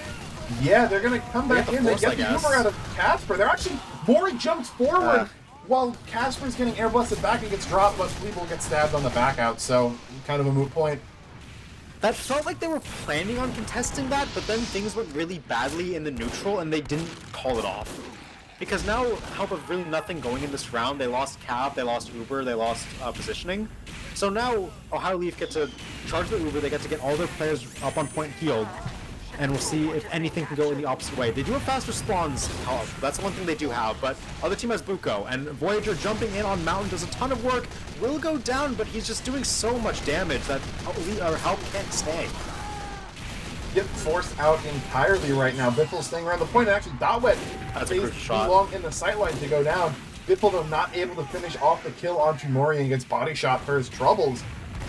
Yeah, they're gonna come back in. They get the humor out of Casper. They're actually more jumps forward. Well, Casper's getting air blasted back and gets dropped, but Fleeble gets stabbed on the back out, so kind of a moot point. That felt like they were planning on contesting that, but then things went really badly in the neutral and they didn't call it off. Because now Help have really nothing going in this round. They lost Cap, they lost Uber, they lost positioning. So now Ohio Leaf get to charge the Uber, they get to get all their players up on point healed, and we'll see if anything can go in the opposite way. They do have faster spawns, Help. That's the one thing they do have, but other team has Buko, and Voyager jumping in on Mountain does a ton of work, will go down, but he's just doing so much damage that Help can't stay. Get forced out entirely right now. Biffle's staying around the point, and actually Dotwet stays too long in the sightline to go down. Biffle, though, not able to finish off the kill onto Mori and gets body shot for his troubles.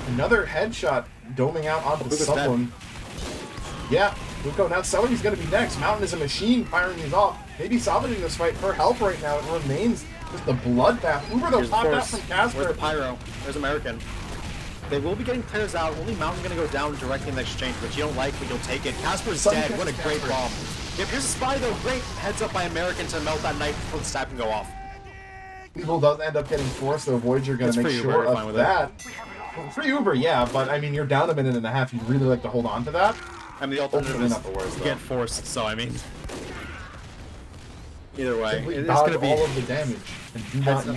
Another headshot doming out onto someone. Yeah, Buko, now Celery's going to be next. Mountain is a machine firing these off. Maybe salvaging this fight for Help right now. It remains just a bloodbath. Uber, though, popped out from Casper. Where's the Pyro? There's American. They will be getting players out. Only Mountain going to go down directly in the exchange, which you don't like, but you'll take it. Casper's dead. What a great bomb. Yep, here's a spy, though. Great heads up by American to melt that knife before the stab can go off. People does end up getting forced, though. Voyager going to make sure of that. For Uber, yeah, but I mean, you're down a minute and a half. You'd really like to hold on to that. I mean, the alternative is not the worst, you get forced, so I mean... Either way, it's going to be... all of the damage and do not use.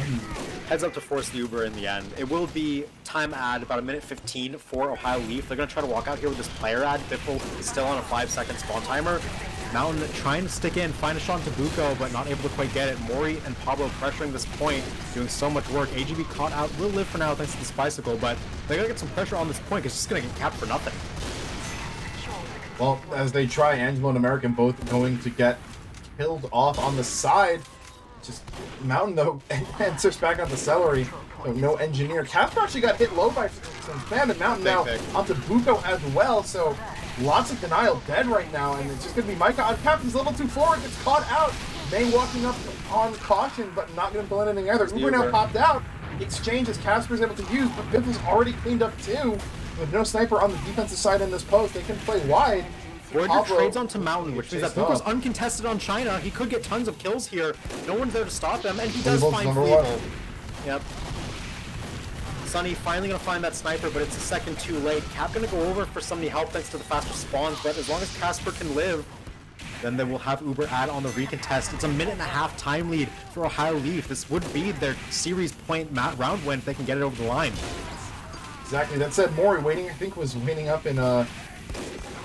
Heads up to force the Uber in the end. It will be time ad, about 1:15 for Ohio Leaf. They're going to try to walk out here with this player ad. Biffle is still on a 5-second spawn timer. Mountain trying to stick in, find a shot to Buko, but not able to quite get it. Mori and Pablo pressuring this point, doing so much work. AGB caught out, will live for now thanks to this bicycle, but they're going to get some pressure on this point because it's just going to get capped for nothing. Well, as they try, Angelo and American both going to get killed off on the side. Just Mountain, though, answers back on the Celery. So no engineer. Casper actually got hit low by some spam, and Mountain now onto Buko as well. So lots of denial dead right now, and it's just going to be Micah on Cap. He's a little too forward, gets caught out. May walking up on caution, but not going to pull anything either. Uber now popped out. Exchange as Casper's able to use, but Biffle's already cleaned up too. With no sniper on the defensive side in this post, they can play wide. Voyager trades onto Mountain, which means that Buko's uncontested on China. He could get tons of kills here. No one's there to stop him, and he does find Fleeble. Yep. Sunny finally going to find that sniper, but it's a second too late. Cap going to go over for somebody help thanks to the faster spawns, but as long as Casper can live, then they will have Uber add on the recontest. It's a 1.5-minute time lead for Ohio Leaf. This would be their series point round win if they can get it over the line. Exactly. That said, Mori waiting, I think, was waiting up in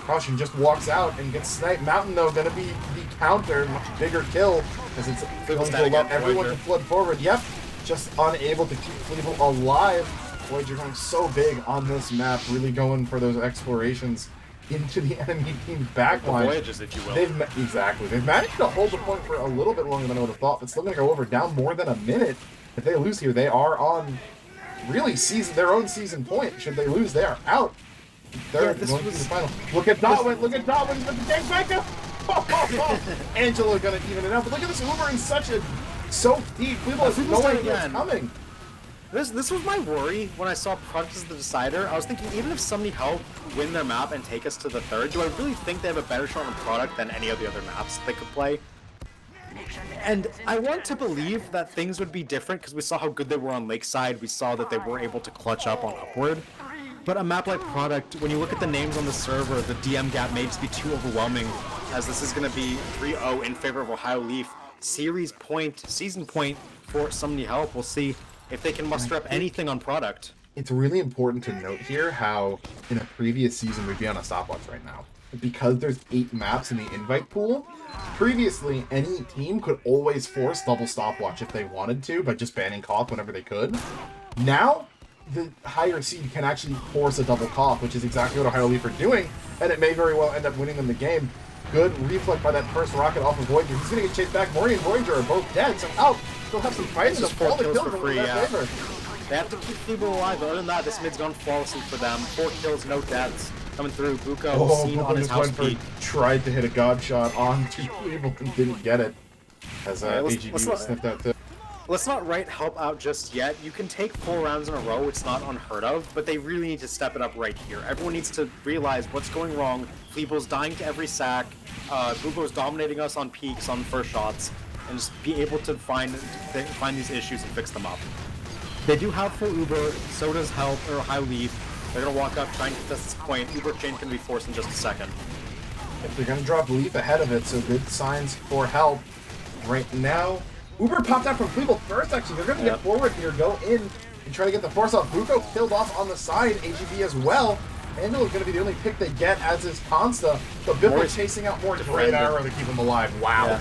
caution, just walks out and gets sniped. Mountain, though, going to be the counter, much bigger kill, as it's going to allow everyone to flood forward. Yep, just unable to keep Fleeble alive. Voyager going so big on this map, really going for those explorations into the enemy team's backline. Voyages, if you will. They've managed to hold the point for a little bit longer than I would have thought, but still going to go over down more than a minute. If they lose here, they are on really their own season point. Should they lose, they are out. They're going to the final. Look at Dotwin with the gangbang. Angelo gonna even it out, but look at this Uber in so deep. People have no idea what's coming. This was my worry when I saw Product as the decider. I was thinking, even if somebody helped win their map and take us to the third, do I really think they have a better shot on Product than any of the other maps they could play? And I want to believe that things would be different because we saw how good they were on Lakeside. We saw that they were able to clutch up on Upward. But a map like Product, when you look at the names on the server, the DM gap may just be too overwhelming, as this is going to be 3-0 in favor of Ohio Leaf. Season point for somebody help. We'll see if they can muster up anything on Product. It's really important to note here how in a previous season we'd be on a stopwatch right now. Because there's 8 maps in the invite pool, previously any team could always force double stopwatch if they wanted to by just banning Koth whenever they could. Now, the higher seed can actually force a double Koth, which is exactly what Ohio Leaf are doing, and it may very well end up winning them the game. Good reflect by that first rocket off of Voyager. He's going to get chased back. Mori and Voyager are both dead, so Help still have some fights. Just 4 kills for free, yeah. They have to keep Fleeble alive, but other than that, this mid's gone flawlessly for them. 4 kills, no deaths. Coming through, Buko seen on his house beat. Tried to hit a god shot onto Fleeble and didn't get it. As AGB sniffed out too. Let's not write Help out just yet. You can take 4 rounds in a row, it's not unheard of, but they really need to step it up right here. Everyone needs to realize what's going wrong. Fleeble's dying to every sack. Buko's dominating us on peaks, on first shots. and just be able to find these issues and fix them up. They do have full Uber, so does Help or High Leaf. They're gonna walk up, try and contest this point. Uber change can be forced in just a second. If they're gonna drop Leif ahead of it, so good signs for Help. Right now, Uber popped out from Cleveland first, actually. They're gonna get forward here, go in, and try to get the force off. Buko killed off on the side, AGB as well. Angelo's gonna be the only pick they get, as is Consta. But Biffle chasing out more. Great arrow to keep him alive. Wow. Yeah.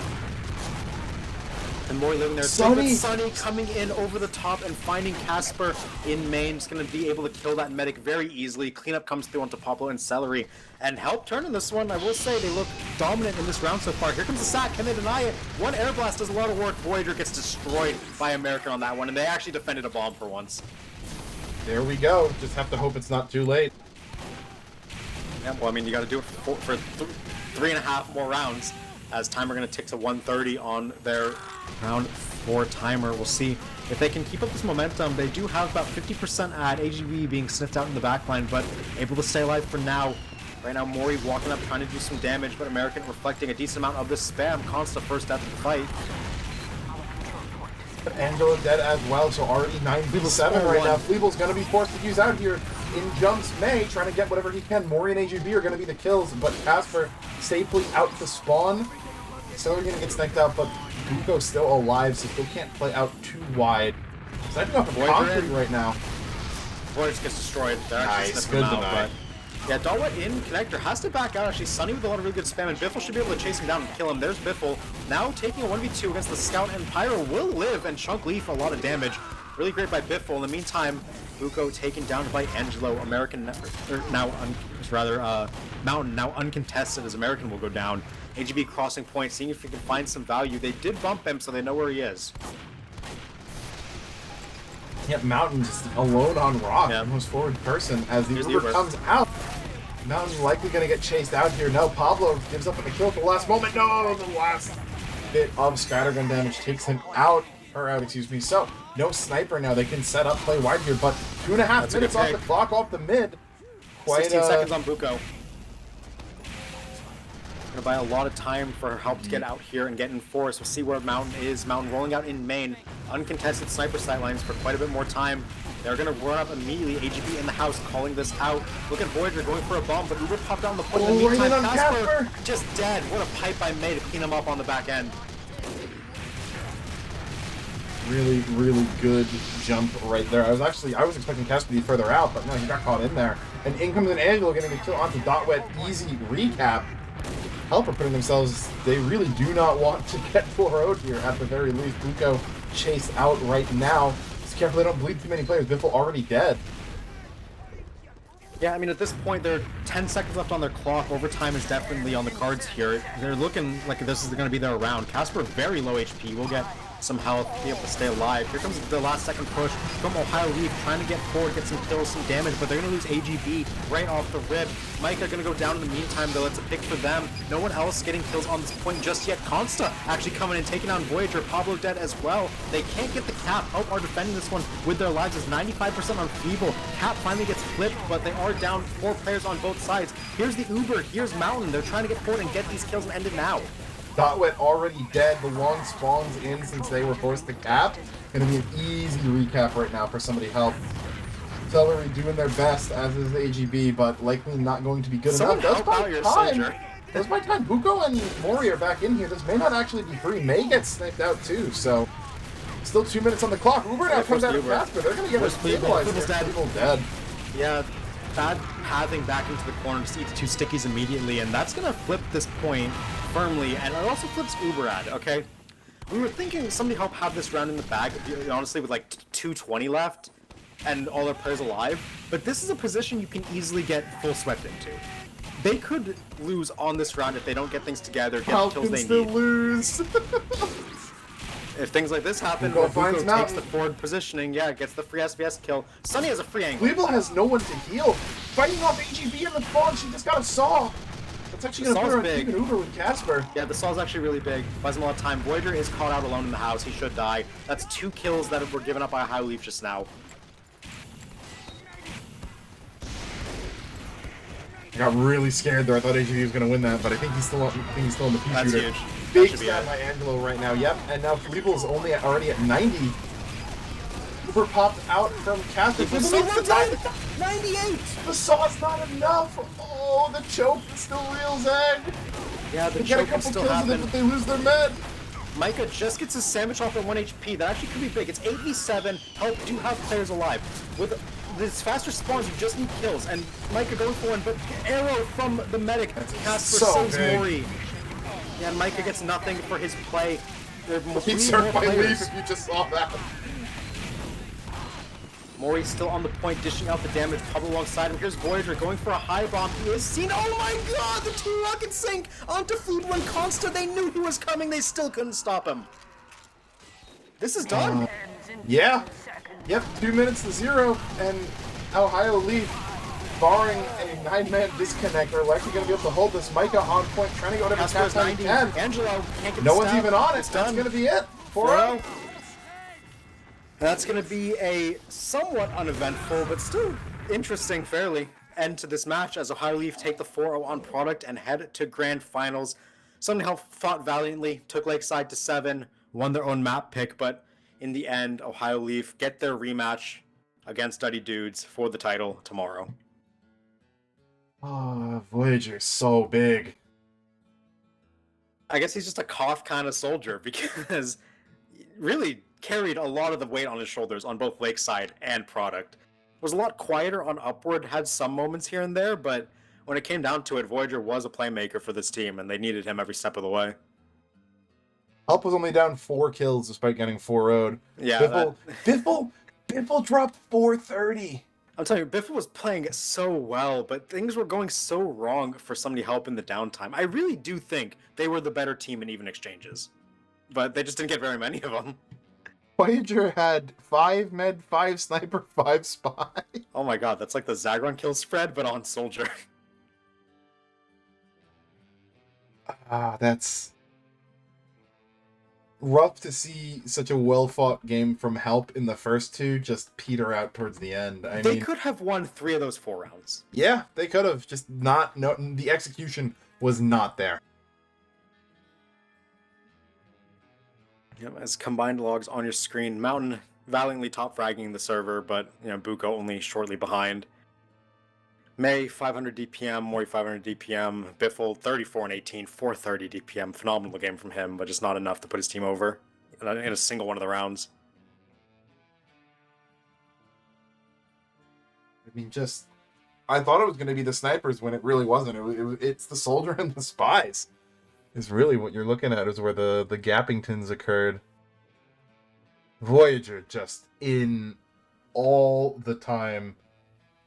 And Mori living there. Sunny. Sunny coming in over the top and finding Casper in main. Just going to be able to kill that medic very easily. Cleanup comes through onto Pablo and Celery. And Help turn in this one. I will say they look dominant in this round so far. Here comes the sack. Can they deny it? One air blast does a lot of work. Voyager gets destroyed by American on that one. And they actually defended a bomb for once. There we go. Just have to hope it's not too late. Yeah, well, I mean, you got to do it for 3.5 more rounds. As timer going to tick to 130 on their round 4 timer. We'll see if they can keep up this momentum. They do have about 50% at AGB being sniffed out in the backline, but able to stay alive for now. Right now, Mori walking up, trying to do some damage, but American reflecting a decent amount of this spam. Consta first death in the fight. Angelo dead as well, so already 9v7 right now. Fleeble's going to be forced to use out here. In jumps May, trying to get whatever he can. Mori and AGB are going to be the kills, but Casper safely out to spawn. Celery going to get sniped out, but Buko's still alive, so still can't play out too wide. Sniping off of concrete right now. Voyager just gets destroyed. They're actually Nice, sniffing good him out, deny. but yeah, Dalwet in connector has to back out. Actually, Sunny with a lot of really good spam, and Biffle should be able to chase him down and kill him. There's Biffle now taking a 1v2 against the Scout, and Pyro will live and chunk Leaf a lot of damage. Really great by Biffle. In the meantime, Buko taken down by Angelo. American Mountain now uncontested as American will go down. AGB crossing point, seeing if he can find some value. They did bump him, so they know where he is. Yep, Mountain just alone on rock, Yeah. the most forward person as the Here's the Uber Uber. comes out. Mountain likely going to get chased out here. No, Pablo gives up on the kill at the last moment. No, the last bit of scattergun damage takes him out. Excuse me. So, no sniper now. They can set up, play wide here, but 2.5 minutes off the clock, off the mid. Quite 16 seconds on Buko. Gonna buy a lot of time for Help to get out here and get in force. We'll see where Mountain is. Mountain rolling out in main. Uncontested sniper sight lines for quite a bit more time. They're gonna run up immediately. AGB in the house calling this out. Look at Voyager going for a bomb, but Uber popped down the point. In the right meantime, in on Casper just dead. What a pipe I made to clean him up on the back end. Really, really good jump right there. I was expecting Casper to be further out, but no, he got caught in there. And in comes an Angelo getting a kill onto Dotwet. Easy recap. Help are putting themselves, they really do not want to get full road here at the very least. Buko chased out right now. Just careful they don't bleed too many players. Biffle already dead. Yeah, I mean, at this point, there are 10 seconds left on their clock. Overtime is definitely on the cards here. They're looking like this is going to be their round. Casper, very low HP, will get some health, be able to stay alive. Here comes the last second push from Ohio Leaf, trying to get forward, get some kills, some damage, but they're going to lose AGB right off the rip. Micah going to go down in the meantime, though. It's a pick for them. No one else getting kills on this point just yet. Consta actually coming and taking down Voyager. Pablo dead as well. They can't get the cap. Help are defending this one with their lives. It's 95% on Feeble. Cap finally gets flipped, but they are down 4 players on both sides. Here's the Uber. Here's Mountain. They're trying to get forward and get these kills and end it now. Dotwet already dead. The long spawns in since they were forced to cap. Gonna be an easy recap right now for somebody Help. Celery doing their best, as is AGB, but likely not going to be good Someone enough. help out your soldier. That's my time. Buko and Mori are back in here. This may not actually be free. May get sniped out too, so still 2 minutes on the clock. Uber now comes out of Casper. They're gonna get a stabilizer. People dead. Yeah, bad pathing back into the corner, just eats 2 stickies immediately, and that's gonna flip this point firmly, and it also flips Uber ad, okay? We were thinking somebody help have this round in the bag, honestly, with like 220 left, and all their players alive, but this is a position you can easily get full swept into. They could lose on this round if they don't get things together, get the kills they still need. lose. If things like this happen, Buko or finds Buko takes Mountain. the forward positioning, yeah, gets the free SVS kill. Sunny has a free angle. Weeble has no one to heal. Fighting off AGB in the spawn, she just got a saw. That's actually going to put her on big. even Uber with Casper. Yeah, the saw's actually really big. Buys him a lot of time. Voyager is caught out alone in the house. He should die. That's 2 kills that were given up by a High Leaf just now. I got really scared there. I thought AGV was going to win that, but I think he's still in the P That's shooter. huge. Big stat by Angelo right now. Yep, and now Fleeble's already at 90. Uber popped out from Caster. So 98! The saw's not enough. Oh, the choke is still real, Zag. Yeah, the They get a choke can couple still kills with it, happen. but they lose their med. Micah just gets his sandwich off at 1 HP. That actually could be big. It's 8v7. Help do have players alive. With this faster spawns, you just need kills. And Micah going for one, but arrow from the medic. Casper so saves big. Mori. Yeah, and Micah gets nothing for his play. There are He's three more served by players. Leif if you just saw that. Mori's still on the point, dishing out the damage. Pablo alongside him. Here's Voyager going for a high bomb. He is seen. Oh my god! The two rocket sink onto Fleetwood and Consta. They knew he was coming. They still couldn't stop him. This is done. Yeah. Yep, 2 minutes to 0, and Ohio Leaf, barring a 9-man disconnect, are likely going to be able to hold this. Micah on point, trying to go to the Casper's cap 90. 10. Angelo can't get No the one's stab. even on it. It's That's done. going to be it. 4-0. That's going to be a somewhat uneventful, but still interesting, fairly, end to this match as Ohio Leaf take the 4-0 on product and head to grand finals. Southern Health fought valiantly, took Lakeside to 7, won their own map pick, but in the end, Ohio Leaf get their rematch against Duddy Dudes for the title tomorrow. Oh, Voyager's so big. I guess he's just a cough kind of soldier because really carried a lot of the weight on his shoulders on both Lakeside and product. Was a lot quieter on Upward, had some moments here and there, but when it came down to it, Voyager was a playmaker for this team, and they needed him every step of the way. Help was only down 4 kills despite getting 4-0'd. Yeah, Biffle dropped 430. I'm telling you, Biffle was playing so well, but things were going so wrong for somebody help in the downtime. I really do think they were the better team in even exchanges, but they just didn't get very many of them. Voyager had 5 med, 5 sniper, 5 spy. Oh my god, that's like the Zagron kill spread, but on Soldier. That's rough to see such a well-fought game from Help in the first 2 just peter out towards the end. I They mean, could have won 3 of those 4 rounds. yeah, they could have. Just not. No, the execution was not there. Yep, as combined logs on your screen, Mountain valiantly top fragging the server, but Buko only shortly behind. May 500 DPM, Mori 500 DPM, Biffle 34 and 18, 430 DPM. Phenomenal game from him, but just not enough to put his team over in a single one of the rounds. I mean, I thought it was going to be the snipers when it really wasn't. It's the soldier and the spies. Is really what you're looking at, is where the Gappingtons occurred. Voyager just in all the time,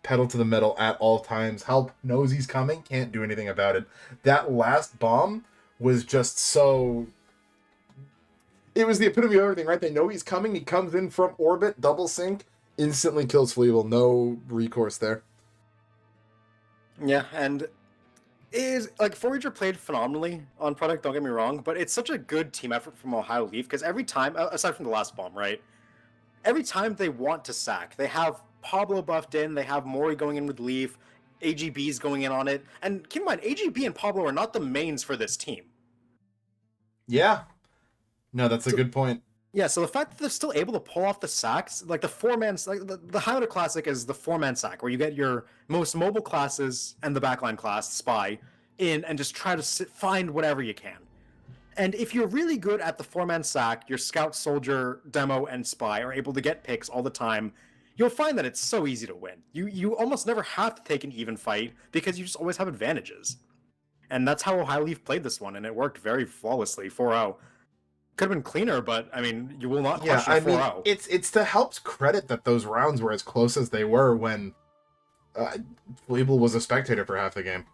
pedal to the metal at all times. Help knows he's coming, can't do anything about it. That last bomb was just so... It was the epitome of everything, right? They know he's coming, he comes in from orbit, double sync, instantly kills Fleeble. No recourse there. Yeah, and Voyager played phenomenally on product, don't get me wrong, but it's such a good team effort from Ohio Leaf, because every time, aside from the last bomb, right? Every time they want to sack, they have Pablo buffed in, they have Mori going in with Leaf, AGB's going in on it, and keep in mind, AGB and Pablo are not the mains for this team. Yeah. No, that's a good point. Yeah, so the fact that they're still able to pull off the sacks, like the 4-man, like the Highlander Classic is the 4-man sack, where you get your most mobile classes and the backline class, Spy, in and just try to find whatever you can. And if you're really good at the 4-man sack, your Scout, Soldier, Demo, and Spy are able to get picks all the time, you'll find that it's so easy to win. You almost never have to take an even fight because you just always have advantages. And that's how Ohio Leaf played this one, and it worked very flawlessly, 4-0. Could have been cleaner, but I mean, you will not question 4-0. It's to Help's credit that those rounds were as close as they were when Fleeble was a spectator for half the game.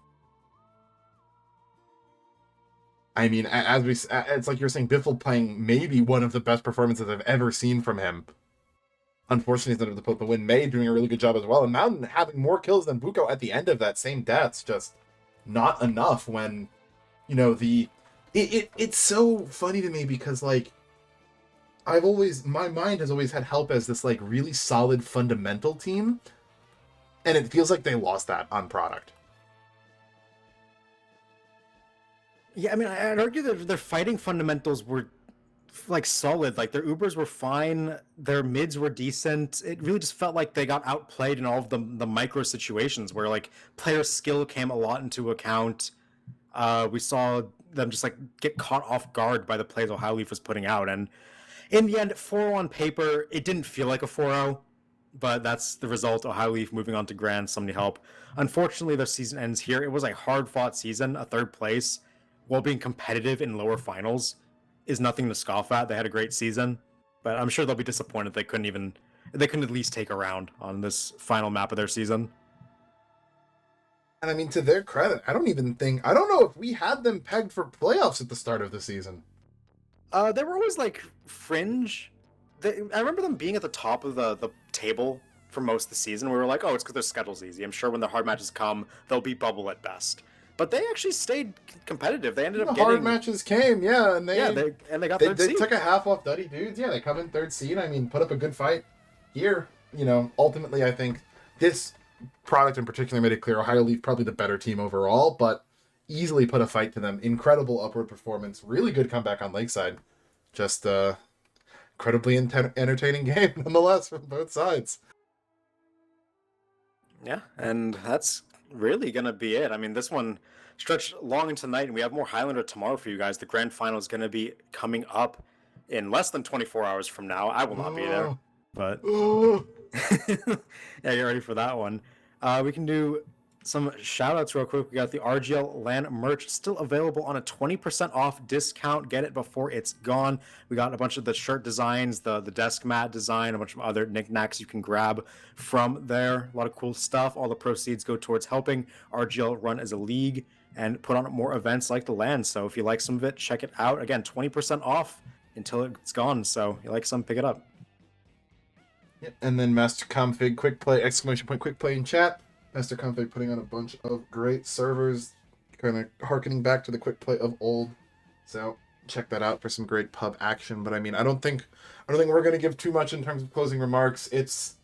I mean, it's like you're saying, Biffle playing maybe one of the best performances I've ever seen from him. Unfortunately, he's not able to put the win. May doing a really good job as well, and Mountain having more kills than Buko at the end of that same death's just not enough when, It's so funny to me because, like, my mind has always had Help as this, like, really solid fundamental team, and it feels like they lost that on product. Yeah, I mean, I'd argue that their fighting fundamentals were like solid. Like their Ubers were fine, their mids were decent. It really just felt like they got outplayed in all of the micro situations where like player skill came a lot into account. We saw them just like get caught off guard by the plays Ohio Leaf was putting out, and in the end, 4-0 on paper, it didn't feel like a 4-0, but that's the result. Ohio Leaf moving on to Grand, somebody help. Unfortunately, their season ends here. It was a hard-fought season, a third place, while being competitive in lower finals is nothing to scoff at. They had a great season, but I'm sure they'll be disappointed they couldn't at least take a round on this final map of their season. And I mean, to their credit, I don't know if we had them pegged for playoffs at the start of the season. They were always like fringe. I remember them being at the top of the table for most of the season. We were like, oh, it's because their schedule's easy. I'm sure when the hard matches come, they'll be bubble at best. But they actually stayed competitive. They ended up getting hard matches came, and they got third seed. They took a half off Duddy Dudes. Yeah, they come in third seed. I mean, put up a good fight here. Ultimately, I think this product in particular made it clear Ohio Leaf probably the better team overall, but easily put a fight to them. Incredible upward performance. Really good comeback on Lakeside. Just incredibly entertaining game nonetheless from both sides. Yeah, and that's really going to be it. I mean, this one stretched long into tonight, and we have more Highlander tomorrow for you guys. The grand final is going to be coming up in less than 24 hours from now. I will not be there, but yeah, get ready for that one. We can do some shout outs real quick. We got the RGL LAN merch still available on a 20% off discount. Get it before it's gone. We got a bunch of the shirt designs, the desk mat design, a bunch of other knickknacks you can grab from there. A lot of cool stuff. All the proceeds go towards helping RGL run as a league and put on more events like the LAN. So if you like some of it, check it out. Again, 20% off until it's gone. So if you like some, pick it up. Yep. And then Master Config Quick Play, ! Quick Play in chat. Master Config putting on a bunch of great servers, kind of harkening back to the quick play of old. So check that out for some great pub action. But I mean, I don't think we're gonna give too much in terms of closing remarks. It's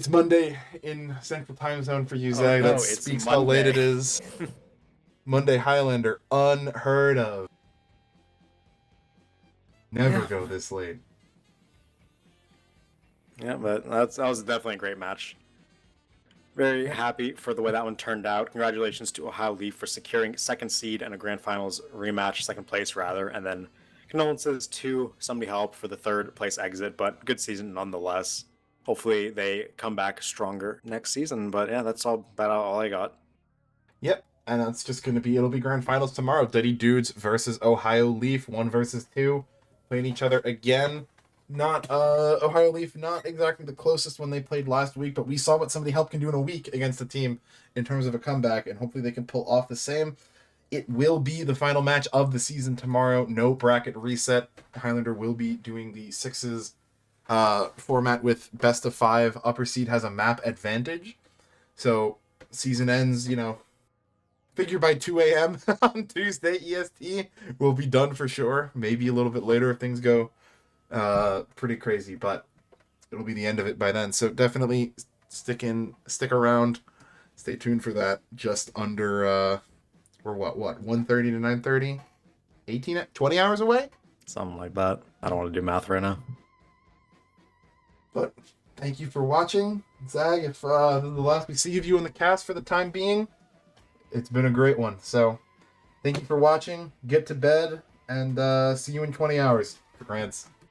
Monday in Central Time Zone for you, Zach. That speaks how late it is. Monday Highlander, unheard of. Never go this late. Yeah, but that was definitely a great match. Very happy for the way that one turned out. Congratulations to Ohio Leaf for securing second seed and a grand finals rematch, second place rather, and then condolences to Somebody Help for the third place exit, but good season nonetheless. Hopefully they come back stronger next season, but yeah, that's about all I got. Yep, and that's just going to be, it'll be grand finals tomorrow. Duddy Dudes versus Ohio Leaf, 1 versus 2, playing each other again. Not Ohio Leaf, not exactly the closest when they played last week, but we saw what Somebody Help can do in a week against a team in terms of a comeback, and hopefully they can pull off the same. It will be the final match of the season tomorrow. No bracket reset. Highlander will be doing the sixes format with best of 5. Upper seed has a map advantage. So season ends, figure by 2 a.m. on Tuesday EST. We'll be done for sure. Maybe a little bit later if things go pretty crazy, but it'll be the end of it by then. So definitely stick around, stay tuned for that. Just under we're what 1:30 to 9:30, 20 hours away, something like that. I don't want to do math right now, but thank you for watching, Zag. If this is the last we see of you in the cast for the time being, it's been a great one. So thank you for watching. Get to bed and see you in 20 hours for grants.